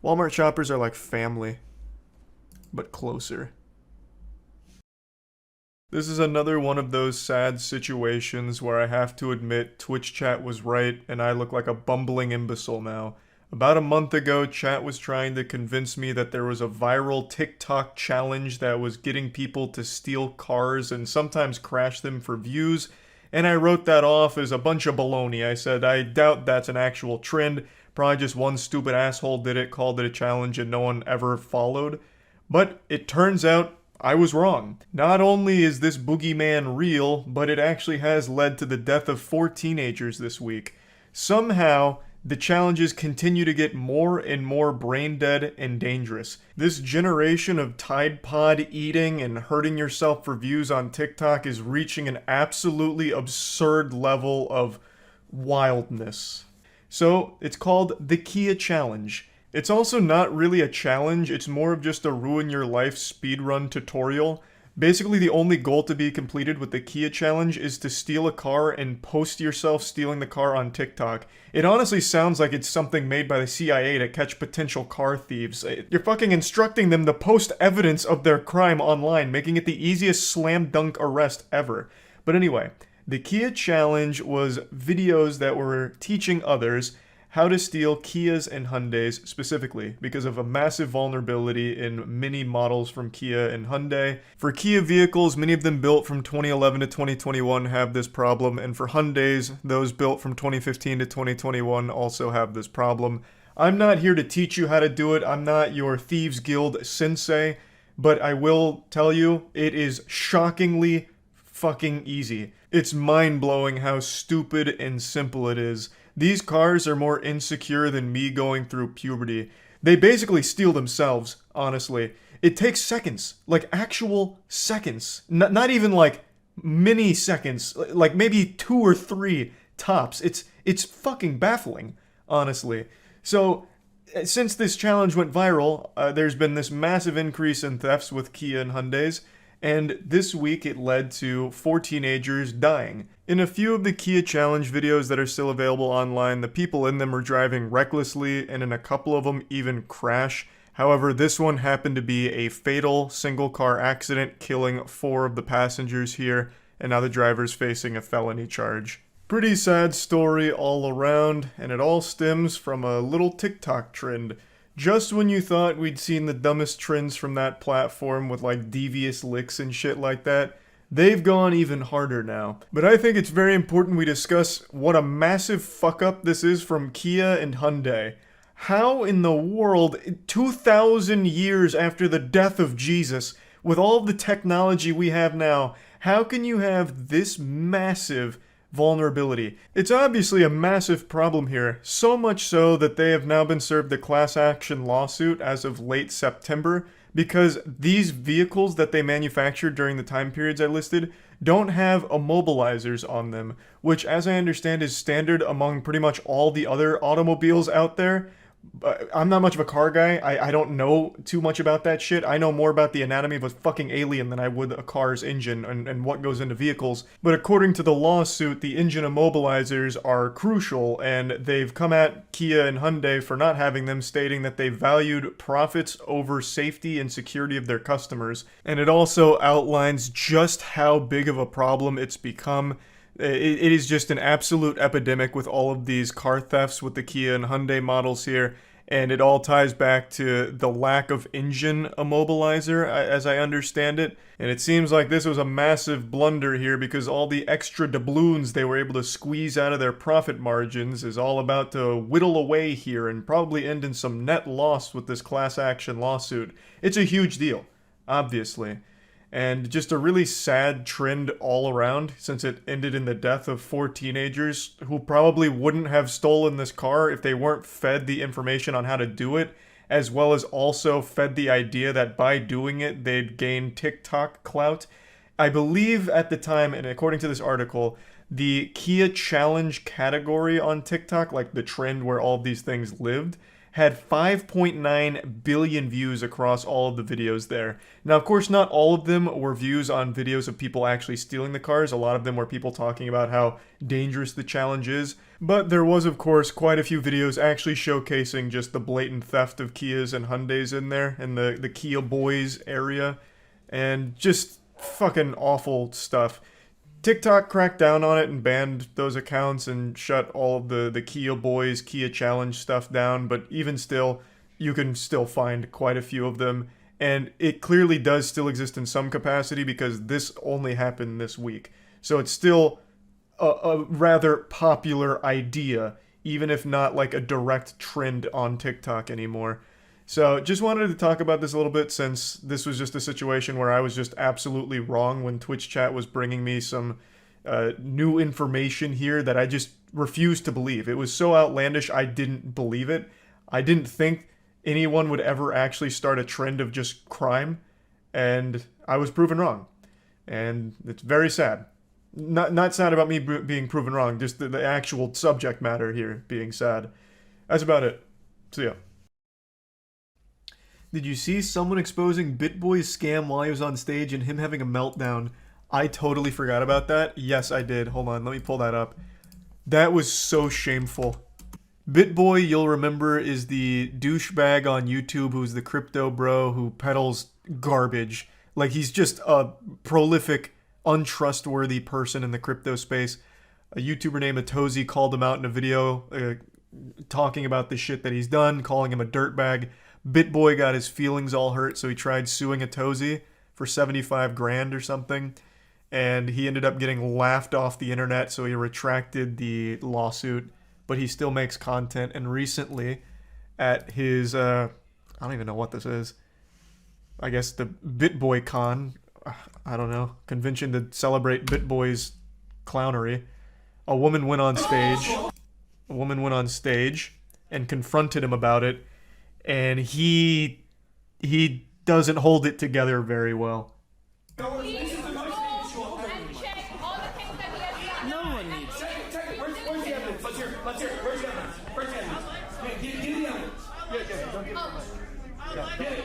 B: Walmart shoppers are like family, but closer. This is another one of those sad situations where I have to admit Twitch chat was right and I look like a bumbling imbecile now. About a month ago, chat was trying to convince me that there was a viral TikTok challenge that was getting people to steal cars and sometimes crash them for views, and I wrote that off as a bunch of baloney. I said, I doubt that's an actual trend, probably just one stupid asshole did it, called it a challenge, and no one ever followed. But it turns out I was wrong. Not only is this boogeyman real, but it actually has led to the death of 4 teenagers this week. Somehow, the challenges continue to get more and more brain dead and dangerous. This generation of Tide Pod eating and hurting yourself for views on TikTok is reaching an absolutely absurd level of wildness. So, it's called the Kia Challenge. It's also not really a challenge, it's more of just a ruin your life speedrun tutorial.
A: Basically, the only goal to be completed with the Kia challenge is to steal a car and post yourself stealing the car on TikTok. It honestly sounds like it's something made by the CIA to catch potential car thieves. You're fucking instructing them to post evidence of their crime online, making it the easiest slam dunk arrest ever. But anyway, the Kia challenge was videos that were teaching others how to steal Kias and Hyundais specifically because of a massive vulnerability in many models from Kia and Hyundai. For Kia vehicles, many of them built from 2011 to 2021 have this problem, and for Hyundais, those built from 2015 to 2021 also have this problem. I'm not here to teach you how to do it. I'm not your Thieves Guild sensei, but I will tell you, it is shockingly fucking easy. It's mind-blowing how stupid and simple it is. These cars are more insecure than me going through puberty. They basically steal themselves, honestly. It takes seconds, like actual seconds. Not even like mini seconds, like maybe 2 or 3 tops. It's fucking baffling, honestly. So, since this challenge went viral, there's been this massive increase in thefts with Kia and Hyundais, and this week it led to 4 teenagers dying. In a few of the Kia challenge videos that are still available online, the people in them are driving recklessly, and in a couple of them even crash. However, this one happened to be a fatal single car accident, killing 4 of the passengers here, and now the driver's facing a felony charge. Pretty sad story all around, and it all stems from a little TikTok trend. Just when you thought we'd seen the dumbest trends from that platform with like devious licks and shit like that, they've gone even harder now. But I think it's very important we discuss what a massive fuck up this is from Kia and Hyundai. How in the world, 2,000 years after the death of Jesus, with all the technology we have now, how can you have this massive vulnerability? It's obviously a massive problem here, so much so that they have now been served a class action lawsuit as of late September because these vehicles that they manufactured during the time periods I listed don't have immobilizers on them, which as I understand is standard among pretty much all the other automobiles out there. I'm not much of a car guy. I don't know too much about that shit. I know more about the anatomy of a fucking alien than I would a car's engine and what goes into vehicles. But according to the lawsuit, the engine immobilizers are crucial, and they've come at Kia and Hyundai for not having them, stating that they valued profits over safety and security of their customers. And it also outlines just how big of a problem it's become. It is just an absolute epidemic with all of these car thefts with the Kia and Hyundai models here, and it all ties back to the lack of engine immobilizer, as I understand it. And it seems like this was a massive blunder here because all the extra doubloons they were able to squeeze out of their profit margins is all about to whittle away here and probably end in some net loss with this class action lawsuit. It's a huge deal, obviously. And just a really sad trend all around, since it ended in the death of 4 teenagers who probably wouldn't have stolen this car if they weren't fed the information on how to do it, as well as also fed the idea that by doing it, they'd gain TikTok clout. I believe at the time, and according to this article, the Kia Challenge category on TikTok, like the trend where all of these things lived, had 5.9 billion views across all of the videos there. Now, of course, not all of them were views on videos of people actually stealing the cars. A lot of them were people talking about how dangerous the challenge is. But there was, of course, quite a few videos actually showcasing just the blatant theft of Kias and Hyundais in there, in the Kia Boys area. And just fucking awful stuff. TikTok cracked down on it and banned those accounts and shut all of the Kia Boys, Kia Challenge stuff down, but even still, you can still find quite a few of them, and it clearly does still exist in some capacity because this only happened this week. So it's still a rather popular idea, even if not like a direct trend on TikTok anymore. So just wanted to talk about this a little bit, since this was just a situation where I was just absolutely wrong when Twitch chat was bringing me some new information here that I just refused to believe. It was so outlandish, I didn't believe it. I didn't think anyone would ever actually start a trend of just crime, and I was proven wrong. And it's very sad. Not sad about me being proven wrong, just the actual subject matter here being sad. That's about it. See ya.
B: Did you see someone exposing BitBoy's scam while he was on stage and him having a meltdown? I totally forgot about that. Yes, I did. Hold on, let me pull that up. That was so shameful. BitBoy, you'll remember, is the douchebag on YouTube who's the crypto bro who peddles garbage. Like, he's just a prolific, untrustworthy person in the crypto space. A YouTuber named Atozy called him out in a video talking about the shit that he's done, calling him a dirtbag. BitBoy got his feelings all hurt, so he tried suing Atozy for 75 grand or something. And he ended up getting laughed off the internet, so he retracted the lawsuit. But he still makes content. And recently, at his, I don't even know what this is. I guess the BitBoy Con, I don't know, convention to celebrate BitBoy's clownery. A woman went on stage and confronted him about it, and he doesn't hold it together very well.
Q: No one needs. Where's the evidence? Let's hear it. Where's the evidence? Where's the evidence? Give the evidence.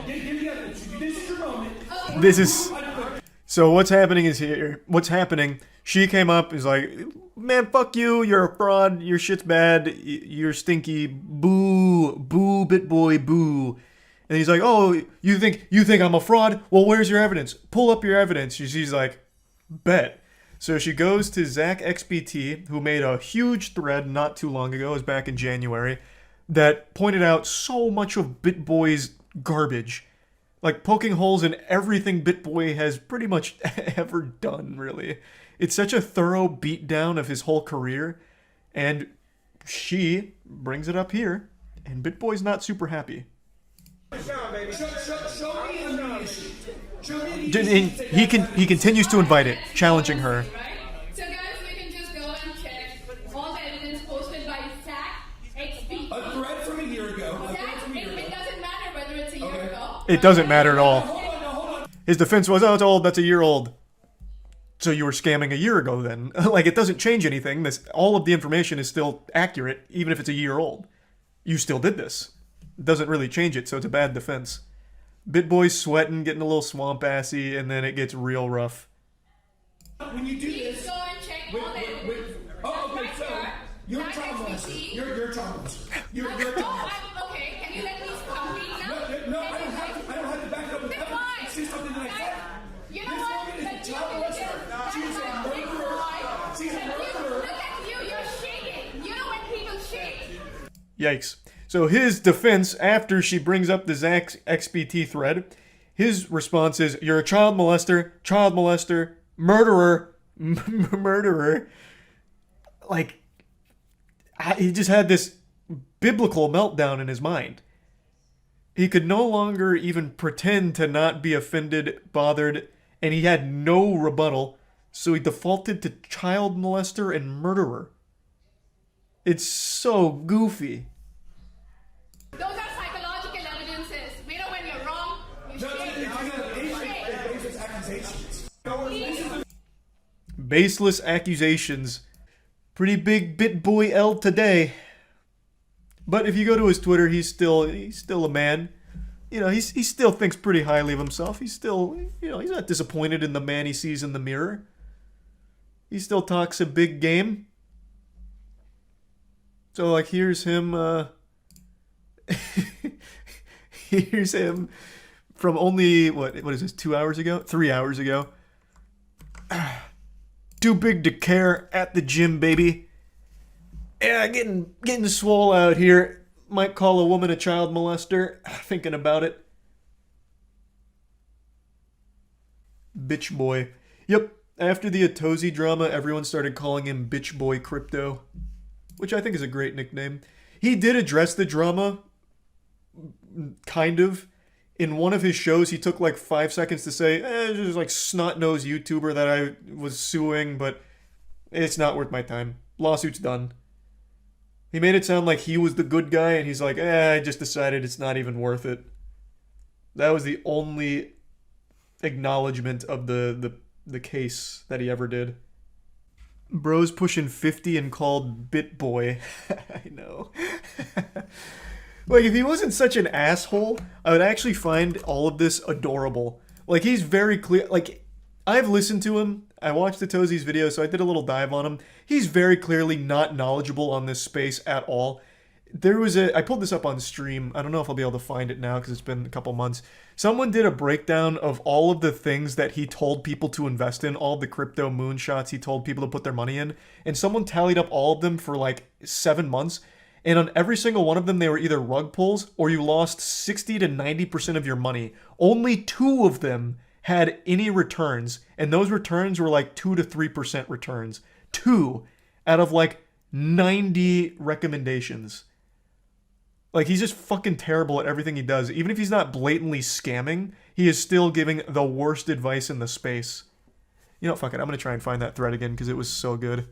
Q: Give the evidence. This is your moment.
B: This is... So what's happening is here. What's happening? She came up, is like, man, fuck you. You're a fraud. Your shit's bad. You're stinky. Boo, boo, BitBoy, boo. And he's like, oh, you think I'm a fraud? Well, where's your evidence? Pull up your evidence. She's like, bet. So she goes to Zach XBT, who made a huge thread not too long ago, it was back in January, that pointed out so much of BitBoy's garbage. Like, poking holes in everything BitBoy has pretty much ever done, really. It's such a thorough beatdown of his whole career, and she brings it up here, and BitBoy's not super happy. He continues to invite it, challenging her.
Q: So guys, we can just go and check all the evidence posted by Zach XP.
W: A thread from a year ago.
Q: It doesn't matter whether it's a year ago.
B: It doesn't matter at all. His defense was, oh, it's old, that's a year old. So you were scamming a year ago then. Like, it doesn't change anything. All of the information is still accurate, even if it's a year old. You still did this. It doesn't really change it, so it's a bad defense. BitBoy's sweating, getting a little swamp-assy, and then it gets real rough.
W: When you do this...
Q: Go and check all the evidence.
W: Oh, okay, so you're a child molester. You're a child molester. You're a child molester.
Q: Okay, can you let me complete now?
W: No, I don't have to back it up with evidence. It's just something that I said.
Q: You know what?
W: This woman is a child molester. She's a murderer. She's a murderer.
Q: Look at you, you're shaking. You know when people shake.
B: Yikes. So his defense, after she brings up the Zach XBT thread, his response is, you're a child molester, murderer, murderer. Like, he just had this biblical meltdown in his mind. He could no longer even pretend to not be offended, bothered, and he had no rebuttal, so he defaulted to child molester and murderer. It's so goofy.
Q: Those are psychological evidences. We know when you're wrong. You shake.
B: Baseless accusations. Pretty big BitBoy L today. But if you go to his Twitter, he's still a man. You know, he still thinks pretty highly of himself. He's still, you know, he's not disappointed in the man he sees in the mirror. He still talks a big game. So, like, here's him, here's him from only, what is this, 2 hours ago? 3 hours ago. Too big to care at the gym, baby. Yeah, getting swole out here. Might call a woman a child molester. Thinking about it. Bitch boy. Yep, after the Atozy drama, everyone started calling him Bitch Boy Crypto, which I think is a great nickname. He did address the drama, kind of. In one of his shows, he took like 5 seconds to say, it's just like snot-nosed YouTuber that I was suing, but it's not worth my time. Lawsuit's done. He made it sound like he was the good guy, and he's like, I just decided it's not even worth it. That was the only acknowledgement of the case that he ever did. Bro's pushing 50 and called BitBoy. I know. Like, if he wasn't such an asshole, I would actually find all of this adorable. Like, he's very clear. Like, I've listened to him. I watched the Tozy's video, so I did a little dive on him. He's very clearly not knowledgeable on this space at all. I pulled this up on stream. I don't know if I'll be able to find it now because it's been a couple months. Someone did a breakdown of all of the things that he told people to invest in, all of the crypto moonshots he told people to put their money in, and someone tallied up all of them for like 7 months, and on every single one of them, they were either rug pulls or you lost 60 to 90% of your money. Only 2 of them had any returns, and those returns were like 2 to 3% returns. 2 out of like 90 recommendations. Like, he's just fucking terrible at everything he does. Even if he's not blatantly scamming, he is still giving the worst advice in the space. You know, fuck it. I'm going to try and find that thread again because it was so good.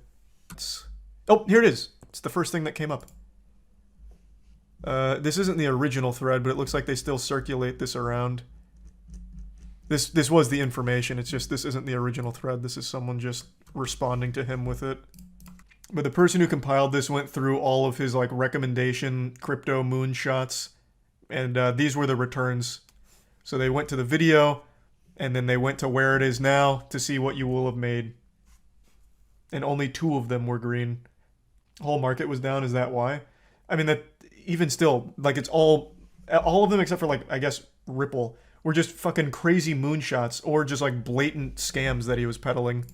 B: Oh, here it is. It's the first thing that came up. This isn't the original thread, but it looks like they still circulate this around. This was the information. It's just this isn't the original thread. This is someone just responding to him with it. But the person who compiled this went through all of his like recommendation crypto moonshots, and these were the returns. So they went to the video, and then they went to where it is now to see what you will have made. And only 2 of them were green. Whole market was down. Is that why? I mean, that even still, like, it's all of them except for like, I guess, Ripple were just fucking crazy moonshots or just like blatant scams that he was peddling.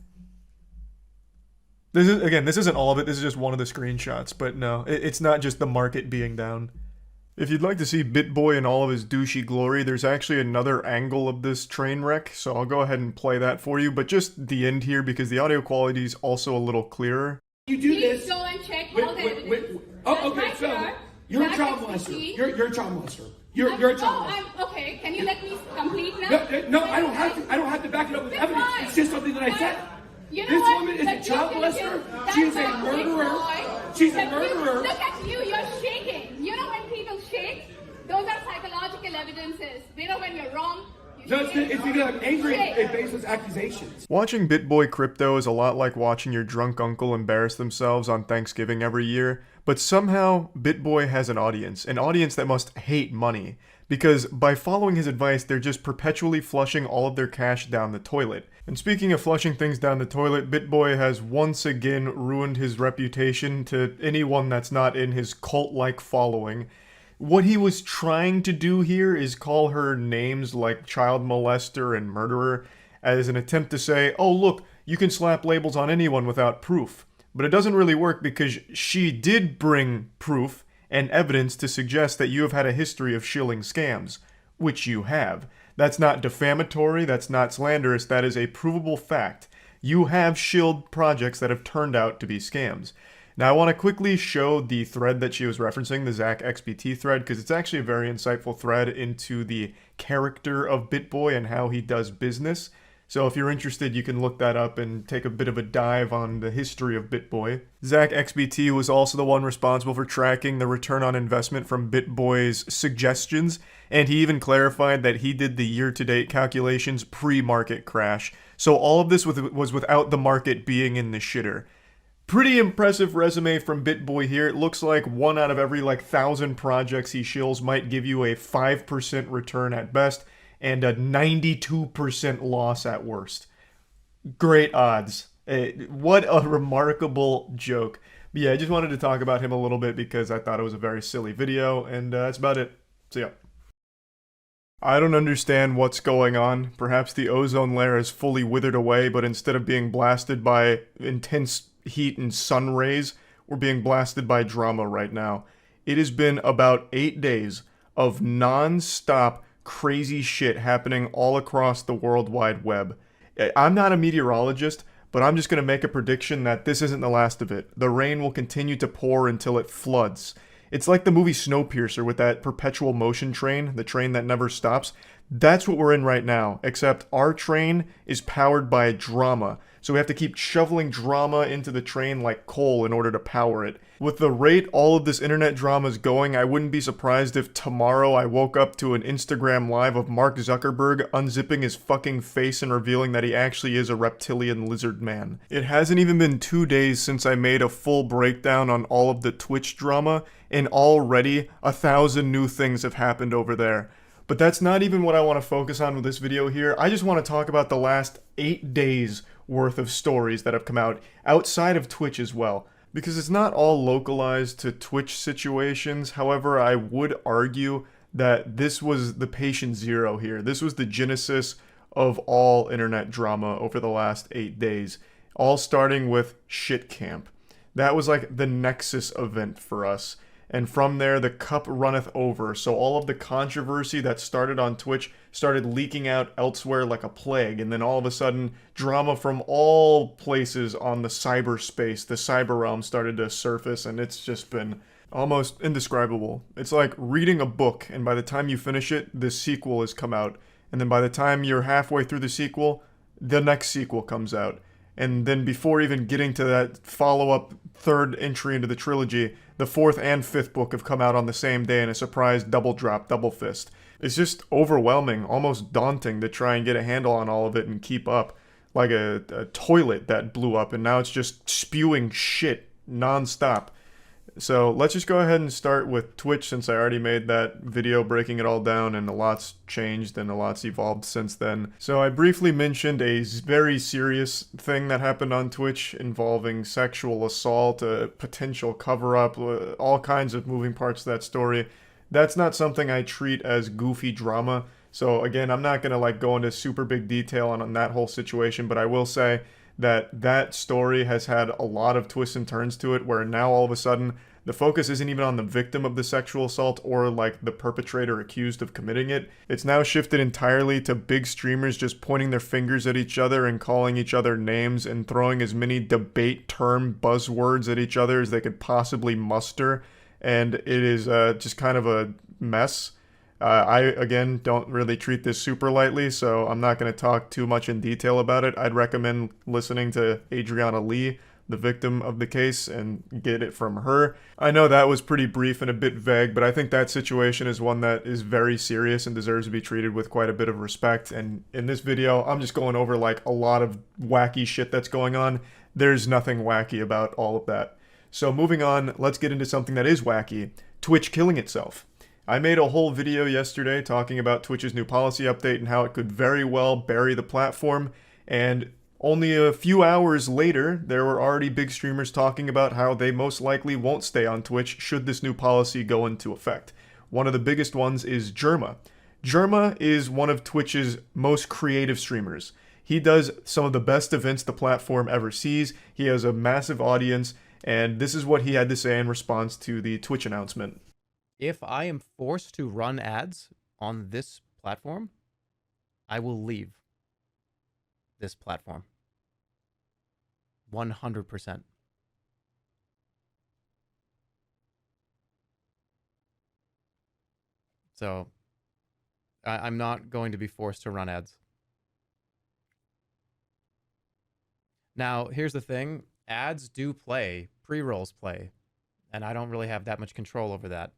B: This isn't all of it. This is just one of the screenshots. But no, it's not just the market being down. If you'd like to see BitBoy in all of his douchey glory, there's actually another angle of this train wreck, so I'll go ahead and play that for you, but just the end here because the audio quality is also a little clearer.
Q: You do this. Go and check all the evidence.
W: Oh, okay, so you're a child molester. You're a child molester. You're a child molester.
Q: Okay. Can you let me complete now?
W: No, I don't have to. I don't have to back it up with evidence. It's just something that I said.
Q: You know
W: this
Q: what?
W: woman is a child molester. She is a murderer.
Q: She's a murderer. Look at you. You're shaking. You know when people shake? Those are psychological evidences. You know when you're wrong.
W: No, it's because I'm angry at baseless accusations.
A: Watching BitBoy Crypto is a lot like watching your drunk uncle embarrass themselves on Thanksgiving every year, but somehow BitBoy has an audience that must hate money, because by following his advice, they're just perpetually flushing all of their cash down the toilet. And speaking of flushing things down the toilet, BitBoy has once again ruined his reputation to anyone that's not in his cult-like following. What he was trying to do here is call her names like child molester and murderer as an attempt to say, oh look, you can slap labels on anyone without proof. But it doesn't really work because she did bring proof and evidence to suggest that you have had a history of shilling scams, which you have. That's not defamatory, that's not slanderous, that is a provable fact. You have shilled projects that have turned out to be scams. Now I want to quickly show the thread that she was referencing, the Zach XBT thread, because it's actually a very insightful thread into the character of BitBoy and how he does business. So if you're interested, you can look that up and take a bit of a dive on the history of BitBoy. Zach XBT was also the one responsible for tracking the return on investment from BitBoy's suggestions, and he even clarified that he did the year-to-date calculations pre-market crash. So all of this was without the market being in the shitter. Pretty impressive resume from BitBoy here. It looks like 1 out of every 1,000 projects he shills might give you a 5% return at best, and a 92% loss at worst. Great odds. What a remarkable joke. But yeah, I just wanted to talk about him a little bit because I thought it was a very silly video, and that's about it. See ya. I don't understand what's going on. Perhaps the ozone layer is fully withered away, but instead of being blasted by intense heat and sun rays, we're being blasted by drama right now. It has been about 8 days of non-stop crazy shit happening all across the World Wide Web. I'm not a meteorologist, but I'm just going to make a prediction that this isn't the last of it. The rain will continue to pour until it floods. It's like the movie Snowpiercer with that perpetual motion train, the train that never stops. That's what we're in right now, except our train is powered by drama. So we have to keep shoveling drama into the train like coal in order to power it. With the rate all of this internet drama is going, I wouldn't be surprised if tomorrow I woke up to an Instagram live of Mark Zuckerberg unzipping his fucking face and revealing that he actually is a reptilian lizard man. It hasn't even been 2 days since I made a full breakdown on all of the Twitch drama, and already 1,000 new things have happened over there. But that's not even what I want to focus on with this video here. I just want to talk about the last 8 days worth of stories that have come out outside of Twitch as well. Because it's not all localized to Twitch situations. However, I would argue that this was the patient zero here. This was the genesis of all internet drama over the last 8 days. All starting with Shit Camp. That was like the nexus event for us. And from there, the cup runneth over. So all of the controversy that started on Twitch started leaking out elsewhere like a plague. And then all of a sudden, drama from all places on the cyberspace, the cyber realm, started to surface. And it's just been almost indescribable. It's like reading a book, and by the time you finish it, the sequel has come out. And then by the time you're halfway through the sequel, the next sequel comes out. And then before even getting to that follow-up third entry into the trilogy, the 4th and 5th book have come out on the same day in a surprise double drop, double fist. It's just overwhelming, almost daunting to try and get a handle on all of it and keep up. Like a toilet that blew up and now it's just spewing shit non-stop. So let's just go ahead and start with Twitch, since I already made that video breaking it all down and a lot's changed and a lot's evolved since then. So I briefly mentioned a very serious thing that happened on Twitch involving sexual assault, a potential cover-up, all kinds of moving parts to that story. That's not something I treat as goofy drama. So again, I'm not going to go into super big detail on that whole situation, but I will say that story has had a lot of twists and turns to it, where now all of a sudden the focus isn't even on the victim of the sexual assault or the perpetrator accused of committing it. It's now shifted entirely to big streamers just pointing their fingers at each other and calling each other names and throwing as many debate term buzzwords at each other as they could possibly muster. And it is just kind of a mess. I, again, don't really treat this super lightly, so I'm not going to talk too much in detail about it. I'd recommend listening to Adriana Lee, the victim of the case, and get it from her. I know that was pretty brief and a bit vague, but I think that situation is one that is very serious and deserves to be treated with quite a bit of respect. And in this video, I'm just going over a lot of wacky shit that's going on. There's nothing wacky about all of that. So moving on, let's get into something that is wacky. Twitch killing itself. I made a whole video yesterday talking about Twitch's new policy update and how it could very well bury the platform, and only a few hours later, there were already big streamers talking about how they most likely won't stay on Twitch should this new policy go into effect. One of the biggest ones is Jerma. Jerma is one of Twitch's most creative streamers. He does some of the best events the platform ever sees. He has a massive audience, and this is what he had to say in response to the Twitch announcement.
E: If I am forced to run ads on this platform, I will leave this platform. 100%. So, I'm not going to be forced to run ads. Now, here's the thing. Ads do play, pre-rolls play, and I don't really have that much control over that.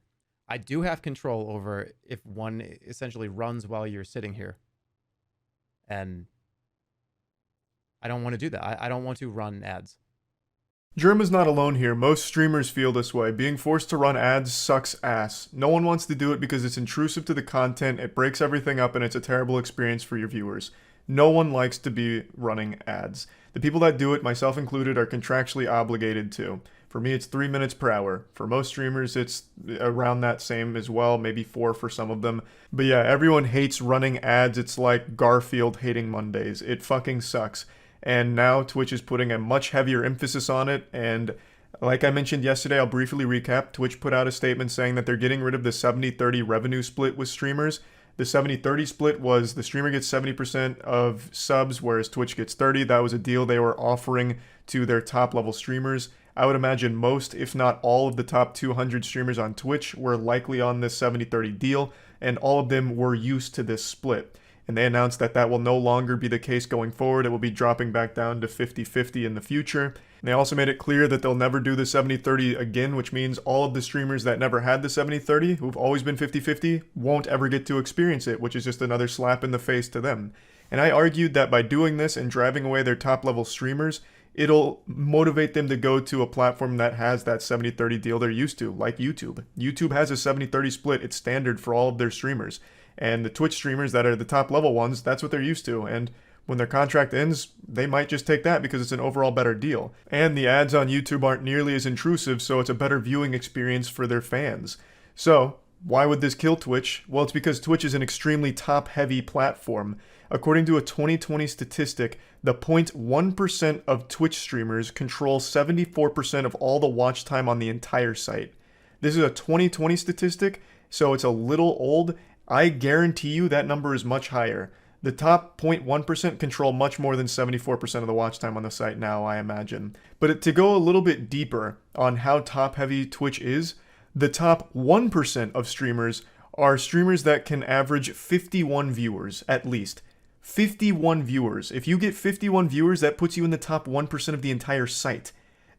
E: I do have control over if one essentially runs while you're sitting here. And I don't want to do that. I don't want to run ads.
A: Jerma's not alone here. Most streamers feel this way. Being forced to run ads sucks ass. No one wants to do it because it's intrusive to the content, it breaks everything up, and it's a terrible experience for your viewers. No one likes to be running ads. The people that do it, myself included, are contractually obligated to. For me, it's 3 minutes per hour. For most streamers, it's around that same as well, maybe 4 for some of them. But yeah, everyone hates running ads. It's like Garfield hating Mondays. It fucking sucks. And now Twitch is putting a much heavier emphasis on it, and like I mentioned yesterday, I'll briefly recap. Twitch put out a statement saying that they're getting rid of the 70-30 revenue split with streamers. The 70-30 split was the streamer gets 70% of subs, whereas Twitch gets 30. That was a deal they were offering to their top-level streamers. I would imagine most, if not all, of the top 200 streamers on Twitch were likely on this 70-30 deal. and all of them were used to this split. And they announced that that will no longer be the case going forward. It will be dropping back down to 50-50 in the future. And they also made it clear that they'll never do the 70-30 again, which means all of the streamers that never had the 70-30, who've always been 50-50, won't ever get to experience it, which is just another slap in the face to them. And I argued that by doing this and driving away their top-level streamers, it'll motivate them to go to a platform that has that 70-30 deal they're used to, like YouTube. YouTube has a 70-30 split. It's standard for all of their streamers. And the Twitch streamers that are the top-level ones, that's what they're used to. And when their contract ends, they might just take that because it's an overall better deal. And the ads on YouTube aren't nearly as intrusive, so it's a better viewing experience for their fans. So, why would this kill Twitch? Well, it's because Twitch is an extremely top-heavy platform. According to a 2020 statistic, the 0.1% of Twitch streamers control 74% of all the watch time on the entire site. This is a 2020 statistic, so it's a little old. I guarantee you that number is much higher. The top 0.1% control much more than 74% of the watch time on the site now, I imagine. But to go a little bit deeper on how top-heavy Twitch is, the top 1% of streamers are streamers that can average 51 viewers, at least. 51 viewers. If you get 51 viewers, that puts you in the top 1% of the entire site.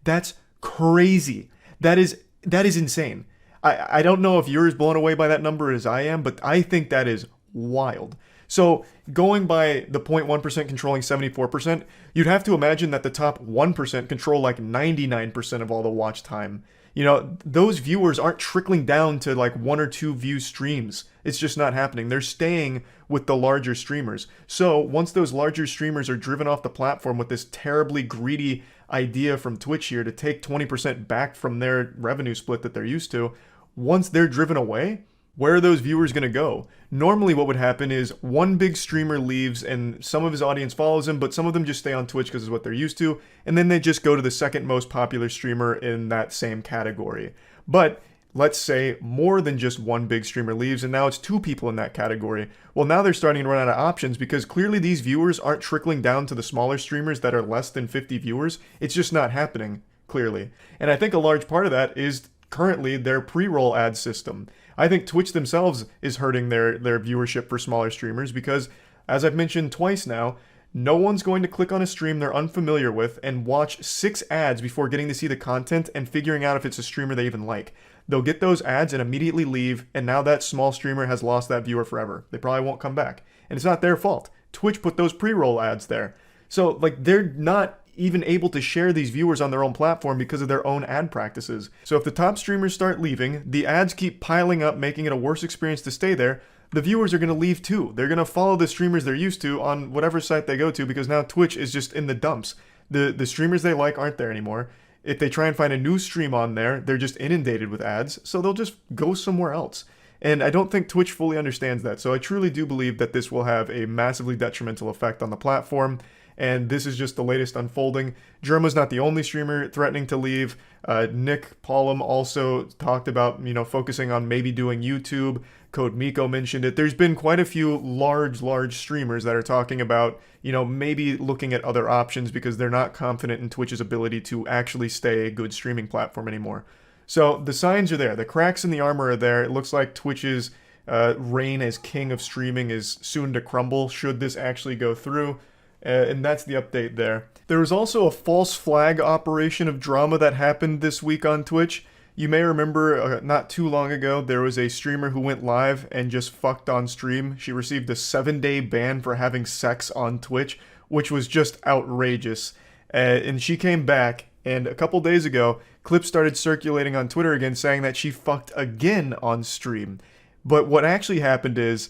A: That's crazy. That is insane. I don't know if you're as blown away by that number as I am, but I think that is wild. So going by the 0.1% controlling 74%, you'd have to imagine that the top 1% control like 99% of all the watch time. You know, those viewers aren't trickling down to like 1 or 2 view streams. It's just not happening. They're staying with the larger streamers. So once those larger streamers are driven off the platform with this terribly greedy idea from Twitch here to take 20% back from their revenue split that they're used to, once they're driven away, where are those viewers going to go? Normally what would happen is one big streamer leaves and some of his audience follows him, but some of them just stay on Twitch because it's what they're used to, and then they just go to the second most popular streamer in that same category. But let's say more than just one big streamer leaves and now it's 2 people in that category. Well, now they're starting to run out of options because clearly these viewers aren't trickling down to the smaller streamers that are less than 50 viewers. It's just not happening, clearly. And I think a large part of that is currently their pre-roll ad system. I think Twitch themselves is hurting their viewership for smaller streamers because, as I've mentioned twice now, no one's going to click on a stream they're unfamiliar with and watch 6 ads before getting to see the content and figuring out if it's a streamer they even like. They'll get those ads and immediately leave, and now that small streamer has lost that viewer forever. They probably won't come back. And it's not their fault. Twitch put those pre-roll ads there. So, like, they're not even able to share these viewers on their own platform because of their own ad practices. So if the top streamers start leaving, the ads keep piling up, making it a worse experience to stay there, the viewers are going to leave too. They're going to follow the streamers they're used to on whatever site they go to because now Twitch is just in the dumps. The streamers they like aren't there anymore. If they try and find a new stream on there, they're just inundated with ads, so they'll just go somewhere else. And I don't think Twitch fully understands that, so I truly do believe that this will have a massively detrimental effect on the platform. And this is just the latest unfolding. Germa's not the only streamer threatening to leave. Nick Paulum also talked about, focusing on maybe doing YouTube. Code Miko mentioned it. There's been quite a few large streamers that are talking about, maybe looking at other options because they're not confident in Twitch's ability to actually stay a good streaming platform anymore. So the signs are there. The cracks in the armor are there. It looks like Twitch's reign as king of streaming is soon to crumble should this actually go through. And that's the update there. There was also a false flag operation of drama that happened this week on Twitch. You may remember not too long ago, there was a streamer who went live and just fucked on stream. She received a 7-day ban for having sex on Twitch, which was just outrageous. And she came back, and a couple days ago, clips started circulating on Twitter again saying that she fucked again on stream. But what actually happened is,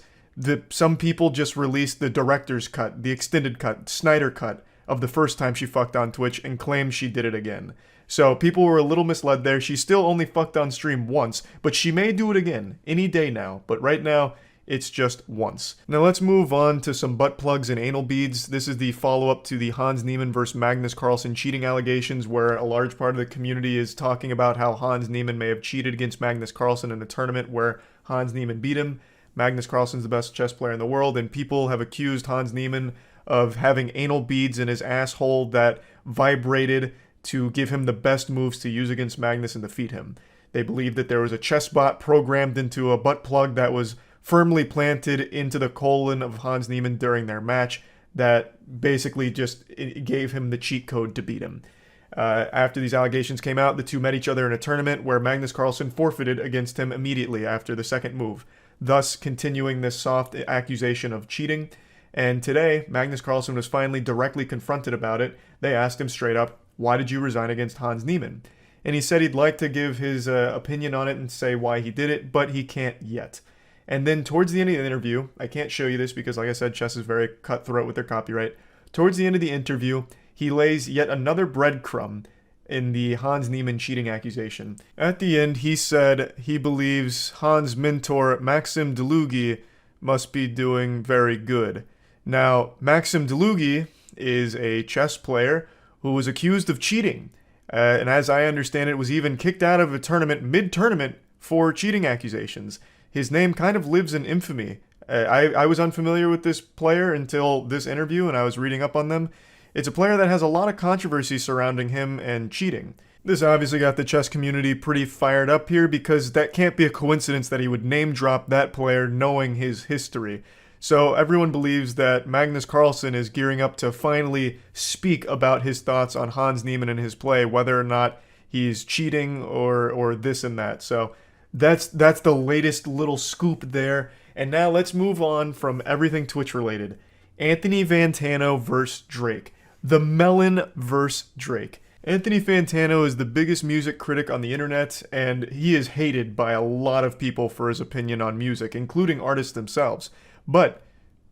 A: some people just released the director's cut, the extended cut, Snyder cut of the first time she fucked on Twitch and claimed she did it again. So people were a little misled there. She still only fucked on stream once, but she may do it again any day now. But right now, it's just once. Now let's move on to some butt plugs and anal beads. This is the follow-up to the Hans Niemann versus Magnus Carlsen cheating allegations, where a large part of the community is talking about how Hans Niemann may have cheated against Magnus Carlsen in a tournament where Hans Niemann beat him. Magnus Carlsen's the best chess player in the world, and people have accused Hans Niemann of having anal beads in his asshole that vibrated to give him the best moves to use against Magnus and defeat him. They believe that there was a chess bot programmed into a butt plug that was firmly planted into the colon of Hans Niemann during their match that basically just gave him the cheat code to beat him. After these allegations came out, the two met each other in a tournament where Magnus Carlsen forfeited against him immediately after the second move, thus continuing this soft accusation of cheating. And today, Magnus Carlsen was finally directly confronted about it. They asked him straight up, "Why did you resign against Hans Niemann?" And he said he'd like to give his opinion on it and say why he did it, but he can't yet. And then towards the end of the interview, I can't show you this because, like I said, chess is very cutthroat with their copyright. Towards the end of the interview, he lays yet another breadcrumb in the Hans Niemann cheating accusation. At the end, he said he believes Hans' mentor, Maxim Delugi, must be doing very good. Now, Maxim Delugi is a chess player who was accused of cheating. And as I understand it, was even kicked out of a tournament, mid-tournament, for cheating accusations. His name kind of lives in infamy. I was unfamiliar with this player until this interview, and I was reading up on them. It's a player that has a lot of controversy surrounding him and cheating. This obviously got the chess community pretty fired up here because that can't be a coincidence that he would name drop that player knowing his history. So everyone believes that Magnus Carlsen is gearing up to finally speak about his thoughts on Hans Niemann and his play, whether or not he's cheating or this and that. So that's the latest little scoop there. And now let's move on from everything Twitch related. Anthony Fantano versus Drake. The Melon versus Drake. Anthony Fantano is the biggest music critic on the internet, and he is hated by a lot of people for his opinion on music, including artists themselves. But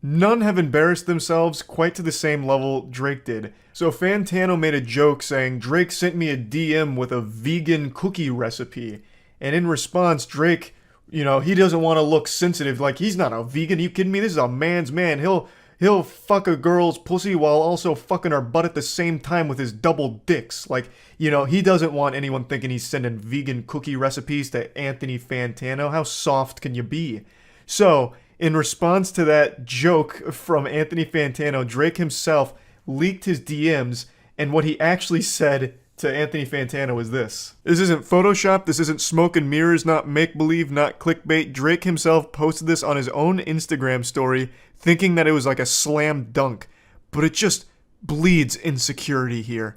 A: none have embarrassed themselves quite to the same level Drake did. So Fantano made a joke saying, "Drake sent me a DM with a vegan cookie recipe." And in response, Drake, he doesn't want to look sensitive. Like, he's not a vegan. Are you kidding me? This is a man's man. He'll fuck a girl's pussy while also fucking her butt at the same time with his double dicks. Like, he doesn't want anyone thinking he's sending vegan cookie recipes to Anthony Fantano. How soft can you be? So, in response to that joke from Anthony Fantano, Drake himself leaked his DMs, and what he actually said to Anthony Fantano is this. This isn't Photoshop, this isn't smoke and mirrors, not make-believe, not clickbait. Drake himself posted this on his own Instagram story, thinking that it was like a slam dunk, but it just bleeds insecurity here.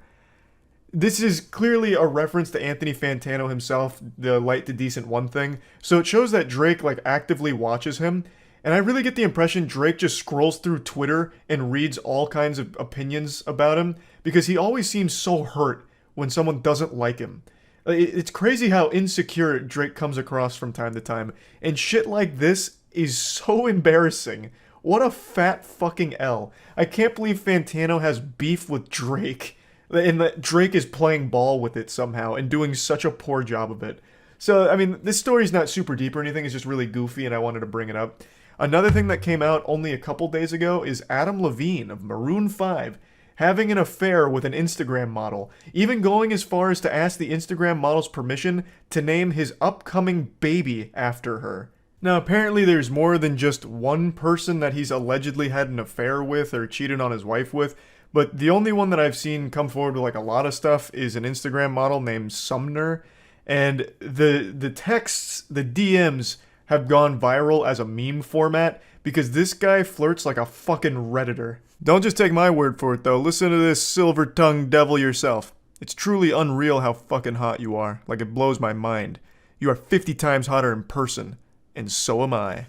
A: This is clearly a reference to Anthony Fantano himself, the light to decent one thing, so it shows that Drake actively watches him. And I really get the impression Drake just scrolls through Twitter and reads all kinds of opinions about him because he always seems so hurt when someone doesn't like him. It's crazy how insecure Drake comes across from time to time. And shit like this is so embarrassing. What a fat fucking L. I can't believe Fantano has beef with Drake. And that Drake is playing ball with it somehow and doing such a poor job of it. So, I mean, this story's not super deep or anything. It's just really goofy and I wanted to bring it up. Another thing that came out only a couple days ago is Adam Levine of Maroon 5 having an affair with an Instagram model, even going as far as to ask the Instagram model's permission to name his upcoming baby after her. Now, apparently there's more than just one person that he's allegedly had an affair with or cheated on his wife with, but the only one that I've seen come forward with a lot of stuff is an Instagram model named Sumner, and the texts, the DMs, have gone viral as a meme format because this guy flirts like a fucking Redditor. Don't just take my word for it though, listen to this silver-tongued devil yourself. It's truly unreal how fucking hot you are, it blows my mind. You are 50 times hotter in person, and so am I.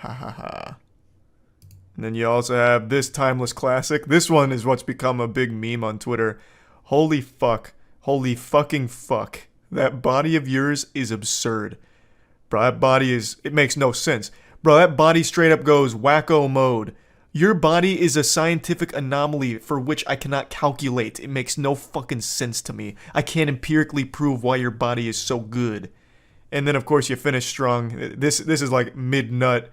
A: Ha ha ha. And then you also have this timeless classic. This one is what's become a big meme on Twitter. Holy fuck. Holy fucking fuck. That body of yours is absurd. Bro, that body it makes no sense. Bro, that body straight up goes wacko mode. Your body is a scientific anomaly for which I cannot calculate. It makes no fucking sense to me. I can't empirically prove why your body is so good. And then of course you finish strong. This is like mid-nut.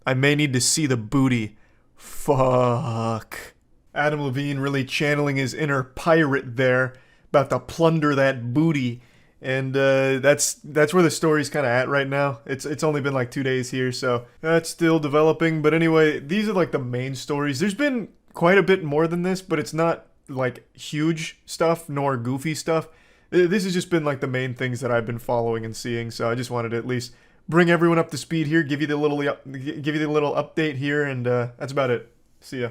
A: I may need to see the booty. Fuck. Adam Levine really channeling his inner pirate there. About to plunder that booty. And that's where the story's kind of at right now. It's only been 2 days here, so that's still developing. But anyway, these are the main stories. There's been quite a bit more than this, but it's not huge stuff nor goofy stuff. This has just been the main things that I've been following and seeing, so I just wanted to at least
B: bring everyone up to speed here, give you the little update here, and that's about it. See ya.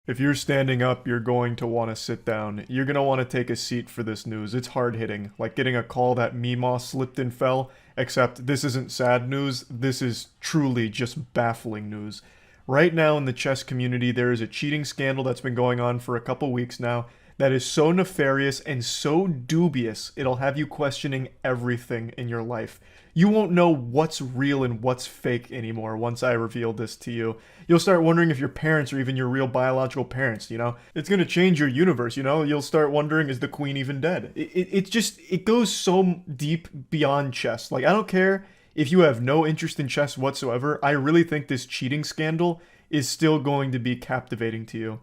B: If you're standing up, you're going to want to sit down. You're going to want to take a seat for this news. It's hard-hitting, like getting a call that Meemaw slipped and fell, except this isn't sad news, this is truly just baffling news. Right now in the chess community, there is a cheating scandal that's been going on for a couple weeks now that is so nefarious and so dubious, it'll have you questioning everything in your life. You won't know what's real and what's fake anymore once I reveal this to you. You'll start wondering if your parents are even your real biological parents, you know? It's gonna change your universe, you know? You'll start wondering, is the queen even dead? It goes so deep beyond chess. Like, I don't care if you have no interest in chess whatsoever, I really think this cheating scandal is still going to be captivating to you.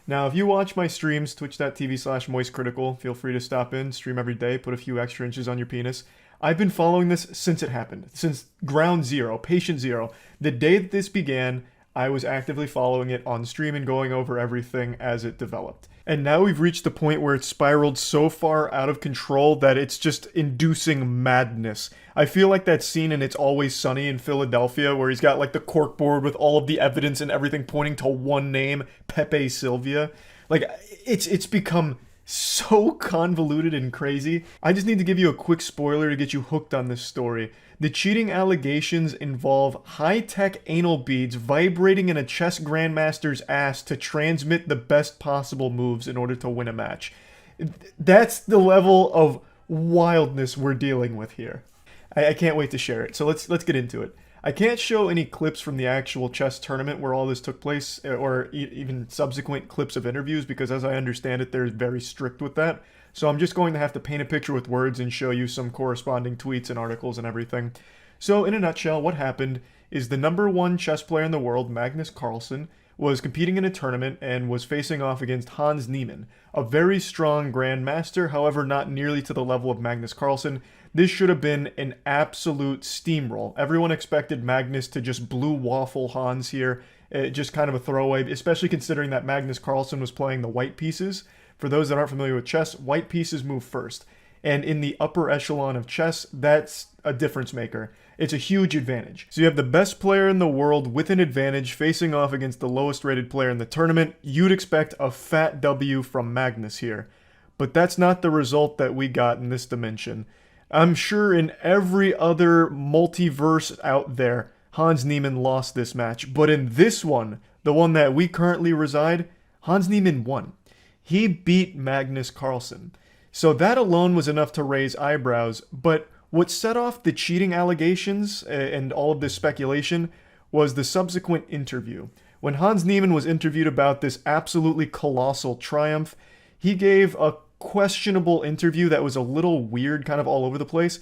B: Now, if you watch my streams, twitch.tv/moistcritikal, feel free to stop in, stream every day, put a few extra inches on your penis. I've been following this since it happened, since ground zero, patient zero. The day that this began, I was actively following it on stream and going over everything as it developed. And now we've reached the point where it's spiraled so far out of control that it's just inducing madness. I feel like that scene in It's Always Sunny in Philadelphia where he's got like the corkboard with all of the evidence and everything pointing to one name, Pepe Silvia. Like, it's become so convoluted and crazy. I just need to give you a quick spoiler to get you hooked on this story. The cheating allegations involve high-tech anal beads vibrating in a chess grandmaster's ass to transmit the best possible moves in order to win a match. That's the level of wildness we're dealing with here. I can't wait to share it, so let's get into it. I can't show any clips from the actual chess tournament where all this took place, or even subsequent clips of interviews, because as I understand it, they're very strict with that. So I'm just going to have to paint a picture with words and show you some corresponding tweets and articles and everything. So in a nutshell, what happened is the #1 chess player in the world, Magnus Carlsen, was competing in a tournament and was facing off against Hans Niemann, a very strong grandmaster, however not nearly to the level of Magnus Carlsen. This should have been an absolute steamroll. Everyone expected Magnus to just blue waffle Hans here, just kind of a throwaway, especially considering that Magnus Carlsen was playing the white pieces. For those that aren't familiar with chess, white pieces move first. And in the upper echelon of chess, that's a difference maker. It's a huge advantage. So you have the best player in the world with an advantage facing off against the lowest rated player in the tournament. You'd expect a fat W from Magnus here. But that's not the result that we got in this dimension. I'm sure in every other multiverse out there, Hans Niemann lost this match. But in this one, the one that we currently reside, Hans Niemann won. He beat Magnus Carlsen. So that alone was enough to raise eyebrows, but what set off the cheating allegations and all of this speculation was the subsequent interview. When Hans Niemann was interviewed about this absolutely colossal triumph, he gave a questionable interview that was a little weird, kind of all over the place.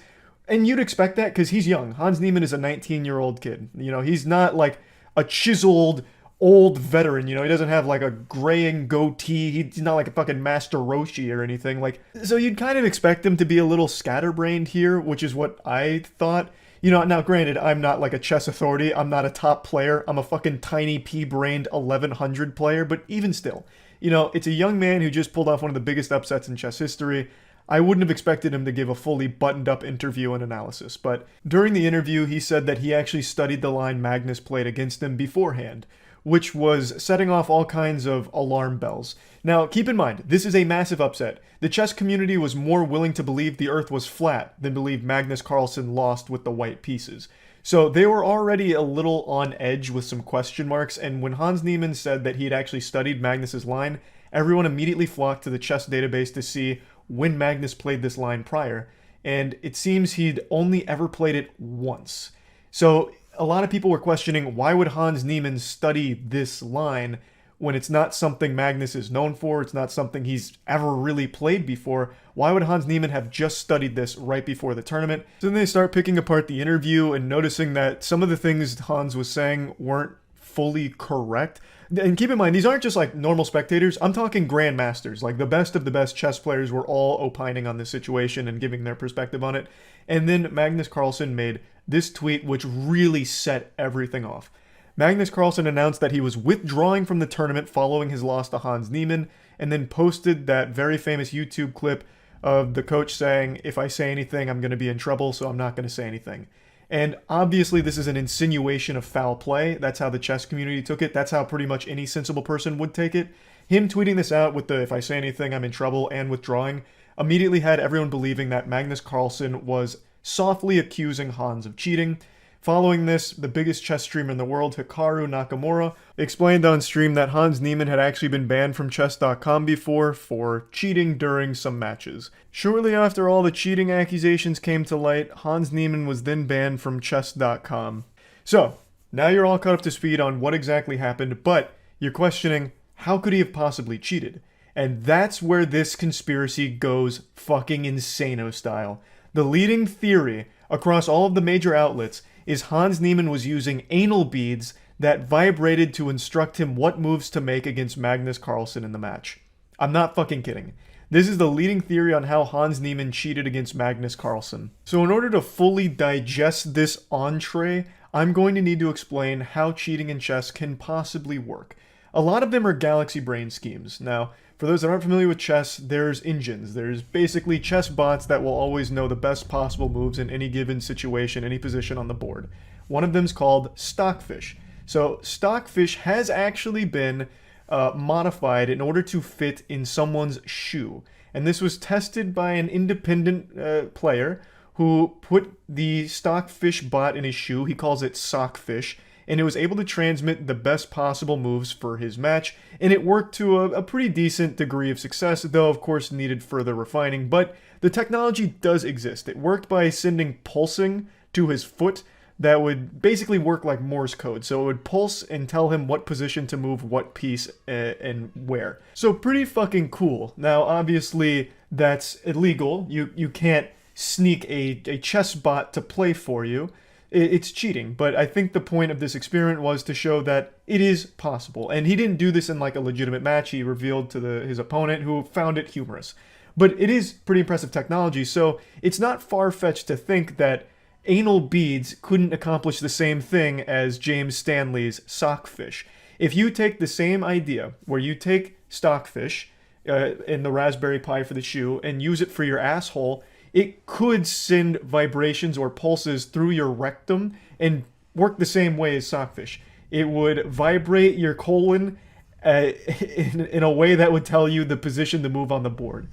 B: And you'd expect that because he's young. Hans Niemann is a 19-year-old kid. You know, he's not like a chiseled old veteran, you know, he doesn't have like a graying goatee, he's not like a fucking Master Roshi or anything, like, so you'd kind of expect him to be a little scatterbrained here, which is what I thought. You know, now granted, I'm not like a chess authority, I'm not a top player, I'm a fucking tiny pea-brained 1100 player, but even still, you know, it's a young man who just pulled off one of the biggest upsets in chess history. I wouldn't have expected him to give a fully buttoned-up interview and analysis, but during the interview, he said that he actually studied the line Magnus played against him beforehand, which was setting off all kinds of alarm bells. Now, keep in mind, this is a massive upset. The chess community was more willing to believe the Earth was flat than believe Magnus Carlsen lost with the white pieces. So they were already a little on edge with some question marks, and when Hans Niemann said that he had actually studied Magnus's line, everyone immediately flocked to the chess database to see when Magnus played this line prior, and it seems he'd only ever played it once. So a lot of people were questioning, why would Hans Niemann study this line when it's not something Magnus is known for, it's not something he's ever really played before? Why would Hans Niemann have just studied this right before the tournament? So then they start picking apart the interview and noticing that some of the things Hans was saying weren't fully correct. And keep in mind, these aren't just like normal spectators, I'm talking grandmasters, like the best of the best chess players were all opining on this situation and giving their perspective on it. And then Magnus Carlsen made this tweet which really set everything off. Magnus Carlsen announced that he was withdrawing from the tournament following his loss to Hans Niemann, and then posted that very famous YouTube clip of the coach saying, "If I say anything, I'm going to be in trouble, so I'm not going to say anything." And obviously this is an insinuation of foul play. That's how the chess community took it. That's how pretty much any sensible person would take it. Him tweeting this out with the "if I say anything, I'm in trouble" and withdrawing immediately had everyone believing that Magnus Carlsen was softly accusing Hans of cheating. Following this, the biggest chess streamer in the world, Hikaru Nakamura, explained on stream that Hans Niemann had actually been banned from chess.com before for cheating during some matches. Shortly after all the cheating accusations came to light, Hans Niemann was then banned from chess.com. So, now you're all caught up to speed on what exactly happened, but you're questioning, how could he have possibly cheated? And that's where this conspiracy goes fucking insano style. The leading theory across all of the major outlets is Hans Niemann was using anal beads that vibrated to instruct him what moves to make against Magnus Carlsen in the match. I'm not fucking kidding. This is the leading theory on how Hans Niemann cheated against Magnus Carlsen. So in order to fully digest this entree, I'm going to need to explain how cheating in chess can possibly work. A lot of them are galaxy brain schemes. Now, for those that aren't familiar with chess, there's engines. There's basically chess bots that will always know the best possible moves in any given situation, any position on the board. One of them is called Stockfish. So Stockfish has actually been modified in order to fit in someone's shoe. And this was tested by an independent player who put the Stockfish bot in his shoe. He calls it Sockfish. And it was able to transmit the best possible moves for his match, and it worked to a pretty decent degree of success, though of course needed further refining, but the technology does exist. It worked by sending pulsing to his foot that would basically work like Morse code, so it would pulse and tell him what position to move what piece and where. So pretty fucking cool. Now obviously that's illegal. You can't sneak a chess bot to play for you. It's cheating, but I think the point of this experiment was to show that it is possible. And he didn't do this in like a legitimate match. He revealed to his opponent, who found it humorous. But it is pretty impressive technology, so it's not far-fetched to think that anal beads couldn't accomplish the same thing as James Stanley's Sockfish. If you take the same idea, where you take Stockfish in the Raspberry Pi for the shoe and use it for your asshole, it could send vibrations or pulses through your rectum and work the same way as Sockfish. It would vibrate your colon in a way that would tell you the position to move on the board.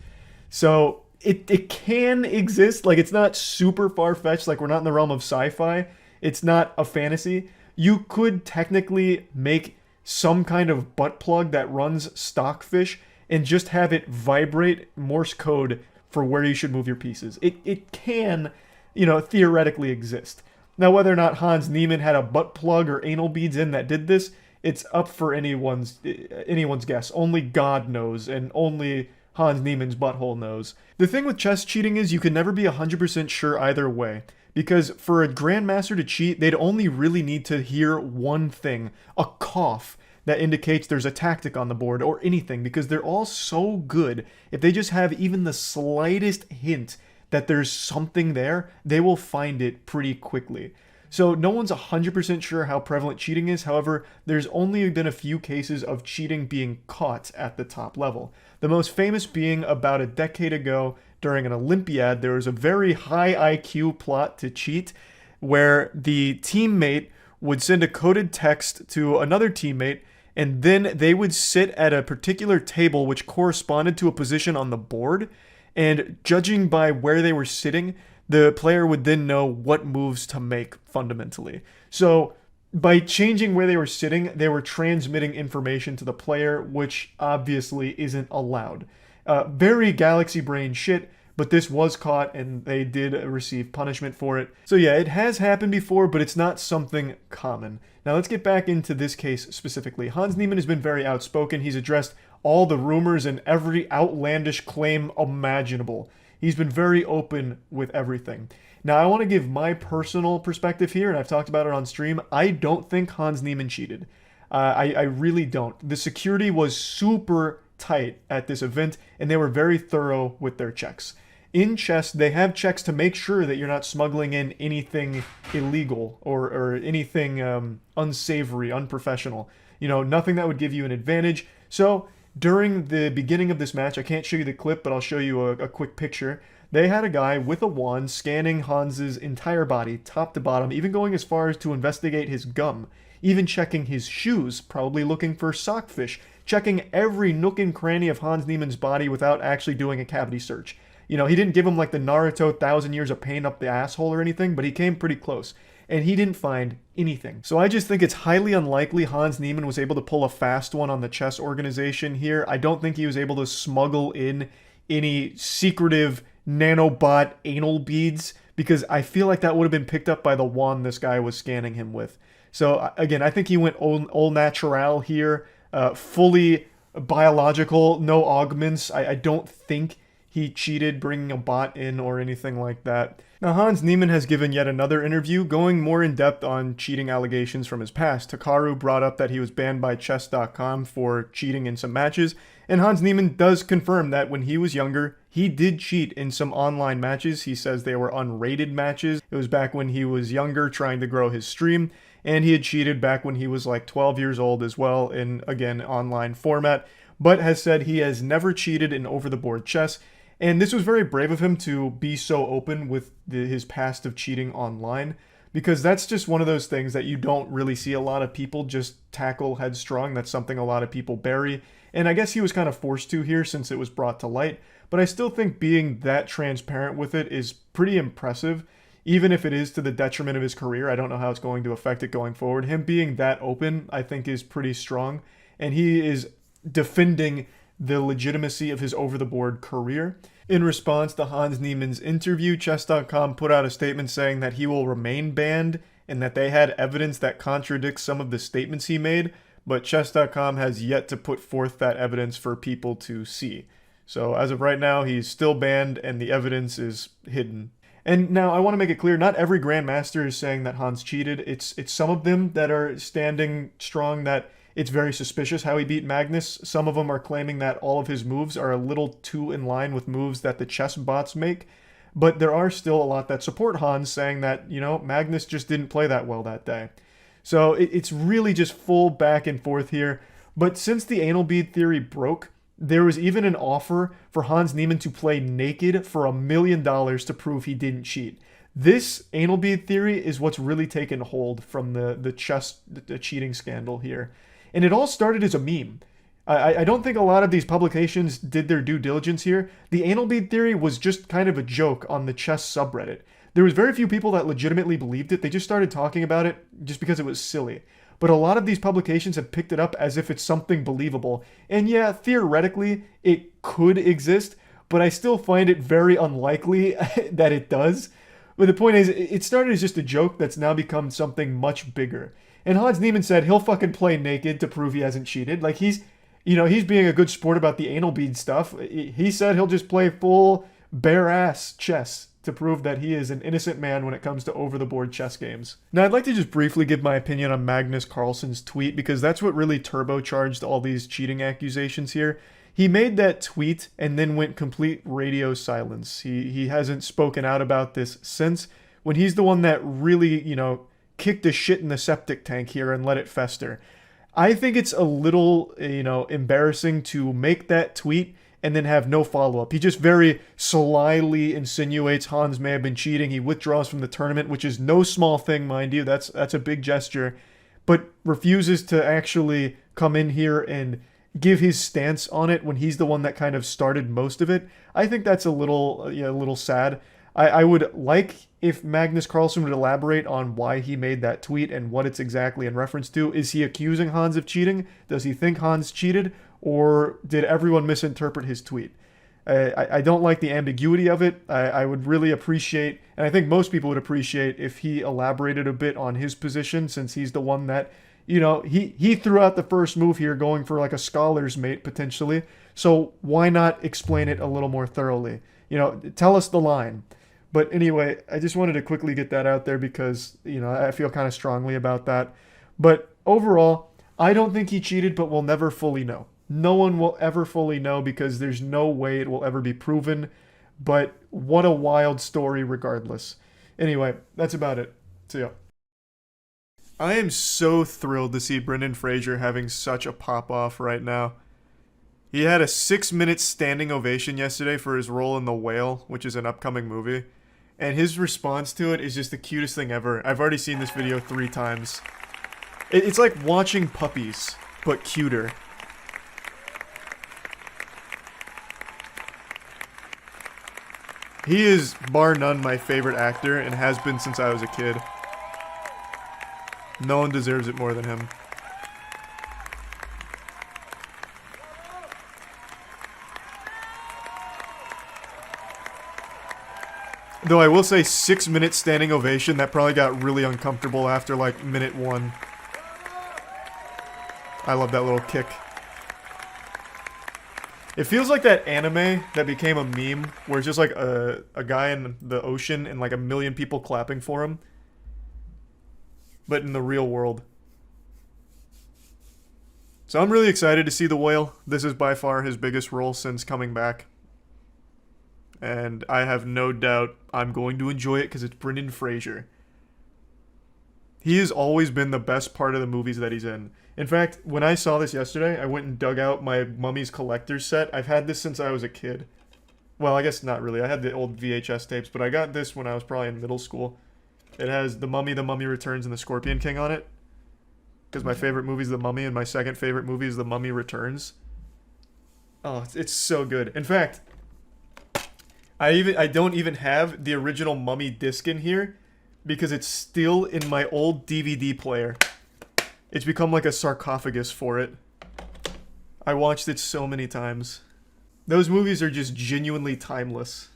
B: So it can exist. Like, it's not super far-fetched. Like, we're not in the realm of sci-fi. It's not a fantasy. You could technically make some kind of butt plug that runs Stockfish and just have it vibrate Morse code for where you should move your pieces. It can, theoretically exist. Now, whether or not Hans Niemann had a butt plug or anal beads in that did this, it's up for anyone's guess. Only God knows, and only Hans Niemann's butthole knows. The thing with chess cheating is you can never be 100% sure either way, because for a grandmaster to cheat, they'd only really need to hear one thing, a cough, that indicates there's a tactic on the board or anything, because they're all so good. If they just have even the slightest hint that there's something there, they will find it pretty quickly. So no one's 100% sure how prevalent cheating is. However, there's only been a few cases of cheating being caught at the top level. The most famous being about a decade ago during an Olympiad. There was a very high IQ plot to cheat where the teammate would send a coded text to another teammate, and then they would sit at a particular table which corresponded to a position on the board, and judging by where they were sitting, the player would then know what moves to make fundamentally. So by changing where they were sitting, they were transmitting information to the player, which obviously isn't allowed. Very galaxy brain shit, but this was caught and they did receive punishment for it. So yeah, it has happened before, but it's not something common. Now let's get back into this case specifically. Hans Niemann has been very outspoken. He's addressed all the rumors and every outlandish claim imaginable. He's been very open with everything. Now I want to give my personal perspective here, and I've talked about it on stream. I don't think Hans Niemann cheated. I really don't. The security was super tight at this event, and they were very thorough with their checks. In chess, they have checks to make sure that you're not smuggling in anything illegal or anything unsavory, unprofessional. Nothing that would give you an advantage. So during the beginning of this match, I can't show you the clip, but I'll show you a quick picture. They had a guy with a wand scanning Hans's entire body, top to bottom, even going as far as to investigate his gum, even checking his shoes, probably looking for sockfish, checking every nook and cranny of Hans Niemann's body without actually doing a cavity search. You know, he didn't give him like the Naruto 1,000 years of pain up the asshole or anything, but he came pretty close. And he didn't find anything. So I just think it's highly unlikely Hans Niemann was able to pull a fast one on the chess organization here. I don't think he was able to smuggle in any secretive nanobot anal beads, because I feel like that would have been picked up by the wand this guy was scanning him with. So again, I think he went all natural here, fully biological, no augments. I don't think he cheated bringing a bot in or anything like that. Now, Hans Niemann has given yet another interview going more in depth on cheating allegations from his past. Takaru brought up that he was banned by chess.com for cheating in some matches, and Hans Niemann does confirm that when he was younger, he did cheat in some online matches. He says they were unrated matches. It was back when he was younger trying to grow his stream, and he had cheated back when he was like 12 years old as well in, again, online format, but has said he has never cheated in over-the-board chess. And this was very brave of him to be so open with his past of cheating online, because that's just one of those things that you don't really see a lot of people just tackle headstrong. That's something a lot of people bury. And I guess he was kind of forced to here since it was brought to light. But I still think being that transparent with it is pretty impressive, even if it is to the detriment of his career. I don't know how it's going to affect it going forward. Him being that open, I think, is pretty strong. And he is defending the legitimacy of his over-the-board career. In response to Hans Niemann's interview, Chess.com put out a statement saying that he will remain banned and that they had evidence that contradicts some of the statements he made, but Chess.com has yet to put forth that evidence for people to see. So as of right now, he's still banned and the evidence is hidden. And now I want to make it clear, not every Grandmaster is saying that Hans cheated. It's some of them that are standing strong that it's very suspicious how he beat Magnus. Some of them are claiming that all of his moves are a little too in line with moves that the chess bots make. But there are still a lot that support Hans, saying that, you know, Magnus just didn't play that well that day. So it's really just full back and forth here. But since the anal bead theory broke, there was even an offer for Hans Niemann to play naked for $1 million to prove he didn't cheat. This anal bead theory is what's really taken hold from the cheating scandal here. And it all started as a meme. I don't think a lot of these publications did their due diligence here. The anal bead theory was just kind of a joke on the chess subreddit. There was very few people that legitimately believed it. They just started talking about it just because it was silly. But a lot of these publications have picked it up as if it's something believable. And yeah, theoretically, it could exist, but I still find it very unlikely that it does. But the point is, it started as just a joke that's now become something much bigger. And Hans Niemann said he'll fucking play naked to prove he hasn't cheated. Like, he's being a good sport about the anal bead stuff. He said he'll just play full bare-ass chess to prove that he is an innocent man when it comes to over-the-board chess games. Now, I'd like to just briefly give my opinion on Magnus Carlsen's tweet, because that's what really turbocharged all these cheating accusations here. He made that tweet and then went complete radio silence. He hasn't spoken out about this since, when he's the one that really, kicked the shit in the septic tank here and let it fester. I think it's a little, embarrassing to make that tweet and then have no follow-up. He just very slyly insinuates Hans may have been cheating. He withdraws from the tournament, which is no small thing, mind you. That's a big gesture. But refuses to actually come in here and give his stance on it when he's the one that kind of started most of it. I think that's a little sad. I would like if Magnus Carlsen would elaborate on why he made that tweet and what it's exactly in reference to. Is he accusing Hans of cheating? Does he think Hans cheated? Or did everyone misinterpret his tweet? I don't like the ambiguity of it. I would really appreciate, and I think most people would appreciate, if he elaborated a bit on his position, since he's the one that, he threw out the first move here going for like a scholar's mate potentially. So why not explain it a little more thoroughly? Tell us the line. But anyway, I just wanted to quickly get that out there because, I feel kind of strongly about that. But overall, I don't think he cheated, but we'll never fully know. No one will ever fully know because there's no way it will ever be proven. But what a wild story regardless. Anyway, that's about it. See ya. I am so thrilled to see Brendan Fraser having such a pop-off right now.
A: He had a 6-minute standing ovation yesterday for his role in The Whale, which is an upcoming movie. And his response to it is just the cutest thing ever. I've already seen this video 3 times. It's like watching puppies, but cuter. He is, bar none, my favorite actor and has been since I was a kid. No one deserves it more than him. Though I will say 6-minute standing ovation, that probably got really uncomfortable after like minute 1. I love that little kick. It feels like that anime that became a meme where it's just like a guy in the ocean and like a million people clapping for him. But in the real world. So I'm really excited to see The Whale. This is by far his biggest role since coming back. And I have no doubt I'm going to enjoy it because it's Brendan Fraser. He has always been the best part of the movies that he's in. In fact, when I saw this yesterday, I went and dug out my Mummies collector's set. I've had this since I was a kid. Well, I guess not really. I had the old VHS tapes, but I got this when I was probably in middle school. It has The Mummy Returns, and The Scorpion King on it. Because my favorite movie is The Mummy, and my second favorite movie is The Mummy Returns. Oh, it's so good. In fact, I don't even have the original Mummy disc in here because it's still in my old DVD player. It's become like a sarcophagus for it. I watched it so many times. Those movies are just genuinely timeless.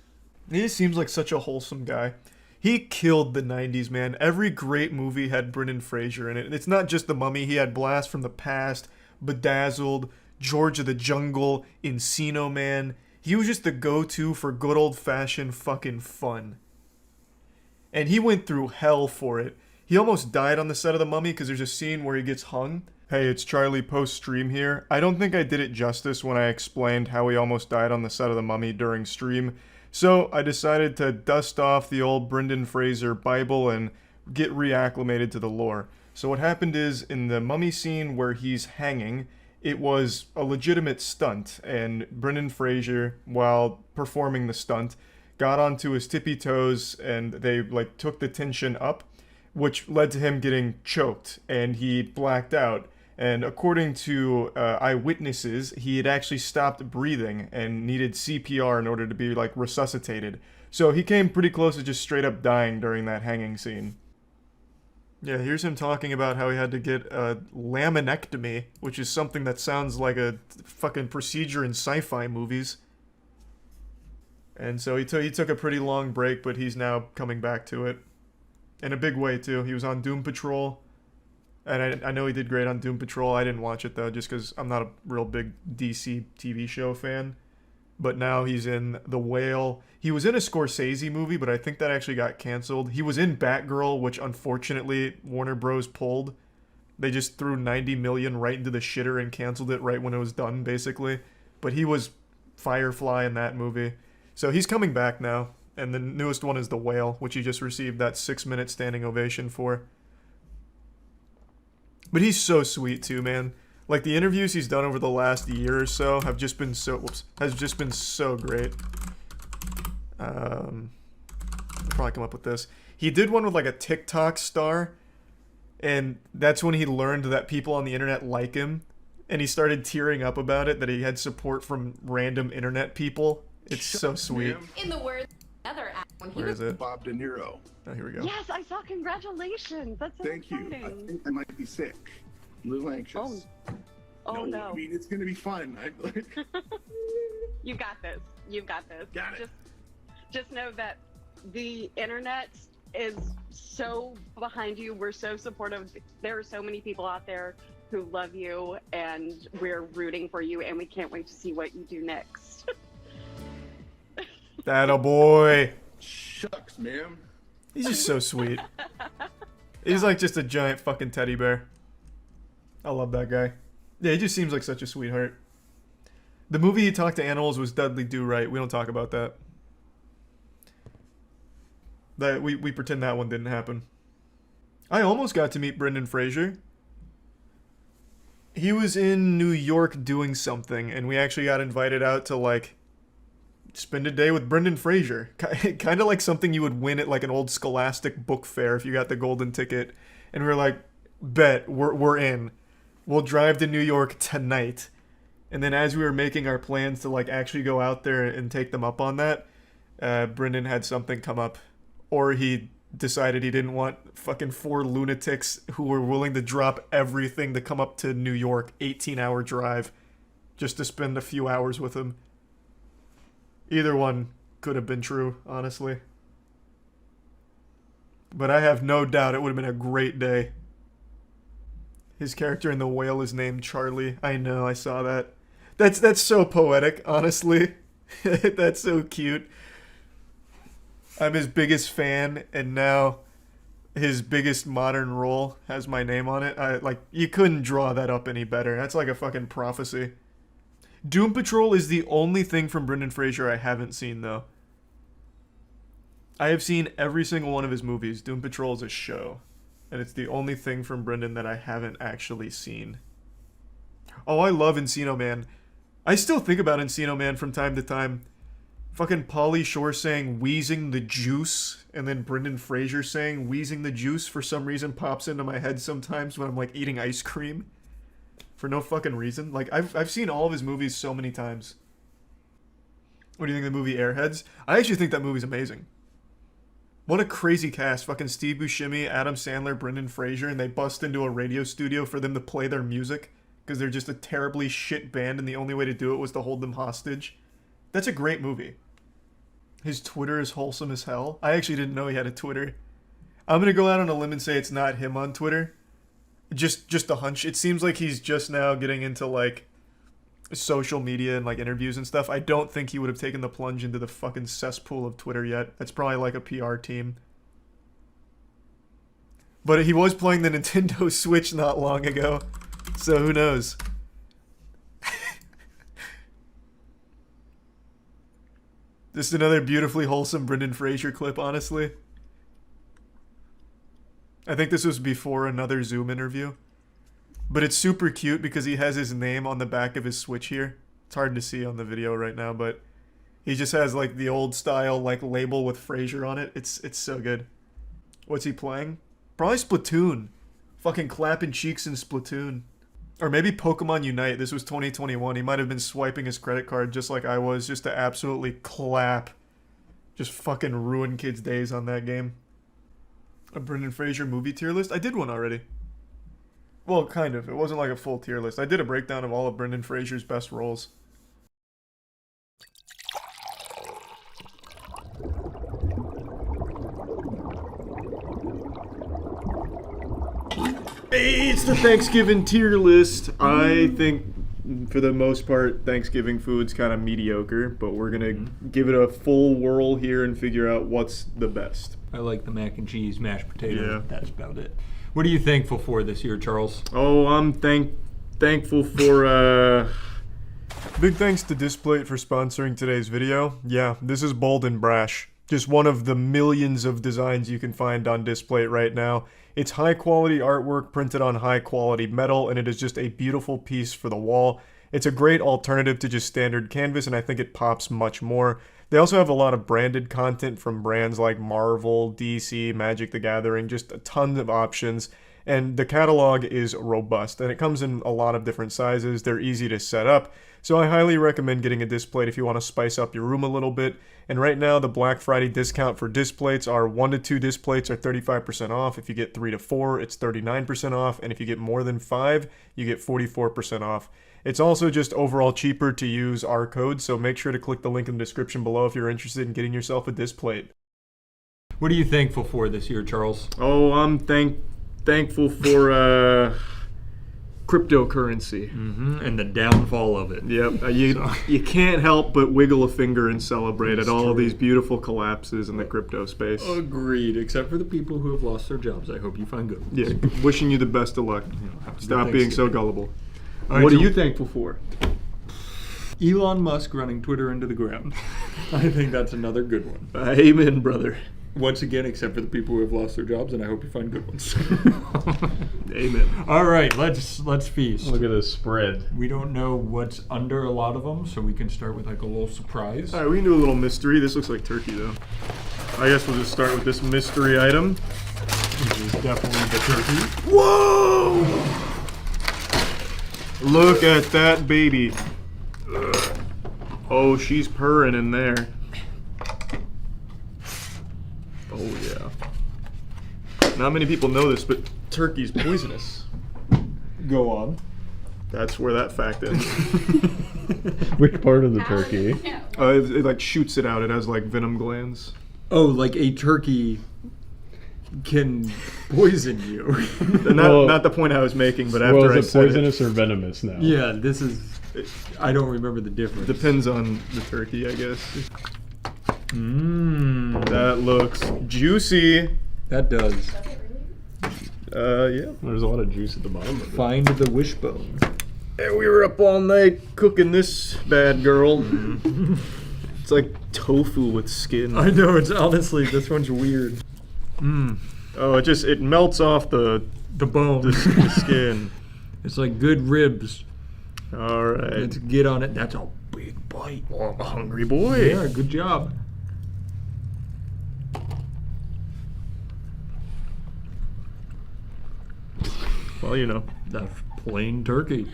A: He just seems like such a wholesome guy. He killed the 90s, man. Every great movie had Brendan Fraser in it. And it's not just The Mummy. He had Blast from the Past, Bedazzled, George of the Jungle, Encino Man. He was just the go-to for good old-fashioned fucking fun. And he went through hell for it. He almost died on the set of The Mummy because there's a scene where he gets hung. Hey, it's Charlie post-stream here. I don't think I did it justice when I explained how he almost died on the set of The Mummy during stream. So I decided to dust off the old Brendan Fraser Bible and get reacclimated to the lore. So what happened is, in the Mummy scene where he's hanging, it was a legitimate stunt, and Brendan Fraser, while performing the stunt, got onto his tippy toes and they like took the tension up, which led to him getting choked and he blacked out. And according to eyewitnesses, he had actually stopped breathing and needed CPR in order to be like resuscitated. So he came pretty close to just straight up dying during that hanging scene. Yeah, here's him talking about how he had to get a laminectomy, which is something that sounds like a fucking procedure in sci-fi movies. And so he took a pretty long break, but he's now coming back to it. In a big way, too. He was on Doom Patrol. And I know he did great on Doom Patrol. I didn't watch it, though, just because I'm not a real big DC TV show fan. But now he's in The Whale. He was in a Scorsese movie, but I think that actually got canceled. He was in Batgirl, which unfortunately Warner Bros. Pulled. They just threw $90 million right into the shitter and canceled it right when it was done, basically. But he was Firefly in that movie. So he's coming back now. And the newest one is The Whale, which he just received that 6-minute standing ovation for. But he's so sweet too, man. Like, the interviews he's done over the last year or so have just been so... has just been so great. I'll probably come up with this. He did one with, like, a TikTok star. And that's when he learned that people on the internet like him. And he started tearing up about it, that he had support from random internet people. It's so sweet.
Q: In the words other when he
A: Where
Q: was
A: is it?
W: Bob De Niro.
A: Oh, here we go.
Q: Yes, I saw. Congratulations. That's so
W: Thank
Q: exciting.
W: you. I think I might be sick. A little anxious.
Q: Oh no.
W: I mean, it's gonna be fun.
Q: You got this. You've got this.
W: Got it.
Q: Just know that the internet is so behind you. We're so supportive. There are so many people out there who love you, and we're rooting for you, and we can't wait to see what you do next.
A: That boy.
W: Shucks, man.
A: He's just so sweet. He's like just a giant fucking teddy bear. I love that guy. Yeah, he just seems like such a sweetheart. The movie he talked to animals was Dudley Do Right. We don't talk about that. We pretend that one didn't happen. I almost got to meet Brendan Fraser.
B: He was in New York doing something, and we actually got invited out to, like, spend a day with Brendan Fraser. Kind of like something you would win at, like, an old Scholastic book fair if you got the golden ticket. And we were like, bet, we're in. We'll drive to New York tonight. And then as we were making our plans to, like, actually go out there and take them up on that, Brendan had something come up. Or he decided he didn't want fucking 4 lunatics who were willing to drop everything to come up to New York, 18-hour drive, just to spend a few hours with him. Either one could have been true, honestly. But I have no doubt it would have been a great day. His character in The Whale is named Charlie. I know, I saw that. That's so poetic, honestly. That's so cute. I'm his biggest fan, and now his biggest modern role has my name on it. You couldn't draw that up any better. That's like a fucking prophecy. Doom Patrol is the only thing from Brendan Fraser I haven't seen, though. I have seen every single one of his movies. Doom Patrol is a show. And it's the only thing from Brendan that I haven't actually seen. Oh, I love Encino Man. I still think about Encino Man from time to time. Fucking Pauly Shore saying wheezing the juice, and then Brendan Fraser saying wheezing the juice for some reason pops into my head sometimes when I'm like eating ice cream. For no fucking reason. Like, I've seen all of his movies so many times. What do you think of the movie Airheads? I actually think that movie's amazing. What a crazy cast. Fucking Steve Buscemi, Adam Sandler, Brendan Fraser, and they bust into a radio studio for them to play their music because they're just a terribly shit band and the only way to do it was to hold them hostage. That's a great movie. His Twitter is wholesome as hell. I actually didn't know he had a Twitter. I'm going to go out on a limb and say it's not him on Twitter. Just a hunch. It seems like he's just now getting into, like, social media and, like, interviews and stuff. I don't think he would have taken the plunge into the fucking cesspool of Twitter yet. That's probably like a PR team. But he was playing the Nintendo Switch not long ago. So who knows? Just another beautifully wholesome Brendan Fraser clip, honestly. I think this was before another Zoom interview. But it's super cute because he has his name on the back of his Switch here. It's hard to see on the video right now, but he just has like the old style like label with Fraser on it. It's so good. What's he playing? Probably Splatoon. Fucking clapping cheeks in Splatoon. Or maybe Pokemon Unite. This was 2021. He might have been swiping his credit card just like I was, just to absolutely clap. Just fucking ruin kids' days on that game. A Brendan Fraser movie tier list? I did one already. Well, kind of. It wasn't like a full tier list. I did a breakdown of all of Brendan Fraser's best roles. Hey, it's the Thanksgiving tier list. I think, for the most part, Thanksgiving food's kind of mediocre, but we're going to give it a full whirl here and figure out what's the best.
G: I like the mac and cheese, mashed potato. Yeah. That's about it. What are you thankful for this year, Charles?
B: Oh, I'm thankful for, Big thanks to Displate for sponsoring today's video. Yeah, this is bold and brash. Just one of the millions of designs you can find on Displate right now. It's high quality artwork printed on high quality metal, and it is just a beautiful piece for the wall. It's a great alternative to just standard canvas, and I think it pops much more. They also have a lot of branded content from brands like Marvel, DC, Magic the Gathering, just a ton of options. And the catalog is robust, and it comes in a lot of different sizes. They're easy to set up, so I highly recommend getting a Displate if you want to spice up your room a little bit. And right now, the Black Friday discount for Displates are 1 to 2 Displates are 35% off. If you get 3 to 4, it's 39% off. And if you get more than 5, you get 44% off. It's also just overall cheaper to use our code, so make sure to click the link in the description below if you're interested in getting yourself a Displate.
G: What are you thankful for this year, Charles?
B: Oh, I'm thankful for cryptocurrency.
G: And the downfall of it.
B: Yep. You can't help but wiggle a finger and celebrate at all of these beautiful collapses in the crypto space.
G: Agreed, except for the people who have lost their jobs. I hope you find good ones.
B: Yeah, wishing you the best of luck. Stop being so gullible.
G: Right,
B: what are you thankful for?
G: Elon Musk running Twitter into the ground. I think that's another good one.
B: Amen, brother.
G: once again, except for the people who have lost their jobs, and I hope you find good ones.
A: Amen.
G: All right, let's feast.
H: Look at this spread.
G: We don't know what's under a lot of them, so we can start with like a little surprise.
A: All right, we can do a little mystery. This looks like turkey, though. I guess we'll just start with this mystery item.
G: This is definitely the turkey.
A: Whoa! Look at that baby. Oh, she's purring in there. Oh, yeah. Not many people know this, but turkey's poisonous.
G: Go on.
A: That's where that fact ends.
H: Which part of the turkey?
A: It like shoots it out. It has like venom glands.
G: Oh, like a turkey can poison you.
A: Not the point I was making, but after I
H: is it
A: said
H: poisonous or venomous now?
G: Yeah, this is. I don't remember the difference.
A: Depends on the turkey, I guess.
G: Mmm.
A: That looks juicy.
G: That does.
A: Yeah.
H: There's a lot of juice at the bottom of it.
G: Find the wishbone.
A: And we were up all night cooking this bad girl. It's like tofu with skin.
G: I know, it's honestly, this one's weird.
A: Mmm. Oh, it melts off the
G: bone.
A: The skin.
G: It's like good ribs.
A: All right.
G: Let's get on it. That's a big bite.
A: Oh, I'm a hungry boy.
G: Yeah, good job.
A: Well, you know.
G: That's plain turkey.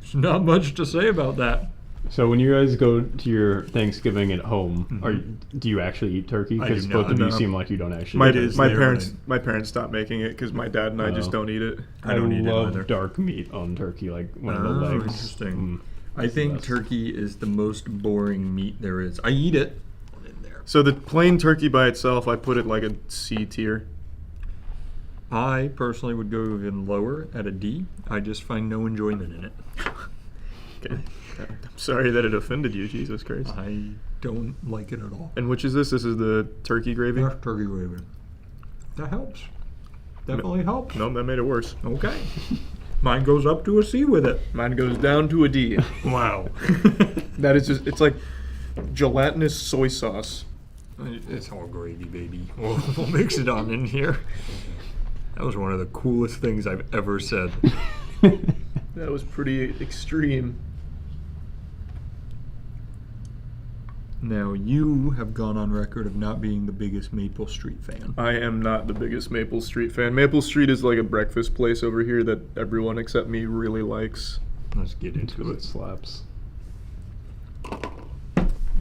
G: There's not much to say about that.
H: So when you guys go to your Thanksgiving at home, do you actually eat turkey? Because both of you seem like you don't actually.
A: My parents stopped making it because my dad and I just don't eat it.
H: I don't eat it either. Dark meat on turkey, like one of the legs.
G: Interesting. I think turkey is the most boring meat there is. I eat it.
A: So the plain turkey by itself, I put it like a C tier.
G: I personally would go even lower at a D. I just find no enjoyment in it.
A: Okay. I'm sorry that it offended you, Jesus Christ.
G: I don't like it at all.
A: And which is this? This is the turkey gravy?
G: That's turkey gravy. That helps. Definitely helps.
A: No, that made it worse.
G: Okay. Mine goes up to a C with it.
A: Mine goes down to a D.
G: Wow.
A: That is just, it's like gelatinous soy sauce.
G: It's all gravy, baby. We'll mix it on in here. That was one of the coolest things I've ever said.
A: That was pretty extreme.
G: Now, you have gone on record of not being the biggest Maple Street fan.
A: I am not the biggest Maple Street fan. Maple Street is like a breakfast place over here that everyone except me really likes.
G: Let's get into it.
H: It slaps.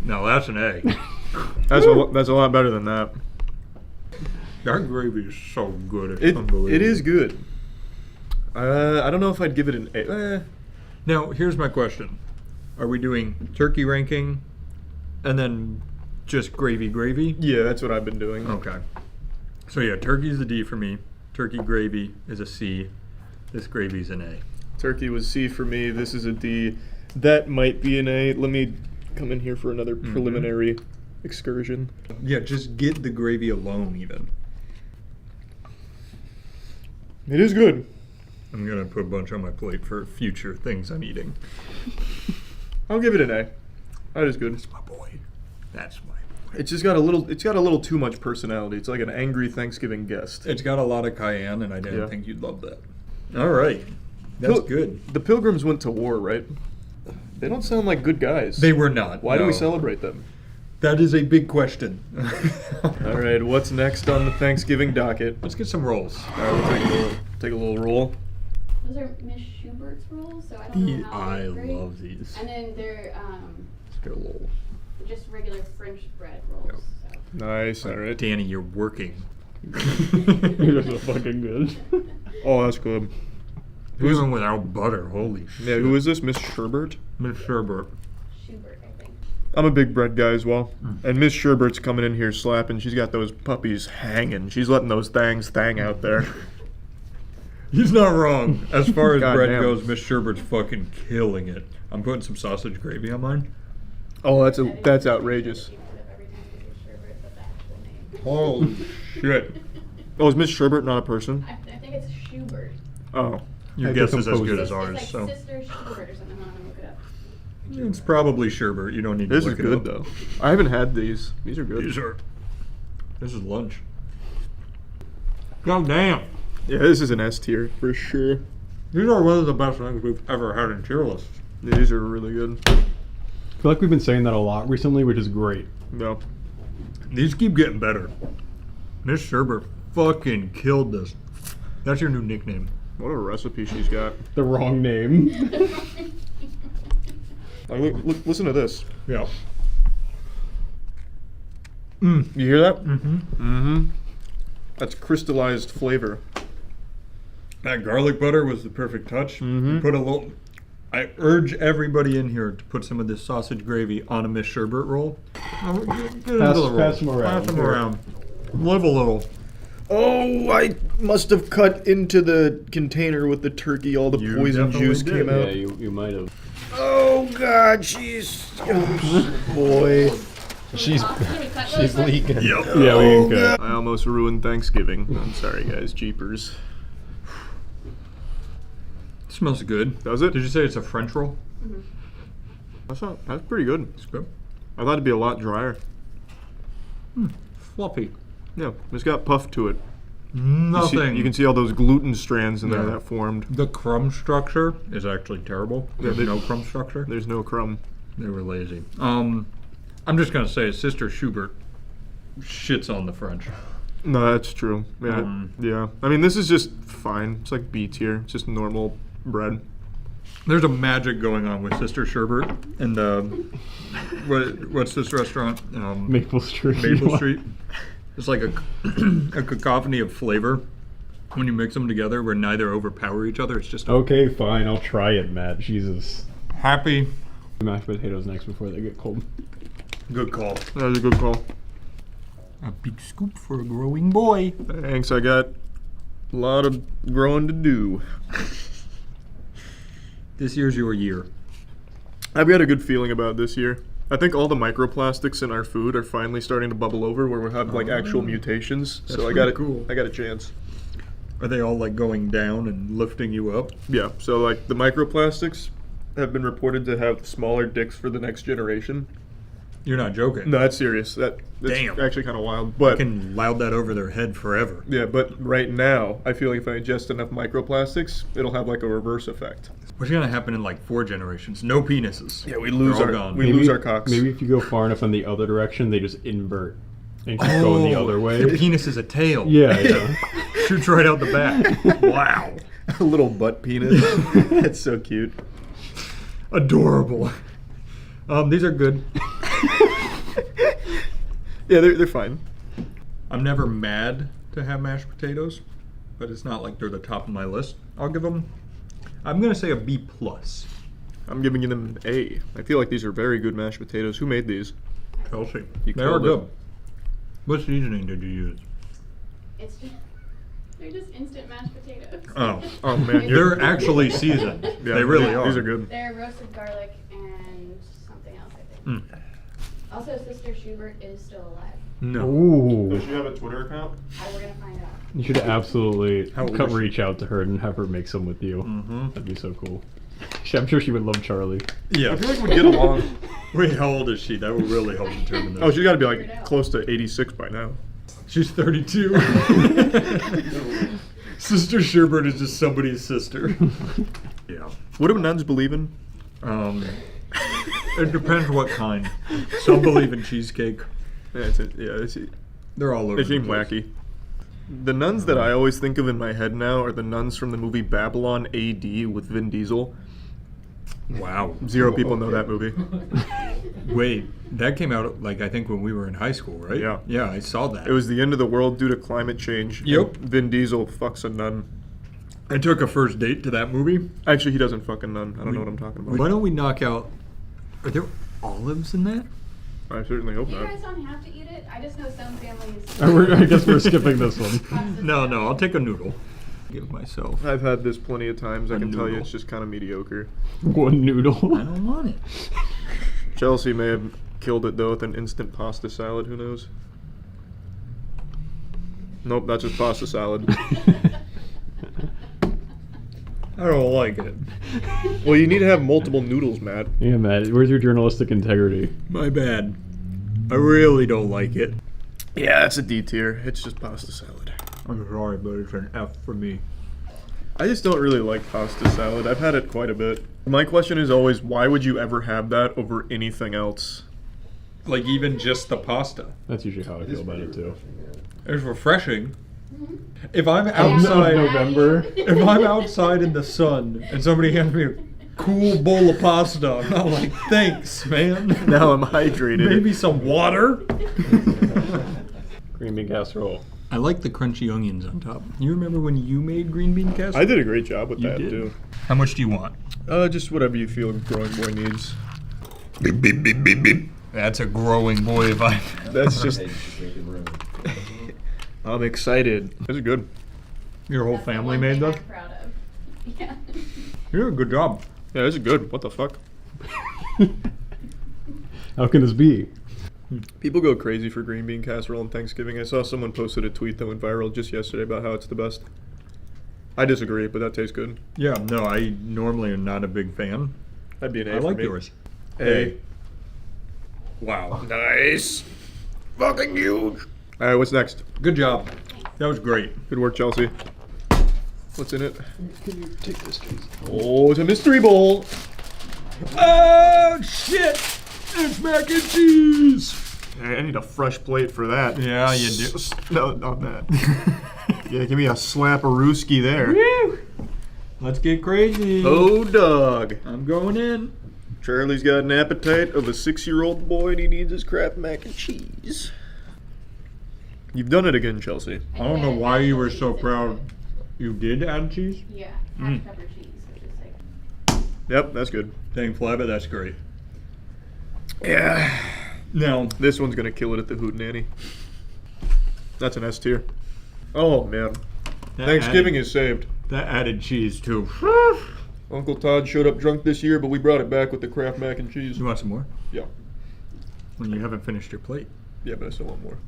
G: No, that's an A.
A: That's a lot better than that.
G: That gravy is so good. It's unbelievable.
A: It is good. I don't know if I'd give it an A.
G: Now, here's my question. Are we doing turkey ranking and then just gravy?
A: Yeah, that's what I've been doing.
G: Okay. So yeah, turkey's a D for me. Turkey gravy is a C. This gravy's an A.
A: Turkey was C for me. This is a D. That might be an A. Let me come in here for another preliminary excursion.
G: Yeah, just get the gravy alone even.
A: It is good.
G: I'm gonna put a bunch on my plate for future things I'm eating.
A: I'll give it an A. That is good.
G: That's my boy. That's my boy.
A: It's just got a little too much personality. It's like an angry Thanksgiving guest.
G: It's got a lot of cayenne, and I didn't think you'd love that. All right. That's good.
A: The Pilgrims went to war, right? They don't sound like good guys.
G: They were not.
A: Why do we celebrate them?
G: That is a big question.
A: All right, what's next on the Thanksgiving docket?
G: Let's get some rolls.
A: All right, we'll take a little roll.
I: Those are Miss Schubert's rolls, so I don't know how
G: I
I: they're great.
G: love these.
I: And then they're
G: Let's get a little.
I: just regular French bread rolls. So.
A: Nice, all right.
G: Danny, you're working.
H: You're so fucking good.
A: Oh, that's good.
G: Even without butter, holy shit.
A: Yeah, who is this? Miss Sherbert?
G: Miss Sherbert.
I: Schubert, I think.
A: I'm a big bread guy as well. And Miss Sherbert's coming in here slapping. She's got those puppies hanging. She's letting those things thang out there.
G: He's not wrong. As far as bread
A: damn.
G: goes, Miss Sherbert's fucking killing it. I'm putting some sausage gravy on mine.
A: Oh, that's outrageous.
G: Holy shit.
A: Oh, is Miss Sherbert not a person?
I: I think it's Schubert.
A: Oh.
G: Your guess is as good as
I: It's
G: ours,
I: like
G: so.
I: Sister Schubert or something. I'm gonna look it up.
G: It's probably sherbet. You don't need to
A: This is
G: look it
A: good
G: up.
A: though. I haven't had these. These are good.
G: These are This is lunch. God damn.
A: Yeah, this is an S tier for sure.
G: These are one of the best things we've ever had in tier lists.
A: These are really good.
H: I feel like we've been saying that a lot recently, which is great.
A: No.
G: These keep getting better. Miss Sherbert fucking killed this. That's your new nickname.
A: What a recipe she's got.
H: The wrong name.
A: Like, look, listen to this.
G: Yeah.
A: You hear that?
G: Mm-hmm.
A: Mm-hmm. That's crystallized flavor.
G: That garlic butter was the perfect touch.
A: Mm-hmm.
G: You put a little. I urge everybody in here to put some of this sausage gravy on a Miss Sherbert roll. Oh, get into the roll.
H: Pass them around.
G: Pass them around. Live a little.
A: Oh, I must have cut into the container with the turkey. All the poison juice came out.
H: Yeah, you might have.
A: Oh God, she's boy.
E: She's leaking.
G: Yep.
H: Yeah, we can cut.
A: I almost ruined Thanksgiving. I'm sorry, guys. Jeepers.
G: It smells good.
A: Does it?
G: Did you say it's a French roll?
A: That's pretty good.
G: It's good.
A: I thought it'd be a lot drier.
G: Fluffy.
A: Yeah, it's got puff to it.
G: Nothing.
A: You can see all those gluten strands in there
G: Yeah.
A: that formed.
G: The crumb structure is actually terrible. There's no crumb structure.
A: There's no crumb.
G: They were lazy. I'm just gonna say, Sister Schubert shits on the French.
A: No, that's true. Yeah, yeah. I mean, this is just fine. It's like B tier. It's just normal bread.
G: There's a magic going on with Sister Sherbert and what's this restaurant?
H: Maple Street.
G: Maple Street. It's like a cacophony of flavor when you mix them together, where neither overpower each other. It's just
H: Okay, fine. I'll try it, Matt. Jesus.
G: happy.
H: Mashed potatoes next before they get cold.
G: Good call.
A: That was a good call.
G: A big scoop for a growing boy.
A: Thanks. I got a lot of growing to do.
G: This year's your year.
A: I've got a good feeling about this year. I think all the microplastics in our food are finally starting to bubble over, where we have like actual mutations.
G: That's
A: So I got
G: pretty cool.
A: I got a chance.
G: Are they all like going down and lifting you up?
A: Yeah. So like the microplastics have been reported to have smaller dicks for the next generation.
G: You're not joking.
A: No, that's serious. That's
G: Damn.
A: actually kind of wild.
G: I
A: But
G: can loud that over their head forever.
A: yeah, but right now I feel like if I ingest enough microplastics, it'll have like a reverse effect.
G: What's gonna happen in like 4 generations? No penises.
A: Yeah, we lose
G: They're all
A: our
G: gone.
A: we lose our cocks.
H: Maybe if you go far enough in the other direction, they just invert and keep going the other way.
G: The penis is a tail.
H: Yeah, yeah.
G: Shoots right out the back. Wow.
A: A little butt penis. That's so cute.
G: Adorable. These are good.
A: Yeah, they're fine.
G: I'm never mad to have mashed potatoes, but it's not like they're the top of my list. I'll give them, I'm gonna say a B+.
A: I'm giving them an A. I feel like these are very good mashed potatoes. Who made these?
G: Chelsea.
A: You
G: They are
A: killed it.
G: good. What seasoning did you use?
I: It's just, they're just instant mashed potatoes.
G: Oh man, they're actually seasoned.
A: Yeah,
G: they really are.
A: These are good.
I: They're roasted garlic and something else, I think. Also, Sister Schubert is still alive.
G: No.
H: Ooh.
A: Does she have a Twitter account?
I: We're gonna find out.
H: You should absolutely
G: How old is she?
H: reach out to her and have her make some with you. That'd be so cool. I'm sure she would love Charlie.
G: Yeah.
A: I feel like we'd get along.
G: Wait, how old is she? That would really help determine this.
A: Oh, she's got to be like close to 86 by now.
G: She's 32. Sister Sherbert is just somebody's sister. Yeah.
A: What do nuns believe in?
G: It depends what kind. Some believe in cheesecake.
A: Yeah,
G: They're all over
A: they
G: the
A: seem
G: place.
A: wacky. The nuns that I always think of in my head now are the nuns from the movie Babylon AD with Vin Diesel.
G: Wow.
A: Zero people know that movie.
G: Wait, that came out like I think when we were in high school, right?
A: Yeah.
G: Yeah, I saw that.
A: It was the end of the world due to climate change.
G: Yep.
A: and Vin Diesel fucks a nun.
G: I took a first date to that movie.
A: Actually, he doesn't fuck a nun. I don't know what I'm talking about.
G: Why don't we knock out... Are there olives in that?
A: I certainly hope
I: You
A: not.
I: guys don't have to eat it. I just know some families.
H: I guess we're skipping this one.
G: No, I'll take a noodle. Give myself.
A: I've had this plenty of times. I can tell you
G: noodle.
A: it's just kind of mediocre.
H: One noodle.
G: I don't want it.
A: Chelsea may have killed it though with an instant pasta salad. Who knows? Nope, that's just pasta salad.
G: I don't like it.
A: Well, you need to have multiple noodles, Matt.
H: Yeah, Matt. Where's your journalistic integrity?
G: My bad. I really don't like it.
A: Yeah, it's a D tier. It's just pasta salad.
G: I'm sorry, but it's an F for me.
A: I just don't really like pasta salad. I've had it quite a bit. My question is always, why would you ever have that over anything else?
G: Like even just the pasta.
H: That's usually how I feel about it too.
G: It's refreshing. If I'm outside
H: November,
G: if I'm outside in the sun and somebody hands me a cool bowl of pasta, I'm not like, thanks, man.
A: Now I'm hydrated.
G: Maybe some water.
H: Green bean casserole.
G: I like the crunchy onions on top. You remember when you made green bean casserole?
A: I did a great job with
G: You
A: that
G: did.
A: too.
G: How much do you want?
A: Just whatever you feel growing boy needs.
G: Beep, beep, beep, beep, beep. That's a growing boy vibe.
A: That's just. I'm excited. This is good.
G: Your whole family made those?
I: Proud of. Yeah.
G: You did a good job.
A: Yeah, this is good. What the fuck?
H: How can this be?
A: People go crazy for green bean casserole on Thanksgiving. I saw someone posted a tweet that went viral just yesterday about how it's the best. I disagree, but that tastes good.
G: Yeah, no, I normally am not a big fan.
A: That'd be an A
G: I
A: for
G: like
A: me.
G: yours.
A: A.
G: Wow.
F: Nice. Fucking huge.
A: All right, what's next?
G: Good job. That was great.
A: Good work, Chelsea. What's in it?
H: Can you take this, please?
A: Oh, it's a mystery bowl.
G: Oh, shit! It's mac and cheese!
A: Hey, I need a fresh plate for that.
G: Yeah, you do.
A: No, not that. Yeah, give me a slap-a-rooski there.
G: Woo! Let's get crazy.
A: Oh, dog.
G: I'm going in.
A: Charlie's got an appetite of a 6-year-old boy and he needs his Kraft mac and cheese. You've done it again, Chelsea.
G: I don't know why you were so proud. You did add cheese?
I: Yeah, half pepper cheese, which is like.
A: Yep, that's good.
G: Dang, Flabba, that's great.
A: Yeah.
G: Now,
A: this one's gonna kill it at the Hootenanny. That's an S tier. Oh, man. Thanksgiving is saved.
G: That added cheese, too.
A: Uncle Todd showed up drunk this year, but we brought it back with the Kraft mac and cheese.
G: You want some more?
A: Yeah.
G: When you haven't finished your plate.
A: Yeah, but I still want more.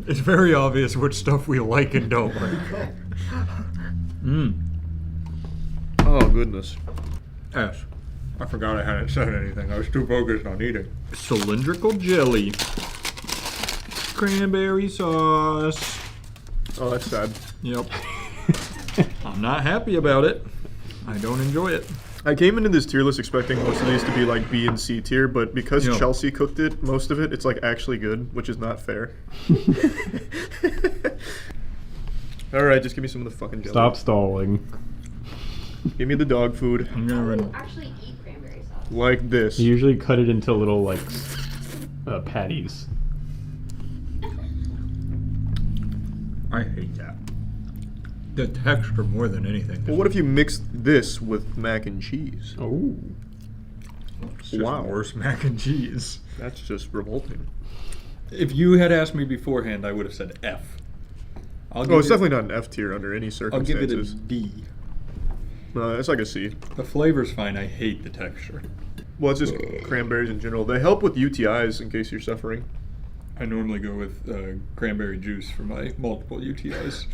G: It's very obvious what stuff we like and don't like. Mmm.
A: Oh, goodness.
G: S. I forgot I hadn't said anything. I was too focused on eating. Cylindrical jelly. Cranberry sauce.
A: Oh, that's sad.
G: Yep. I'm not happy about it. I don't enjoy it.
A: I came into this tier list expecting most of these to be like B and C tier, but because
G: Yeah.
A: Chelsea cooked it, most of it, it's like actually good, which is not fair. Alright, just give me some of the fucking jelly.
H: Stop stalling.
A: Give me the dog food.
G: I'm gonna run.
I: Actually, eat cranberry sauce.
A: Like this.
H: You usually cut it into little like patties.
G: I hate that. The texture more than anything.
A: Well, what if you mixed this with mac and cheese?
H: Oh.
G: It's just worse mac and cheese.
A: That's just revolting.
G: If you had asked me beforehand, I would have said F.
A: Oh, it's definitely not an F tier under any
G: I'll
A: circumstances.
G: give it a B.
A: No, it's like a C.
G: The flavor's fine. I hate the texture.
A: Well, it's just cranberries in general. They help with UTIs in case you're suffering.
G: I normally go with cranberry juice for my multiple UTIs.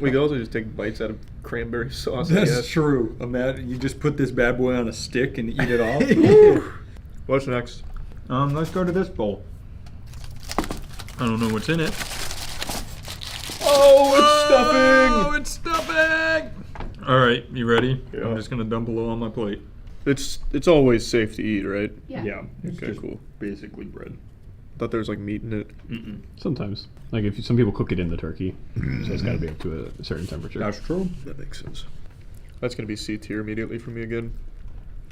A: We can also just take bites out of cranberry sauce. I
G: That's
A: guess.
G: true. Imagine you just put this bad boy on a stick and eat it off.
A: What's next?
G: Let's go to this bowl. I don't know what's in it.
A: Oh, it's stuffing!
G: Oh, it's stuffing! All right, you ready?
A: Yeah.
G: I'm just gonna dump a little on my plate.
A: It's always safe to eat, right?
I: Yeah.
G: It's
A: Okay,
G: just
A: cool.
G: basically bread.
A: Thought there was like meat in it.
G: Mm-mm.
H: Sometimes, like if some people cook it in the turkey, so it's got to be up to a certain temperature.
G: That's true.
A: That makes sense. That's gonna be C tier immediately for me again.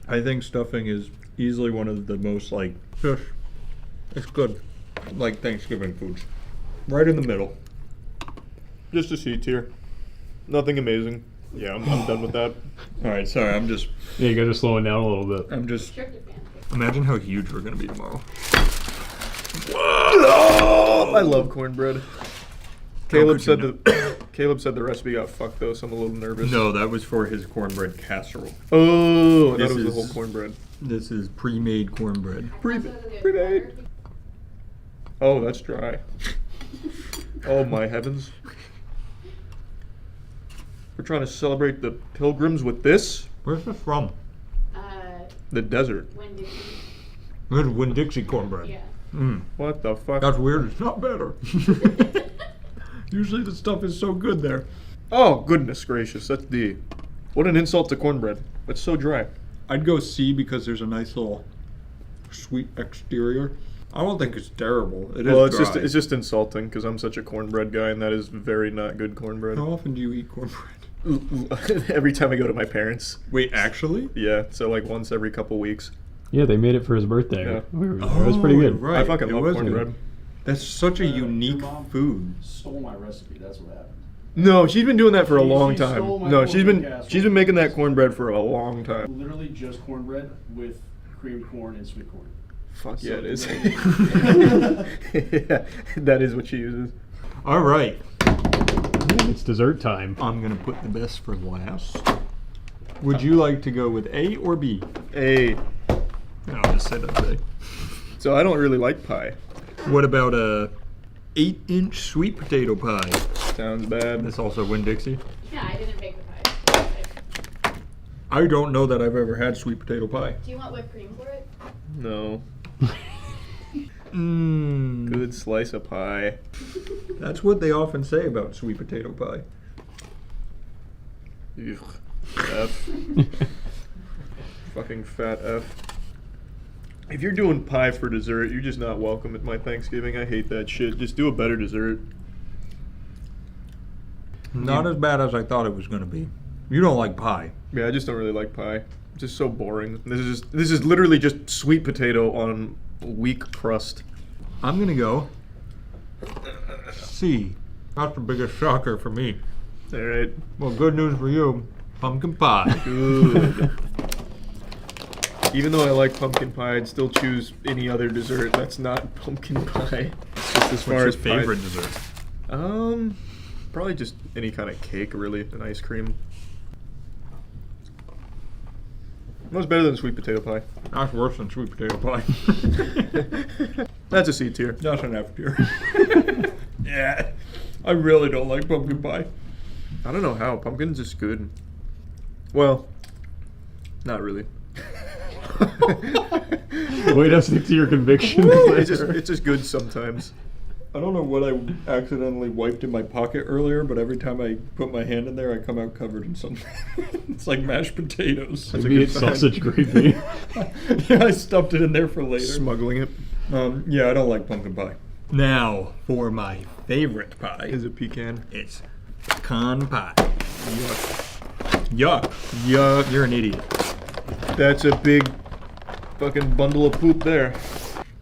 G: I think stuffing is easily one of the most like fish. It's good, like Thanksgiving foods. Right in the middle.
A: Just a C tier. Nothing amazing. Yeah, I'm done with that.
G: All right, sorry. I'm just.
H: Yeah, you guys are slowing down a little bit.
G: I'm just. Imagine how huge we're gonna be tomorrow.
A: Oh, I love cornbread. Caleb said the recipe got fucked though, so I'm a little nervous.
G: No, that was for his cornbread casserole.
A: Oh, I thought
G: This
A: it was the
G: is-
A: whole cornbread.
G: This is pre-made cornbread.
A: Pre-made. Oh, that's dry. Oh my heavens. We're trying to celebrate the pilgrims with this?
G: Where's this from?
A: The desert.
G: Where's Winn-Dixie cornbread?
I: Yeah.
A: What the fuck?
G: That's weird. It's not better. Usually the stuff is so good there.
A: Oh, goodness gracious. That's D. What an insult to cornbread. It's so dry.
G: I'd go C because there's a nice little sweet exterior. I don't think it's terrible. It is
A: Well,
G: dry.
A: it's just insulting because I'm such a cornbread guy, and that is very not good cornbread.
G: How often do you eat cornbread?
A: Every time I go to my parents.
G: Wait, actually?
A: Yeah, so like once every couple weeks.
H: Yeah, they made it for his birthday.
A: Yeah.
H: It was pretty good.
G: Right.
A: I fucking
G: It
A: love
G: was
A: cornbread.
G: good. That's such a unique food.
J: Stole my recipe. That's what happened.
A: No, she's been doing that for a long
J: She stole
A: time.
J: my
A: No, she's
J: cornbread
A: been making that cornbread for a long time.
J: Literally just cornbread with creamed corn and sweet corn.
A: Fuck
J: So
A: yeah, it is.
J: literally-
A: Yeah, that is what she uses.
G: All right.
H: It's dessert time.
G: I'm going to put the best for last. Would you like to go with A or B?
A: A.
G: I'll just say that's A.
A: So I don't really like pie.
G: What about a 8-inch sweet potato pie?
A: Sounds bad.
G: That's also Winn-Dixie.
I: Yeah, I didn't make the pie.
G: I don't know that I've ever had sweet potato pie.
I: Do you want whipped cream for it?
A: No.
G: Mmm.
A: Good slice of pie.
G: That's what they often say about sweet potato pie.
A: Ugh. F. Fucking fat F. If you're doing pie for dessert, you're just not welcome at my Thanksgiving. I hate that shit. Just do a better dessert.
G: Not as bad as I thought it was going to be. You don't like pie.
A: Yeah, I just don't really like pie. It's just so boring. This is literally just sweet potato on weak crust.
G: I'm going to go C. That's the biggest shocker for me.
A: All right.
G: Well, good news for you. Pumpkin pie.
A: Good. Even though I like pumpkin pie, I'd still choose any other dessert that's not pumpkin pie. It's just as far
G: What's
A: as
G: your favorite
A: pie.
G: dessert?
A: Probably just any kind of cake, really, and ice cream. What's better than sweet potato pie?
G: That's worse than sweet potato pie.
A: That's a C tier.
G: That's an F tier. Yeah. I really don't like pumpkin pie.
A: I don't know how. Pumpkin's just good. Well, not really.
H: Way to stick to your convictions.
A: It's just good sometimes.
G: I don't know what I accidentally wiped in my pocket earlier, but every time I put my hand in there, I come out covered in something. It's like mashed potatoes.
H: Maybe it's sausage gravy.
G: Yeah, I stuffed it in there for later.
A: Smuggling it.
G: Yeah, I don't like pumpkin pie. Now, for my favorite pie.
A: Is it pecan?
G: It's pecan pie. Yuck.
A: Yuck.
G: You're an idiot.
A: That's a big fucking bundle of poop there.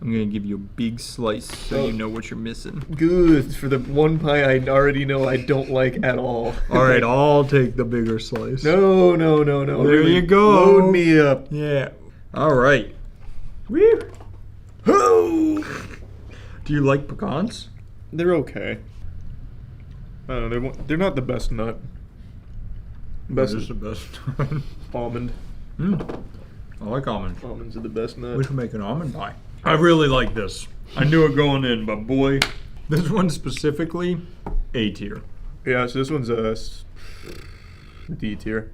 G: I'm gonna give you a big slice so you know what you're missing.
A: Good. For the one pie I already know I don't like at all.
G: Alright, I'll take the bigger slice.
A: No.
G: There
A: Really,
G: you go.
A: Load me up.
G: Yeah. Alright. Woo! Do you like pecans?
A: They're okay. I don't know. They're not the best nut.
G: What is the best?
A: Almond.
G: I like almonds.
A: Almonds are the best nut.
G: We should make an almond pie. I really like this. I knew it going in, but boy, this one specifically, A tier.
A: Yeah, so this one's a D tier.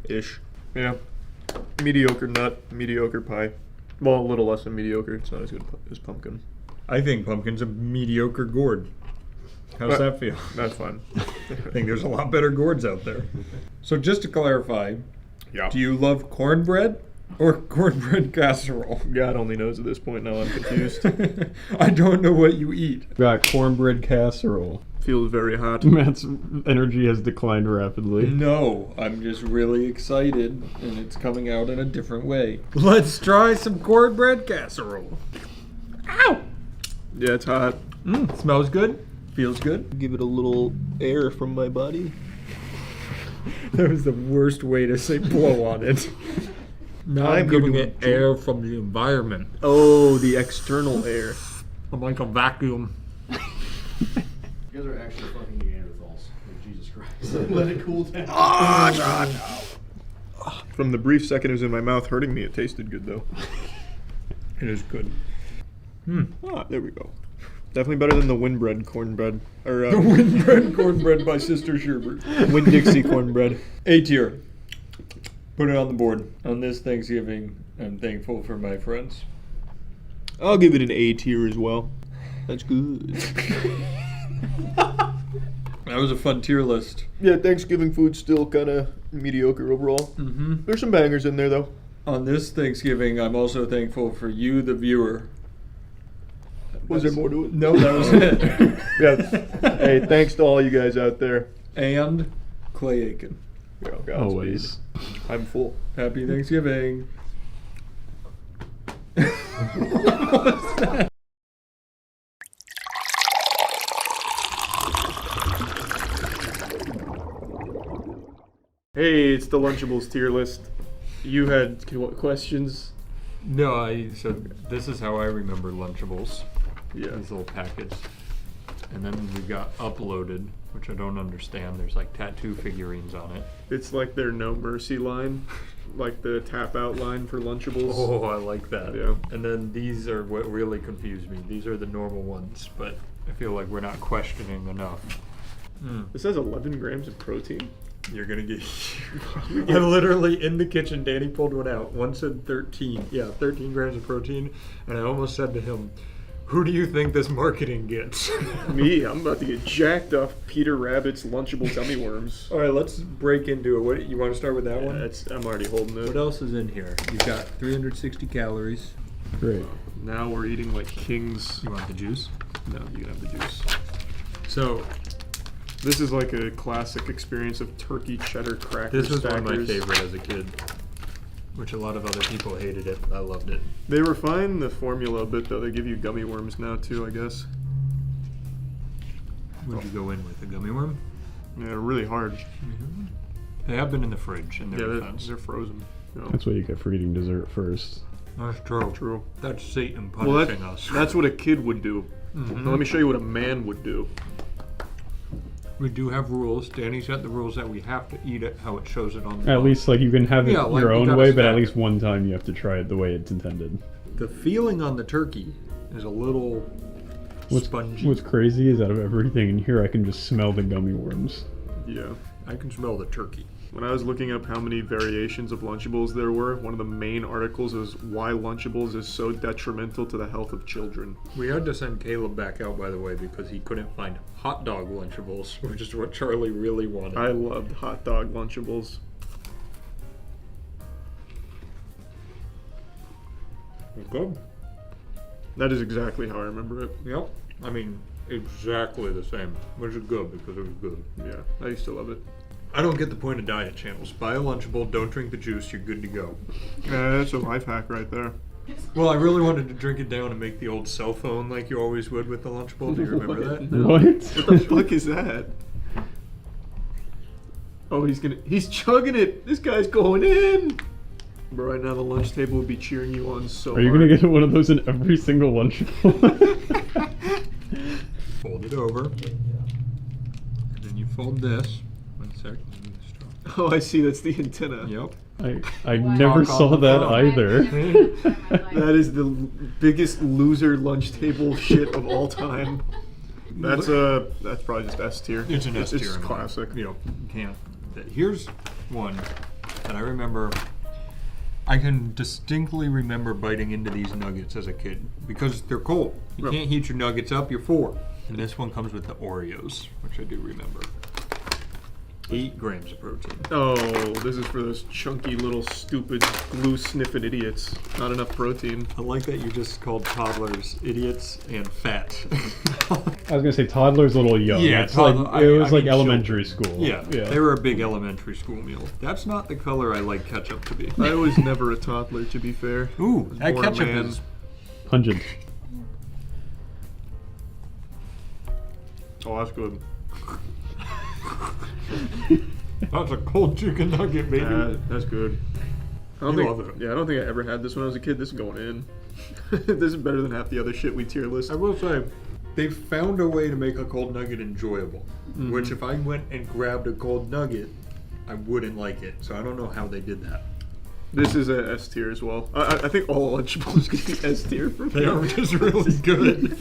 A: Ish. Yeah. Mediocre nut, mediocre pie. Well, a little less than mediocre. It's not as good as pumpkin.
G: I think pumpkin's a mediocre gourd. How's that feel?
A: That's fine.
G: I think there's a lot better gourds out there. So just to clarify, do you love cornbread or cornbread casserole?
A: God only knows at this point. Now I'm confused.
G: I don't know what you eat.
H: Got cornbread casserole.
A: Feels very hot.
H: Matt's energy has declined rapidly.
G: No, I'm just really excited, and it's coming out in a different way. Let's try some cornbread casserole. Ow!
A: Yeah, it's hot.
G: Smells good. Feels good.
A: Give it a little air from my body.
G: That was the worst way to say blow on it. Now I'm giving it air from the environment.
A: Oh, the external air.
G: I'm like a vacuum.
J: You guys are actually fucking Neanderthals. Like, Jesus Christ. Let it cool down.
A: From the brief second it was in my mouth hurting me, it tasted good though.
G: It is good.
A: Ah, there we go. Definitely better than the Windbread cornbread. Or
G: The Windbread cornbread by Sister Schubert.
A: Winn-Dixie cornbread.
G: A tier. Put it on the board. On this Thanksgiving, I'm thankful for my friends.
A: I'll give it an A tier as well. That's good.
G: That was a fun tier list.
B: Yeah, Thanksgiving food's still kind of mediocre overall.
G: Mm-hmm.
B: There's some bangers in there, though.
G: On this Thanksgiving, I'm also thankful for you, the viewer.
B: Was there more to it?
G: No, that was it.
B: Yeah. Hey, thanks to all you guys out there.
G: And Clay Aiken.
B: Yeah,
H: Always.
B: I'm full.
G: Happy Thanksgiving. What was that?
A: Hey, it's the Lunchables tier list. You had questions?
G: No, so this is how I remember Lunchables.
A: Yeah.
G: These little packets. And then we got uploaded, which I don't understand. There's like tattoo figurines on it.
A: It's like their No Mercy line, like the tap out line for Lunchables.
G: Oh, I like that.
A: Yeah.
G: And then these are what really confused me. These are the normal ones, but I feel like we're not questioning enough.
A: This has 11 grams of protein.
G: You're gonna get. I literally in the kitchen. Danny pulled one out. One said 13. Yeah, 13 grams of protein, and I almost said to him, "Who do you think this marketing gets?"
A: Me, I'm about to get jacked off Peter Rabbit's Lunchable gummy worms.
G: All right, let's break into it. What you want to start with that one?
A: I'm already holding it.
G: What else is in here? You've got 360 calories.
H: Great.
A: Now we're eating like kings.
G: You want the juice?
A: No, you can have the juice.
G: So.
A: This is like a classic experience of turkey cheddar cracker
G: This was
A: stackers.
G: one of my favorite as a kid, which a lot of other people hated it, but I loved it.
A: They refine the formula a bit though. They give you gummy worms now too, I guess.
G: What'd you go in with, a gummy worm?
A: Yeah, they're really hard.
G: They have been in the fridge in their defense.
A: They're frozen. You know.
H: That's what you get for eating dessert first.
G: That's true.
A: True.
G: That's Satan punishing us.
A: That's what a kid would do.
G: Mhm.
A: Now let me show you what a man would do.
G: We do have rules. Danny set the rules that we have to eat it how it shows it on the
H: At
G: box.
H: least, like, you can have it
G: Yeah, like,
H: your
G: you
H: own
G: gotta
H: way, but at
G: stack
H: least one time you have to try it the way it's intended.
G: The feeling on the turkey is a little spongy.
H: What's crazy is out of everything in here, I can just smell the gummy worms.
A: Yeah.
G: I can smell the turkey.
A: When I was looking up how many variations of Lunchables there were, one of the main articles is why Lunchables is so detrimental to the health of children.
G: We had to send Caleb back out, by the way, because he couldn't find hot dog Lunchables, which is what Charlie really wanted.
A: I loved hot dog Lunchables.
G: It's good.
A: That is exactly how I remember it.
G: Yep. I mean, exactly the same, which is good because it was good.
A: Yeah, I used to love it.
G: I don't get the point of diet channels. Buy a Lunchable, don't drink the juice, you're good to go.
A: That's a life hack right there.
G: Well, I really wanted to drink it down and make the old cell phone like you always would with the Lunchable. Do you remember that?
H: What?
A: What the fuck is that? Oh, he's chugging it. This guy's going in. Bro, right now the lunch table would be cheering you on so
H: Are you
A: hard.
H: gonna get one of those in every single Lunchable?
G: Fold it over. And then you fold this. One sec.
A: Oh, I see. That's the antenna.
G: Yep.
H: I never saw that either.
A: That is the biggest loser lunch table shit of all time. That's probably just S tier.
G: It's an S tier.
A: It's classic.
G: You know, can't. Here's one that I remember. I can distinctly remember biting into these nuggets as a kid because they're cold. You can't heat your nuggets up. You're 4. And this one comes with the Oreos, which I do remember. 8 grams of protein.
A: Oh, this is for those chunky little stupid glue sniffing idiots. Not enough protein.
G: I like that you just called toddlers idiots and fat.
H: I was gonna say toddler's a little young.
G: Yeah,
H: it's like, it was like
G: mean,
H: elementary
G: children.
H: school.
G: Yeah, they were a big elementary school meal. That's not the color I like ketchup to be.
A: I was never a toddler, to be fair.
G: Ooh, that
A: Born a
G: ketchup
A: man.
G: is
H: pungent.
A: Oh, that's good.
G: That's a cold chicken nugget, baby.
A: That's good. I don't think I ever had this when I was a kid. This is going in. This is better than half the other shit we tier list.
G: I will say, they found a way to make a cold nugget enjoyable.
A: Mhm.
G: Which, if I went and grabbed a cold nugget, I wouldn't like it. So I don't know how they did that.
A: This is a S tier as well. I think all Lunchables could be S tier for me.
G: They are just really good.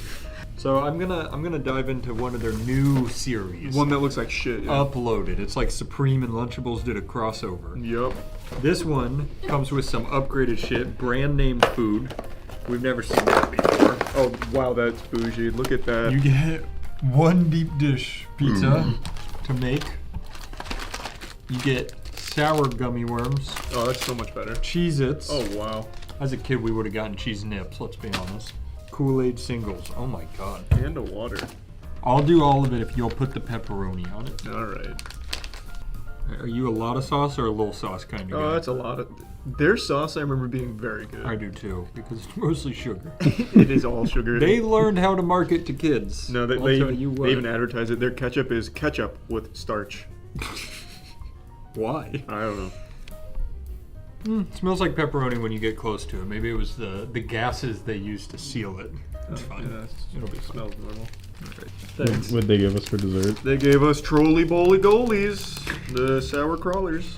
G: So I'm gonna dive into one of their new series.
A: One that looks like shit. Yeah.
G: Uploaded. It's like Supreme and Lunchables did a crossover.
A: Yep.
G: This one comes with some upgraded shit, brand name food. We've never seen that before.
A: Oh, wow, that's bougie. Look at that.
G: You get one deep dish pizza to make. You get sour gummy worms.
A: Oh, that's so much better.
G: Cheez-Its.
A: Oh, wow.
G: As a kid, we would have gotten cheese nips, let's be honest. Kool-Aid singles. Oh my god.
A: And a water.
G: I'll do all of it if you'll put the pepperoni on it.
A: Alright.
G: Are you a lot of sauce or a little sauce kind of guy?
A: Oh, that's a lot of... Their sauce I remember being very good.
G: I do too, because it's mostly sugar.
A: It is all sugar.
G: They learned how to market to kids.
A: No, they
G: tell you what.
A: even advertise it. Their ketchup is ketchup with starch.
G: Why?
A: I don't know.
G: It smells like pepperoni when you get close to it. Maybe it was the gases they used to seal it. That's fine.
A: Yeah,
G: It'll be fine.
A: smells normal.
G: Right. Thanks.
H: What'd they give us for dessert?
A: They gave us trolley bowly goalies, the sour crawlers.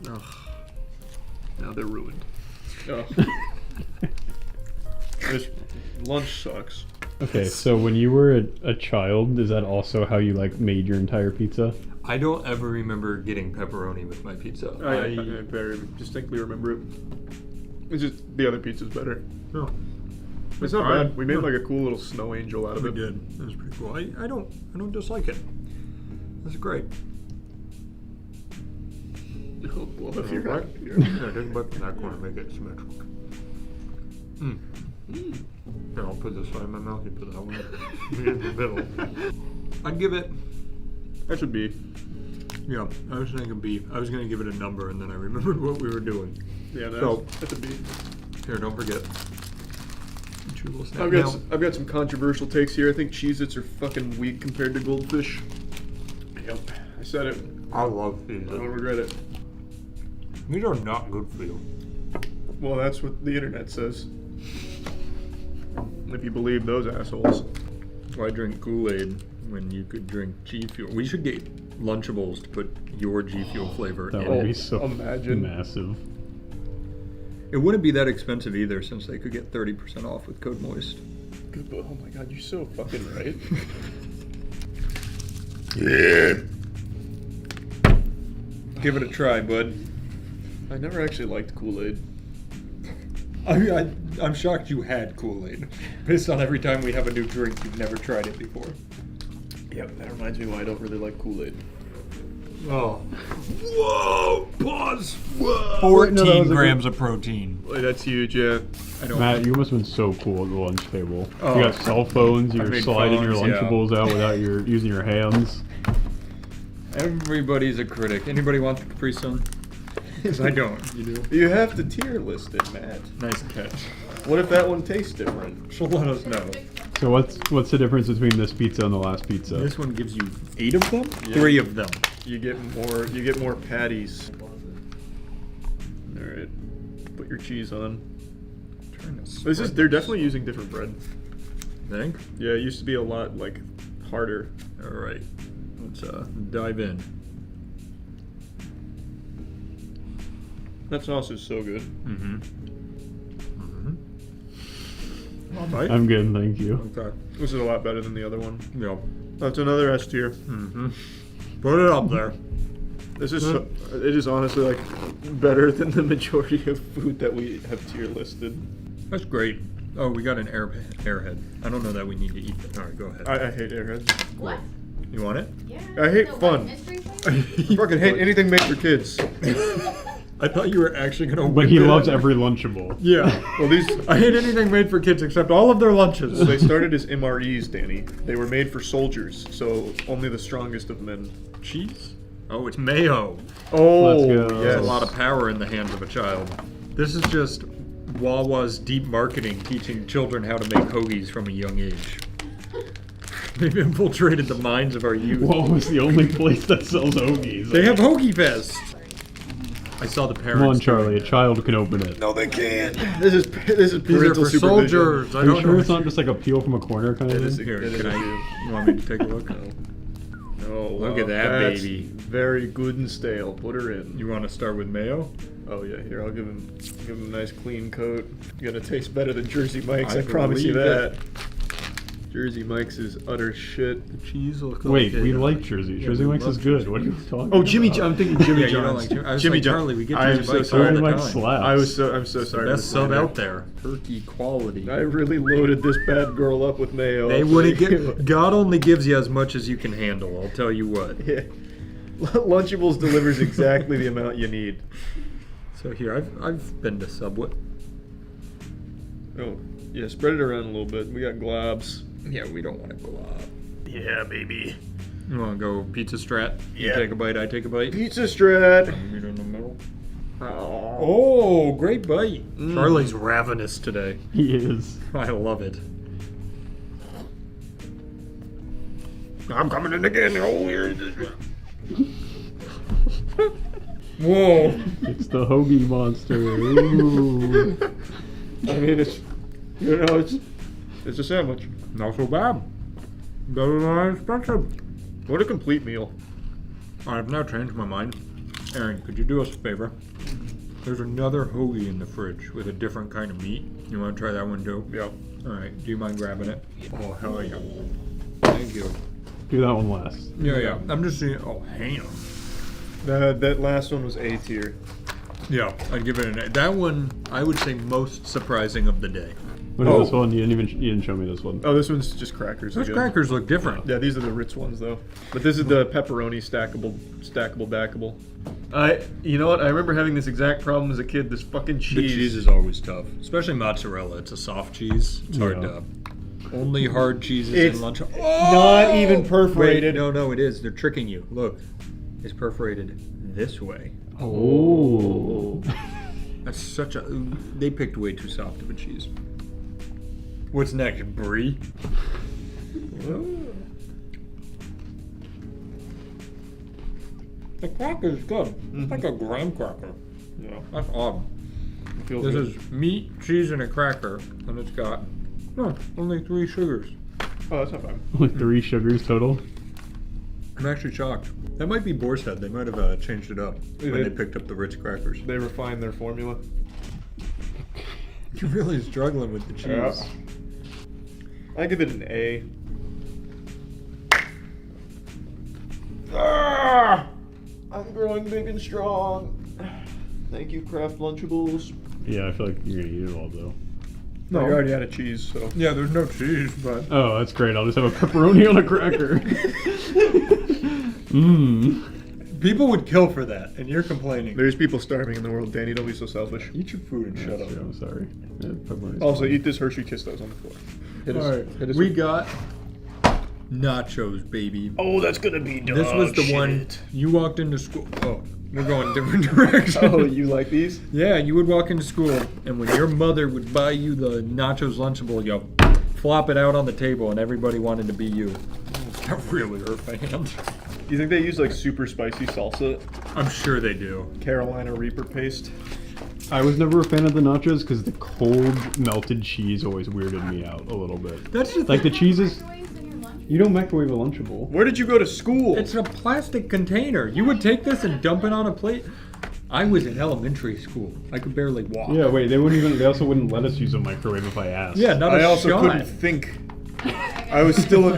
A: Ugh. Now they're ruined. Ugh. This lunch sucks.
H: Okay, so when you were a child, is that also how you like made your entire pizza?
G: I don't ever remember getting pepperoni with my pizza.
A: I very distinctly remember it. It's just the other pizza's better.
G: No.
A: It's not bad. We made like a cool little snow angel out of it.
G: We did. It was pretty cool. I don't dislike it. It's great.
A: Oh, well, if you're
G: right.
A: right.
G: Yeah, just bite from that corner, make it symmetrical. Here, I'll put this one in my mouth. You put that one in the middle. I'd give it.
A: That should be.
G: Yeah, I was thinking B. I was gonna give it a number, and then I remembered what we were doing.
A: Yeah, that's a B.
G: Here, don't forget.
A: I've got some controversial takes here. I think Cheez-Its are fucking weak compared to Goldfish. Yep, I said it.
G: I love these.
A: I don't regret it.
G: These are not good for you.
A: Well, that's what the internet says. If you believe those assholes.
G: Why drink Kool-Aid when you could drink G Fuel? We should get Lunchables to put your G Fuel flavor in.
H: That would be so
A: imagine.
H: massive.
G: It wouldn't be that expensive either, since they could get 30% off with code MOIST.
A: Oh my god, you're so fucking right.
G: Yeah. Give it a try, bud.
A: I never actually liked Kool-Aid.
G: I'm shocked you had Kool-Aid. Based on every time we have a new drink, you've never tried it before.
A: Yep, that reminds me why I don't really like Kool-Aid.
G: Oh. Whoa! Pause! Whoa! 14
A: no,
G: grams of protein.
A: Wait, that's huge, yeah.
H: Matt, you must have been so cool at the lunch table.
G: Oh.
H: You got cell phones,
G: I
H: you're
G: made
H: sliding your
G: phones, yeah.
H: Lunchables out without using your hands.
G: Everybody's a critic. Anybody want the Capri Sun? Because I don't. You do?
A: You have to tier list it, Matt.
G: Nice catch.
A: What if that one tastes different?
G: She'll let us know.
H: So what's the difference between this pizza and the last pizza?
G: This one gives you 8 of them?
A: Yeah.
G: 3 of them.
A: You get more patties. Alright. Put your cheese on. They're definitely using different bread.
G: Think?
A: Yeah, it used to be a lot like harder.
G: Alright. Let's dive in.
A: That sauce is so good.
H: I'm good, thank you.
A: Okay. This is a lot better than the other one.
G: Yep.
A: That's another S tier.
G: Put it up there.
A: This is it is honestly like better than the majority of food that we have tier listed.
G: That's great. Oh, we got an airhead. I don't know that we need to eat that. All right, go ahead.
A: I hate airheads.
I: What?
G: You want it?
I: Yeah.
A: I hate fun. I fucking hate anything made for kids.
G: I thought you were actually gonna.
H: But he loves every Lunchable.
G: Yeah.
A: Well, these
G: I hate anything made for kids except all of their lunches.
A: They started as MREs, Danny. They were made for soldiers, so only the strongest of men.
G: Cheese? Oh, it's mayo.
A: Oh,
H: let's go.
G: There's a lot of power in the hands of a child. This is just Wawa's deep marketing teaching children how to make hoagies from a young age. They've infiltrated the minds of our youth.
H: Wawa's the only place that sells hoagies.
G: They have Hoagie Fest. I saw the parents.
H: Come on, Charlie. A child can open it.
A: No, they can't. This is
G: These are
A: parental
G: for
A: supervision.
G: soldiers. I
H: Are you
G: don't
H: sure
G: know.
H: it's not just like a peel from a corner kind of thing?
G: Here,
A: It is
G: can
A: a
G: I? You want me to take a look?
A: Oh,
G: Look at that
A: that's
G: baby.
A: Very good and stale. Put her in.
G: You want to start with mayo?
A: Oh yeah, here I'll give him a nice clean coat. Gonna taste better than Jersey Mike's. I promise you
G: believe
A: that.
G: it.
A: Jersey Mike's is utter shit.
G: The cheese looks
H: Wait, we like Jersey. Jersey Mike's is good. What are you talking about?
A: Oh, Jimmy I'm thinking Jimmy
G: Yeah, you don't
A: John's.
G: like I was
A: Jimmy
G: like,
A: John.
G: Charlie, we get
A: I am
G: Jersey
A: so
G: Mike's
A: sorry.
G: all the
H: Mike
G: time.
H: slaps.
A: I'm so sorry.
G: Best
A: to
G: sub
A: say
G: out
A: that.
G: there. Turkey quality.
A: I really loaded this bad girl up with mayo.
G: They
A: I'll
G: wouldn't
A: tell you
G: get.
A: what.
G: God only gives you as much as you can handle. I'll tell you what.
A: Yeah. Lunchables delivers exactly the amount you need.
G: So here, I've been to Subway.
A: Oh, yeah, spread it around a little bit. We got globs.
G: Yeah, we don't want to go up.
A: Yeah, baby.
G: You want to go pizza strat? You
A: Yeah.
G: take a bite, I take a bite.
A: Pizza strat.
G: Meet in the middle.
A: Oh,
G: Oh, great bite. Charlie's ravenous today.
H: He is.
G: I love it.
A: I'm coming in again. Oh, here it is.
G: Whoa.
H: It's the hoagie monster. Ooh.
A: I mean, it's a sandwich.
G: Not so bad. Better than I expected.
A: What a complete meal.
G: I've now changed my mind. Aaron, could you do us a favor? There's another hoagie in the fridge with a different kind of meat. You want to try that one too?
A: Yeah.
G: Alright, do you mind grabbing it? Oh, hell yeah. Thank you.
H: Do that one last.
G: Yeah. I'm just seeing. Oh, ham.
A: That last one was A tier.
G: Yeah, I'd give it an A. That one, I would say, most surprising of the day.
H: What is this one? You didn't show me this one.
A: Oh, this one's just crackers.
G: Those
A: again.
G: crackers look different.
A: Yeah, these are the Ritz ones though. But this is the pepperoni stackable, backable. You know what? I remember having this exact problem as a kid. This fucking cheese.
G: The cheese is always tough, especially mozzarella. It's a soft cheese. It's hard to. Only hard cheeses
A: It's
G: in lunch.
A: not even perforated.
G: Wait, no, it is. They're tricking you. Look, it's perforated this way.
H: Oh.
G: That's such a. They picked way too soft of a cheese. What's next, brie? The cracker is good. It's like a graham cracker.
A: Yeah.
G: That's odd.
A: Feels
G: This
A: good.
G: is meat, cheese, and a cracker, and it's got only 3 sugars.
A: Oh, that's not bad.
H: Only 3 sugars total.
G: I'm actually shocked. That might be Boar's Head. They might have changed it up when they picked up the Ritz crackers.
A: They refined their formula.
G: You're really struggling with the cheese.
A: Yeah. I give it an A. I'm growing big and strong. Thank you, Kraft Lunchables.
H: Yeah, I feel like you're gonna eat it all though.
A: No, you already had a cheese, so.
G: Yeah, there's no cheese, but.
H: Oh, that's great. I'll just have a pepperoni on a cracker. Mmm.
G: People would kill for that, and you're complaining.
A: There's people starving in the world, Danny. Don't be so selfish.
G: Eat your food and shut up.
H: I'm sorry. Yeah, pepperoni's
A: Also,
H: fine.
A: eat this Hershey Kiss that was on the floor.
G: Alright, we got nachos, baby.
F: Oh, that's gonna be dog
G: This was the
F: shit.
G: one you walked into school. Oh, we're going different directions.
A: Oh, you like these?
G: Yeah, you would walk into school, and when your mother would buy you the nachos Lunchable, you flop it out on the table, and everybody wanted to be you. That really hurt my hand.
A: Do you think they use like super spicy salsa?
G: I'm sure they do.
A: Carolina Reaper paste.
H: I was never a fan of the nachos because the cold melted cheese always weirded me out a little bit.
G: That's the
H: like the cheese is. You don't microwave a Lunchable.
A: Where did you go to school?
G: It's a plastic container. You would take this and dump it on a plate. I was in elementary school. I could barely walk.
H: Yeah, wait. They wouldn't even. They also wouldn't let us use a microwave if I asked.
G: Yeah, not
A: I
G: a
A: also
G: shot.
A: couldn't think. I was still.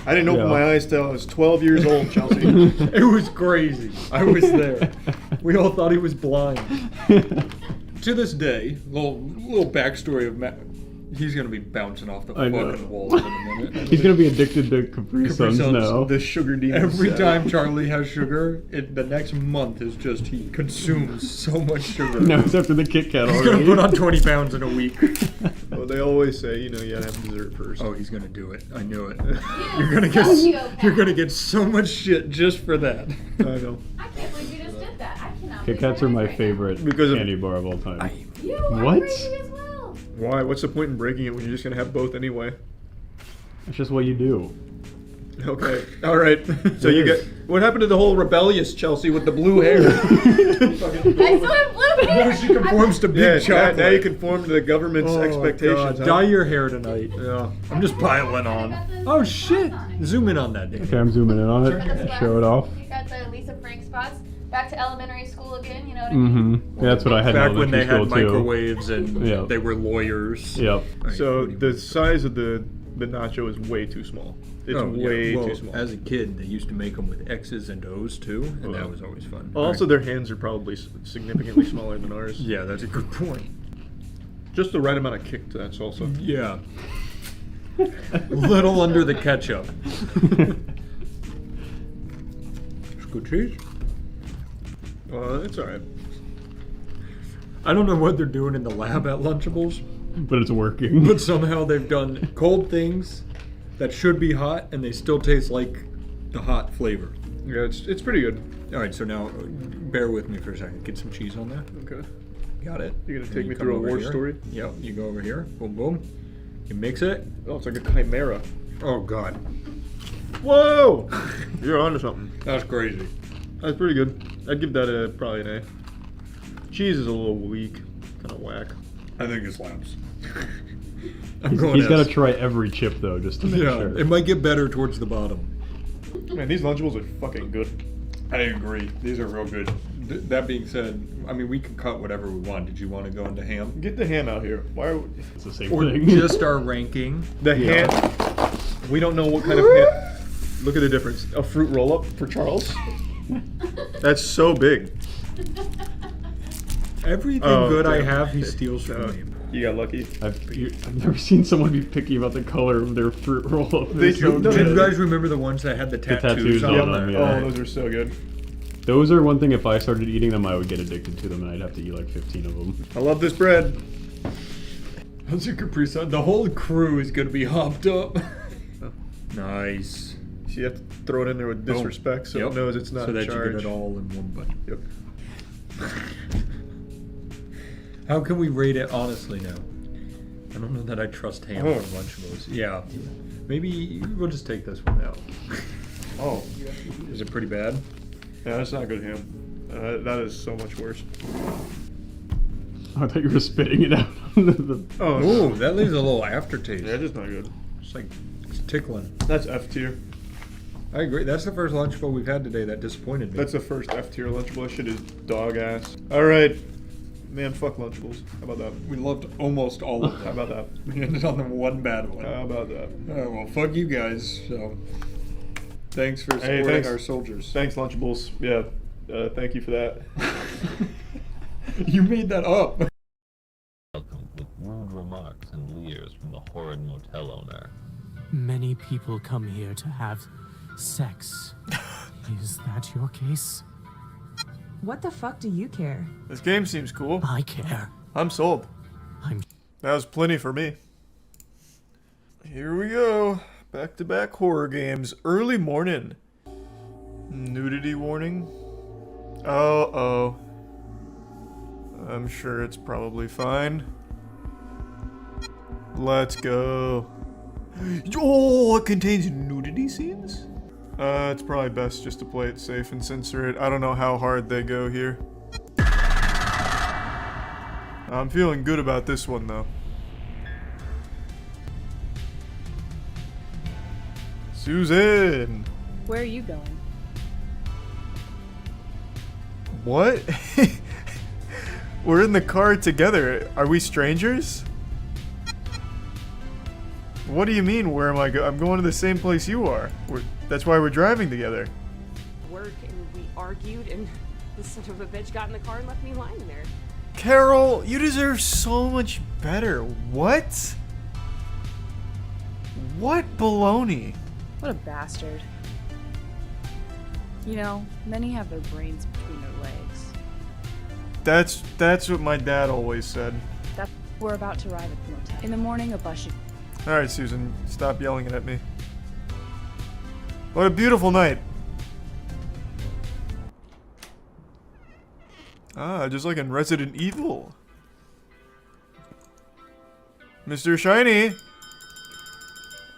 A: I didn't open my eyes till I was 12 years old, Chelsea.
G: It was crazy. I was there. We all thought he was blind. To this day, little backstory of Matt. He's gonna be bouncing off the fucking walls in a minute.
H: He's gonna be addicted to Capri Suns now.
A: The sugar demon.
G: Every time Charlie has sugar, the next month is just he consumes so much sugar.
H: No, it's after the Kit Kat
G: He's
H: already.
G: gonna put on 20 pounds in a week.
A: Well, they always say, you gotta have dessert first.
G: Oh, he's gonna do it. I knew it. You're gonna get so much shit just for that.
A: I know.
I: I can't believe you just did that. I cannot.
H: Kit Kats are my favorite candy bar of all time. What?
A: Why? What's the point in breaking it when you're just gonna have both anyway?
H: It's just what you do.
A: Okay. All right. So you get. What happened to the whole rebellious Chelsea with the blue hair?
I: I still have blue hair.
G: She conforms to big chocolate.
A: Now you conform to the government's expectations.
G: God. Dye your hair tonight.
A: Yeah.
G: I'm just piling on. Oh shit! Zoom in on that, Dave.
H: Okay, I'm zooming in on it. Show it off.
I: You got the Lisa Frank spots. Back to elementary school again. You know what I mean?
H: Mm-hmm. Yeah, that's what I had.
G: Back
H: in
G: when they
H: elementary
G: had
H: school, too.
G: microwaves and
H: Yep.
G: they were lawyers.
H: Yep.
A: So the size of the the nacho is way too small. It's
G: Oh, yeah. Well,
A: too small.
G: as a kid, they used to make them with X's and O's too, and that was always fun.
A: Also, their hands are probably significantly smaller than ours.
G: Yeah, that's a good point.
A: Just the right amount of kick to that salsa.
G: Yeah. Little under the ketchup. It's good cheese.
A: It's alright.
G: I don't know what they're doing in the lab at Lunchables,
H: but it's working.
G: But somehow they've done cold things that should be hot, and they still taste like the hot flavor.
A: Yeah, it's pretty good.
G: All right, so now bear with me for a second. Get some cheese on that.
A: Okay.
G: Got it.
A: You're gonna
G: And
A: take
G: you
A: me
G: come
A: through a
G: over
A: war
G: here.
A: story?
G: Yep. You go over here. Boom, boom. You mix it.
A: Oh, it's like a chimera.
G: Oh God.
A: Whoa! You're onto something.
G: That's crazy.
A: That's pretty good. I'd give that probably an A. Cheese is a little weak, kind of whack.
G: I think it slaps.
H: He's got to try every chip though, just to make sure.
G: It might get better towards the bottom.
A: Man, these Lunchables are fucking good.
G: I agree. These are real good. That being said, I mean, we can cut whatever we want. Did you want to go into ham?
A: Get the ham out here. Why are we...
H: It's the same
G: Or
H: thing.
G: just our ranking.
A: The ham... We don't know what kind of ham... Look at the difference. A fruit roll-up for Charles? That's so big.
G: Everything good I have, he steals from me.
A: You got lucky.
H: I've never seen someone be picky about the color of their fruit roll-up.
G: Do you guys remember the ones that had the tattoos on them?
A: Oh, those are so good.
H: Those are one thing, if I started eating them, I would get addicted to them, and I'd have to eat like 15 of them.
A: I love this bread.
G: How's your Capri Sun? The whole crew is going to be hopped up. Nice.
A: So you have to throw it in there with disrespect so it knows it's not
G: so
A: in
G: that
A: charge.
G: you get it all in one bite.
A: Yep.
G: How can we rate it honestly now? I don't know that I trust ham on Lunchables. Yeah. Maybe we'll just take this one out.
A: Oh.
G: Is it pretty bad?
A: Yeah, that's not good ham. That is so much worse.
H: I thought you were spitting it out.
G: Oh, that leaves a little aftertaste.
A: Yeah, it's just not good.
G: It's like it's tickling.
A: That's F tier.
G: I agree. That's the first Lunchable we've had today that disappointed me.
A: That's the first F tier Lunchable. That shit is dog ass. Alright. Man, fuck Lunchables. How about that?
G: We loved almost all of them.
A: How about that?
G: We ended on the one bad one.
A: How about that?
G: Well, fuck you guys. So, thanks for supporting our soldiers.
A: Thanks, Lunchables. Yeah, thank you for that.
G: You made that up.
M: Welcome with rude remarks and leers from the horrid motel owner.
N: Many people come here to have sex. Is that your case?
P: What the fuck do you care?
A: This game seems cool.
N: I care.
A: I'm sold. That was plenty for me. Here we go. Back-to-back horror games. Early morning. Nudity warning. Oh. I'm sure it's probably fine. Let's go. Oh, it contains nudity scenes? It's probably best just to play it safe and censor it. I don't know how hard they go here. I'm feeling good about this one, though. Susan!
P: Where are you going?
A: What? We're in the car together. Are we strangers? What do you mean, where am I going? I'm going to the same place you are. That's why we're driving together.
C: Work and we argued and this son of a bitch got in the car and left me lying there.
A: Carol, you deserve so much better. What? What baloney?
P: What a bastard. You know, many have their brains between their legs.
A: That's what my dad always said.
P: We're about to arrive at the motel. In the morning, a bus should...
A: Alright, Susan, stop yelling at me. What a beautiful night. Ah, just like in Resident Evil. Mr. Shiny!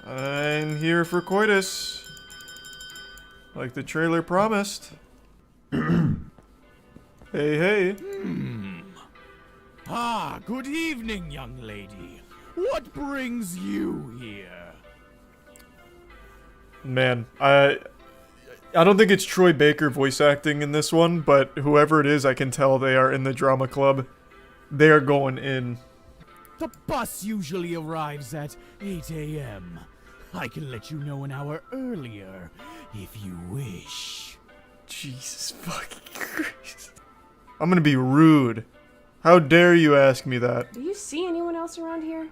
A: I'm here for coitus. Like the trailer promised. Hey.
V: Ah, good evening, young lady. What brings you here?
A: Man, I don't think it's Troy Baker voice acting in this one, but whoever it is, I can tell they are in the drama club. They are going in.
N: The bus usually arrives at 8 a.m. I can let you know an hour earlier if you wish.
B: Jesus fucking Christ. I'm gonna be rude. How dare you ask me that?
C: Do you see anyone else around here?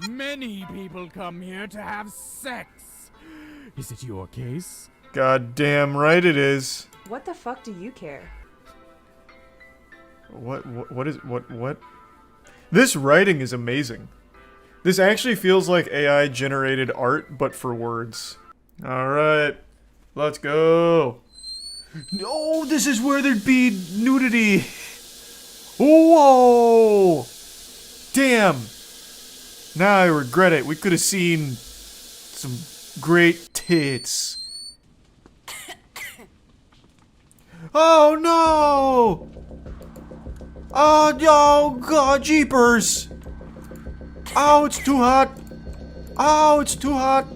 N: Many people come here to have sex. Is it your case?
B: God damn right it is.
C: What the fuck do you care?
B: What? This writing is amazing. This actually feels like AI generated art, but for words. Alright. Let's go. Oh, this is where there'd be nudity. Whoa! Damn. Now I regret it. We could have seen some great tits. Oh no! Oh no! God, jeepers! Oh, it's too hot! Oh, it's too hot!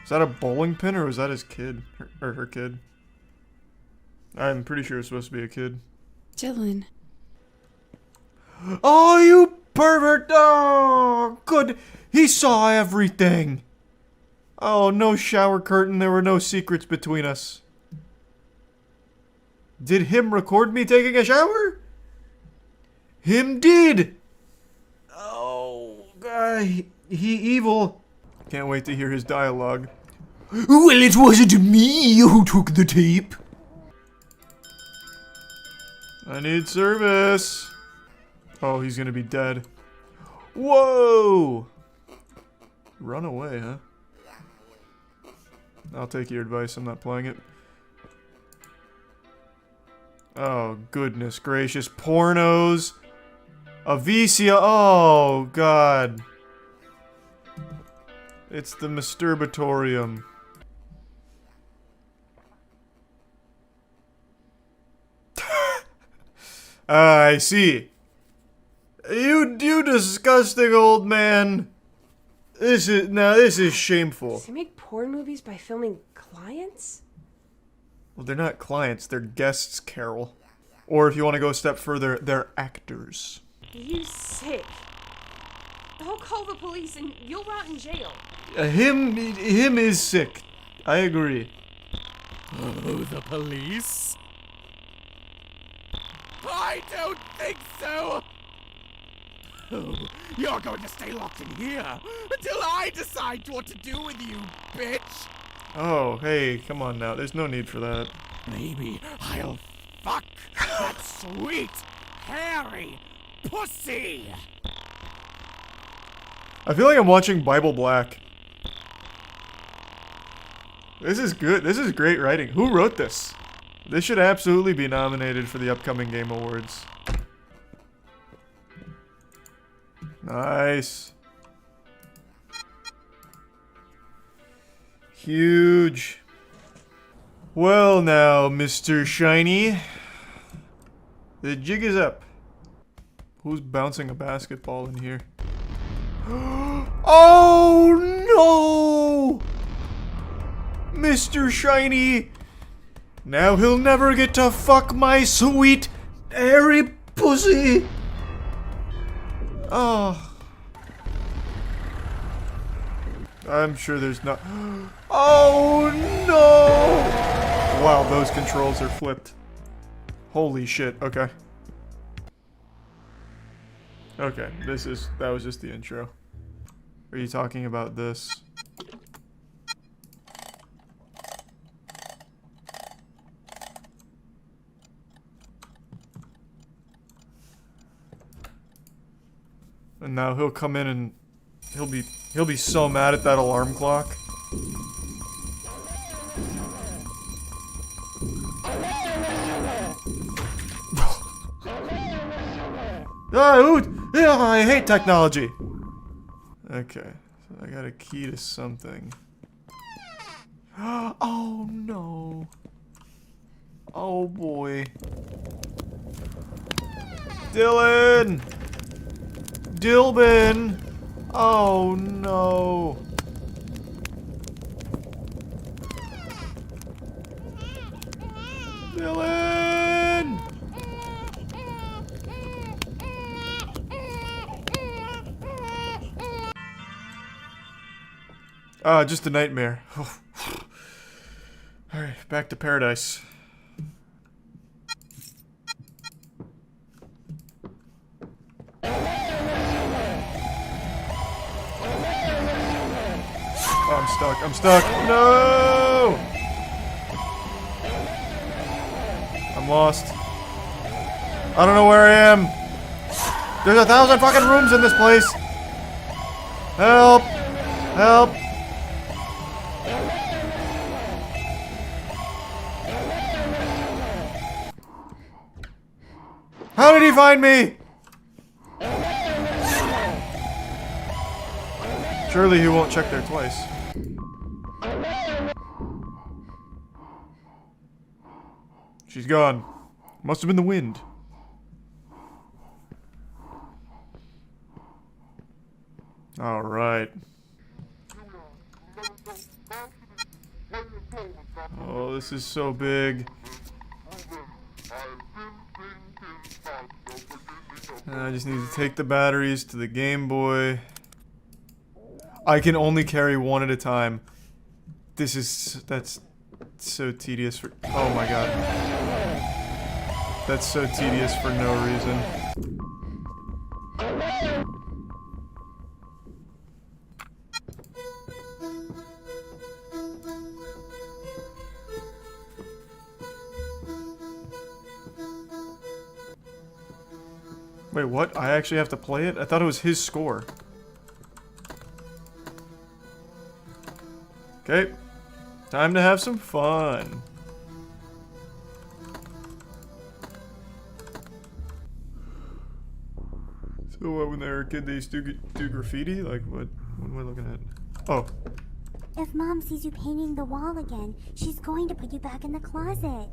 B: Is that a bowling pin or was that his kid? Or her kid? I'm pretty sure it's supposed to be a kid.
P: Dylan.
B: Oh, you pervert! Oh, good. He saw everything. Oh, no shower curtain. There were no secrets between us. Did him record me taking a shower? Him did. Oh, guy. He evil. Can't wait to hear his dialogue. Well, it wasn't me who took the tape. I need service. Oh, he's gonna be dead. Whoa! Run away, huh? I'll take your advice, I'm not playing it. Oh, goodness gracious. Pornos. A VCR. Oh, God. It's the masturbatorium. I see. You disgusting old man. This is shameful.
C: Does he make porn movies by filming clients?
B: Well, they're not clients, they're guests, Carol. Or if you want to go a step further, they're actors.
C: You sick. I'll call the police and you'll rot in jail.
B: Him is sick. I agree.
N: Oh, the police? I don't think so! Oh, you're going to stay locked in here until I decide what to do with you, bitch!
B: Oh, hey, come on now. There's no need for that.
N: Maybe I'll fuck that sweet, hairy pussy!
B: I feel like I'm watching Bible Black. This is good. This is great writing. Who wrote this? This should absolutely be nominated for the upcoming Game Awards. Nice. Huge. Well now, Mr. Shiny. The jig is up. Who's bouncing a basketball in here? Oh no! Mr. Shiny! Now he'll never get to fuck my sweet, hairy pussy! Oh. I'm sure there's not. Oh no! Wow, those controls are flipped. Holy shit, okay. Okay, that was just the intro. Are you talking about this? And now he'll come in and he'll be so mad at that alarm clock. I hate technology. Okay, so I got a key to something. Oh no. Oh boy. Dylan! Dilbin! Oh no. Dylan!
A: Just a nightmare. Alright, back to paradise. Oh, I'm stuck. I'm stuck. No! I'm lost. I don't know where I am. There's 1,000 fucking rooms in this place. Help! Help! How did he find me? Surely he won't check there twice. She's gone. Must have been the wind. All right. Oh, this is so big. I just need to take the batteries to the Game Boy. I can only carry one at a time. That's so tedious for, oh my god. That's so tedious for no reason. Wait, what? I actually have to play it? I thought it was his score. Okay. Time to have some fun. So what, when they were a kid they used to do graffiti? Like, what am I looking at? Oh.
O: If Mom sees you painting the wall again, she's going to put you back in the closet.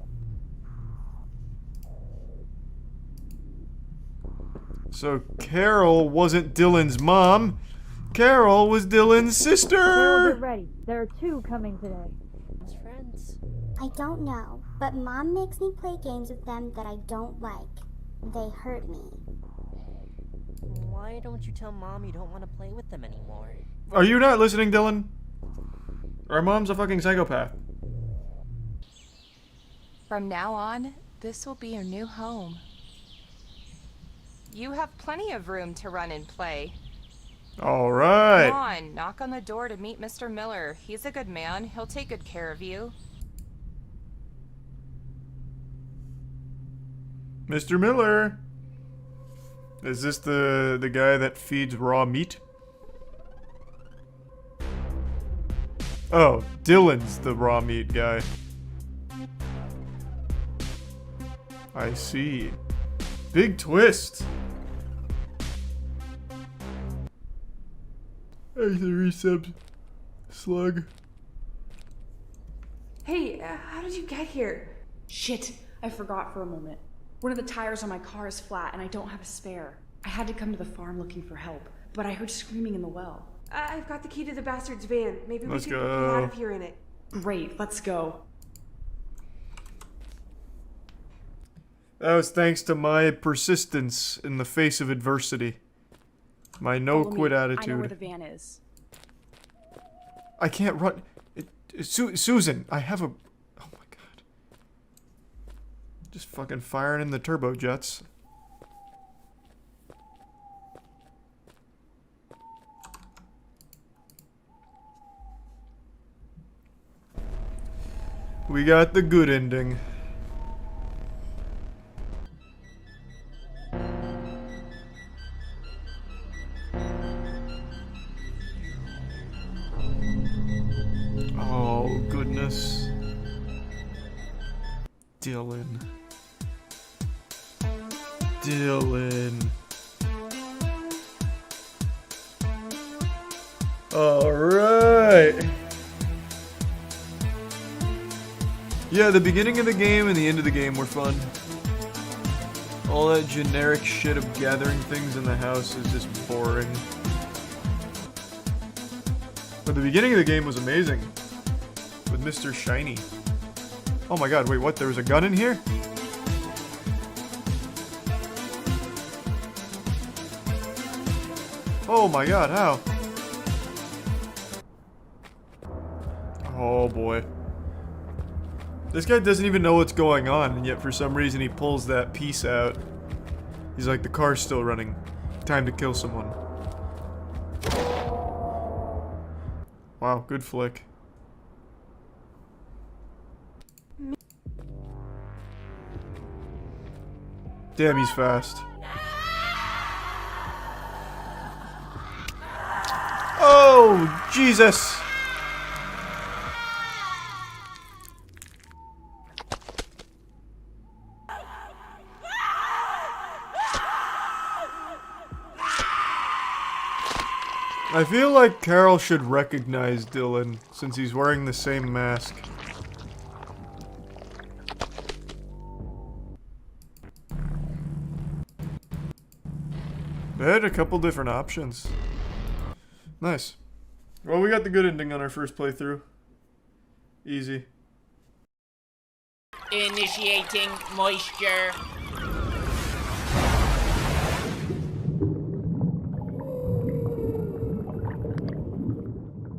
A: So Carol wasn't Dylan's mom. Carol was Dylan's sister.
R: Carol, get ready. There are 2 coming today.
O: Friends? I don't know, but Mom makes me play games with them that I don't like. They hurt me.
T: Why don't you tell Mom you don't want to play with them anymore?
A: Are you not listening, Dylan? Our mom's a fucking psychopath.
X: From now on, this will be your new home. You have plenty of room to run and play.
A: All right.
X: Come on, knock on the door to meet Mr. Miller. He's a good man. He'll take good care of you.
A: Mr. Miller. Is this the guy that feeds raw meat? Oh, Dylan's the raw meat guy. I see. Big twist. Hey, the resub slug.
P: Hey, how did you get here? Shit, I forgot for a moment. One of the tires on my car is flat and I don't have a spare. I had to come to the farm looking for help, but I heard screaming in the well.
Y: I've got the key to the bastard's van. Maybe
A: Let's
Y: we can
A: go.
Y: get out of here in it.
P: Great, let's go.
A: That was thanks to my persistence in the face of adversity. My no-quit attitude.
P: I know where the van is.
A: I can't run. Susan, I have a... Oh my god. Just fucking firing in the turbojets. We got the good ending. Oh, goodness. Dylan. Dylan. Alright. Yeah, the beginning of the game and the end of the game were fun. All that generic shit of gathering things in the house is just boring. But the beginning of the game was amazing. With Mr. Shiny. Oh my god, wait, what? There was a gun in here? Oh my god, how?
B: Oh boy. This guy doesn't even know what's going on, and yet for some reason he pulls that piece out. He's like, the car's still running. Time to kill someone. Wow, good flick. Damn, he's fast. Oh, Jesus! I feel like Carol should recognize Dylan, since he's wearing the same mask. They had a couple different options. Nice. Well, we got the good ending on our first playthrough. Easy.
N: Initiating moisture.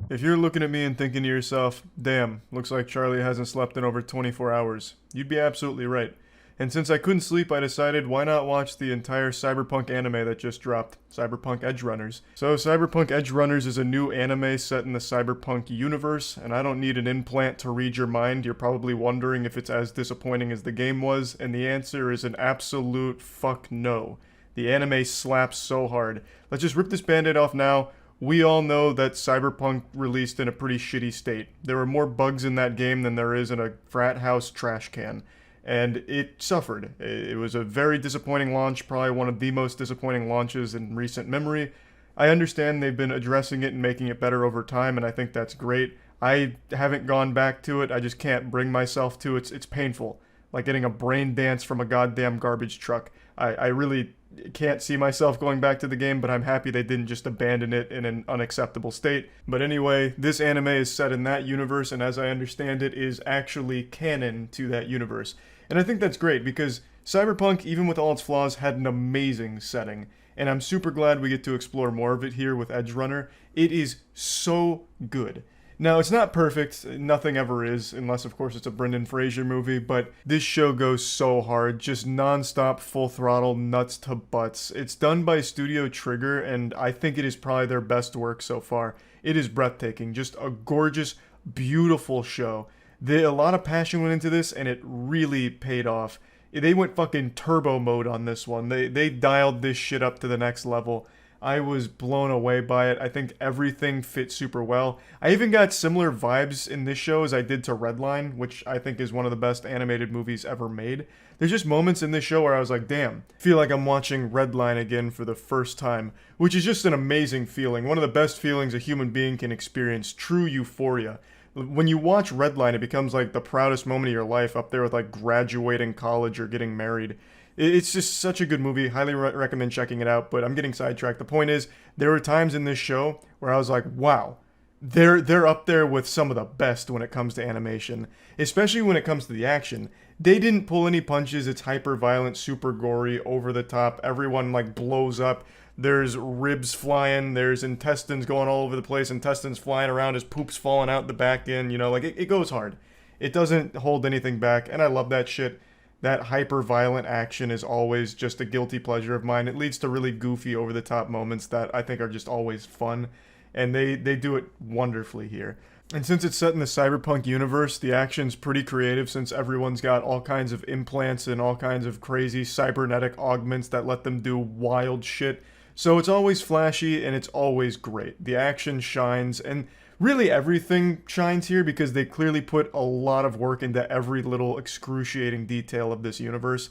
B: If you're looking at me and thinking to yourself, damn, looks like Charlie hasn't slept in over 24 hours, you'd be absolutely right. And since I couldn't sleep, I decided why not watch the entire Cyberpunk anime that just dropped, Cyberpunk Edgerunners. So Cyberpunk Edgerunners is a new anime set in the Cyberpunk universe, and I don't need an implant to read your mind. You're probably wondering if it's as disappointing as the game was, and the answer is an absolute fuck no. The anime slaps so hard. Let's just rip this band-aid off now. We all know that Cyberpunk released in a pretty shitty state. There were more bugs in that game than there is in a frat house trash can. And it suffered. It was a very disappointing launch, probably one of the most disappointing launches in recent memory. I understand they've been addressing it and making it better over time, and I think that's great. I haven't gone back to it. I just can't bring myself to it. It's painful. Like getting a brain dance from a goddamn garbage truck. I really can't see myself going back to the game, but I'm happy they didn't just abandon it in an unacceptable state. But anyway, this anime is set in that universe, and as I understand it, is actually canon to that universe. And I think that's great, because Cyberpunk, even with all its flaws, had an amazing setting. And I'm super glad we get to explore more of it here with Edgerunner. It is so good. Now, it's not perfect, nothing ever is, unless of course it's a Brendan Fraser movie, but this show goes so hard, just non-stop, full throttle, nuts to butts. It's done by Studio Trigger, and I think it is probably their best work so far. It is breathtaking, just a gorgeous, beautiful show. A lot of passion went into this, and it really paid off. They went fucking turbo mode on this one. They dialed this shit up to the next level. I was blown away by it. I think everything fit super well. I even got similar vibes in this show as I did to Redline, which I think is one of the best animated movies ever made. There's just moments in this show where I was like, damn, feel like I'm watching Redline again for the first time, which is just an amazing feeling. One of the best feelings a human being can experience, true euphoria. When you watch Redline, it becomes like the proudest moment of your life, up there with like graduating college or getting married. It's just such a good movie. Highly recommend checking it out, but I'm getting sidetracked. The point is, there were times in this show where I was like, wow, they're up there with some of the best when it comes to animation, especially when it comes to the action. They didn't pull any punches. It's hyper violent, super gory, over the top. Everyone like blows up. There's ribs flying. There's intestines going all over the place. Intestines flying around as poop's falling out the back end. You know, like it goes hard. It doesn't hold anything back, and I love that shit. That hyper-violent action is always just a guilty pleasure of mine. It leads to really goofy, over-the-top moments that I think are just always fun, and they do it wonderfully here. And since it's set in the Cyberpunk universe, the action's pretty creative since everyone's got all kinds of implants and all kinds of crazy cybernetic augments that let them do wild shit. So it's always flashy, and it's always great. The action shines, and really everything shines here because they clearly put a lot of work into every little excruciating detail of this universe.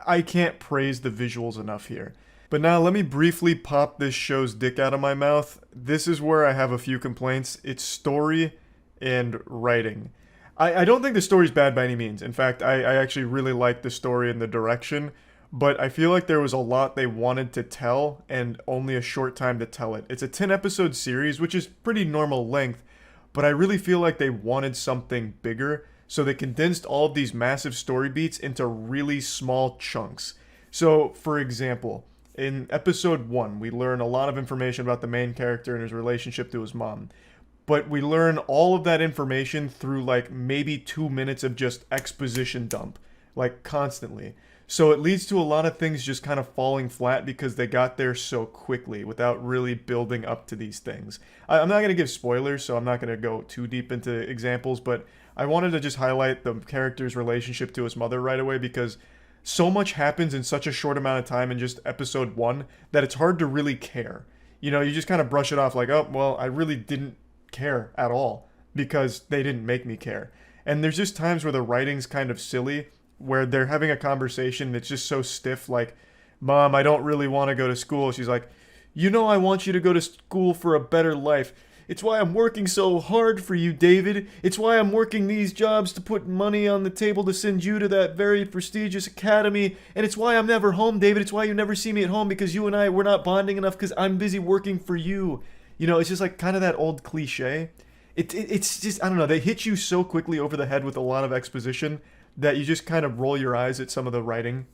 B: I can't praise the visuals enough here. But now let me briefly pop this show's dick out of my mouth. This is where I have a few complaints. It's story and writing. I don't think the story's bad by any means. In fact, I actually really like the story and the direction. But I feel like there was a lot they wanted to tell and only a short time to tell it. It's a 10-episode series, which is pretty normal length, but I really feel like they wanted something bigger, so they condensed all of these massive story beats into really small chunks. So, for example, in episode 1, we learn a lot of information about the main character and his relationship to his mom.
A: but we learn all of that information through like maybe 2 minutes of just exposition dump, like constantly. So it leads to a lot of things just kind of falling flat because they got there so quickly without really building up to these things. I'm not going to give spoilers, so I'm not going to go too deep into examples, but I wanted to just highlight the character's relationship to his mother right away because so much happens in such a short amount of time in just episode 1 that it's hard to really care. You know, you just kind of brush it off like, oh, well, I really didn't care at all because they didn't make me care. And there's just times where the writing's kind of silly, where they're having a conversation that's just so stiff, like, Mom, I don't really want to go to school. She's like, you know I want you to go to school for a better life. It's why I'm working so hard for you, David. It's why I'm working these jobs to put money on the table to send you to that very prestigious academy. And it's why I'm never home, David. It's why you never see me at home, because you and I, we're not bonding enough because I'm busy working for you. You know, it's just like kind of that old cliche. It's just, I don't know, they hit you so quickly over the head with a lot of exposition that you just kind of roll your eyes at some of the writing.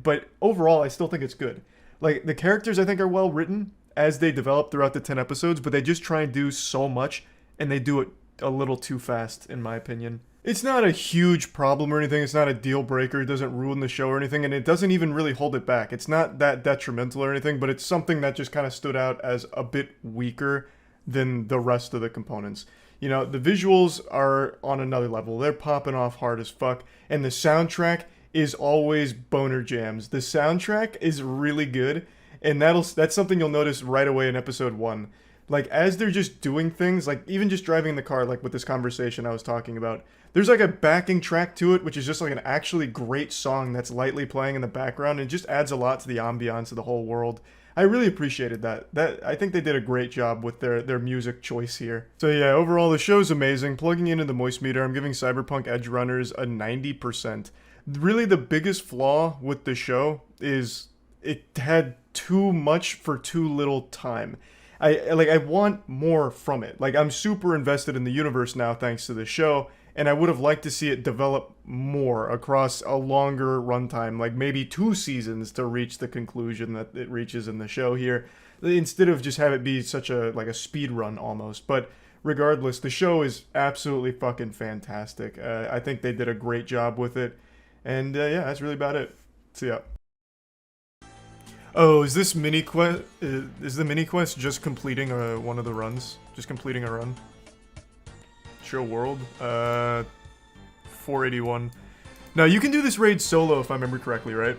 A: But overall, I still think it's good. Like, the characters, I think, are well written as they develop throughout the 10 episodes, but they just try and do so much, and they do it a little too fast, in my opinion. It's not a huge problem or anything. It's not a deal breaker. It doesn't ruin the show or anything, and it doesn't even really hold it back. It's not that detrimental or anything, but it's something that just kind of stood out as a bit weaker than the rest of the components. You know, the visuals are on another level. They're popping off hard as fuck. And the soundtrack is always boner jams. The soundtrack is really good. And that's something you'll notice right away in episode 1. Like, as they're just doing things, like even just driving in the car, like with this conversation I was talking about, there's like a backing track to it, which is just like an actually great song that's lightly playing in the background. And it just adds a lot to the ambiance of the whole world. I really appreciated that. I think they did a great job with their music choice here. So yeah, overall the show's amazing. Plugging into the moist meter, I'm giving Cyberpunk Edgerunners a 90%. Really the biggest flaw with the show is it had too much for too little time. I want more from it. Like, I'm super invested in the universe now thanks to the show, and I would have liked to see it develop more across a longer runtime, like maybe 2 seasons to reach the conclusion that it reaches in the show here, instead of just have it be such a speed run almost. But regardless, the show is absolutely fucking fantastic. I think they did a great job with it, and yeah, that's really about it. See ya. Oh, is this mini quest? Is the mini quest just completing one of the runs? Just completing a run? Show world? 481. Now, you can do this raid solo if I remember correctly, right?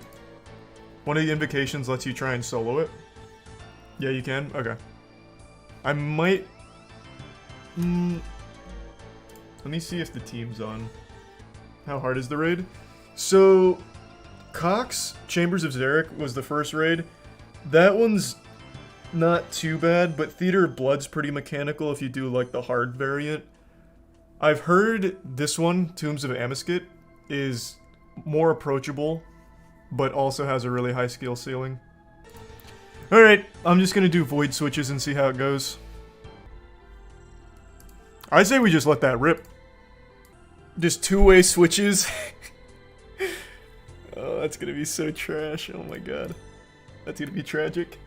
A: One of the invocations lets you try and solo it. Yeah, you can? Okay. I might... let me see if the team's on. How hard is the raid? So... Cox, Chambers of Zarek was the first raid. That one's not too bad, but Theater of Blood's pretty mechanical if you do like the hard variant. I've heard this one, Tombs of Amesket, is more approachable, but also has a really high skill ceiling. Alright, I'm just gonna do void switches and see how it goes. I say we just let that rip. Just 2-way switches. Oh, that's gonna be so trash. Oh my god. That's gonna be tragic.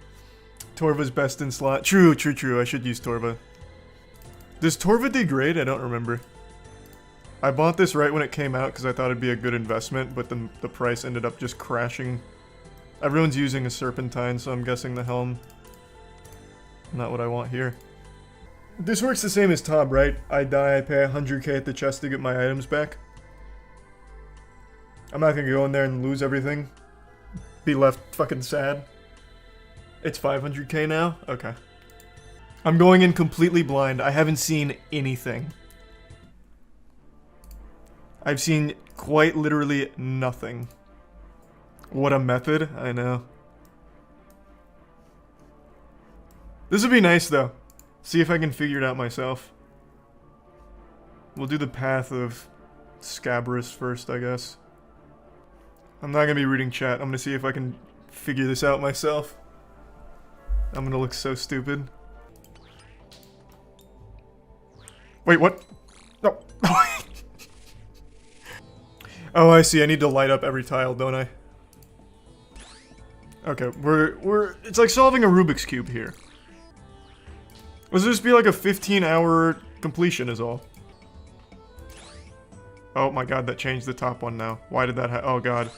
A: Torva's best in slot. True. I should use Torva. Does Torva degrade? I don't remember. I bought this right when it came out because I thought it'd be a good investment, but then the price ended up just crashing. Everyone's using a Serpentine, so I'm guessing the Helm. Not what I want here. This works the same as Tob, right? I die, I pay 100k at the chest to get my items back. I'm not gonna go in there and lose everything. Be left fucking sad. It's 500k now? Okay. I'm going in completely blind. I haven't seen anything. I've seen quite literally nothing. What a method, I know. This would be nice though. See if I can figure it out myself. We'll do the path of Scabrous first, I guess. I'm not gonna be reading chat. I'm gonna see if I can figure this out myself. I'm gonna look so stupid. Wait, what? No. Oh, I see. I need to light up every tile, don't I? Okay, it's like solving a Rubik's Cube here. Let's just be like a 15-hour completion is all. Oh my god, that changed the top one now. Why did that oh god.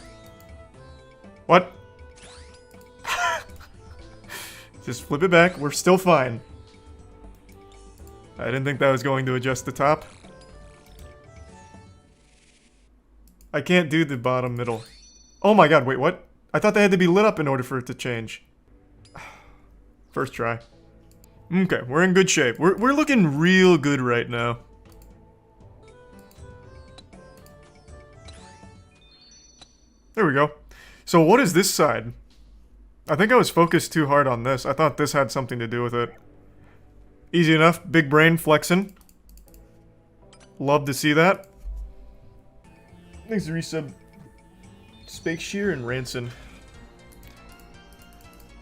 A: What? Just flip it back. We're still fine. I didn't think that was going to adjust the top. I can't do the bottom middle. Oh my god, wait, what? I thought they had to be lit up in order for it to change. First try. Okay, we're in good shape. We're looking real good right now. There we go. So what is this side? I think I was focused too hard on this. I thought this had something to do with it. Easy enough. Big brain flexing. Love to see that. Thanks to resub. Spake Shear and Ranson.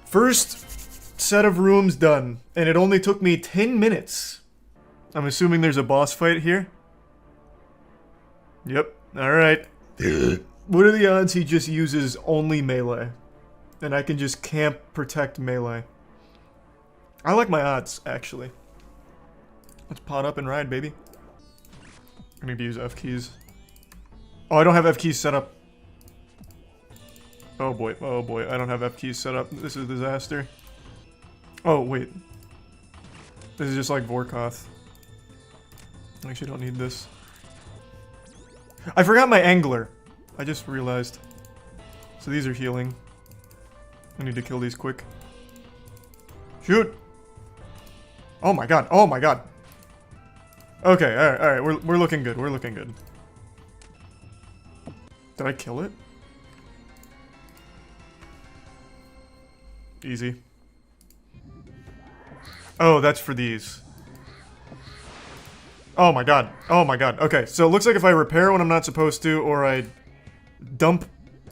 A: First set of rooms done. And it only took me 10 minutes. I'm assuming there's a boss fight here. Yep. Alright. What are the odds he just uses only melee? And I can just camp protect melee. I like my odds, actually. Let's pot up and ride, baby. I need to use F keys. Oh, I don't have F keys set up. Oh boy, I don't have F keys set up. This is a disaster. Oh, wait. This is just like Vorkoth. I actually don't need this. I forgot my angler. I just realized. So these are healing. I need to kill these quick. Shoot! Oh my god, oh my god! Okay, alright, we're looking good, we're looking good. Did I kill it? Easy. Oh, that's for these. Oh my god, oh my god. Okay, so it looks like if I repair when I'm not supposed to, or I dump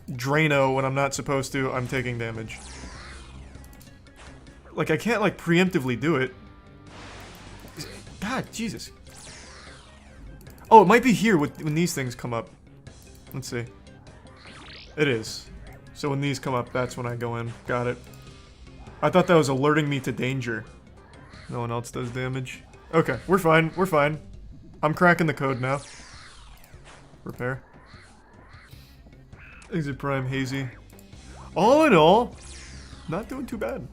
A: Drano when I'm not supposed to, I'm taking damage. Like, I can't, like, preemptively do it. God, Jesus. Oh, it might be here when these things come up. Let's see. It is. So when these come up, that's when I go in. Got it. I thought that was alerting me to danger. No one else does damage. Okay, we're fine, we're fine. I'm cracking the code now. Repair. Exit Prime Hazy. All in all, not doing too bad.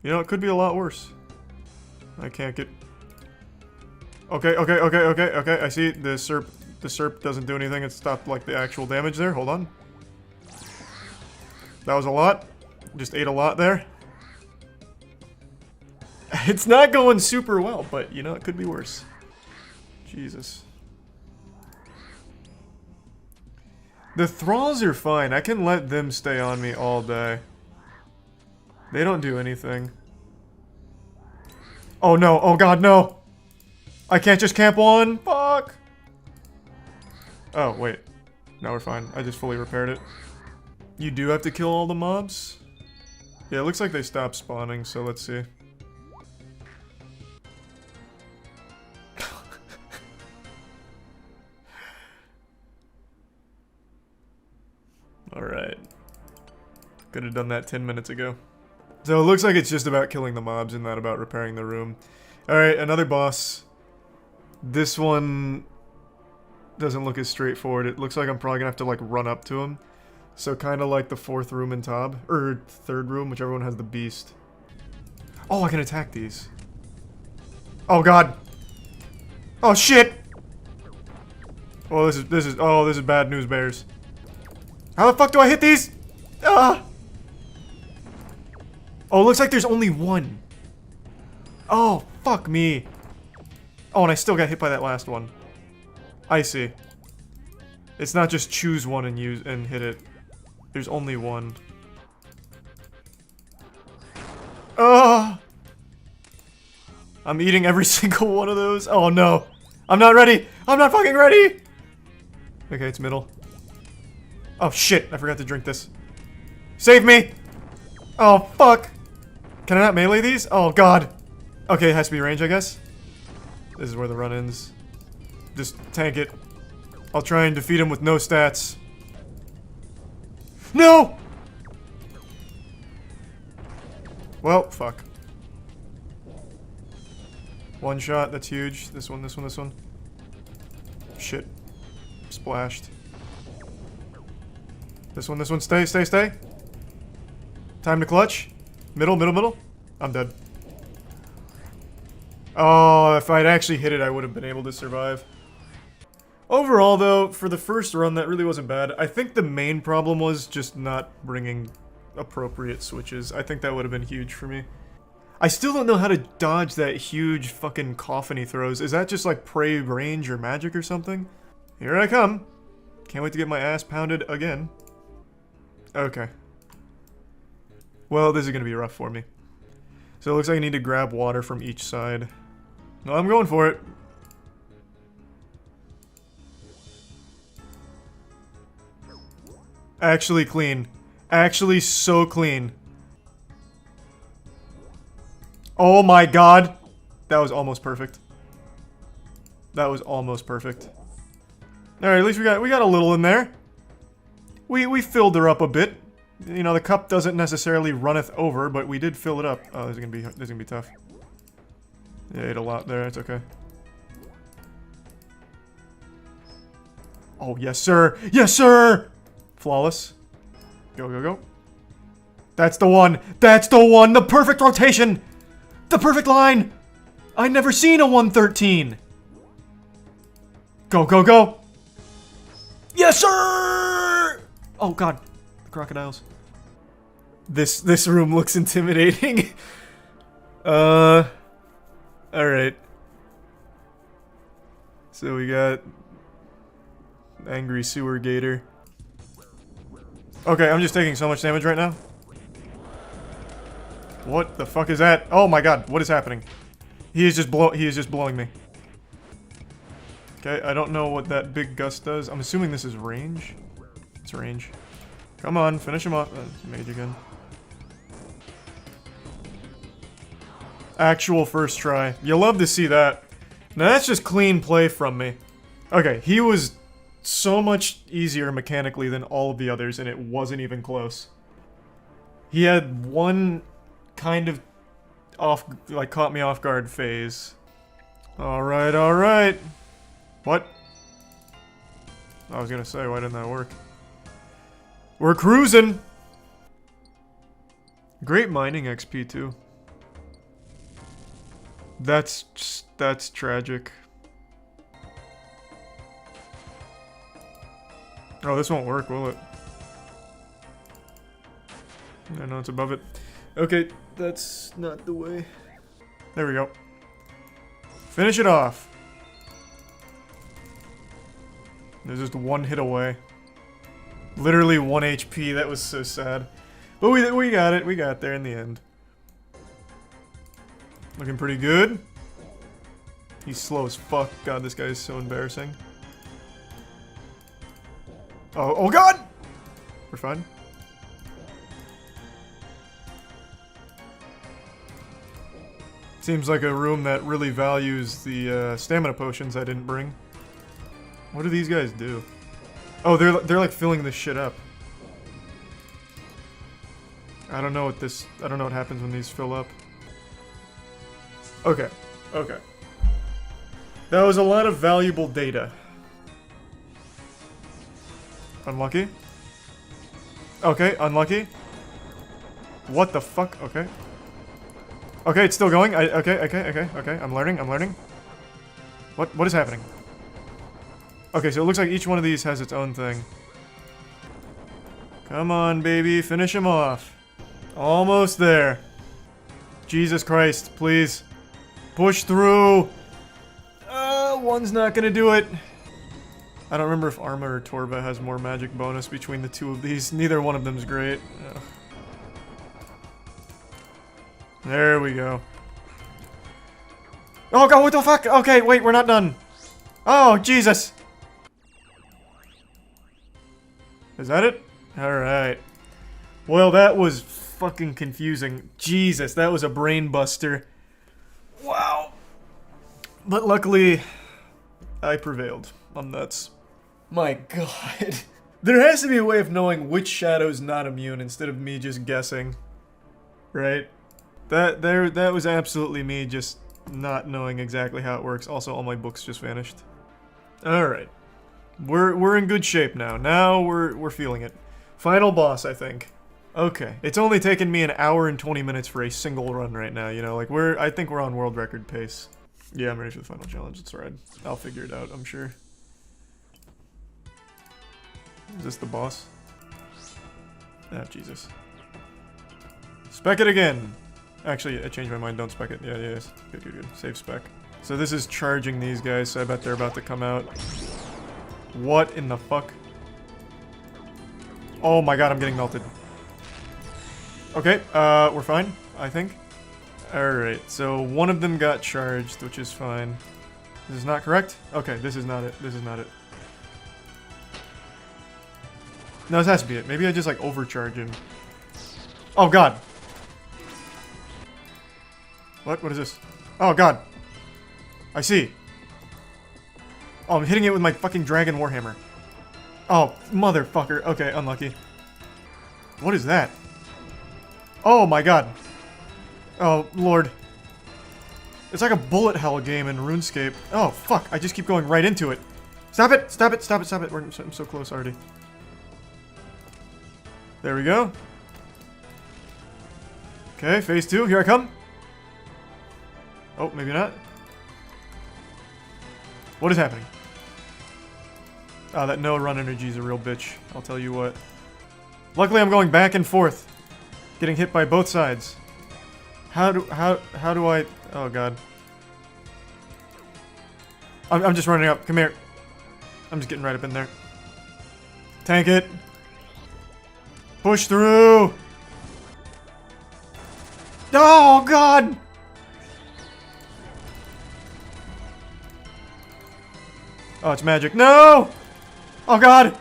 A: You know, it could be a lot worse. I can't get... Okay. I see the SERP doesn't do anything. It stopped, like, the actual damage there. Hold on. That was a lot. Just ate a lot there. It's not going super well, but, you know, it could be worse. Jesus. The thralls are fine. I can let them stay on me all day. They don't do anything. Oh no, oh god, no! I can't just camp one! Fuck! Oh, wait. No, we're fine. I just fully repaired it. You do have to kill all the mobs? Yeah, it looks like they stopped spawning, so let's see. Alright. Could have done that 10 minutes ago. So it looks like it's just about killing the mobs and not about repairing the room. Alright, another boss. This one doesn't look as straightforward. It looks like I'm probably gonna have to, like, run up to him. So kind of like the fourth room in Tob. Or third room, whichever one has the beast. Oh, I can attack these. Oh god. Oh shit! Oh, this is bad news bears. How the fuck do I hit these? Ah! Oh, it looks like there's only one. Oh, fuck me. Oh, and I still got hit by that last one. I see. It's not just choose one and use and hit it. There's only one. Oh! I'm eating every single one of those. Oh no. I'm not ready. I'm not fucking ready. Okay, it's middle. Oh shit, I forgot to drink this. Save me! Oh fuck! Can I not melee these? Oh god. Okay, it has to be range, I guess. This is where the run ends. Just tank it. I'll try and defeat him with no stats. No! Well, fuck.
B: One shot, that's huge. This one, this one, this one. Shit. Splashed. This one, stay, stay, stay. Time to clutch. Middle, middle, middle. I'm dead. Oh, if I'd actually hit it, I would have been able to survive. Overall, though, for the first run, that really wasn't bad. I think the main problem was just not bringing appropriate switches. I think that would have been huge for me. I still don't know how to dodge that huge fucking coffin he throws. Is that just like prey range or magic or something? Here I come. Can't wait to get my ass pounded again. Okay. Well, this is gonna be rough for me. So it looks like I need to grab water from each side. No, I'm going for it. Actually clean. Actually so clean. Oh my god! That was almost perfect. That was almost perfect. Alright, at least we got a little in there. We filled her up a bit. You know, the cup doesn't necessarily runneth over, but we did fill it up. Oh, this is gonna be tough. Yeah, ate a lot there, it's okay. Oh, yes sir! Yes sir! Flawless. Go, go, go. That's the one! That's the one! The perfect rotation! The perfect line! I've never seen a 113! Go, go, go! Yes, sir! Oh, God. The crocodiles. This room looks intimidating. Alright. So we got... Angry Sewer Gator. Okay, I'm just taking so much damage right now. What the fuck is that? Oh my god, what is happening? He is just blowing me. Okay, I don't know what that big gust does. I'm assuming this is range. It's range. Come on, finish him off. Mage again. Actual first try. You love to see that. Now that's just clean play from me. Okay, he was so much easier mechanically than all of the others, and it wasn't even close. He had one kind of caught me off guard phase. Alright, alright. What? I was gonna say, why didn't that work? We're cruising! Great mining XP too. That's tragic. Oh, this won't work, will it? I know it's above it. Okay, that's not the way. There we go. Finish it off. There's just one hit away. Literally 1 HP, that was so sad. But we got it, we got there in the end. Looking pretty good. He's slow as fuck. God, this guy is so embarrassing. Oh god! We're fine. Seems like a room that really values the stamina potions I didn't bring. What do these guys do? Oh, they're like filling this shit up. I don't know what happens when these fill up. Okay. Okay. That was a lot of valuable data. Unlucky. Okay, unlucky. What the fuck? Okay. Okay, it's still going. Okay. I'm learning. What is happening? Okay, so it looks like each one of these has its own thing. Come on, baby, finish him off. Almost there. Jesus Christ, please. Push through. One's not gonna do it. I don't remember if Arma or Torva has more magic bonus between the two of these. Neither one of them's great. Ugh. There we go. Oh god, what the fuck? Okay, wait, we're not done. Oh, Jesus. Is that it? Alright. Well, that was fucking confusing. Jesus, that was a brain buster. Wow. But luckily, I prevailed. I'm nuts. My god. There has to be a way of knowing which shadow's not immune instead of me just guessing. Right? That was absolutely me just not knowing exactly how it works. Also, all my books just vanished. Alright. We're in good shape now. Now we're feeling it. Final boss, I think. Okay. It's only taken me an hour and 20 minutes for a single run right now, you know, like I think we're on world record pace. Yeah, I'm ready for the final challenge. It's alright. I'll figure it out, I'm sure. Is this the boss? Ah, Jesus. Spec it again! Actually, I changed my mind. Don't spec it. Yeah, yes. Good, good, good. Save spec. So this is charging these guys, so I bet they're about to come out. What in the fuck? Oh my god, I'm getting melted. Okay, we're fine, I think. Alright, so one of them got charged, which is fine. This is not correct? Okay, this is not it. This is not it. No, this has to be it. Maybe I just, like, overcharge him. Oh, God. What? What is this? Oh, God. I see. Oh, I'm hitting it with my fucking dragon warhammer. Oh, motherfucker. Okay, unlucky. What is that? Oh, my God. Oh, Lord. It's like a bullet hell game in RuneScape. Oh, fuck. I just keep going right into it. Stop it! Stop it! Stop it! Stop it! I'm so close already. There we go. Okay, phase 2. Here I come. Oh, maybe not. What is happening? Ah, that no run energy is a real bitch. I'll tell you what. Luckily, I'm going back and forth, getting hit by both sides. How do I? Oh God. I'm just running up. Come here. I'm just getting right up in there. Tank it. Push through. Oh God. Oh, it's magic. No! Oh, God!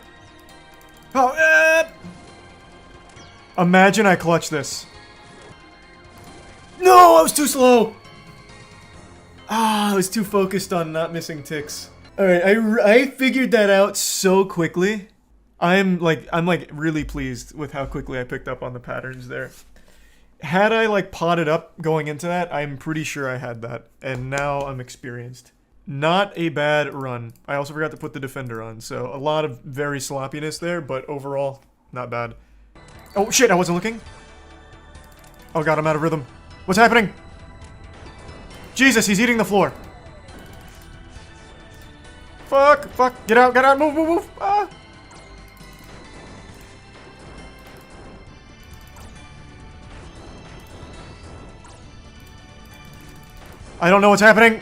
B: Oh, Imagine I clutch this. No! I was too slow! Ah, I was too focused on not missing ticks. Alright, I figured that out so quickly. I'm really pleased with how quickly I picked up on the patterns there. Had I, like, potted up going into that, I'm pretty sure I had that. And now I'm experienced. Not a bad run. I also forgot to put the defender on, so a lot of very sloppiness there, but overall, not bad. Oh shit, I wasn't looking. Oh God, I'm out of rhythm. What's happening? Jesus, he's eating the floor. Fuck, fuck, get out, move, move, move. Ah. I don't know what's happening.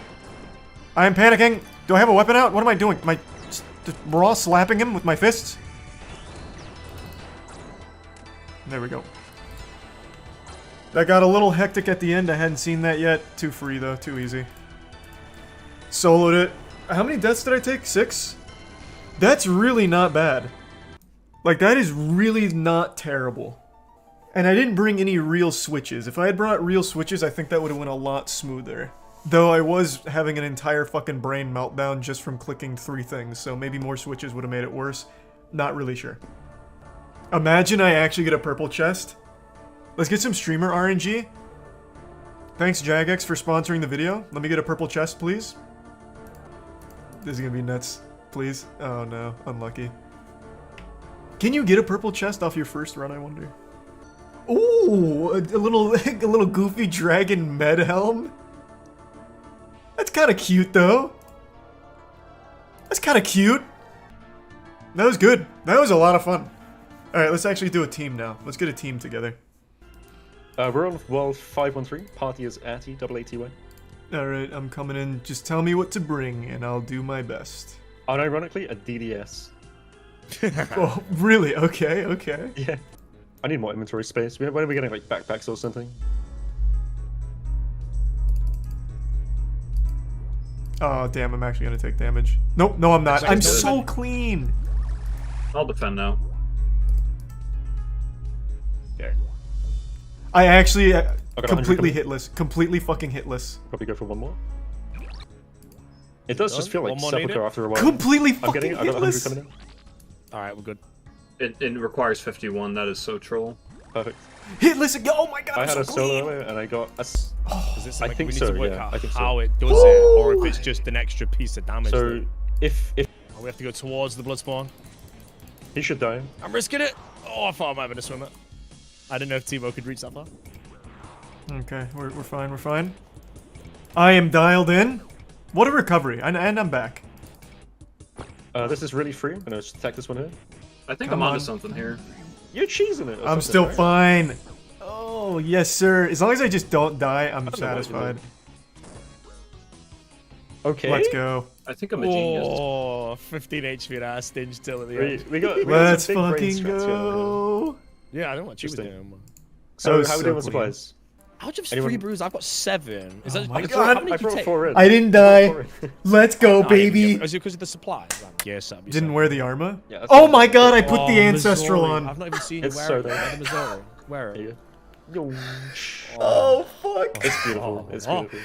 B: I am panicking. Do I have a weapon out? What am I doing? Am I just raw slapping him with my fists? There we go. That got a little hectic at the end. I hadn't seen that yet. Too free though. Too easy. Soloed it. How many deaths did I take? 6? That's really not bad. Like, that is really not terrible. And I didn't bring any real switches. If I had brought real switches, I think that would have went a lot smoother. Though I was having an entire fucking brain meltdown just from clicking 3 things, so maybe more switches would have made it worse. Not really sure. Imagine I actually get a purple chest. Let's get some streamer RNG. Thanks Jagex for sponsoring the video. Let me get a purple chest, please. This is gonna be nuts. Please. Oh no, unlucky. Can you get a purple chest off your first run, I wonder? Ooh, a little goofy dragon med helm. That's kind of cute, though. That's kind of cute. That was good. That was a lot of fun. Alright, let's actually do a team now. Let's get a team together.
D: We're on World 513. Party is Atty, AATY.
B: Alright, I'm coming in. Just tell me what to bring, and I'll do my best.
D: Unironically, a DDS.
B: Oh, really? Okay, okay.
D: Yeah. I need more inventory space. When are we getting, like, backpacks or something?
B: Oh, damn, I'm actually gonna take damage. Nope, no, I'm not. I'm so clean!
K: I'll defend now.
D: Okay.
B: I actually completely hitless. Completely fucking hitless.
D: Probably go for one more. It does just feel like Sepulchre after a while.
B: Completely fucking
D: I got 100 coming in.
K: Alright, we're good. It requires 51, that is so troll.
D: Perfect.
B: Hitless again! Oh my god,
D: I
B: I'm
D: had
B: so
D: a solo
B: clean.
D: and I got a
L: does it? So
D: I
L: like,
D: think
L: we need
D: so,
L: to work
D: yeah,
L: out
D: I think so.
L: how it does it, or if it's just an extra piece of damage.
D: So if
L: Oh, we have to go towards the blood spawn.
D: he should die.
L: I'm risking it. Oh, I thought I might have been a swimmer. I didn't know if Timo could reach that far.
B: Okay, we're fine, we're fine. I am dialed in. What a recovery, and I'm back.
D: This is really free. I'm gonna just attack this one here.
K: I think
B: Come
K: I'm onto
B: on.
K: something here.
D: You're cheesing it. or
B: I'm
D: something,
B: still
D: right?
B: fine. Oh, yes, sir. As long as I just don't die, I'm
D: don't know what you're
B: satisfied.
D: Okay.
B: Let's go.
K: I think I'm a genius.
L: Oh, 15 HP and I stinged till at the end.
D: We got
B: Let's
D: some big brain
B: fucking
D: strats going on
B: go.
L: Yeah, I don't know what you were
D: Interesting.
L: doing.
D: So
B: was
D: how are we
B: so
D: doing with
B: clean.
D: supplies?
L: How much of
D: Anyone-
L: 3 brews? I've got 7. Is that
B: my
L: how
B: God.
L: many
D: I
L: did you
D: brought
L: take?
D: 4 in.
B: I didn't
D: I
B: die.
D: brought 4 in.
B: Let's go,
L: No,
B: baby.
L: Is it because of the supplies? Yes, that'd be
B: Didn't
L: so.
B: wear the armor?
D: Yeah, that's
B: Oh
D: what-
B: my god, I put
L: Oh,
B: the ancestral
L: Missouri.
B: on.
L: I've not even seen you
D: It's
L: wear
D: so
L: it.
D: nice.
L: The Missouri. Wear it.
D: There you go.
B: Oh, fuck.
D: It's beautiful. It's beautiful.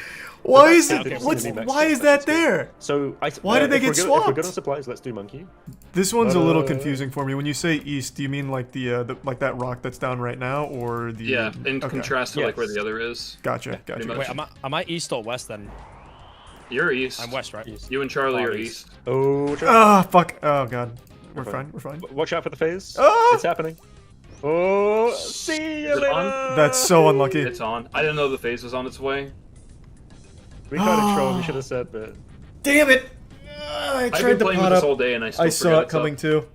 B: Why is
D: Okay,
B: it?
D: so
B: What's?
D: this is
B: Why is that there?
D: So
B: Why did they
D: if we're
B: get
D: good- If we're
B: swapped?
D: good on supplies, let's do monkey.
B: This one's a little confusing for me. When you say east, do you mean like the like that rock that's down right now, or the?
K: Yeah, in
B: okay.
K: contrast to like where
D: Yes.
K: the other is.
B: Gotcha, gotcha.
K: much.
L: Wait, am I east or west then?
K: You're east.
L: I'm west, right?
K: You and Charlie
L: Oh,
K: are
L: east.
K: east.
D: Oh,
B: Ah, fuck. Oh god. We're
D: Okay.
B: fine. We're fine.
D: Watch out for the phase.
B: Ah!
D: It's happening. Oh, see you
K: Is it
D: later.
K: on?
B: That's so unlucky.
K: It's on. I didn't know the phase was on its way.
D: We tried to troll. We should have said, but
B: Damn it! I
K: I've
B: tried
K: been
B: to
K: playing
B: pot
K: with this
B: up.
K: all day and I still
B: I saw
K: forget
B: it
K: it's up.
B: coming too.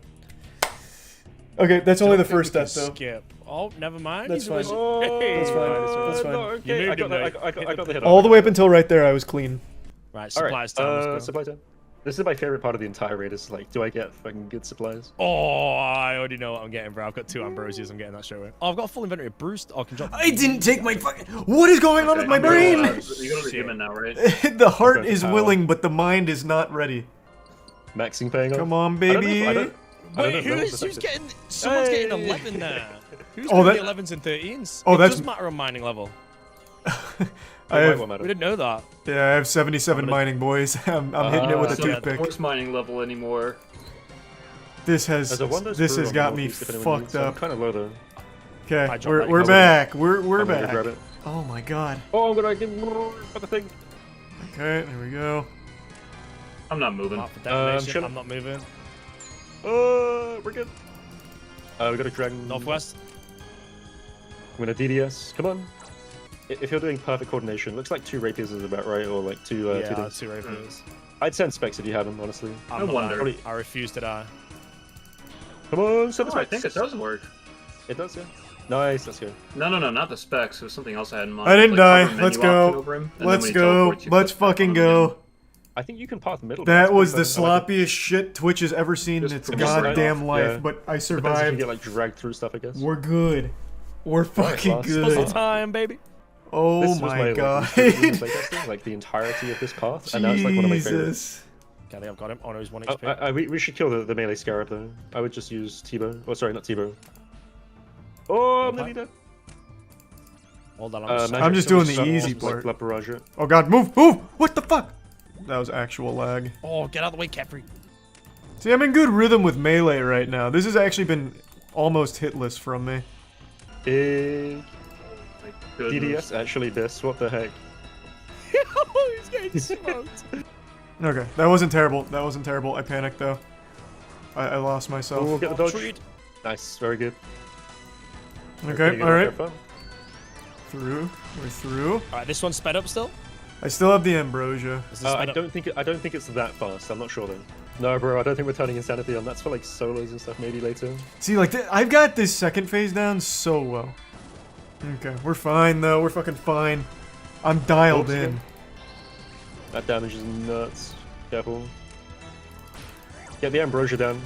B: Okay, that's only the first
L: We
B: step
L: can
B: though.
L: skip. Oh, never mind.
B: That's
L: He's
B: fine.
L: wishing-
D: Oh,
B: That's fine. That's fine.
D: no, okay.
L: You
D: I
L: moved
D: got
L: him,
D: the,
L: though.
D: I got the hit
B: All
D: on
B: the
D: it.
B: way up until right there, I was clean.
L: Right,
D: All
L: supplies
D: right,
L: time. Let's go.
D: supply time. This is my favorite part of the entire raid. Is like, do I get fucking good supplies?
L: Oh, I already know what I'm getting, bro. I've got 2 ambrosias. I'm getting that straight away. Oh, I've got a full inventory of Bruce. Oh, I can drop.
B: I didn't take my fucking. What is going on with my
K: You
B: brain?
K: go to the human now, right?
B: The heart
D: Okay,
B: is
D: power.
B: willing, but the mind is not ready.
D: Maxing paying off.
B: Come on,
D: I don't know if-
B: baby.
D: I don't know
L: Wait,
D: if levels
L: who's
D: affect it.
L: getting? Someone's getting
D: Hey.
L: 11 there. Who's
B: Oh,
L: doing
B: that-
L: the 11s and 13s?
B: Oh,
L: it
B: that's-
L: does matter on mining level.
B: I
D: It might
B: have,
D: well matter.
L: We didn't know that.
B: yeah, I have 77 mining, boys. I'm hitting it with a
K: It's not the
B: toothpick.
K: horse mining level anymore.
B: This has
D: There's a wondrous
B: this
D: brew
B: has
D: on
B: got
D: the
B: me
D: northeast if anyone needs
B: fucked
D: some.
B: up.
D: I'm kind of low though.
B: Okay,
L: I dropped
B: we're
L: that.
B: back. We're
D: I'm gonna
B: back.
D: grab it.
B: Oh my god.
D: Oh, I'm gonna get the thing.
B: Okay, there we go.
K: I'm not moving.
L: Mark for detonation.
D: shut up.
L: I'm not moving.
D: We're good. We got a dragon.
L: Northwest.
D: I'm gonna DDS. Come on. If you're doing perfect coordination, looks like 2 rapiers is about right, or like 2.
L: Yeah,
D: 2 dice.
L: 2 rapiers.
D: I'd send specs if you have them, honestly.
L: I'm
K: No
L: not
K: wonder.
L: dying. I refuse to die.
D: Come on, send
K: Oh,
D: the
K: I
D: specs.
K: think it does work.
D: It does, yeah. Nice, let's go.
K: No, not the specs. It was something else I had in mind.
B: I didn't
K: Like,
B: die.
K: hover menu
B: Let's
K: option
B: go.
K: over him, and then
B: Let's
K: when he
B: go.
K: teleports, you
B: Let's
K: click back on
B: fucking
K: him
B: go.
K: again.
D: I think you can path middle.
B: That
D: That's
B: was the
D: pretty fun.
B: sloppiest shit Twitch has ever seen in
K: Just
B: its
K: progress right
B: goddamn
K: off.
B: life,
D: Yeah.
B: but I
D: Depends if you
B: survived.
D: get like dragged through stuff, I guess.
B: We're good. We're fucking
D: last.
B: good.
L: Puzzle time, baby.
B: Oh
D: This was
B: my
D: like,
B: god.
D: playtesting, like the entirety of this path, and now it's like one of my favorites.
B: Jesus.
L: Okay, I've got him. Oh no, he's 1
D: Oh,
L: HP.
D: we should kill the melee scarab though. I would just use T-bow. Oh, sorry, not T-bow. Oh, I'm nearly dead.
L: Hold on,
D: Magic
B: I'm just
D: Sword
B: doing the
D: summons,
B: easy
D: like,
B: part.
D: Blood Barrage it.
B: Oh god, move, move! What the fuck? That was actual lag.
L: Oh, get out of the way, Capri.
B: See, I'm in good rhythm with melee right now. This has actually been almost hitless from me.
D: Big
K: Goodness.
D: DDS actually this. What the heck?
L: He's getting smoked.
B: Okay, that wasn't terrible. That wasn't terrible. I panicked though. I lost myself.
D: Oh, get the dodge.
L: Treat.
D: Nice, very good.
B: Okay, alright. Through. We're through.
L: Alright, this one's sped up still?
B: I still have the ambrosia.
L: This is
D: I
L: sped up.
D: don't think it's that fast. I'm not sure though. No, bro, I don't think we're turning insanity on. That's for like solos and stuff. Maybe later.
B: See, like, I've got this second phase down so well. Okay, we're fine though. We're fucking fine. I'm dialed
D: Oops,
B: in.
D: again. That damage is nuts. Careful. Get the ambrosia down.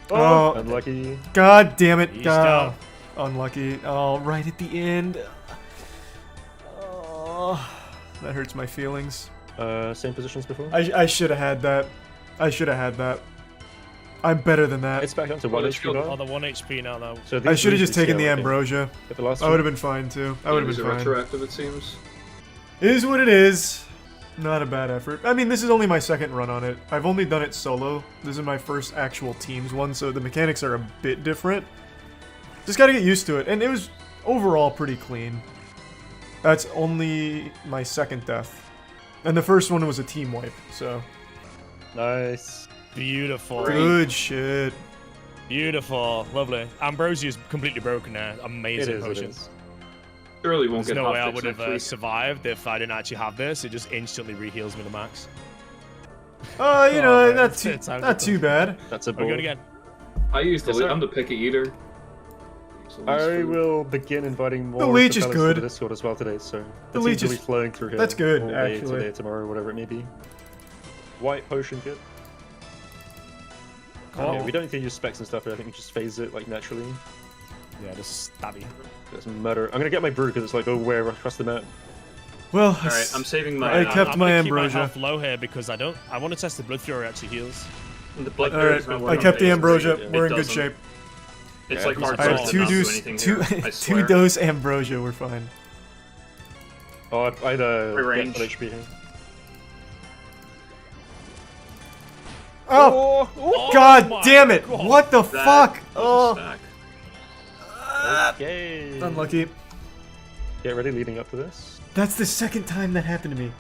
B: Oh,
D: unlucky.
B: God damn it.
L: He's
B: God.
L: down.
B: Unlucky. Oh, right at the end. Oh, that hurts my feelings.
D: Same positions before.
B: I should have had that. I should have had that. I'm better than that.
D: It's back down to 1 HP now.
L: Oh, the 1 HP now, though.
D: So
B: I should have just taken the
D: scale, I think.
B: ambrosia.
D: If the last
B: I
D: one-
B: would have been fine too. I would have
K: These
B: been
K: are
B: fine.
K: retroactive, it seems.
B: It is what it is. Not a bad effort. I mean, this is only my second run on it. I've only done it solo. This is my first actual teams one, so the mechanics are a bit different. Just gotta get used to it, and it was overall pretty clean. That's only my second death. And the first one was a team wipe, so.
L: Nice. Beautiful.
B: Good shit.
L: Beautiful. Lovely. Ambrosia's completely broken now. Amazing potion.
K: Surely won't
L: There's
K: get
L: no way I
K: hotfix
L: would
K: next
L: have
K: week.
L: survived if I didn't actually have this. It just instantly re-heals me to max.
B: You know,
L: man,
B: not too bad.
D: That's a
L: Are we
D: ball.
L: going again?
K: I used the
D: Yes, sir.
K: I'm the picky eater.
D: I will begin inviting more.
B: The leech is
D: propellers
B: good.
D: To the Discord as well today, so
B: The
D: the
B: leech
D: teams will
B: is-
D: be flowing through here.
B: that's good,
D: all day,
B: actually.
D: Today, tomorrow, whatever it may be. White potion good.
L: Cool.
D: Yeah, we don't need to use specs and stuff, but I think we just phase it like naturally.
L: Yeah, just stabby.
D: Just murder. I'm gonna get my brew because it's like where across the map.
B: Well,
K: Alright, I'm saving my.
B: I kept
L: I'm
B: my
L: gonna keep
B: ambrosia.
L: my health low here because I want to test the blood fury actually heals.
K: The blood
B: Alright, I kept the ambrosia. We're in good shape.
K: It's
D: Yeah,
K: like hard
B: I have
K: salt
B: two
K: not to do
B: dose,
K: anything
B: two,
K: here, I
B: two
K: swear.
B: dose ambrosia. We're fine.
D: Oh, I had a
K: range.
D: HP here.
B: Oh,
L: Oh
B: God
L: my
B: damn it!
L: God.
B: What the
K: That
B: fuck?
K: was a
B: Oh,
K: stack.
D: Okay.
B: unlucky.
D: Get ready leading up to this.
B: That's the second time that happened to me.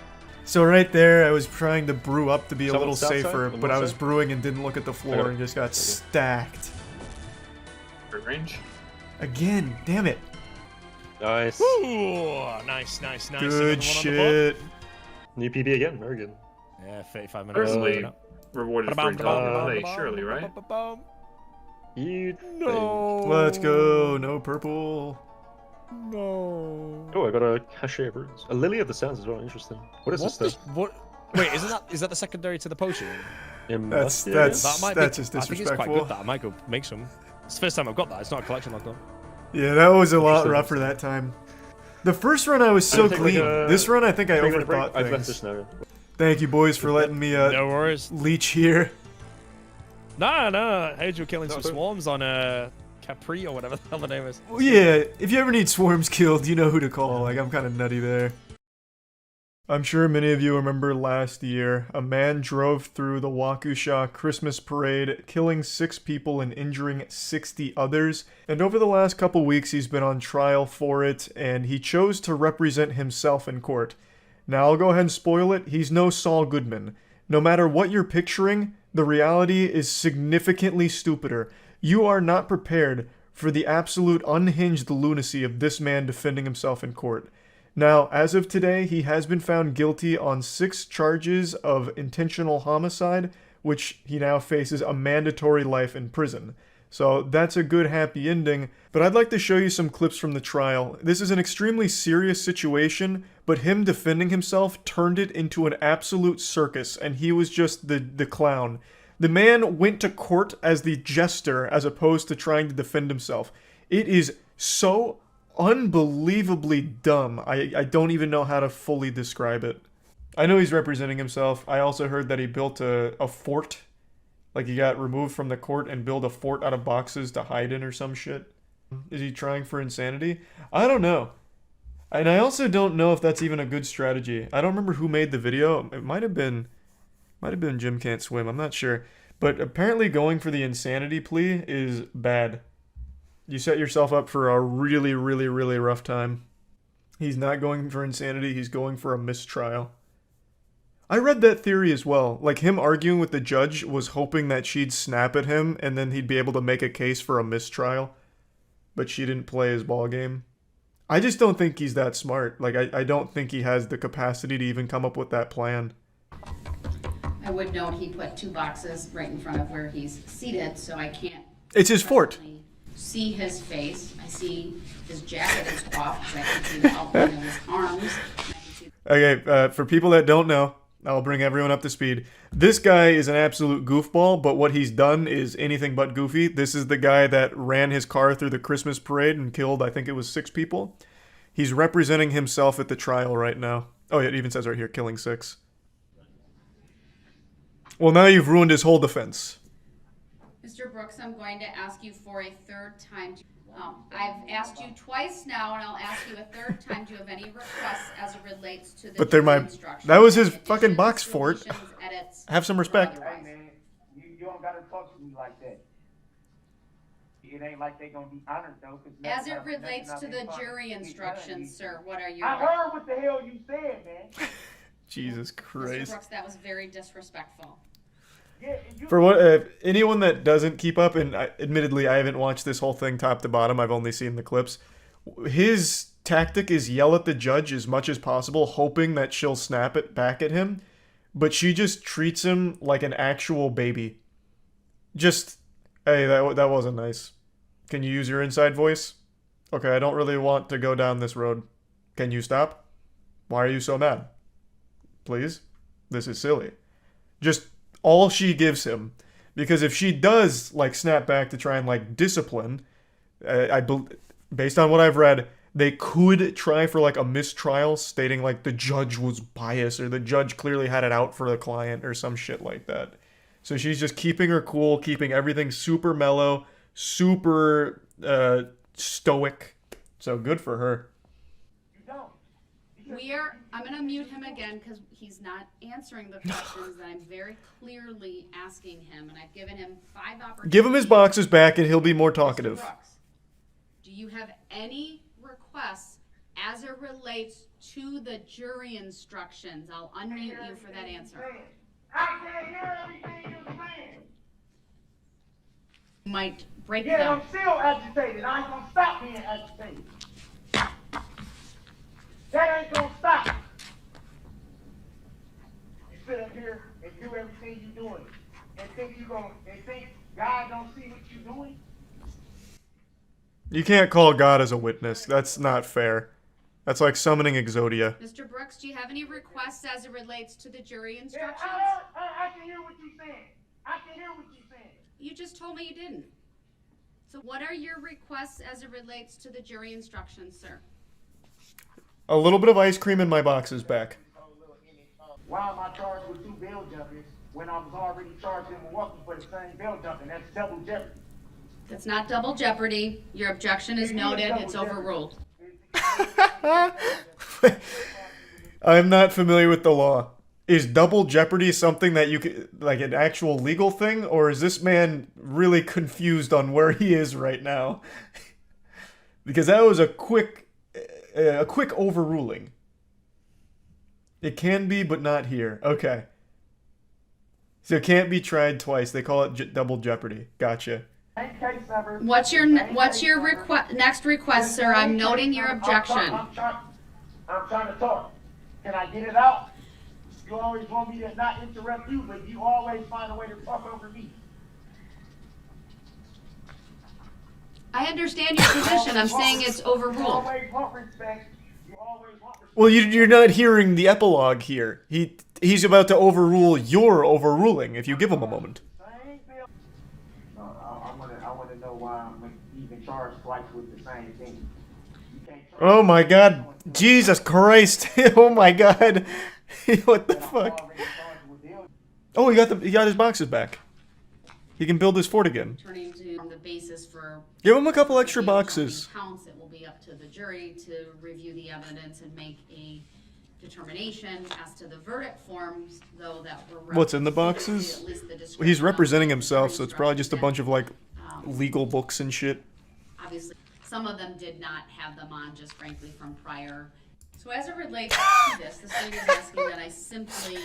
B: So right there, I was trying to brew up to be a
D: Someone
B: little
D: south side?
B: safer,
D: On
B: but
D: what
B: I was
D: side?
B: brewing and didn't look at the floor
D: Okay.
B: and just got stacked.
K: Great range.
B: Again, damn it.
D: Nice.
L: Ooh, nice. Another one on
B: Good
L: the
B: shit.
D: New PB again. Very good.
L: board. Yeah, 35 minutes.
K: Personally, rewarded for intelligent play, surely, right?
D: You
L: No.
B: Let's go. No purple.
L: No.
D: Oh, I got a cachet of runes. A lily of the sands as well. Interesting. What is this stuff?
L: What? Wait, is that the secondary to the potion?
B: That's
L: That might
B: that's
L: be,
B: just
L: I think it's quite
B: disrespectful.
L: good. That I might go make some. It's the first time I've got that. It's not a collection like that.
B: Yeah, that was a lot
D: Interesting.
B: rougher that time. The first run I was so
D: take, like,
B: clean.
D: a
B: This run I think I
D: 3-minute break.
B: overthought
D: I've left
B: things.
D: this now.
B: Thank you boys for letting me
L: No worries.
B: leech here.
L: No. I heard you were killing
D: No,
L: some
D: but-
L: swarms on Capri or whatever the hell the name is.
B: Well, yeah, if you ever need swarms killed, you know who to call. Like, I'm kind of nutty there. I'm sure many of you remember last year, a man drove through the Wakusha Christmas parade, killing 6 people and injuring 60 others. And over the last couple weeks, he's been on trial for it, and he chose to represent himself in court. Now, I'll go ahead and spoil it. He's no Saul Goodman. No matter what you're picturing, the reality is significantly stupider. You are not prepared for the absolute unhinged lunacy of this man defending himself in court. Now, as of today, he has been found guilty on 6 charges of intentional homicide, which he now faces a mandatory life in prison. So that's a good happy ending, but I'd like to show you some clips from the trial. This is an extremely serious situation, but him defending himself turned it into an absolute circus, and he was just the clown. The man went to court as the jester as opposed to trying to defend himself. It is so unbelievably dumb. I don't even know how to fully describe it. I know he's representing himself. I also heard that he built a fort. Like he got removed from the court and built a fort out of boxes to hide in or some shit. Is he trying for insanity? I don't know. And I also don't know if that's even a good strategy. I don't remember who made the video. It might have been Jim Can't Swim. I'm not sure. But apparently going for the insanity plea is bad. You set yourself up for a really, really, really rough time. He's not going for insanity. He's going for a mistrial. I read that theory as well. Like him arguing with the judge was hoping that she'd snap at him and then he'd be able to make a case for a mistrial. But she didn't play his ball game. I just don't think he's that smart. Like I don't think he has the capacity to even come up with that plan.
E: I would note he put 2 boxes right in front of where he's seated, so I can't
B: It's his fort.
E: see his face. I see his jacket is off, because I can see the outline of his arms.
B: Okay, for people that don't know, I'll bring everyone up to speed. This guy is an absolute goofball, but what he's done is anything but goofy. This is the guy that ran his car through the Christmas parade and killed, I think it was 6 people. He's representing himself at the trial right now. Oh, yeah, it even says right here, killing 6. Well, now you've ruined his whole defense.
E: Mr. Brooks, I'm going to ask you for a 3rd time. I've asked you twice now, and I'll ask you a 3rd time. Do you have any requests as it relates to the
B: But they're my...
E: instructions?
B: That was his fucking box fort.
E: Deletions, edits,
B: Have some respect.
E: or otherwise?
Q: Hey man, you don't gotta talk to me like that.
J: it ain't like they gonna be honored though.
E: As it relates to the jury instructions, sir, what are your...
J: I heard what the hell you said, man.
B: Jesus
E: Mr.
B: Christ.
E: Brooks, that was very disrespectful.
B: For what anyone that doesn't keep up, and admittedly I haven't watched this whole thing top to bottom, I've only seen the clips. His tactic is yell at the judge as much as possible, hoping that she'll snap it back at him, but she just treats him like an actual baby. Just, hey, that wasn't nice. Can you use your inside voice? Okay, I don't really want to go down this road. Can you stop? Why are you so mad? Please? This is silly. Just all she gives him. Because if she does, like, snap back to try and, like, discipline, based on what I've read, they could try for, like, a mistrial stating, like, the judge was biased or the judge clearly had it out for the client or some shit like that. So she's just keeping her cool, keeping everything super mellow, super stoic. So good for her.
E: I'm going to mute him again because he's not answering the questions that I'm very clearly asking him, and I've given him 5 opportunities.
B: Give him his boxes back and he'll be more talkative.
E: Mr. Brooks, do you have any requests as it relates to the jury instructions? I'll unmute you for that answer.
J: I can't hear everything you're saying.
E: Might break
J: Yeah,
E: them.
J: I'm still agitated. I ain't gonna stop being agitated. That ain't gonna stop. You sit up here and do everything you're doing, and think God don't see what you're doing.
B: You can't call God as a witness. That's not fair. That's like summoning Exodia.
E: Mr. Brooks, do you have any requests as it relates to the jury
J: Yeah,
E: instructions?
J: I can hear what you're saying. I can hear what you're saying.
E: You just told me you didn't. So what are your requests as it relates to the jury instructions, sir?
B: A little bit of ice cream in my boxes back.
J: Why am I charged with 2 bail jumpers when I was already charged in Milwaukee for the same bail jumping? That's double jeopardy.
E: It's not double jeopardy. Your objection is noted. It's overruled.
B: I'm not familiar with the law. Is double jeopardy something that you could, like, an actual legal thing, or is this man really confused on where he is right now? Because that was a quick overruling. It can be, but not here. Okay. So it can't be tried twice. They call it double jeopardy. Gotcha.
E: What's your next request, sir? I'm noting your objection.
J: I'm trying to talk. Can I get it out? You always want me to not interrupt you, but you always find a way to talk over me.
E: I understand your position. I'm saying it's overruled.
J: You always want respect. You always want respect.
B: Well, you're not hearing the epilogue here. He's about to overrule your overruling if you give him a moment.
J: I want to know why I'm even charged twice with the same thing.
B: Oh my god. Jesus Christ. Oh my god. What the fuck? Oh, he got his boxes back. He can build his fort again.
E: Turning to the basis for
B: Give him a couple extra boxes.
E: counts, it will be up to the jury to review the evidence and make a determination as to the verdict forms, though, that were
B: What's in the boxes?
E: at least the
B: Well, he's representing himself, so it's probably just a bunch of, like, legal books and shit.
E: Obviously, some of them did not have them on, just frankly from prior. So as it relates to this, the state is asking that I simply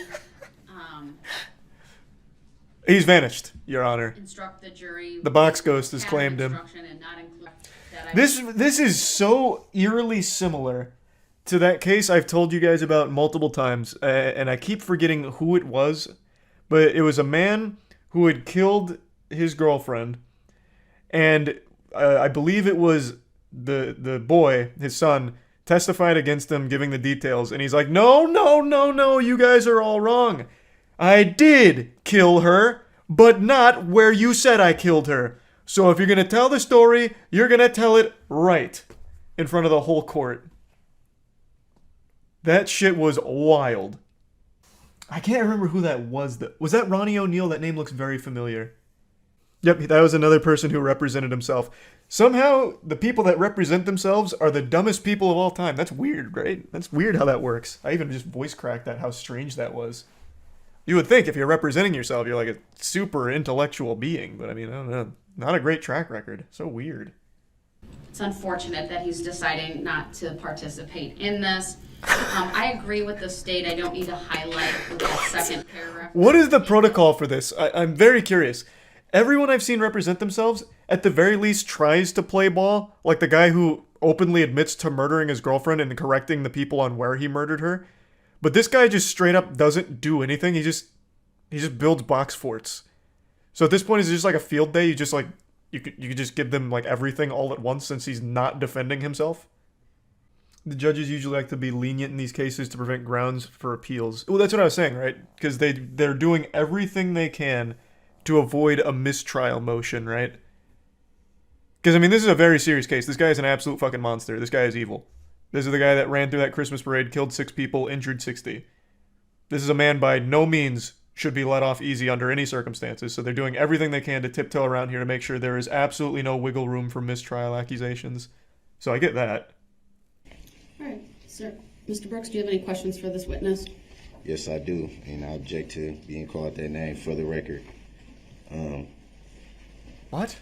B: He's vanished, Your Honor.
E: instruct the jury.
B: The box ghost has claimed him.
E: And not include that I
B: This is so eerily similar to that case I've told you guys about multiple times, and I keep forgetting who it was, but it was a man who had killed his girlfriend, and I believe it was the boy, his son, testified against him, giving the details, and he's like, no, you guys are all wrong. I did kill her, but not where you said I killed her. So if you're going to tell the story, you're going to tell it right in front of the whole court. That shit was wild. I can't remember who that was. Was that Ronnie O'Neill? That name looks very familiar. Yep, that was another person who represented himself. Somehow, the people that represent themselves are the dumbest people of all time. That's weird, right? That's weird how that works. I even just voice cracked that, how strange that was. You would think if you're representing yourself, you're like a super intellectual being. But I mean, I don't know. Not a great track record. So weird.
E: It's unfortunate that he's deciding not to participate in this. I agree with the state. I don't need to highlight that second paragraph.
B: What is the protocol for this? I'm very curious. Everyone I've seen represent themselves, at the very least, tries to play ball. Like the guy who openly admits to murdering his girlfriend and correcting the people on where he murdered her. But this guy just straight up doesn't do anything. He just builds box forts. So at this point, is it just like a field day? You just like you could just give them like everything all at once since he's not defending himself. The judges usually like to be lenient in these cases to prevent grounds for appeals. Well, that's what I was saying, right? Because they're doing everything they can to avoid a mistrial motion, right? Because, I mean, this is a very serious case. This guy is an absolute fucking monster. This guy is evil. This is the guy that ran through that Christmas parade, killed 6 people, injured 60. This is a man by no means should be let off easy under any circumstances, so they're doing everything they can to tiptoe around here to make sure there is absolutely no wiggle room for mistrial accusations. So I get that.
F: All right, sir. Mr. Brooks, do you have any questions for this witness?
Q: Yes, I do, and I object to being called that name for the record.
B: What?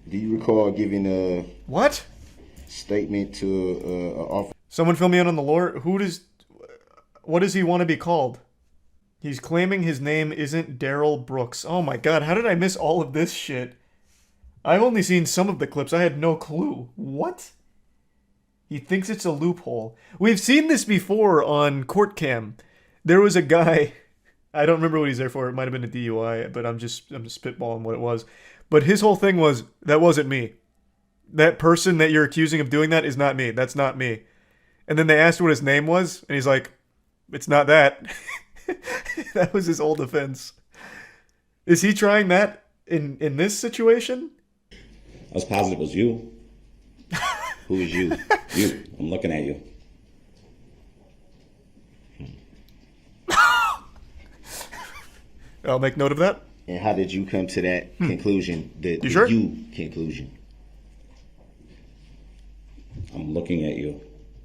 Q: Do you recall giving a
B: what
Q: statement to an officer?
B: Someone fill me in on the lore. What does he want to be called? He's claiming his name isn't Daryl Brooks. Oh my god, how did I miss all of this shit? I've only seen some of the clips. I had no clue. What? He thinks it's a loophole. We've seen this before on Court Cam. There was a guy, I don't remember what he's there for. It might have been a DUI, but I'm just spitballing what it was. But his whole thing was, that wasn't me. That person that you're accusing of doing that is not me. That's not me. And then they asked what his name was, and he's like, it's not that. That was his whole defense. Is he trying that in this situation?
S: I was positive it was you. Who is you? You. I'm looking at you.
B: I'll make note of that.
Q: And how did you come to that conclusion? The
B: sure?
Q: you conclusion.
S: I'm looking at you.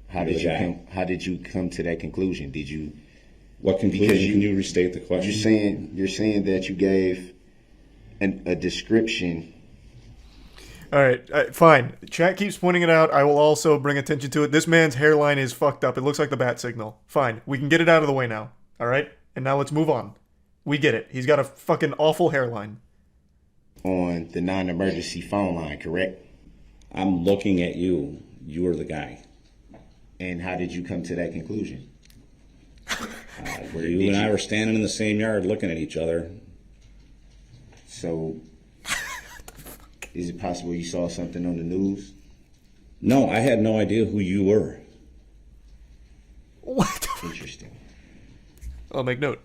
Q: How did you come to that conclusion? Did you?
S: What conclusion? Can you restate the question?
Q: You're saying that you gave a description.
B: All right, fine. Chat keeps pointing it out. I will also bring attention to it. This man's hairline is fucked up. It looks like the bat signal. Fine. We can get it out of the way now. All right? And now let's move on. We get it. He's got a fucking awful hairline.
Q: On the non-emergency phone line, correct?
S: I'm looking at you. You are the guy.
Q: And how did you come to that conclusion?
S: You and I were standing in the same yard looking at each other.
Q: So, is it possible you saw something on the news?
S: No, I had no idea who you were.
B: What?
Q: Interesting.
B: I'll make note.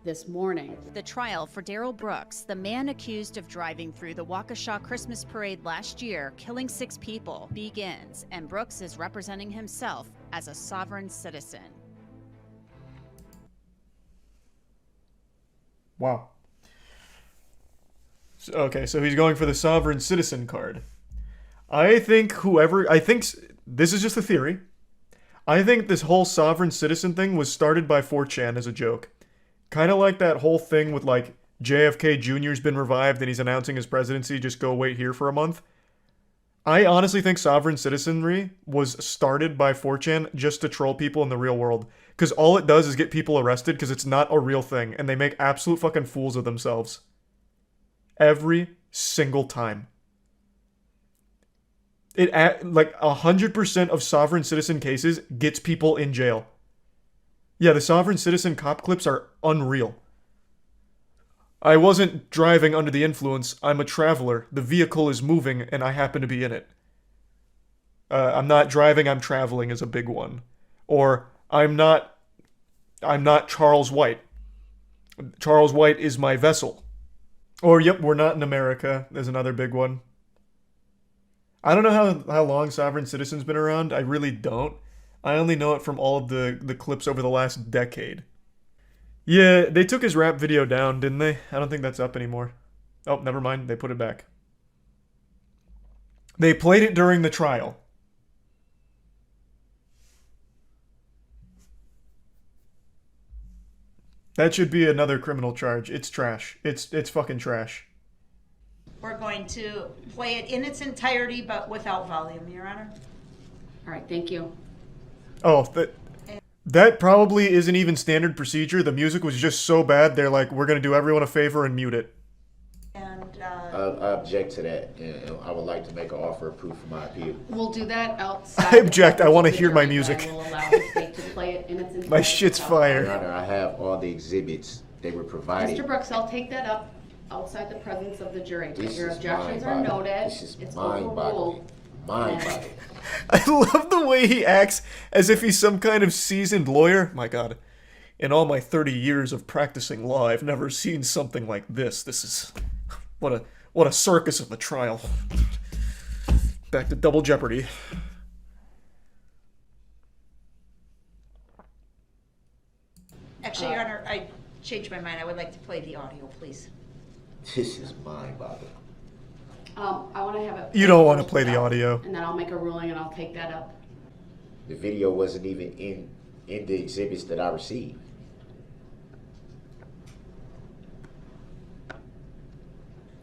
F: This morning.
U: The trial for Daryl Brooks, the man accused of driving through the Waukesha Christmas parade last year, killing 6 people, begins, and Brooks is representing himself as a sovereign citizen.
B: Wow. Okay, so he's going for the sovereign citizen card. I think this is just a theory. I think this whole sovereign citizen thing was started by 4chan as a joke. Kind of like that whole thing with like JFK Jr.'s been revived and he's announcing his presidency, just go wait here for a month. I honestly think sovereign citizenry was started by 4chan just to troll people in the real world. Because all it does is get people arrested because it's not a real thing and they make absolute fucking fools of themselves. Every single time. Like 100% of sovereign citizen cases gets people in jail. Yeah, the sovereign citizen cop clips are unreal. I wasn't driving under the influence. I'm a traveler. The vehicle is moving and I happen to be in it. I'm not driving, I'm traveling is a big one. Or I'm not Charles White. Charles White is my vessel. Or yep, we're not in America. There's another big one. I don't know how long sovereign citizen's been around. I really don't. I only know it from all of the clips over the last decade. Yeah, they took his rap video down, didn't they? I don't think that's up anymore. Oh, never mind. They put it back. They played it during the trial. That should be another criminal charge. It's trash. It's fucking trash.
G: We're going to play it in its entirety, but without volume, Your Honor.
F: All right, thank you.
B: Oh, that probably isn't even standard procedure. The music was just so bad, they're like, we're going to do everyone a favor and mute it.
G: And,
Q: I object to that, and I would like to make an offer of proof for my appeal.
F: We'll do that outside.
B: I object. I want to hear my music.
F: I will allow the state to play it in its entirety.
B: My shit's fire.
Q: Your Honor, I have all the exhibits. They were provided.
F: Mr. Brooks, I'll take that up outside the presence of the jury.
Q: This
F: Your
Q: is
F: objections are
Q: mind-boggling.
F: noted.
Q: This is
F: It's
Q: mind-boggling.
F: overruled.
Q: Mind-boggling.
B: I love the way he acts as if he's some kind of seasoned lawyer. My God. In all my 30 years of practicing law, I've never seen something like this. This is... What a circus of a trial. Back to Double Jeopardy.
G: actually, Your Honor, I changed my mind. I would like to play the audio, please.
Q: This is mind-boggling.
F: I want to have it.
B: You don't want to play the audio.
F: And then I'll make a ruling and I'll take that up.
Q: The video wasn't even in the exhibits that I received.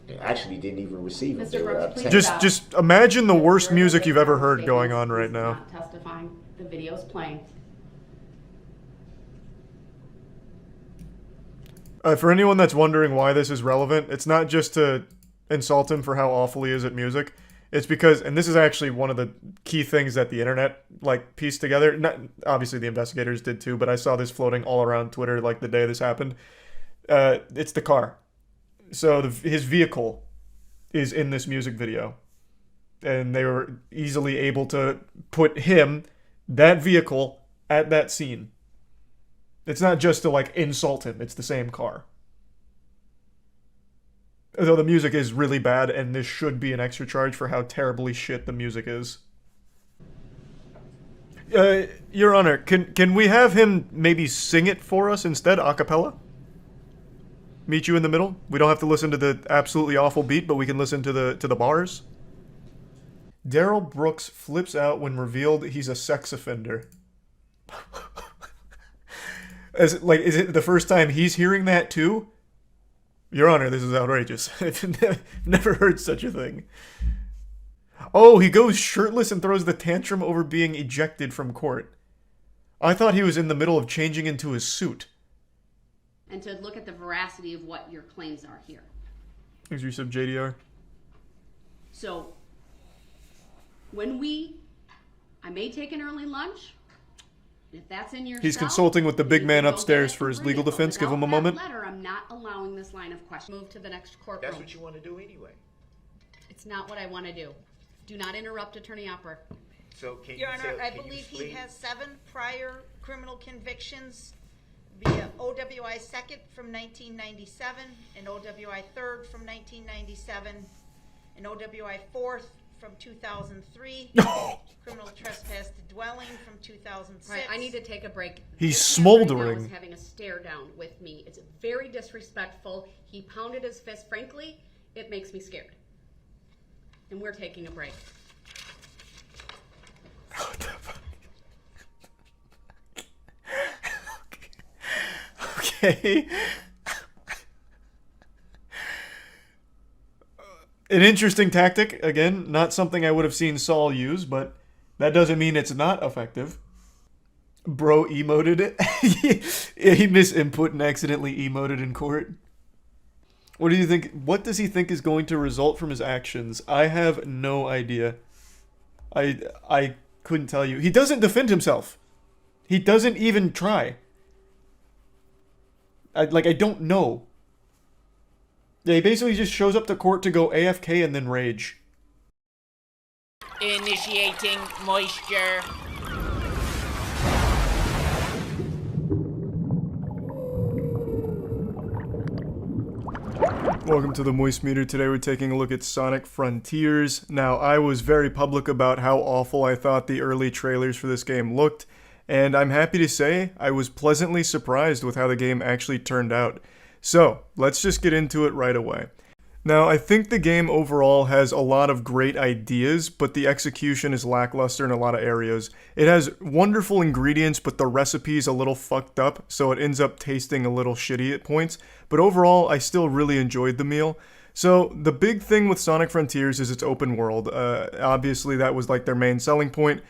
Q: I actually didn't even receive them. They were obtained.
B: Just imagine the worst music you've ever heard going on right now.
F: Not testifying. The video's playing.
B: For anyone that's wondering why this is relevant, it's not just to insult him for how awful he is at music. It's because, and this is actually one of the key things that the internet, like, pieced together. Not, obviously the investigators did too, but I saw this floating all around Twitter, like, the day this happened. It's the car. So his vehicle is in this music video. And they were easily able to put him, that vehicle, at that scene. It's not just to, like, insult him. It's the same car. Though the music is really bad, and this should be an extra charge for how terribly shit the music is. Your Honor, can we have him maybe sing it for us instead, a cappella? Meet you in the middle? We don't have to listen to the absolutely awful beat, but we can listen to the bars. Daryl Brooks flips out when revealed he's a sex offender. Is it the first time he's hearing that too? Your Honor, this is outrageous. I've never heard such a thing. Oh, he goes shirtless and throws the tantrum over being ejected from court. I thought he was in the middle of changing into his suit.
F: And to look at the veracity of what your claims are here.
B: Here's your sub JDR.
F: So, I may take an early lunch. If that's in your
B: He's
F: cell,
B: consulting with the big man
F: you can go
B: upstairs
F: get it
B: for
F: and
B: his
F: bring
B: legal
F: it. But
B: defense. Give him a
F: without that
B: moment.
F: Letter, I'm not allowing this line of question. Move to the next courtroom.
Q: That's what you want to do anyway.
F: It's not what I want to do. Do not interrupt Attorney Opper.
Q: So can
G: Your
Q: you
G: Honor,
Q: tell,
G: I
Q: can
G: believe
Q: you
G: he
Q: explain-
G: has 7 prior criminal convictions via OWI 2nd from 1997, and OWI 3rd from 1997, and OWI 4th from 2003, criminal trespass to dwelling from 2006.
F: Right, I need to take a break.
B: He's
F: This man right now
B: smoldering.
F: is having a stare down with me. It's very disrespectful. He pounded his fist. Frankly, it makes me scared. And we're taking a break.
B: Okay. An interesting tactic. Again, not something I would have seen Saul use, but that doesn't mean it's not effective. Bro emoted it. He misinput and accidentally emoted in court. What do you think? What does he think is going to result from his actions? I have no idea. I couldn't tell you. He doesn't defend himself. He doesn't even try. I don't know. Yeah, he basically just shows up to court to go AFK and then rage.
H: Initiating moisture.
B: Welcome to the Moist Meter. Today we're taking a look at Sonic Frontiers. Now, I was very public about how awful I thought the early trailers for this game looked, and I'm happy to say I was pleasantly surprised with how the game actually turned out. So, let's just get into it right away.
A: Now, I think the game overall has a lot of great ideas, but the execution is lackluster in a lot of areas. It has wonderful ingredients, but the recipe's a little fucked up, so it ends up tasting a little shitty at points. But overall, I still really enjoyed the meal. So, the big thing with Sonic Frontiers is its open world. Obviously, that was like their main selling point.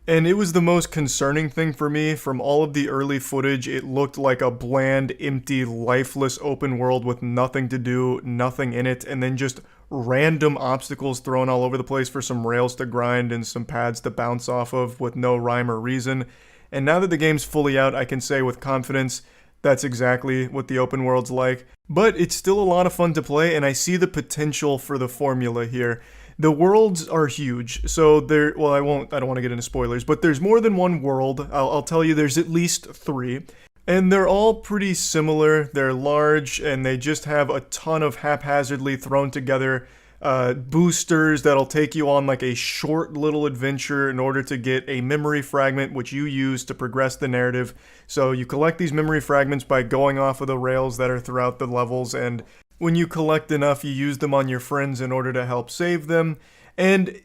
A: And it was the most concerning thing for me. From all of the early footage, it looked like a bland, empty, lifeless open world with nothing to do, nothing in it, and then just random obstacles thrown all over the place for some rails to grind and some pads to bounce off of with no rhyme or reason. And now that the game's fully out, I can say with confidence that's exactly what the open world's like. But it's still a lot of fun to play, and I see the potential for the formula here. The worlds are huge, so well, I don't want to get into spoilers, but there's more than one world. I'll tell you there's at least 3. And they're all pretty similar. They're large, and they just have a ton of haphazardly thrown together boosters that'll take you on like a short little adventure in order to get a memory fragment, which you use to progress the narrative. So you collect these memory fragments by going off of the rails that are throughout the levels, and when you collect enough, you use them on your friends in order to help save them. And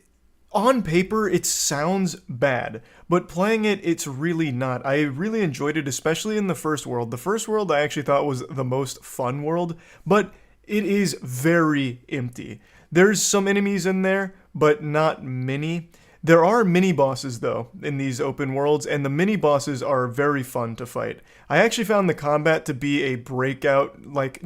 A: on paper, it sounds bad, but playing it, it's really not. I really enjoyed it, especially in the first world. The first world I actually thought was the most fun world, but it is very empty. There's some enemies in there, but not many. There are mini-bosses, though, in these open worlds, and the mini-bosses are very fun to fight. I actually found the combat to be a breakout,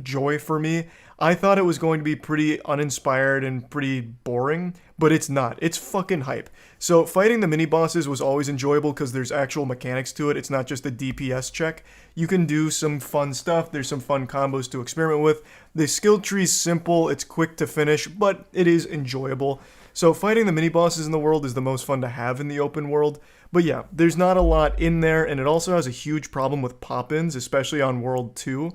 A: joy for me. I thought it was going to be pretty uninspired and pretty boring, but it's not. It's fucking hype. So fighting the mini-bosses was always enjoyable because there's actual mechanics to it. It's not just a DPS check. You can do some fun stuff. There's some fun combos to experiment with. The skill tree's simple. It's quick to finish, but it is enjoyable. So fighting the mini-bosses in the world is the most fun to have in the open world. But yeah, there's not a lot in there, and it also has a huge problem with pop-ins, especially on World 2.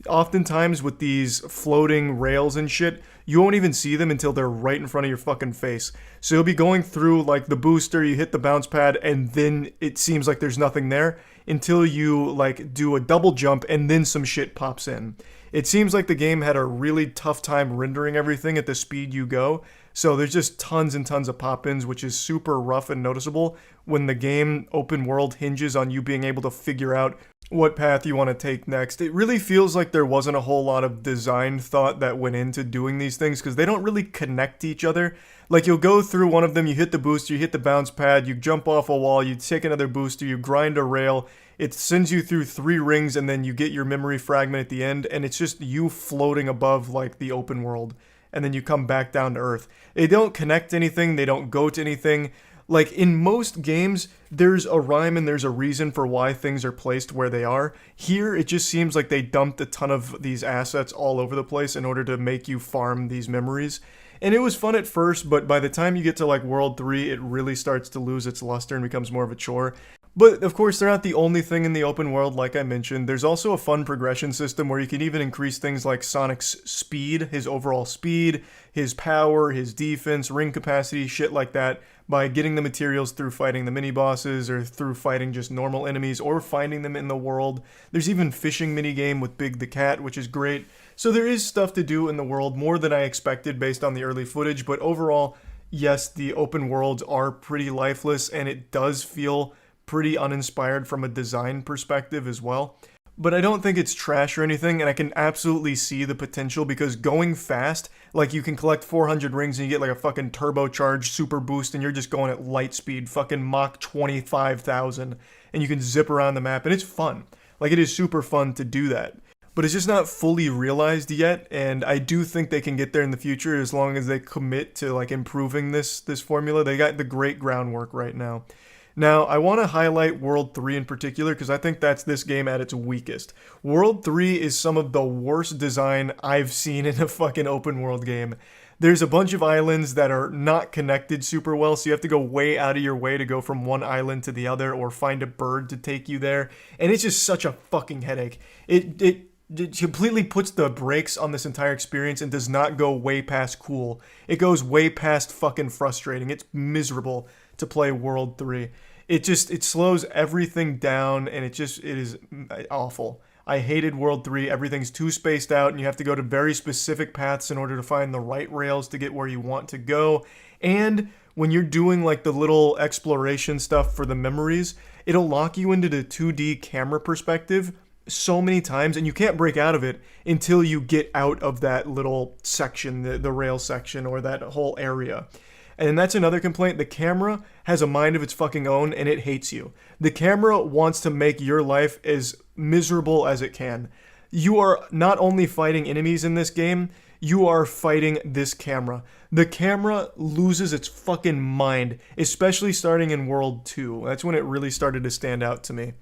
A: Oftentimes with these floating rails and shit, you won't even see them until they're right in front of your fucking face. So you'll be going through like the booster, you hit the bounce pad, and then it seems like there's nothing there until you like do a double jump and then some shit pops in. It seems like the game had a really tough time rendering everything at the speed you go. So there's just tons and tons of pop-ins, which is super rough and noticeable when the game open world hinges on you being able to figure out what path you want to take next. It really feels like there wasn't a whole lot of design thought that went into doing these things because they don't really connect to each other. Like you'll go through one of them, you hit the booster, you hit the bounce pad, you jump off a wall, you take another booster, you grind a rail, it sends you through 3 rings and then you get your memory fragment at the end, and it's just you floating above like the open world. And then you come back down to earth. They don't connect to anything, they don't go to anything. Like in most games, there's a rhyme and there's a reason for why things are placed where they are. Here, it just seems like they dumped a ton of these assets all over the place in order to make you farm these memories. And it was fun at first, but by the time you get to like World 3, it really starts to lose its luster and becomes more of a chore. But of course, they're not the only thing in the open world, like I mentioned. There's also a fun progression system where you can even increase things like Sonic's speed, his overall speed, his power, his defense, ring capacity, shit like that, by getting the materials through fighting the mini-bosses or through fighting just normal enemies or finding them in the world. There's even fishing minigame with Big the Cat, which is great. So there is stuff to do in the world, more than I expected based on the early footage, but overall, yes, the open worlds are pretty lifeless, and it does feel pretty uninspired from a design perspective as well. But I don't think it's trash or anything, and I can absolutely see the potential because going fast, like you can collect 400 rings and you get like a fucking turbocharged super boost and you're just going at light speed, fucking Mach 25,000, and you can zip around the map, and it's fun. Like it is super fun to do that. But it's just not fully realized yet, and I do think they can get there in the future as long as they commit to like improving this formula. They got the great groundwork right now. Now, I want to highlight World 3 in particular because I think that's this game at its weakest. World 3 is some of the worst design I've seen in a fucking open world game. There's a bunch of islands that are not connected super well, so you have to go way out of your way to go from one island to the other or find a bird to take you there, and it's just such a fucking headache. It completely puts the brakes on this entire experience and does not go way past cool. It goes way past fucking frustrating. It's miserable to play World 3. It slows everything down, and it is awful.
B: I hated World 3. Everything's too spaced out, and you have to go to very specific paths in order to find the right rails to get where you want to go. And when you're doing like the little exploration stuff for the memories, it'll lock you into the 2D camera perspective so many times, and you can't break out of it until you get out of that little section, the rail section, or that whole area. And that's another complaint. The camera has a mind of its fucking own, and it hates you. The camera wants to make your life as miserable as it can. You are not only fighting enemies in this game, you are fighting this camera. The camera loses its fucking mind, especially starting in World 2. That's when it really started to stand out to me.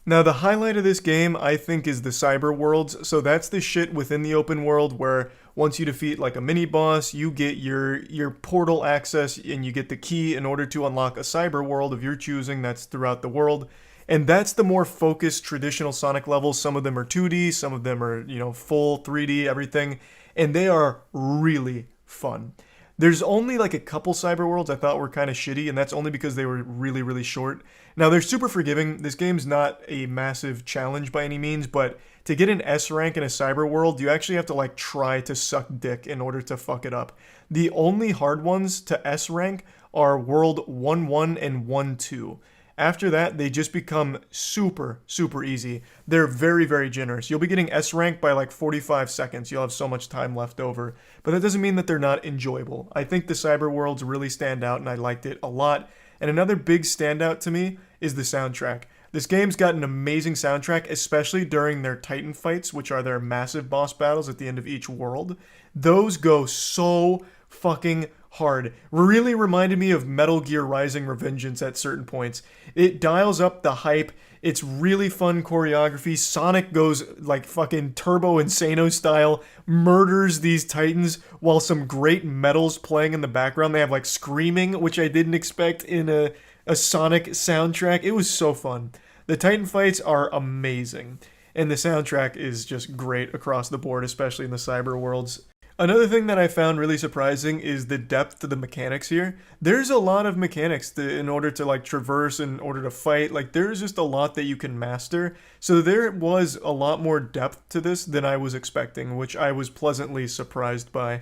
B: Now, the highlight of this game, I think, is the cyber worlds. So that's the shit within the open world where once you defeat like a mini boss, you get your portal access and you get the key in order to unlock a cyber world of your choosing that's throughout the world. And that's the more focused traditional Sonic levels. Some of them are 2D, some of them are, full 3D, everything. And they are really fun. There's only like a couple cyber worlds I thought were kind of shitty, and that's only because they were really, really short. Now, they're super forgiving. This game's not a massive challenge by any means, but to get an S rank in a cyber world, you actually have to like try to suck dick in order to fuck it up. The only hard ones to S rank are World 1-1 and 1-2. After that, they just become super, super easy. They're very, very generous. You'll be getting S rank by like 45 seconds. You'll have so much time left over. But that doesn't mean that they're not enjoyable. I think the cyber worlds really stand out, and I liked it a lot. And another big standout to me is the soundtrack. This game's got an amazing soundtrack, especially during their Titan fights, which are their massive boss battles at the end of each world. Those go so fucking hard. Really reminded me of Metal Gear Rising Revengeance at certain points. It dials up the hype. It's really fun choreography. Sonic goes like fucking Turbo Insano style, murders these Titans while some great metal's playing in the background. They have like screaming, which I didn't expect in a Sonic soundtrack. It was so fun. The Titan fights are amazing. And the soundtrack is just great across the board, especially in the cyber worlds. Another thing that I found really surprising is the depth of the mechanics here. There's a lot of mechanics in order to like traverse, in order to fight. Like there's just a lot that you can master. So there was a lot more depth to this than I was expecting, which I was pleasantly surprised by.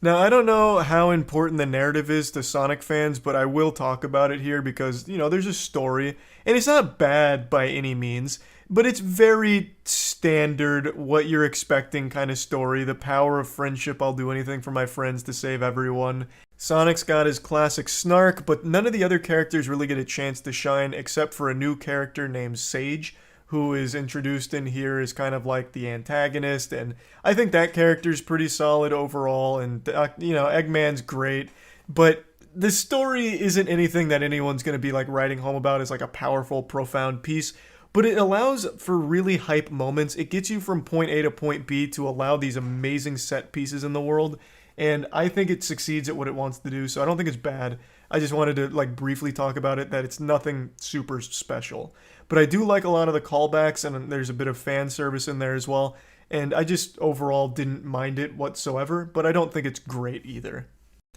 B: Now, I don't know how important the narrative is to Sonic fans, but I will talk about it here because, there's a story, and it's not bad by any means, but it's very standard, what you're expecting kind of story. The power of friendship, I'll do anything for my friends to save everyone. Sonic's got his classic snark, but none of the other characters really get a chance to shine except for a new character named Sage, who is introduced in here as kind of like the antagonist, and I think that character's pretty solid overall, and, Eggman's great, but the story isn't anything that anyone's going to be like writing home about as like a powerful, profound piece, but it allows for really hype moments. It gets you from point A to point B to allow these amazing set pieces in the world, and I think it succeeds at what it wants to do, so I don't think it's bad. I just wanted to like briefly talk about it, that it's nothing super special. But I do like a lot of the callbacks, and there's a bit of fan service in there as well, and I just overall didn't mind it whatsoever, but I don't think it's great either.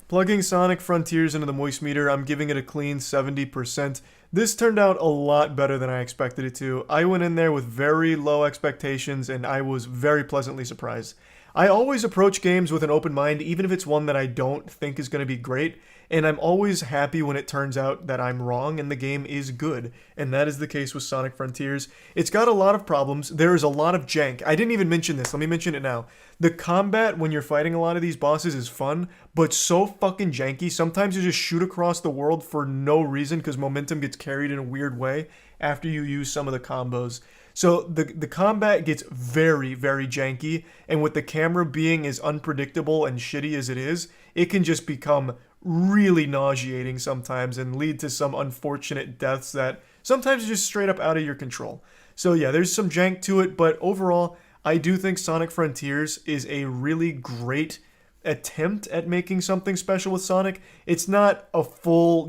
B: Plugging Sonic Frontiers into the moist meter, I'm giving it a clean 70%. This turned out a lot better than I expected it to. I went in there with very low expectations, and I was very pleasantly surprised. I always approach games with an open mind, even if it's one that I don't think is going to be great, and I'm always happy when it turns out that I'm wrong and the game is good, and that is the case with Sonic Frontiers. It's got a lot of problems. There is a lot of jank. I didn't even mention this. Let me mention it now. The combat when you're fighting a lot of these bosses is fun, but so fucking janky. Sometimes you just shoot across the world for no reason because momentum gets carried in a weird way after you use some of the combos. So the combat gets very, very janky, and with the camera being as unpredictable and shitty as it is, it can just become really nauseating sometimes and lead to some unfortunate deaths that sometimes are just straight up out of your control. So yeah, there's some jank to it, but overall, I do think Sonic Frontiers is a really great attempt at making something special with Sonic. It's not a full,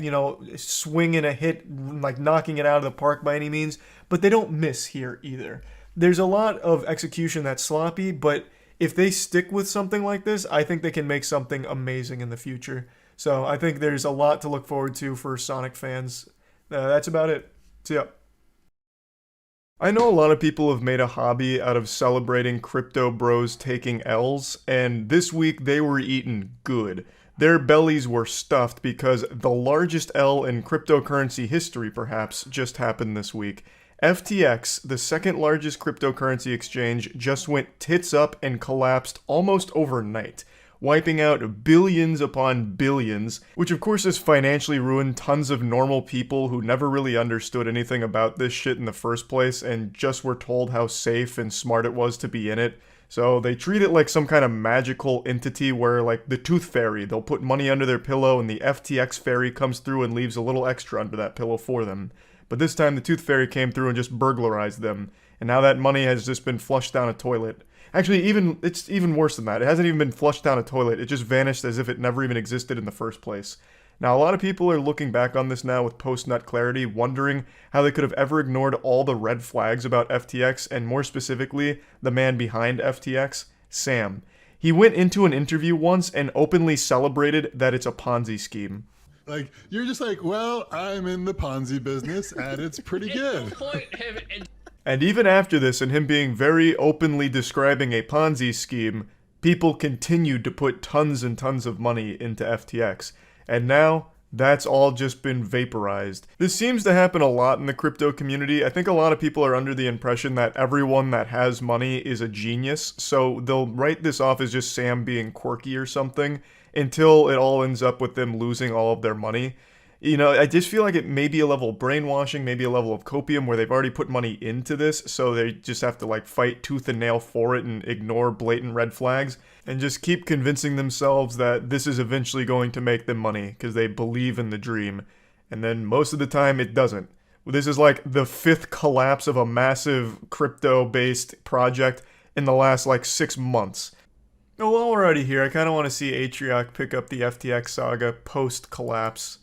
B: swing and a hit, like knocking it out of the park by any means, but they don't miss here either. There's a lot of execution that's sloppy, but if they stick with something like this, I think they can make something amazing in the future. So I think there's a lot to look forward to for Sonic fans. That's about it. See ya.
A: I know a lot of people have made a hobby out of celebrating crypto bros taking L's, and this week they were eating good. Their bellies were stuffed because the largest L in cryptocurrency history, perhaps, just happened this week. FTX, the second largest cryptocurrency exchange, just went tits up and collapsed almost overnight, wiping out billions upon billions, which of course has financially ruined tons of normal people who never really understood anything about this shit in the first place and just were told how safe and smart it was to be in it. So they treat it like some kind of magical entity where, like, the Tooth Fairy, they'll put money under their pillow and the FTX Fairy comes through and leaves a little extra under that pillow for them. But this time the Tooth Fairy came through and just burglarized them, and now that money has just been flushed down a toilet. Actually, it's even worse than that. It hasn't even been flushed down a toilet. It just vanished as if it never even existed in the first place. Now, a lot of people are looking back on this now with post-nut clarity, wondering how they could have ever ignored all the red flags about FTX, and more specifically, the man behind FTX, Sam. He went into an interview once and openly celebrated that it's a Ponzi scheme.
C: Like, you're just like, well, I'm in the Ponzi business, and it's pretty good.
A: And even after this, and him being very openly describing a Ponzi scheme, people continued to put tons and tons of money into FTX. And now, that's all just been vaporized. This seems to happen a lot in the crypto community. I think a lot of people are under the impression that everyone that has money is a genius, so they'll write this off as just Sam being quirky or something, until it all ends up with them losing all of their money. You know, I just feel like it may be a level of brainwashing, maybe a level of copium where they've already put money into this, so they just have to, like, fight tooth and nail for it and ignore blatant red flags, and just keep convincing themselves that this is eventually going to make them money, because they believe in the dream. And then most of the time, it doesn't. This is like the 5th collapse of a massive crypto-based project in the last, like, 6 months. Oh, while we're already here, I kind of want to see Atrioc pick up the FTX saga post-collapse.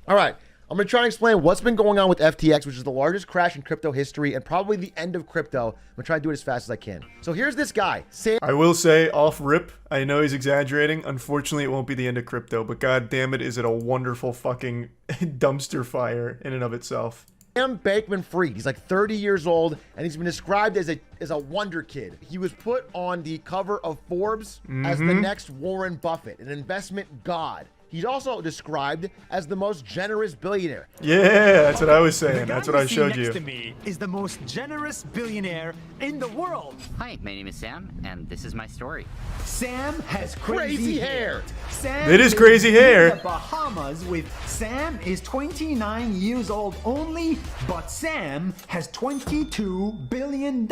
I: All right, I'm going to try and explain what's been going on with FTX, which is the largest crash in crypto history and probably the end of crypto. I'm going to try to do it as fast as I can. So here's this guy, Sam.
A: I will say, off rip, I know he's exaggerating. Unfortunately, it won't be the end of crypto, but god damn it, is it a wonderful fucking dumpster fire in and of itself.
I: Sam Bankman-Fried. He's like 30 years old, and he's been described as a wonder kid. He was put on the cover of Forbes as the next Warren Buffett, an investment god. He's also described as the most generous billionaire.
A: Yeah, that's what I was saying. That's what I showed you.
M: Next to me is the most generous billionaire in the world.
V: Hi, my name is Sam, and this is my story.
M: Sam has crazy hair. Sam
A: it is crazy hair.
M: In the Bahamas with Sam is 29 years old only, but Sam has $22 billion.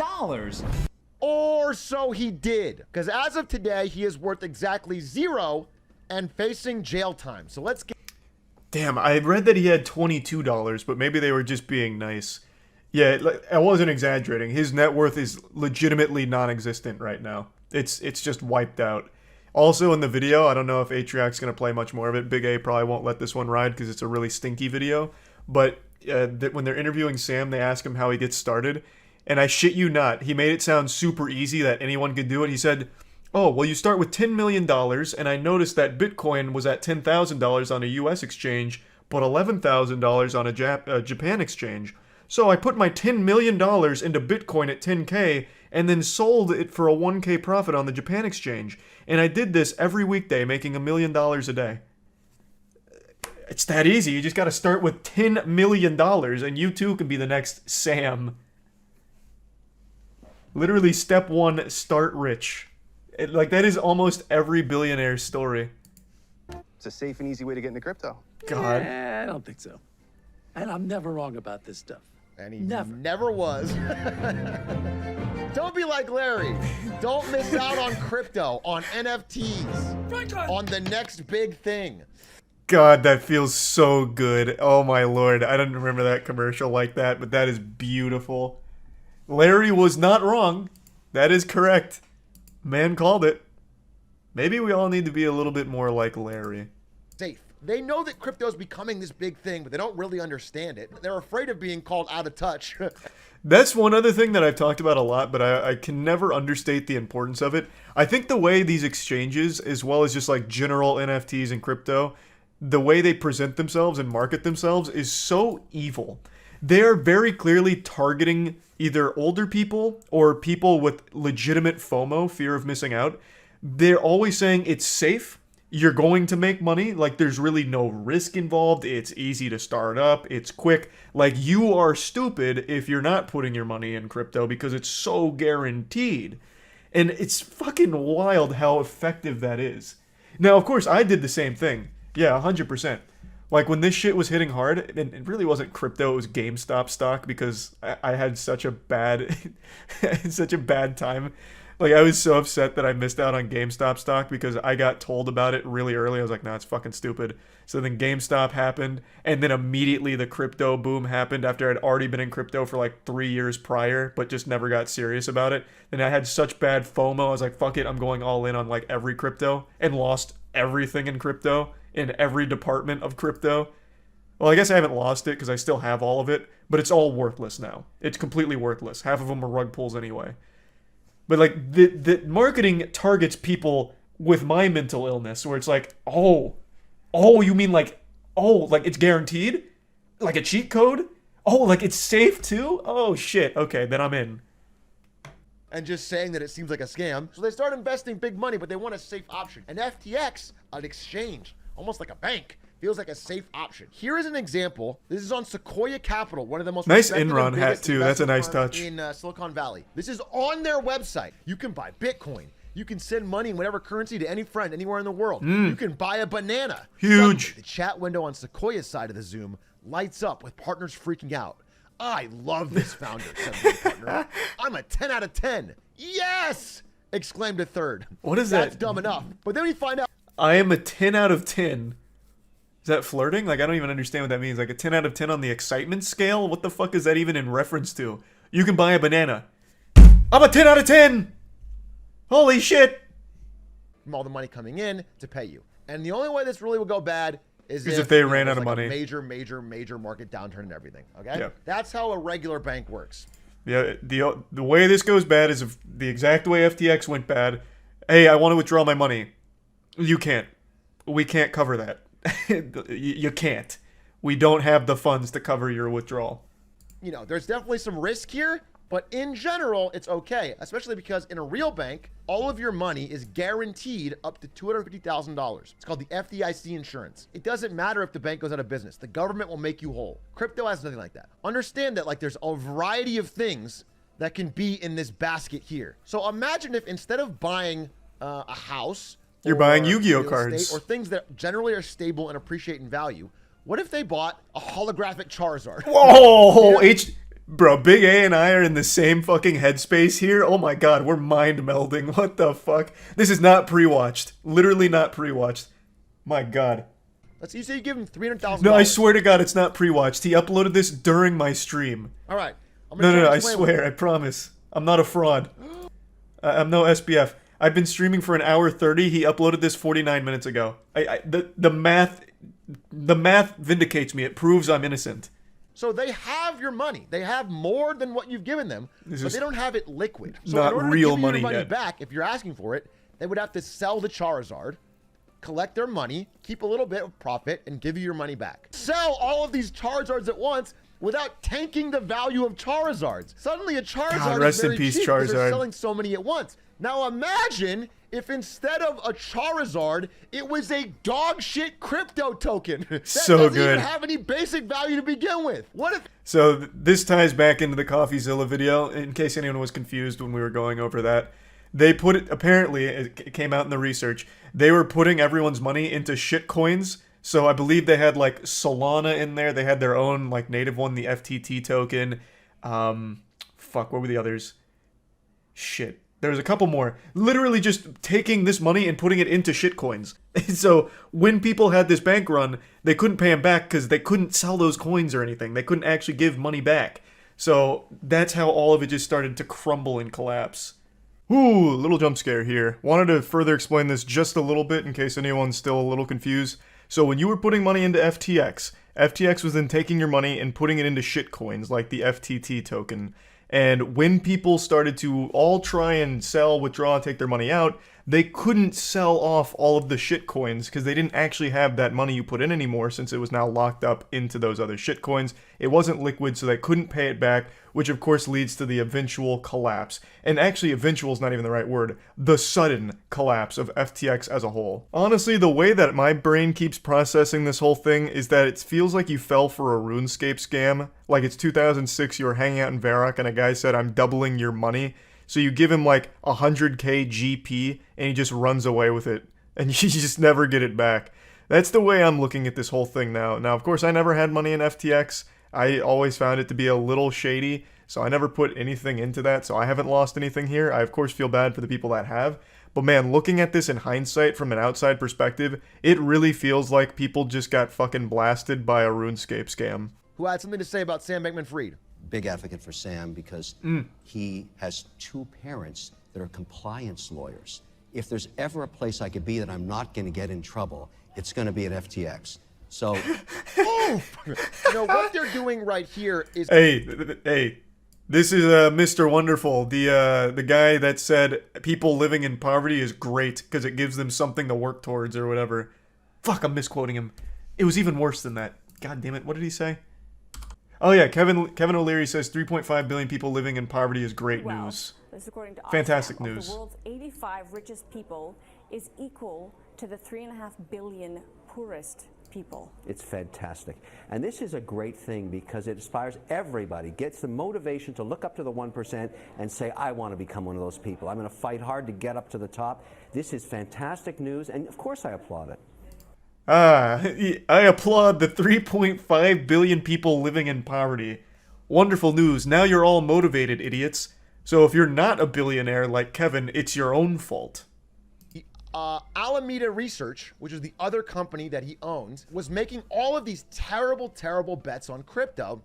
I: Or so he did, because as of today, he is worth exactly 0 and facing jail time. So let's get...
A: Damn, I read that he had $22, but maybe they were just being nice. Yeah, I wasn't exaggerating. His net worth is legitimately non-existent right now. It's just wiped out. Also in the video, I don't know if Atrioc's going to play much more of it. Big A probably won't let this one ride because it's a really stinky video. But when they're interviewing Sam, they ask him how he gets started. And I shit you not, he made it sound super easy that anyone could do it. He said, oh, well, you start with $10 million, and I noticed that Bitcoin was at $10,000 on a US exchange, but $11,000 on a Japan exchange. So I put my $10 million into Bitcoin at 10K, and then sold it for a 1K profit on the Japan exchange. And I did this every weekday, making $1 million a day. It's that easy. You just got to start with $10 million, and you too can be the next Sam. Literally, step 1, start rich. Like, that is almost every billionaire's story.
W: It's a safe and easy way to get into crypto.
A: God.
Z: I don't think so. And I'm never wrong about this stuff.
I: And he never was. Don't be like Larry. Don't miss out on crypto, on NFTs, on the next big thing.
A: God, that feels so good. Oh my lord. I don't remember that commercial like that, but that is beautiful. Larry was not wrong. That is correct. Man called it. Maybe we all need to be a little bit more like Larry.
I: Safe. They know that crypto is becoming this big thing, but they don't really understand it. They're afraid of being called out of touch.
A: That's one other thing that I've talked about a lot, but I can never understate the importance of it. I think the way these exchanges, as well as just like general NFTs and crypto, the way they present themselves and market themselves is so evil. they're very clearly targeting either older people or people with legitimate FOMO, fear of missing out. They're always saying it's safe. You're going to make money. Like, there's really no risk involved. It's easy to start up. It's quick. Like, you are stupid if you're not putting your money in crypto because it's so guaranteed. And it's fucking wild how effective that is. Now, of course, I did the same thing. Yeah, 100%. Like, when this shit was hitting hard, and it really wasn't crypto, it was GameStop stock because I had such a bad, such a bad time. Like, I was so upset that I missed out on GameStop stock because I got told about it really early. I was like, nah, it's fucking stupid. So then GameStop happened, and then immediately the crypto boom happened after I'd already been in crypto for like 3 years prior, but just never got serious about it. And I had such bad FOMO, I was like, fuck it, I'm going all in on like every crypto, and lost everything in crypto, in every department of crypto. Well, I guess I haven't lost it because I still have all of it, but it's all worthless now. It's completely worthless. Half of them are rug pulls anyway. But like the marketing targets people with my mental illness, where it's like, oh, you mean like, like it's guaranteed? Like a cheat code? Oh, like it's safe too? Oh shit, okay, then I'm in.
I: And just saying that it seems like a scam. So they start investing big money, but they want a safe option. And FTX, an exchange, almost like a bank, feels like a safe option. Here is an example. This is on Sequoia Capital, one of the most
A: nice
I: respected
A: Enron
I: and
A: hat
I: biggest
A: too. That's a nice
I: investment
A: touch.
I: firms in Silicon Valley. This is on their website. You can buy Bitcoin. You can send money in whatever currency to any friend anywhere in the world. You can buy a banana.
A: Huge.
I: Suddenly, the chat window on Sequoia's side of the Zoom lights up with partners freaking out. I love this founder, said one partner. I'm a 10 out of 10. Yes! Exclaimed a third.
A: What is
I: That's
A: that?
I: dumb enough. But then we find out.
A: I am a 10 out of 10. Is that flirting? Like, I don't even understand what that means. Like, a 10 out of 10 on the excitement scale? What the fuck is that even in reference to? You can buy a banana. I'm a 10 out of 10! Holy shit!
I: From all the money coming in to pay you. And the only way this really will go bad is if
A: they
I: you know,
A: ran
I: there's
A: out of
I: like
A: money.
I: A major market downturn and everything. Okay?
A: Yeah.
I: That's how a regular bank works.
A: Yeah, the way this goes bad is if the exact way FTX went bad. Hey, I want to withdraw my money. You can't. We can't cover that. You can't. We don't have the funds to cover your withdrawal.
I: You know, there's definitely some risk here, but in general, it's okay, especially because in a real bank, all of your money is guaranteed up to $250,000. It's called the FDIC insurance. It doesn't matter if the bank goes out of business. The government will make you whole. Crypto has nothing like that. Understand that, like, there's a variety of things that can be in this basket here. So imagine if instead of buying a house,
A: you're buying Yu-Gi-Oh
I: real
A: cards
I: estate, or things that generally are stable and appreciate in value. What if they bought a holographic Charizard?
A: Whoa! Bro, Big A and I are in the same fucking headspace here. Oh my god, we're mind melding. What the fuck? This is not pre-watched. Literally not pre-watched. My god.
I: Let's you say you give him $300,000.
A: No, I swear to god it's not pre-watched. He uploaded this during my stream.
I: All right.
A: No, I swear, I promise. I'm not a fraud. I'm no SBF. I've been streaming for an hour 30. He uploaded this 49 minutes ago. The math vindicates me. It proves I'm innocent.
I: So they have your money. They have more than what you've given them, but they don't have it liquid. So
A: not
I: in order
A: real
I: to give you
A: money
I: your money
A: yet.
I: back, if you're asking for it, they would have to sell the Charizard, collect their money, keep a little bit of profit, and give you your money back. Sell all of these Charizards at once without tanking the value of Charizards. Suddenly a Charizard
A: God,
I: is
A: rest
I: very
A: in peace,
I: cheap because they're
A: Charizard.
I: selling so many at once. Now imagine if instead of a Charizard, it was a dog shit crypto token. That
A: So
I: doesn't
A: good.
I: even have any basic value to begin with. What if...
A: So this ties back into the CoffeeZilla video, in case anyone was confused when we were going over that. They put it, apparently, it came out in the research, they were putting everyone's money into shit coins. So I believe they had like Solana in there. They had their own like native one, the FTT token. Fuck, what were the others? Shit. There was a couple more. Literally just taking this money and putting it into shitcoins. So when people had this bank run, they couldn't pay them back because they couldn't sell those coins or anything. They couldn't actually give money back. So that's how all of it just started to crumble and collapse. Ooh, little jump scare here. Wanted to further explain this just a little bit in case anyone's still a little confused. So when you were putting money into FTX, FTX was then taking your money and putting it into shitcoins like the FTT token. And when people started to all try and sell, withdraw, take their money out, they couldn't sell off all of the shit coins because they didn't actually have that money you put in anymore since it was now locked up into those other shit coins. It wasn't liquid, so they couldn't pay it back, which of course leads to the eventual collapse. And actually, eventual is not even the right word. The sudden collapse of FTX as a whole. Honestly, the way that my brain keeps processing this whole thing is that it feels like you fell for a RuneScape scam. Like it's 2006, you were hanging out in Varrock and a guy said, "I'm doubling your money." So you give him like 100k GP and he just runs away with it. And you just never get it back. That's the way I'm looking at this whole thing now. Now, of course, I never had money in FTX. I always found it to be a little shady. So I never put anything into that. So I haven't lost anything here. I, of course, feel bad for the people that have. But man, looking at this in hindsight from an outside perspective, it really feels like people just got fucking blasted by a RuneScape scam.
I: Who had something to say about Sam Bankman-Fried?
O: Big advocate for Sam because he has two parents that are compliance lawyers. If there's ever a place I could be that I'm not going to get in trouble, it's going to be at FTX. So,
I: you know what they're doing right here is.
A: Hey, this is Mr. Wonderful, the guy that said people living in poverty is great because it gives them something to work towards or whatever. Fuck, I'm misquoting him. It was even worse than that. God damn it, what did he say? Oh yeah, Kevin O'Leary says 3.5 billion people living in poverty is great news.
P: This, according to
A: Fantastic
P: Oxfam,
A: news.
P: The world's 85 richest people is equal to the 3.5 billion poorest people.
R: It's fantastic. And this is a great thing because it inspires everybody, gets the motivation to look up to the 1% and say, I want to become one of those people. I'm going to fight hard to get up to the top. This is fantastic news, and of course I applaud it.
A: I applaud the 3.5 billion people living in poverty. Wonderful news. Now you're all motivated, idiots. So if you're not a billionaire like Kevin, it's your own fault.
I: Alameda Research, which is the other company that he owns, was making all of these terrible, terrible bets on crypto,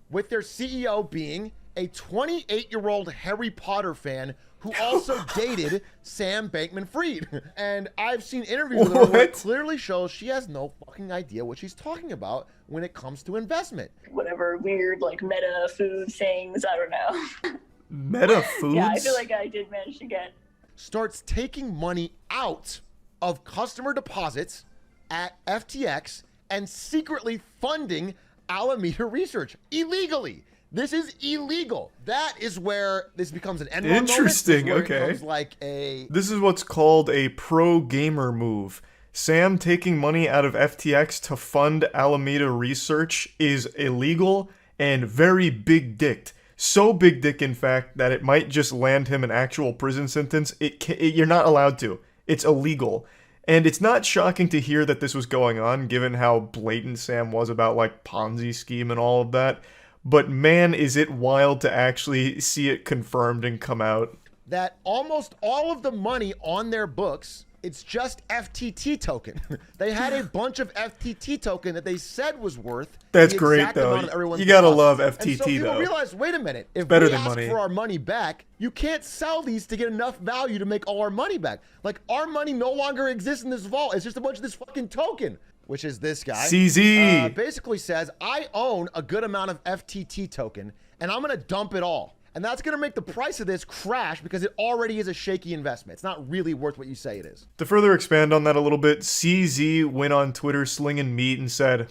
I: with their CEO being a 28-year-old Harry Potter fan who also dated Sam Bankman-Fried. And I've seen interviews with her where it clearly shows she has no fucking idea what she's talking about when it comes to investment.
T: Whatever weird, like, meta food things, I don't know.
A: Meta foods?
T: Yeah, I feel like I did manage to get.
I: Starts taking money out of customer deposits at FTX and secretly funding Alameda Research illegally. This is illegal. That is where this becomes an Enron moment.
A: Interesting,
I: It
A: okay.
I: becomes like a...
A: This is what's called a pro-gamer move. Sam taking money out of FTX to fund Alameda Research is illegal and very big-dicked. So big dick, in fact, that it might just land him an actual prison sentence. You're not allowed to. It's illegal. And it's not shocking to hear that this was going on, given how blatant Sam was about, like, Ponzi scheme and all of that. But man, is it wild to actually see it confirmed and come out.
I: That almost all of the money on their books, it's just FTT token. They had a bunch of FTT token that they said was worth.
A: That's
I: the
A: great,
I: exact
A: though.
I: amount of everyone's
A: You gotta
I: deposit.
A: love
I: And
A: FTT,
I: so people
A: though.
I: realize, wait a minute, if
A: better
I: we
A: than
I: ask
A: money.
I: for our money back, you can't sell these to get enough value to make all our money back. Like, our money no longer exists in this vault. It's just a bunch of this fucking token. Which is this guy.
A: CZ.
I: Basically says, I own a good amount of FTT token, and I'm going to dump it all. And that's going to make the price of this crash because it already is a shaky investment. It's not really worth what you say it is.
A: To further expand on that a little bit, CZ went on Twitter slinging meat and said,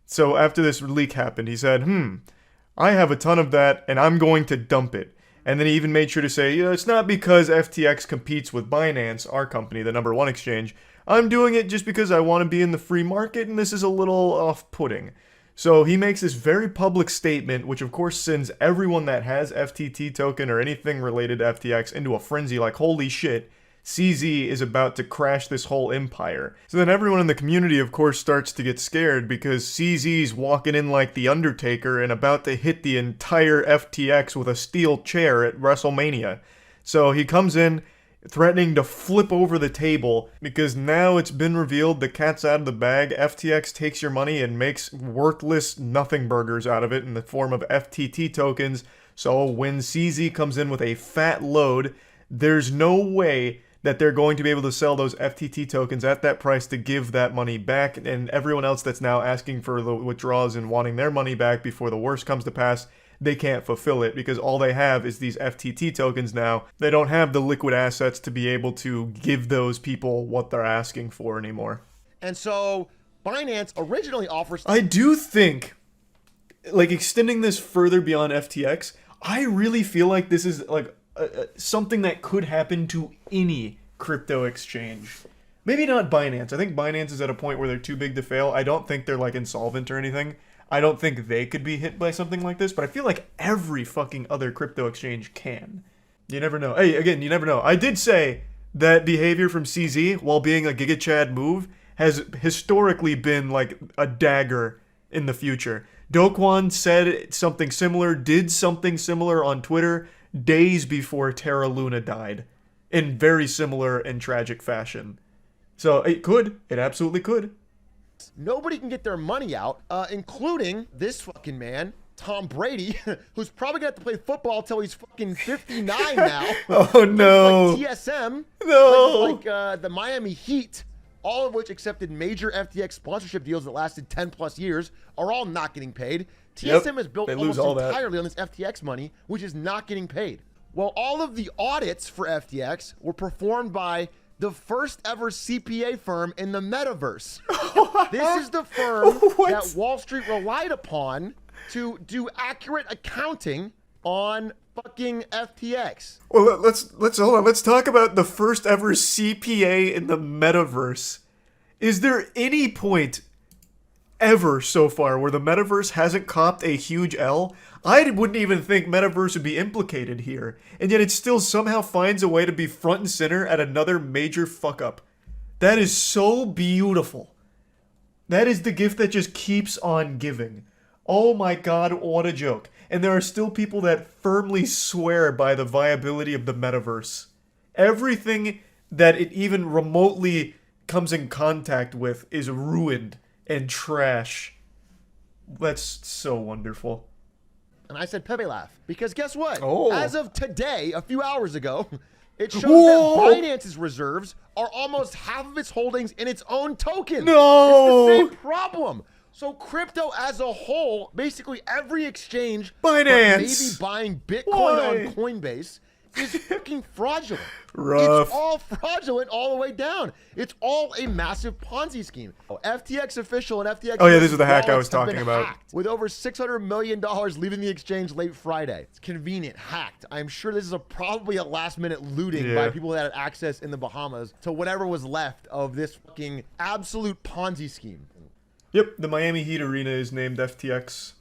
A: So after this leak happened, he said, I have a ton of that, and I'm going to dump it. And then he even made sure to say, it's not because FTX competes with Binance, our company, the #1 exchange. I'm doing it just because I want to be in the free market, and this is a little off-putting. So he makes this very public statement, which of course sends everyone that has FTT token or anything related to FTX into a frenzy like, holy shit, CZ is about to crash this whole empire. So then everyone in the community, of course, starts to get scared because CZ's walking in like the Undertaker and about to hit the entire FTX with a steel chair at WrestleMania. So he comes in, threatening to flip over the table because now it's been revealed the cat's out of the bag. FTX takes your money and makes worthless nothing burgers out of it in the form of FTT tokens. So when CZ comes in with a fat load, there's no way that they're going to be able to sell those FTT tokens at that price to give that money back, and everyone else that's now asking for the withdrawals and wanting their money back before the worst comes to pass, they can't fulfill it because all they have is these FTT tokens now. They don't have the liquid assets to be able to give those people what they're asking for anymore.
I: And so Binance originally offers...
A: I do think, like, extending this further beyond FTX, I really feel like this is like something that could happen to any crypto exchange. Maybe not Binance. I think Binance is at a point where they're too big to fail. I don't think they're like insolvent or anything. I don't think they could be hit by something like this, but I feel like every fucking other crypto exchange can. You never know. Hey, again, you never know. I did say that behavior from CZ, while being a Giga Chad move, has historically been like a dagger in the future. Dokwon said something similar, did something similar on Twitter days before Terra Luna died, in very similar and tragic fashion. So it could. It absolutely could.
I: Nobody can get their money out, including this fucking man, Tom Brady, who's probably going to have to play football till he's fucking 59 now.
A: Oh, no.
I: Like TSM.
A: No.
I: Like the Miami Heat, all of which accepted major FTX sponsorship deals that lasted 10 plus years, are all not getting paid. TSM is built almost entirely on this FTX money, which is not getting paid. Well, all of the audits for FTX were performed by the first ever CPA firm in the metaverse. This is the firm that Wall Street relied upon to do accurate accounting on fucking FTX.
A: Well, let's hold on. Let's talk about the first ever CPA in the metaverse. Is there any point ever so far where the metaverse hasn't copped a huge L? I wouldn't even think metaverse would be implicated here, and yet it still somehow finds a way to be front and center at another major fuck up. That is so beautiful. That is the gift that just keeps on giving. Oh my god, what a joke. And there are still people that firmly swear by the viability of the metaverse. Everything that it even remotely comes in contact with is ruined and trash. That's so wonderful.
I: And I said Pepe laugh because guess what?
A: Oh.
I: As of today, a few hours ago, it shows
A: Whoa.
I: that Binance's reserves are almost half of its holdings in its own token.
A: No!
I: It's the same problem. So crypto as a whole, basically every exchange,
A: Binance.
I: maybe buying Bitcoin
A: Why?
I: on Coinbase, is fucking fraudulent.
A: Rough.
I: It's all fraudulent all the way down. It's all a massive Ponzi scheme. FTX official and FTX.
A: Oh, yeah, this is the hack I
I: wallets
A: was
I: have
A: talking
I: been
A: about.
I: hacked, with over $600 million leaving the exchange late Friday. It's convenient. Hacked. I'm sure this is probably a last-minute looting by people that had access in the Bahamas to whatever was left of this fucking absolute Ponzi scheme.
A: Yep, the Miami Heat arena is named FTX.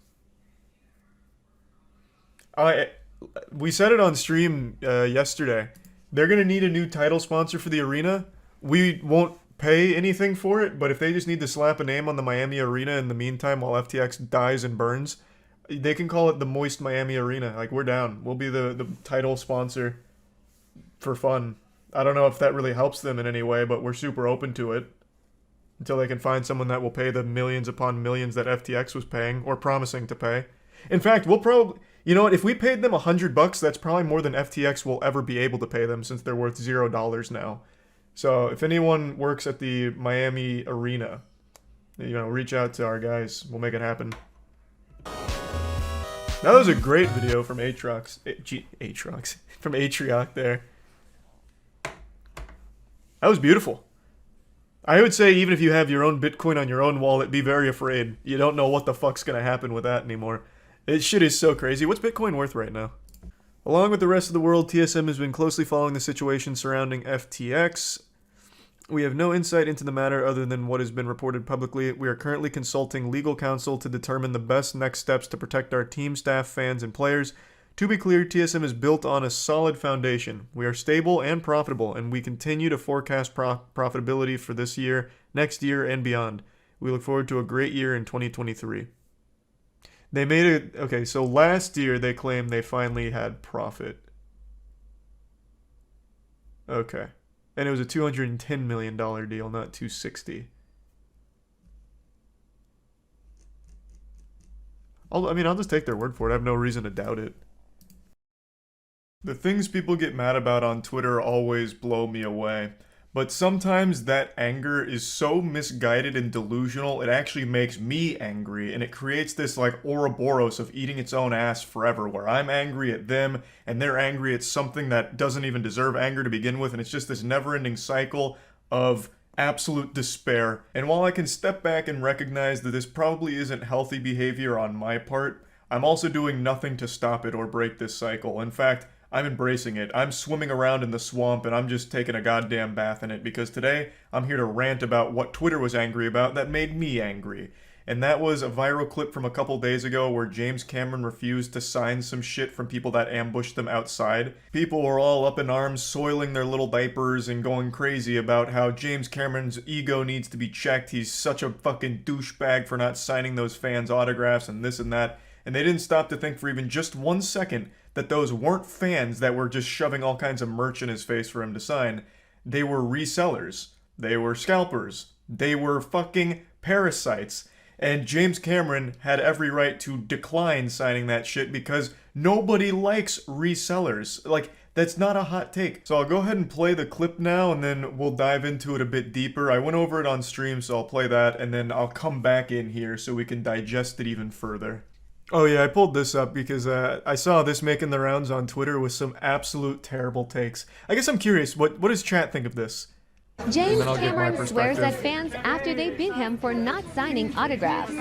A: We said it on stream yesterday. They're going to need a new title sponsor for the arena. We won't pay anything for it, but if they just need to slap a name on the Miami arena in the meantime while FTX dies and burns, they can call it the Moist Miami Arena. Like, we're down. We'll be the title sponsor for fun. I don't know if that really helps them in any way, but we're super open to it. Until they can find someone that will pay the millions upon millions that FTX was paying or promising to pay. In fact, we'll probably... You know what? If we paid them $100, that's probably more than FTX will ever be able to pay them since they're worth $0 now. So if anyone works at the Miami Arena, you know, reach out to our guys. We'll make it happen. That was a great video from Aatrox. Aatrox. From Atrioc there. That was beautiful. I would say even if you have your own Bitcoin on your own wallet, be very afraid. You don't know what the fuck's going to happen with that anymore. This shit is so crazy. What's Bitcoin worth right now? Along with the rest of the world, TSM has been closely following the situation surrounding FTX. We have no insight into the matter other than what has been reported publicly. We are currently consulting legal counsel to determine the best next steps to protect our team, staff, fans, and players. To be clear, TSM is built on a solid foundation. We are stable and profitable, and we continue to forecast profitability for this year, next year, and beyond. We look forward to a great year in 2023. They made it... Okay, so last year they claimed they finally had profit. Okay. And it was a $210 million deal, not $260. I'll just take their word for it. I have no reason to doubt it. The things people get mad about on Twitter always blow me away. But sometimes that anger is so misguided and delusional, it actually makes me angry, and it creates this like Ouroboros of eating its own ass forever, where I'm angry at them, and they're angry at something that doesn't even deserve anger to begin with, and it's just this never-ending cycle of absolute despair. And while I can step back and recognize that this probably isn't healthy behavior on my part, I'm also doing nothing to stop it or break this cycle. In fact, I'm embracing it. I'm swimming around in the swamp and I'm just taking a goddamn bath in it, because today I'm here to rant about what Twitter was angry about that made me angry. And that was a viral clip from a couple days ago where James Cameron refused to sign some shit from people that ambushed them outside. People were all up in arms, soiling their little diapers and going crazy about how James Cameron's ego needs to be checked. He's such a fucking douchebag for not signing those fans' autographs and this and that. And they didn't stop to think for even just 1 second that those weren't fans that were just shoving all kinds of merch in his face for him to sign. They were resellers. They were scalpers. They were fucking parasites. And James Cameron had every right to decline signing that shit because nobody likes resellers. Like, that's not a hot take. So I'll go ahead and play the clip now, and then we'll dive into it a bit deeper. I went over it on stream, so I'll play that, and then I'll come back in here so we can digest it even further. Oh yeah, I pulled this up because I saw this making the rounds on Twitter with some absolute terrible takes. I guess I'm curious, what does chat think of this?
D: James Cameron swears at fans after they beat him for not signing autographs.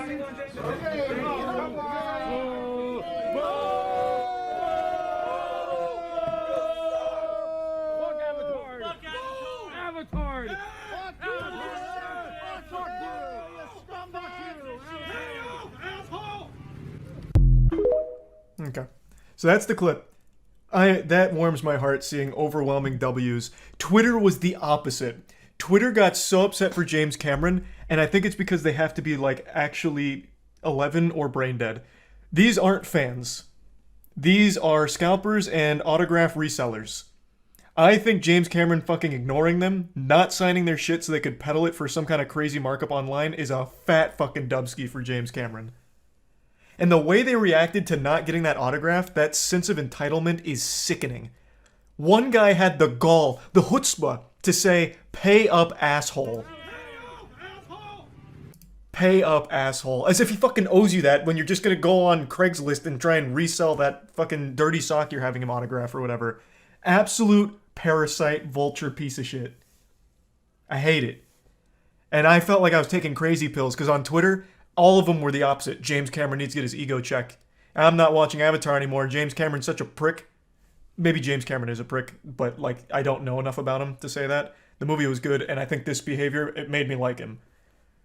A: Okay, so that's the clip. That warms my heart seeing overwhelming W's. Twitter was the opposite. Twitter got so upset for James Cameron, and I think it's because they have to be like actually 11 or brain dead. These aren't fans. These are scalpers and autograph resellers. I think James Cameron fucking ignoring them, not signing their shit so they could peddle it for some kind of crazy markup online is a fat fucking dubski for James Cameron. And the way they reacted to not getting that autograph, that sense of entitlement is sickening. One guy had the gall, the chutzpah, to say, "Pay up, asshole." Pay up, asshole. As if he fucking owes you that when you're just gonna go on Craigslist and try and resell that fucking dirty sock you're having him autograph or whatever. Absolute parasite, vulture piece of shit. I hate it. And I felt like I was taking crazy pills, because on Twitter, all of them were the opposite. James Cameron needs to get his ego checked. I'm not watching Avatar anymore. James Cameron's such a prick. Maybe James Cameron is a prick, but like I don't know enough about him to say that. The movie was good, and I think this behavior, it made me like him.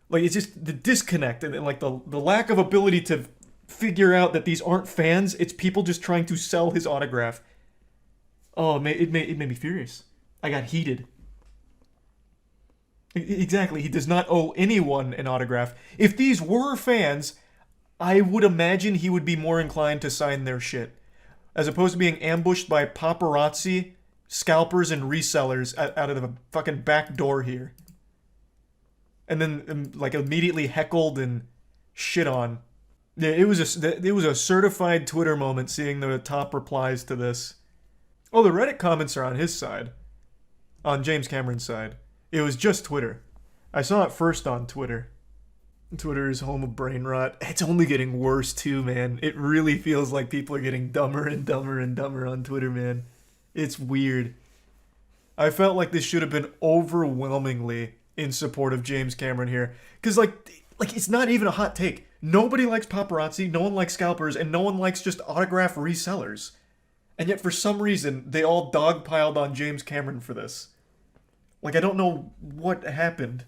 A: Like, it's just the disconnect and like the lack of ability to figure out that these aren't fans. It's people just trying to sell his autograph. Oh, it made me furious. I got heated. Exactly, he does not owe anyone an autograph. If these were fans, I would imagine he would be more inclined to sign their shit. As opposed to being ambushed by paparazzi, scalpers, and resellers out of the fucking back door here. And then, like, immediately heckled and shit on. Yeah, it was a certified Twitter moment seeing the top replies to this. Oh, the Reddit comments are on his side. On James Cameron's side. It was just Twitter. I saw it first on Twitter. Twitter is home of brain rot. It's only getting worse too, man. It really feels like people are getting dumber and dumber and dumber on Twitter, man. It's weird. I felt like this should have been overwhelmingly in support of James Cameron here. Because, like it's not even a hot take. Nobody likes paparazzi, no one likes scalpers, and no one likes just autograph resellers. And yet, for some reason, they all dogpiled on James Cameron for this. Like, I don't know what happened.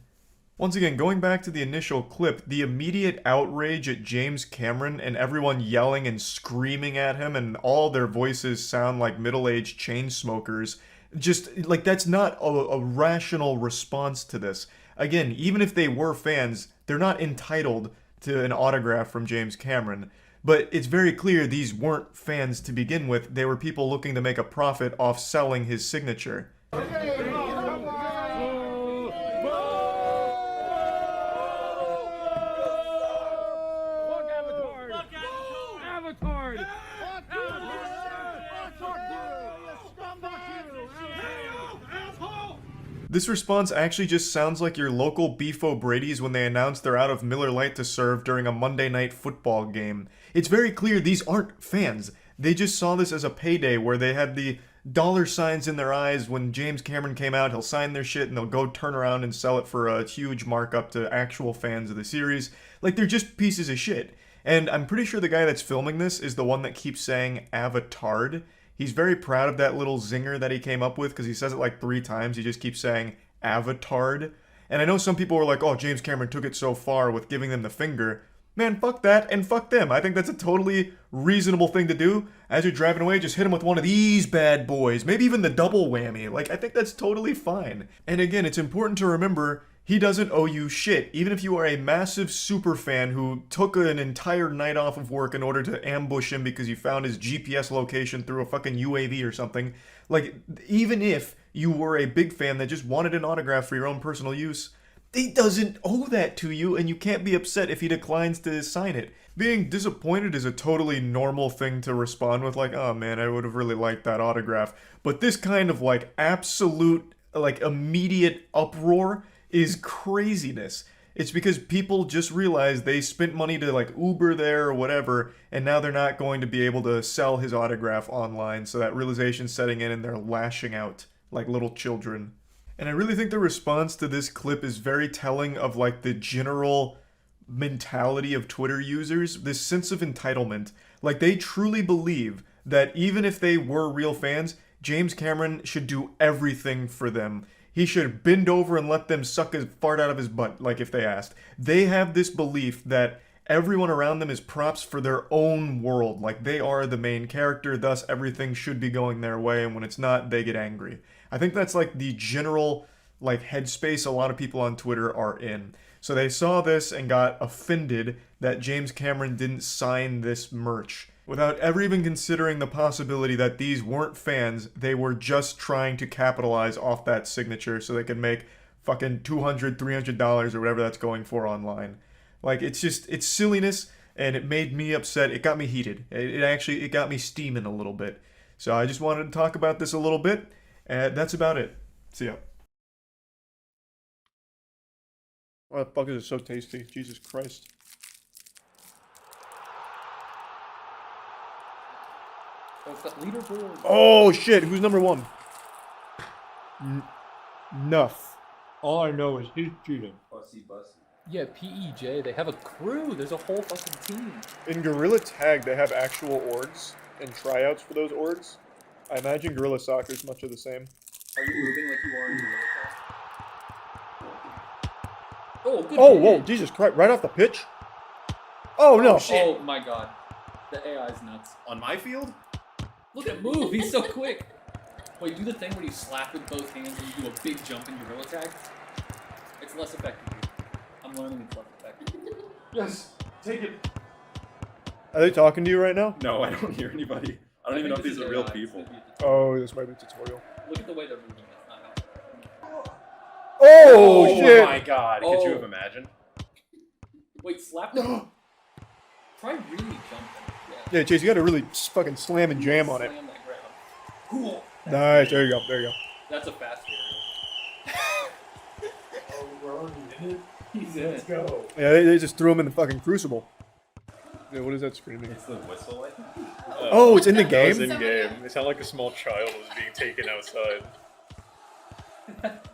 A: Once again, going back to the initial clip, the immediate outrage at James Cameron and everyone yelling and screaming at him and all their voices sound like middle-aged chain smokers. Just, like, that's not a rational response to this. Again, even if they were fans, they're not entitled to an autograph from James Cameron. But it's very clear these weren't fans to begin with. They were people looking to make a profit off selling his signature. This response actually just sounds like your local Beef O'Brady's when they announce they're out of Miller Lite to serve during a Monday night football game. It's very clear these aren't fans. They just saw this as a payday where they had the dollar signs in their eyes. When James Cameron came out, he'll sign their shit and they'll go turn around and sell it for a huge markup to actual fans of the series. Like, they're just pieces of shit. And I'm pretty sure the guy that's filming this is the one that keeps saying "avatard." He's very proud of that little zinger that he came up with because he says it like 3 times. He just keeps saying "avatard." And I know some people were like, oh, James Cameron took it so far with giving them the finger. Man, fuck that and fuck them. I think that's a totally reasonable thing to do. As you're driving away, just hit him with one of these bad boys. Maybe even the double whammy. Like, I think that's totally fine. And again, it's important to remember, he doesn't owe you shit. Even if you are a massive super fan who took an entire night off of work in order to ambush him because you found his GPS location through a fucking UAV or something. Like, even if you were a big fan that just wanted an autograph for your own personal use, he doesn't owe that to you, and you can't be upset if he declines to sign it. Being disappointed is a totally normal thing to respond with, like, oh man, I would have really liked that autograph. But this kind of, like, absolute, like, immediate uproar is craziness. It's because people just realized they spent money to, like, Uber there or whatever, and now they're not going to be able to sell his autograph online, so that realization's setting in and they're lashing out like little children. And I really think the response to this clip is very telling of, like, the general mentality of Twitter users, this sense of entitlement. Like, they truly believe that even if they were real fans, James Cameron should do everything for them. He should bend over and let them suck his fart out of his butt, like, if they asked. They have this belief that everyone around them is props for their own world. Like, they are the main character, thus everything should be going their way, and when it's not, they get angry. I think that's, like, the general, like, headspace a lot of people on Twitter are in. So they saw this and got offended that James Cameron didn't sign this merch. Without ever even considering the possibility that these weren't fans, they were just trying to capitalize off that signature so they could make fucking $200, $300 or whatever that's going for online. Like, it's just, it's silliness, and it made me upset. It got me heated. It got me steaming a little bit. So I just wanted to talk about this a little bit, and that's about it. See ya. Why the fuck is it so tasty? Jesus Christ.
J: Oh, it's got leaderboard.
A: Oh shit, who's number 1? Nuff. All I know is he's cheating.
J: Bussy. Yeah, PEJ, they have a crew. There's a whole fucking team.
A: In Gorilla Tag, they have actual orgs and tryouts for those orgs. I imagine Gorilla Soccer is much of the same.
J: Are you moving like you are in Gorilla Tag? Oh, good.
A: Oh, whoa, Jesus Christ, right off the pitch? Oh, no.
J: Oh, shit. Oh, my God. The AI is nuts.
K: On my field?
J: Look at move, he's so quick. Wait, do the thing where you slap with both hands and you do a big jump in Gorilla Tag. It's less effective. I'm learning it's less effective.
A: Yes, take it. Are they talking to you right now?
K: No, I don't hear anybody. I don't even know if these are real people.
A: Oh, this might be a tutorial.
J: Look at the way they're moving. That's not
A: Oh, shit.
K: Oh my God, could you have imagined?
J: Wait, slap them. Try really jumping.
A: Yeah, Chase, you gotta really fucking slam and jam on it.
J: Slam that ground. Cool.
A: Nice, there you go, there you go.
J: That's a fast area.
B: Oh, we're already in it?
J: He's in
B: Let's go.
A: Yeah, they just threw him in the fucking crucible. Yeah, what is that screaming?
K: It's the whistle, I think.
A: Oh, it's in the game?
K: It's in game. They sound like a small child was being taken outside.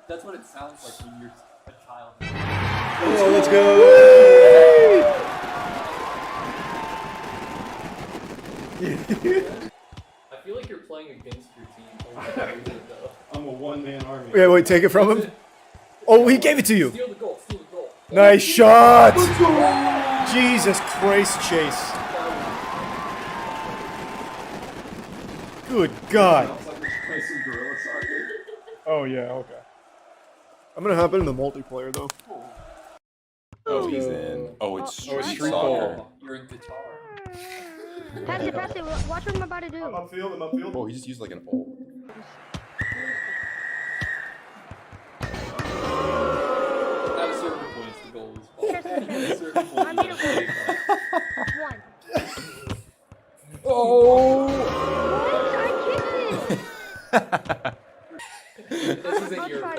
J: That's what it sounds like when you're a child.
A: Oh, let's go!
J: I feel like you're playing against your team.
K: I'm a one-man army.
A: Yeah, wait, take it from him? Oh, he gave it to you!
J: Steal the goal, steal the goal.
A: Nice shot! Jesus Christ, Chase. Good God. Oh, yeah, okay. I'm gonna hop into the multiplayer, though.
K: Oh, he's in. Oh, it's street
A: Street
K: soccer.
A: Ball.
J: You're in guitar.
L: Pass it, watch what I'm about to do.
A: I'm upfield.
K: Oh, he just used like an ult.
J: At a certain point, the goal is ball. At a certain point,
L: I made a goal. 1.
J: Oh!
L: I kicked it.
J: This isn't
L: I'll
J: your
L: try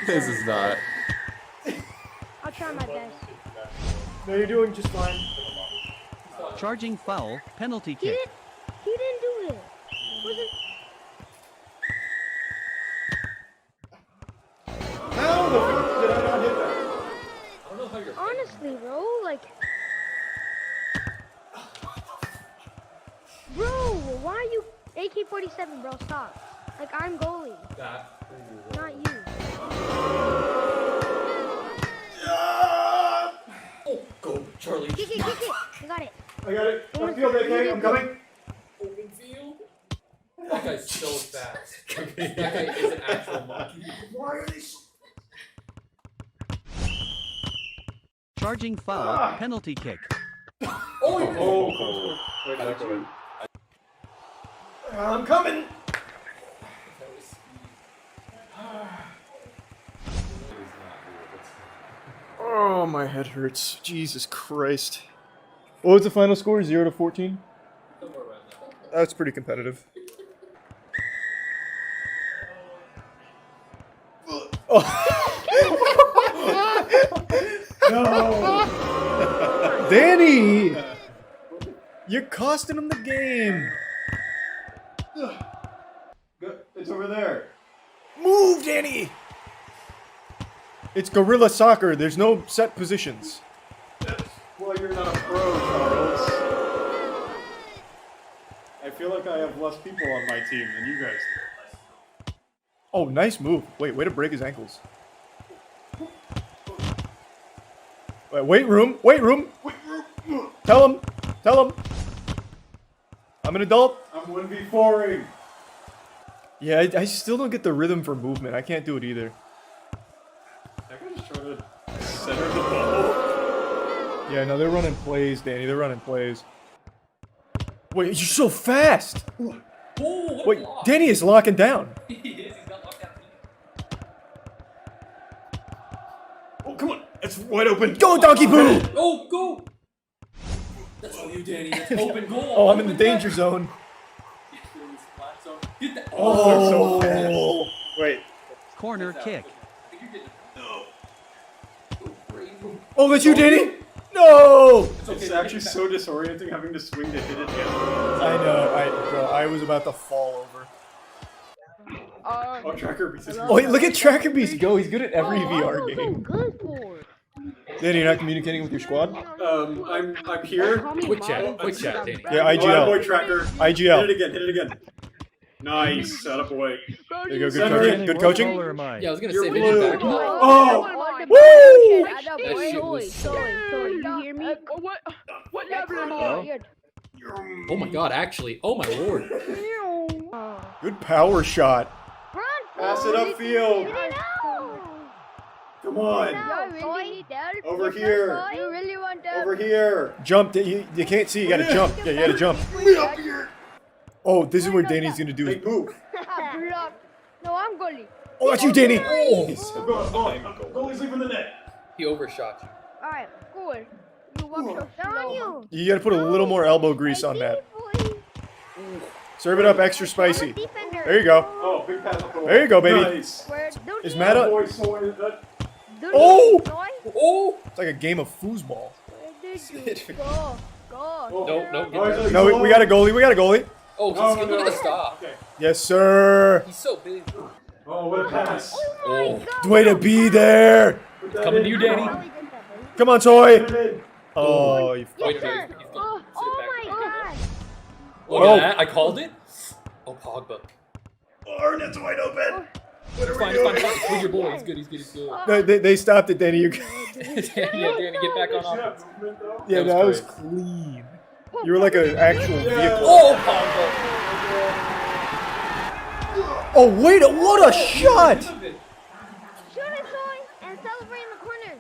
E: This is not.
L: I'll try my best.
B: No, you're doing just fine.
N: Charging foul, penalty kick.
L: He didn't do it. Was it?
B: How the fuck did I not hit that?
J: I don't know how you're.
L: Honestly, bro, like. Bro, why are you AK-47, bro? Stop. Like, I'm goalie. Not you.
J: Oh, go, Charlie.
L: Kick it. I got it.
B: I got it. Open field, AK. I'm coming.
J: Open field. That guy's so fast. That guy is an actual monkey.
B: Why are they so...
N: Charging foul, penalty kick.
J: Oh.
B: I'm coming. Oh, my head hurts. Jesus Christ. What was the final score? 0-14? That's pretty competitive. Oh. No! Danny! You're costing him the game! It's over there. Move, Danny! It's guerrilla soccer. There's no set positions.
A: Well, you're not a pro, Charles. I feel like I have less people on my team than you guys do.
B: Oh, nice move. Wait, way to break his ankles. Weight room. Tell him. I'm an adult.
A: I'm 1v4ing.
B: Yeah, I still don't get the rhythm for movement. I can't do it either.
A: That guy just trying to center the ball.
B: Yeah, no, they're running plays, Danny. They're running plays. Wait, you're so fast.
J: Oh,
B: wait, Danny is locking down.
J: He is. He's got locked down.
A: Oh, come on. It's wide open.
B: Go, Donkey Boo!
J: Oh, go! That's all you, Danny. That's open goal.
B: Oh, I'm in the danger zone.
J: Get that.
B: Oh, so fast.
A: Wait.
N: Corner kick.
B: Oh, that's you, Danny? No!
A: It's actually so disorienting having to swing to hit it again.
B: I know. Bro, I was about to fall over.
A: Oh, Tracker Beast is
B: Oh, wait, look at Tracker Beast go. He's good at every VR
L: I'm
B: game.
L: good for.
B: Danny, you're not communicating with your squad?
A: I'm here.
J: Quick chat, Danny.
B: Yeah, IGL.
A: Boy, Tracker.
B: IGL.
A: Hit it again. Nice. Set up away.
B: There you go. Good coaching. Good coaching.
J: Yeah, I was gonna say video back.
B: Oh!
L: Woo!
J: That shit was so...
L: You hear me? What level am I?
J: Oh my god, actually. Oh my lord.
B: Good power shot.
A: Pass it upfield. Come on. Over here.
L: You really want that?
A: Over here.
B: Jump. You can't see. You gotta jump. Yeah, you gotta jump.
A: Up here.
B: Oh, this is where Danny's gonna do his
A: move.
L: No, I'm goalie.
B: Oh, that's you, Danny.
A: Oh. Goalie's leaving the net.
J: He overshot you.
L: Alright, cool. You walk so slow.
B: You gotta put a little more elbow grease on that. Serve it up extra spicy. There you go.
A: Oh, big pass.
B: There you go, baby.
A: Nice.
B: Is Matt up?
L: Oh!
B: Oh! It's like a game of foosball.
L: Go.
B: No, we got a goalie.
J: Oh, he's good. Look at the stop. Okay.
B: Yes, sir.
J: He's so big.
A: Oh, what a pass.
J: Oh.
B: Way to be there.
J: Coming to you, Danny.
B: Come on, Toy. Oh, you
J: Wait,
L: Oh my god.
J: Look at that. I called it. Oh, Pogba.
A: Oh, net's wide open.
J: It's fine. With your boy. He's good.
B: They stopped it, Danny.
J: Yeah, Danny, get back on offense.
B: Yeah, that was clean. You were like an actual vehicle.
J: Oh, Pogba.
B: Oh, wait, what a shot!
L: Shoot it, Toy, and celebrate in the corner.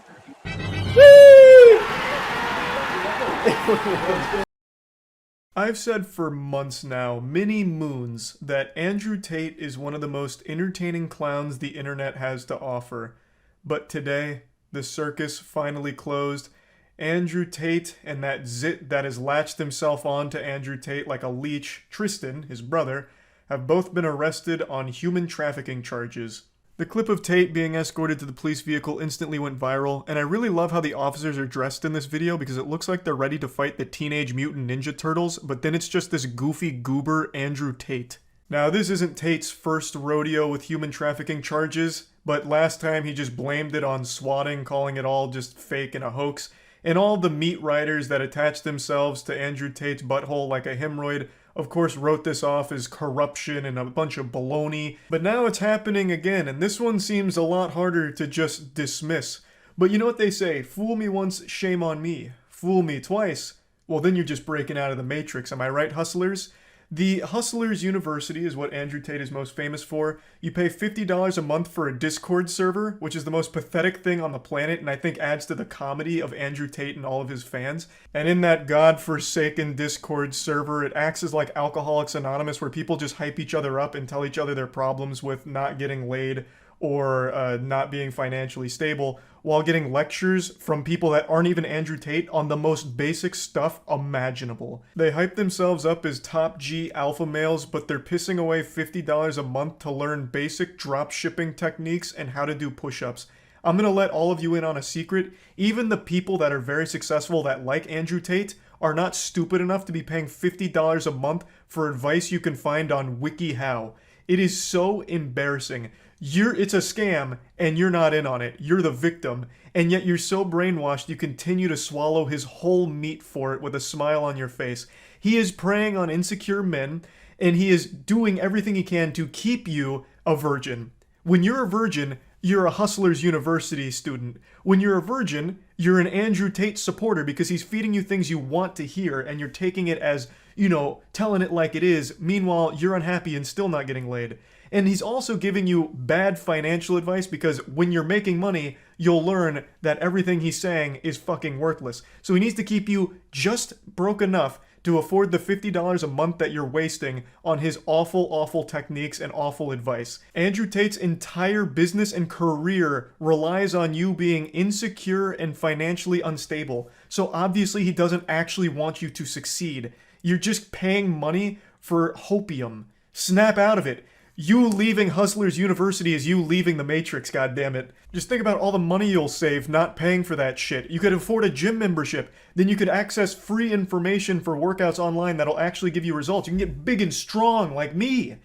B: I've said for months now, many moons, that Andrew Tate is one of the most entertaining clowns the internet has to offer. But today, the circus finally closed. Andrew Tate and that zit that has latched himself on to Andrew Tate like a leech, Tristan, his brother, have both been arrested on human trafficking charges.
A: The clip of Tate being escorted to the police vehicle instantly went viral, and I really love how the officers are dressed in this video because it looks like they're ready to fight the Teenage Mutant Ninja Turtles, but then it's just this goofy goober Andrew Tate. Now, this isn't Tate's first rodeo with human trafficking charges, but last time he just blamed it on swatting, calling it all just fake and a hoax, and all the meat riders that attached themselves to Andrew Tate's butthole like a hemorrhoid of course wrote this off as corruption and a bunch of baloney, but now it's happening again, and this one seems a lot harder to just dismiss. But you know what they say, fool me once, shame on me. Fool me twice, well then you're just breaking out of the matrix, am I right, hustlers? The Hustlers University is what Andrew Tate is most famous for. You pay $50 a month for a Discord server, which is the most pathetic thing on the planet, and I think adds to the comedy of Andrew Tate and all of his fans. And in that godforsaken Discord server, it acts as like Alcoholics Anonymous, where people just hype each other up and tell each other their problems with not getting laid or not being financially stable, while getting lectures from people that aren't even Andrew Tate on the most basic stuff imaginable. They hype themselves up as top G alpha males, but they're pissing away $50 a month to learn basic drop shipping techniques and how to do push-ups. I'm gonna let all of you in on a secret. Even the people that are very successful that like Andrew Tate are not stupid enough to be paying $50 a month for advice you can find on WikiHow. It is so embarrassing. It's a scam, and you're not in on it. You're the victim, and yet you're so brainwashed you continue to swallow his whole meat for it with a smile on your face. He is preying on insecure men, and he is doing everything he can to keep you a virgin. When you're a virgin, you're a Hustlers University student. When you're a virgin, you're an Andrew Tate supporter because he's feeding you things you want to hear, and you're taking it as, you know, telling it like it is. Meanwhile, you're unhappy and still not getting laid. And he's also giving you bad financial advice because when you're making money, you'll learn that everything he's saying is fucking worthless. So he needs to keep you just broke enough to afford the $50 a month that you're wasting on his awful, awful techniques and awful advice. Andrew Tate's entire business and career relies on you being insecure and financially unstable. So obviously he doesn't actually want you to succeed. You're just paying money for hopium. Snap out of it. You leaving Hustlers University is you leaving the Matrix, goddammit. Just think about all the money you'll save not paying for that shit. You could afford a gym membership. Then you could access free information for workouts online that'll actually give you results. You can get big and strong like me.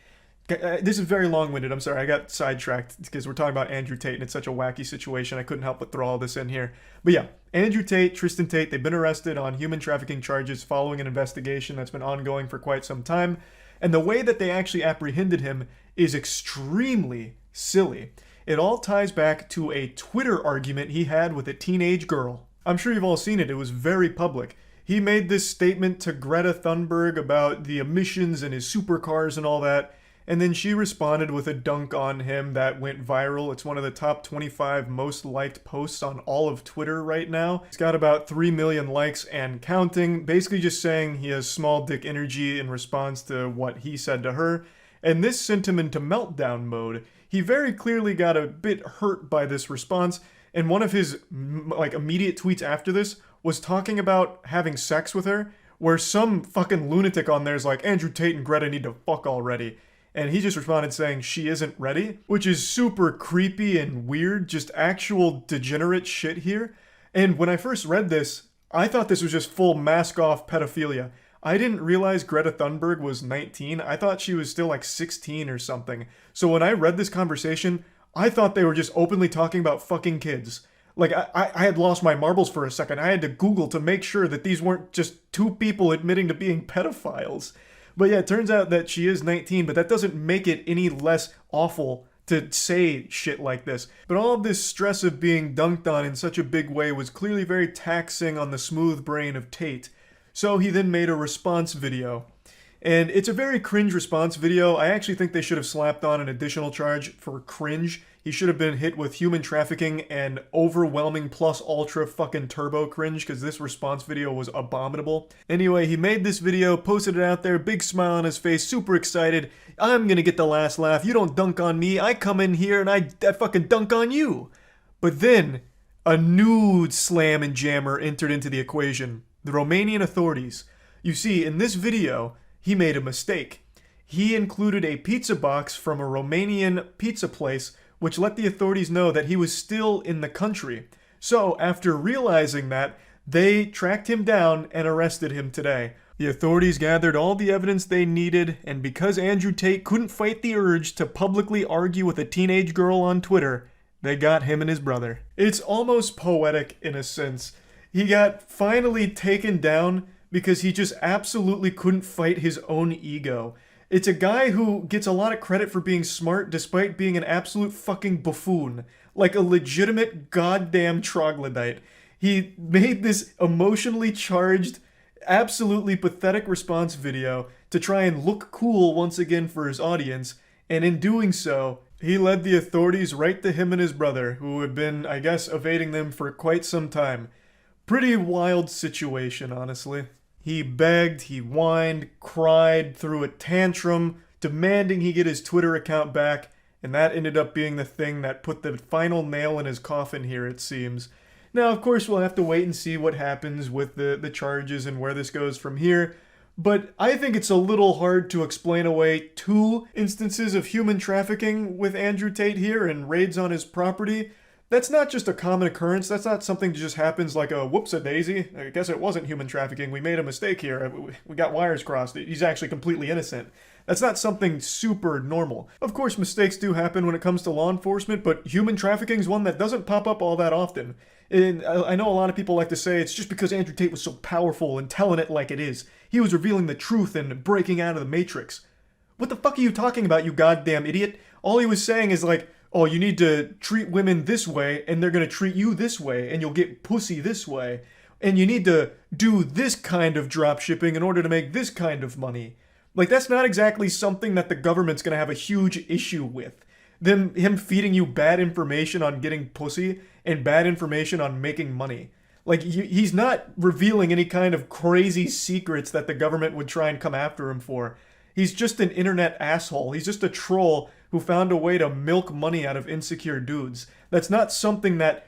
A: This is very long-winded. I'm sorry, I got sidetracked because we're talking about Andrew Tate and it's such a wacky situation. I couldn't help but throw all this in here. But yeah, Andrew Tate, Tristan Tate, they've been arrested on human trafficking charges following an investigation that's been ongoing for quite some time. And the way that they actually apprehended him is extremely silly. It all ties back to a Twitter argument he had with a teenage girl. I'm sure you've all seen it. It was very public. He made this statement to Greta Thunberg about the emissions and his supercars and all that, and then she responded with a dunk on him that went viral. It's one of the top 25 most liked posts on all of Twitter right now. It's got about 3 million likes and counting, basically just saying he has small dick energy in response to what he said to her. And this sent him into meltdown mode. He very clearly got a bit hurt by this response, and one of his immediate tweets after this was talking about having sex with her, where some fucking lunatic on there is like, Andrew Tate and Greta need to fuck already. And he just responded saying she isn't ready, which is super creepy and weird, just actual degenerate shit here. And when I first read this, I thought this was just full mask-off pedophilia. I didn't realize Greta Thunberg was 19. I thought she was still like 16 or something. So when I read this conversation, I thought they were just openly talking about fucking kids. Like, I had lost my marbles for a second. I had to Google to make sure that these weren't just two people admitting to being pedophiles. But yeah, it turns out that she is 19, but that doesn't make it any less awful to say shit like this. But all of this stress of being dunked on in such a big way was clearly very taxing on the smooth brain of Tate. So he then made a response video. And it's a very cringe response video. I actually think they should have slapped on an additional charge for cringe. He should have been hit with human trafficking and overwhelming plus ultra fucking turbo cringe because this response video was abominable. Anyway, he made this video, posted it out there, big smile on his face, super excited. I'm gonna get the last laugh. You don't dunk on me. I come in here and I fucking dunk on you. But then a new slam and jammer entered into the equation. The Romanian authorities. You see, in this video, he made a mistake. He included a pizza box from a Romanian pizza place
B: which let the authorities know that he was still in the country. So, after realizing that, they tracked him down and arrested him today. The authorities gathered all the evidence they needed, and because Andrew Tate couldn't fight the urge to publicly argue with a teenage girl on Twitter, they got him and his brother. It's almost poetic in a sense. He got finally taken down because he just absolutely couldn't fight his own ego. It's a guy who gets a lot of credit for being smart despite being an absolute fucking buffoon. Like a legitimate goddamn troglodyte. He made this emotionally charged, absolutely pathetic response video to try and look cool once again for his audience, and in doing so, he led the authorities right to him and his brother, who had been, I guess, evading them for quite some time. Pretty wild situation, honestly. He begged, he whined, cried, threw a tantrum, demanding he get his Twitter account back, and that ended up being the thing that put the final nail in his coffin here, it seems. Now, of course, we'll have to wait and see what happens with the charges and where this goes from here, but I think it's a little hard to explain away 2 instances of human trafficking with Andrew Tate here and raids on his property. That's not just a common occurrence. That's not something that just happens like a whoops-a-daisy. I guess it wasn't human trafficking. We made a mistake here. We got wires crossed. He's actually completely innocent. That's not something super normal. Of course, mistakes do happen when it comes to law enforcement, but human trafficking is one that doesn't pop up all that often. And I know a lot of people like to say it's just because Andrew Tate was so powerful and telling it like it is. He was revealing the truth and breaking out of the Matrix. What the fuck are you talking about, you goddamn idiot? All he was saying is like, oh, you need to treat women this way, and they're gonna treat you this way, and you'll get pussy this way. And you need to do this kind of drop shipping in order to make this kind of money. Like, that's not exactly something that the government's gonna have a huge issue with. Him feeding you bad information on getting pussy and bad information on making money. Like, he's not revealing any kind of crazy secrets that the government would try and come after him for. He's just an internet asshole. He's just a troll who found a way to milk money out of insecure dudes. That's not something that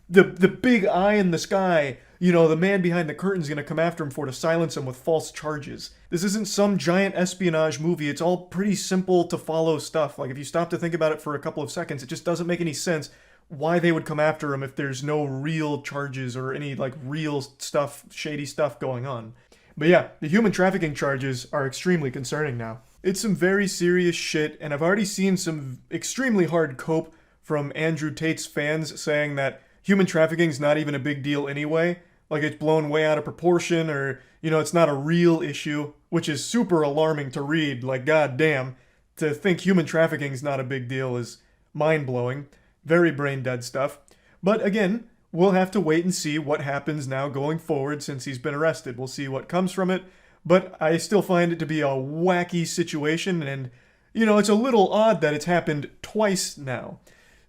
B: the big eye in the sky, you know, the man behind the curtain's gonna come after him for to silence him with false charges. This isn't some giant espionage movie. It's all pretty simple to follow stuff. Like, if you stop to think about it for a couple of seconds, it just doesn't make any sense why they would come after him if there's no real charges or any, like, real stuff, shady stuff going on. But yeah, the human trafficking charges are extremely concerning now. It's some very serious shit, and I've already seen some extremely hard cope from Andrew Tate's fans saying that human trafficking's not even a big deal anyway. Like, it's blown way out of proportion, or, you know, it's not a real issue, which is super alarming to read. Like, goddamn, to think human trafficking's not a big deal is mind-blowing. Very brain-dead stuff. But again, we'll have to wait and see what happens now going forward since he's been arrested. We'll see what comes from it. But I still find it to be a wacky situation, and, you know, it's a little odd that it's happened twice now.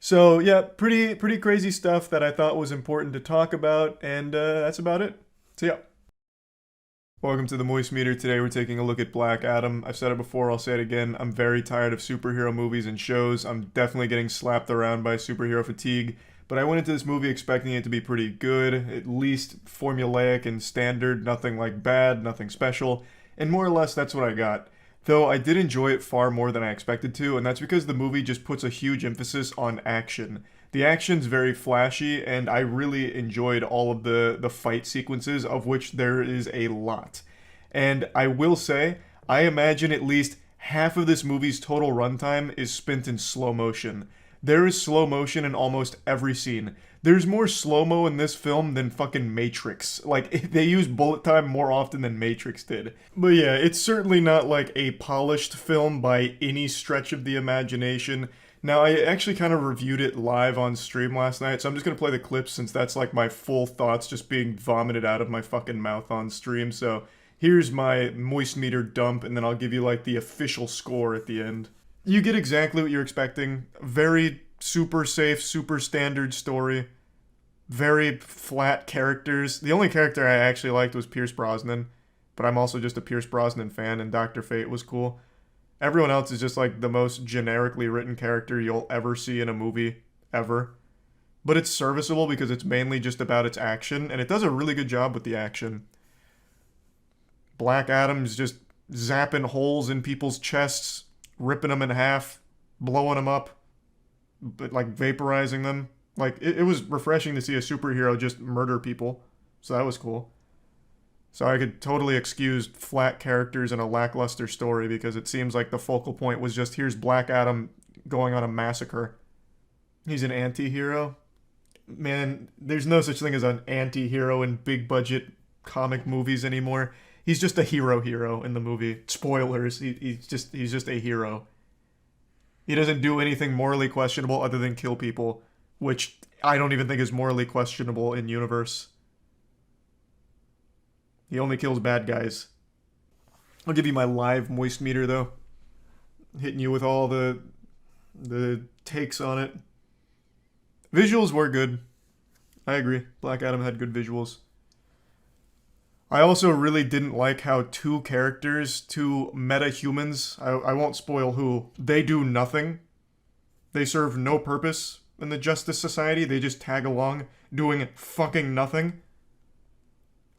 B: So, yeah, pretty crazy stuff that I thought was important to talk about, and that's about it. So, yeah. Welcome to the Moist Meter. Today we're taking a look at Black Adam. I've said it before, I'll say it again. I'm very tired of superhero movies and shows. I'm definitely getting slapped around by superhero fatigue. But I went into this movie expecting it to be pretty good, at least formulaic and standard, nothing like bad, nothing special, and more or less that's what I got. Though I did enjoy it far more than I expected to, and that's because the movie just puts a huge emphasis on action. The action's very flashy, and I really enjoyed all of the fight sequences, of which there is a lot. And I will say, I imagine at least half of this movie's total runtime is spent in slow motion. There is slow motion in almost every scene. There's more slow-mo in this film than fucking Matrix. Like, they use bullet time more often than Matrix did. But yeah, it's certainly not like a polished film by any stretch of the imagination. Now, I actually kind of reviewed it live on stream last night, so I'm just gonna play the clips since that's like my full thoughts just being vomited out of my fucking mouth on stream. So here's my Moist Meter dump, and then I'll give you like the official score at the end. You get exactly what you're expecting. Very super safe, super standard story. Very flat characters. The only character I actually liked was Pierce Brosnan, but I'm also just a Pierce Brosnan fan, and Dr. Fate was cool. Everyone else is just like the most generically written character you'll ever see in a movie, ever. But it's serviceable because it's mainly just about its action, and it does a really good job with the action. Black Adam's just zapping holes in people's chests, ripping them in half, blowing them up.
A: but like vaporizing them. Like, it was refreshing to see a superhero just murder people. So that was cool. So I could totally excuse flat characters in a lackluster story because it seems like the focal point was just, here's Black Adam going on a massacre. He's an anti-hero. Man, there's no such thing as an anti-hero in big budget comic movies anymore. He's just a hero in the movie. Spoilers, he's just a hero. He doesn't do anything morally questionable other than kill people, which I don't even think is morally questionable in universe. He only kills bad guys. I'll give you my live moist meter though. Hitting you with all the takes on it. Visuals were good. I agree. Black Adam had good visuals. I also really didn't like how two characters, two meta-humans, I won't spoil who, they do nothing. They serve no purpose in the Justice Society. They just tag along doing fucking nothing.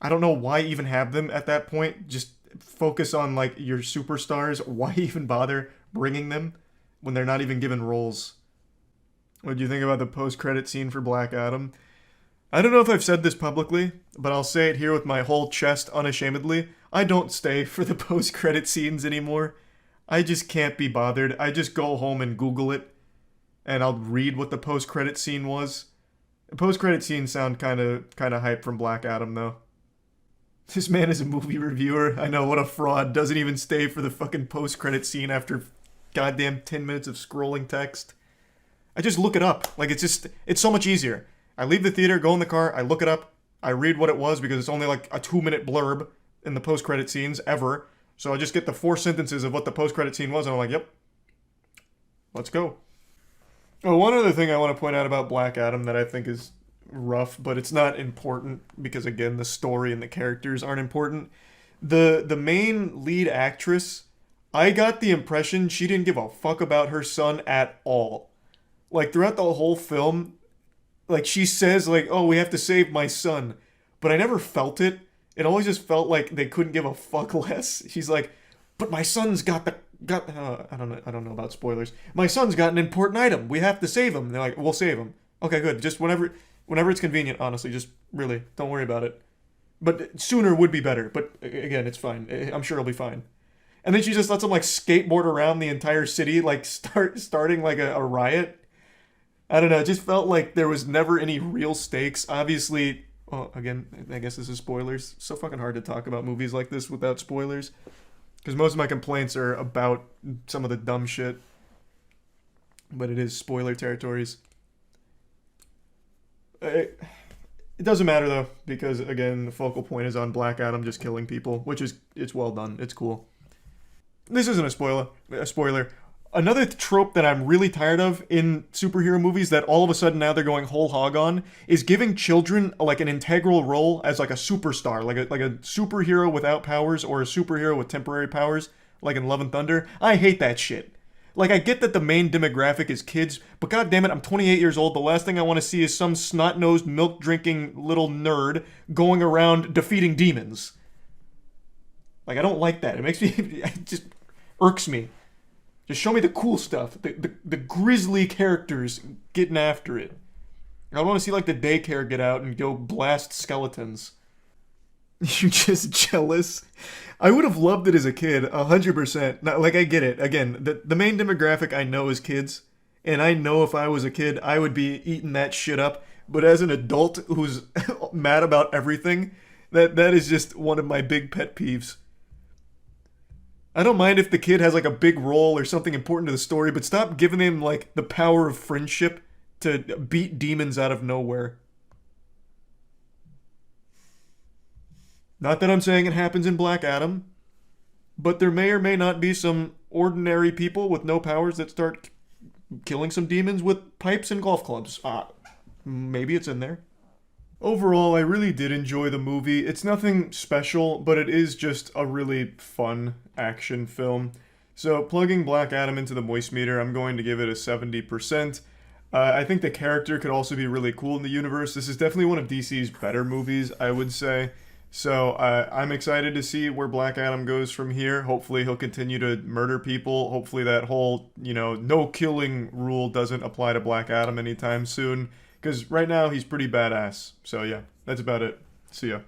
A: I don't know why even have them at that point. Just focus on, like, your superstars. Why even bother bringing them when they're not even given roles? What do you think about the post-credit scene for Black Adam? I don't know if I've said this publicly, but I'll say it here with my whole chest unashamedly. I don't stay for the post-credit scenes anymore. I just can't be bothered. I just go home and Google it, and I'll read what the post-credit scene was. The post-credit scenes sound kind of hype from Black Adam, though. This man is a movie reviewer. I know, what a fraud. Doesn't even stay for the fucking post-credit scene after goddamn 10 minutes of scrolling text. I just look it up. Like, it's so much easier. I leave the theater, go in the car, I look it up, I read what it was because it's only like a 2-minute blurb in the post-credit scenes ever. So I just get the 4 sentences of what the post-credit scene was and I'm like, yep, let's go. Oh, one other thing I want to point out about Black Adam that I think is rough, but it's not important because, again, the story and the characters aren't important. The main lead actress, I got the impression she didn't give a fuck about her son at all. Like, throughout the whole film, like, she says, like, oh, we have to save my son. But I never felt it. It always just felt like they couldn't give a fuck less. She's like, but my son's got I don't know about spoilers. My son's got an important item. We have to save him. And they're like, we'll save him. Okay, good. Just whenever it's convenient, honestly. Just really, don't worry about it. But sooner would be better. But again, it's fine. I'm sure it'll be fine. And then she just lets him, like, skateboard around the entire city, like, starting, like, a riot. I don't know, it just felt like there was never any real stakes. Obviously, well, again, I guess this is spoilers. It's so fucking hard to talk about movies like this without spoilers. Because most of my complaints are about some of the dumb shit. But it is spoiler territories. It doesn't matter, though, because, again, the focal point is on Black Adam just killing people, which is, it's well done. It's cool. This isn't a spoiler. Another trope that I'm really tired of in superhero movies that all of a sudden now they're going whole hog on is giving children like an integral role as like a superstar, like a superhero without powers or a superhero with temporary powers, like in Love and Thunder. I hate that shit. Like, I get that the main demographic is kids, but god damn it, I'm 28 years old. The last thing I want to see is some snot-nosed, milk-drinking little nerd going around defeating demons. Like, I don't like that. It makes me, it just irks me. Just show me the cool stuff. The grisly characters getting after it. I don't want to see, like, the daycare get out and go blast skeletons. You're just jealous? I would have loved it as a kid, 100%. Like, I get it. Again, the main demographic I know is kids. And I know if I was a kid, I would be eating that shit up. But as an adult who's mad about everything, that is just one of my big pet peeves. I don't mind if the kid has, like, a big role or something important to the story, but stop giving him, like, the power of friendship to beat demons out of nowhere. Not that I'm saying it happens in Black Adam, but there may or may not be some ordinary people with no powers that start killing some demons with pipes and golf clubs. Maybe it's in there. Overall, I really did enjoy the movie. It's nothing special, but it is just a really fun action film. So, plugging Black Adam into the moist meter, I'm going to give it a 70%. I think the character could also be really cool in the universe. This is definitely one of DC's better movies, I would say. So I'm excited to see where Black Adam goes from here. Hopefully he'll continue to murder people. Hopefully that whole, no killing rule doesn't apply to Black Adam anytime soon. Because right now he's pretty badass. So yeah, that's about it. See ya.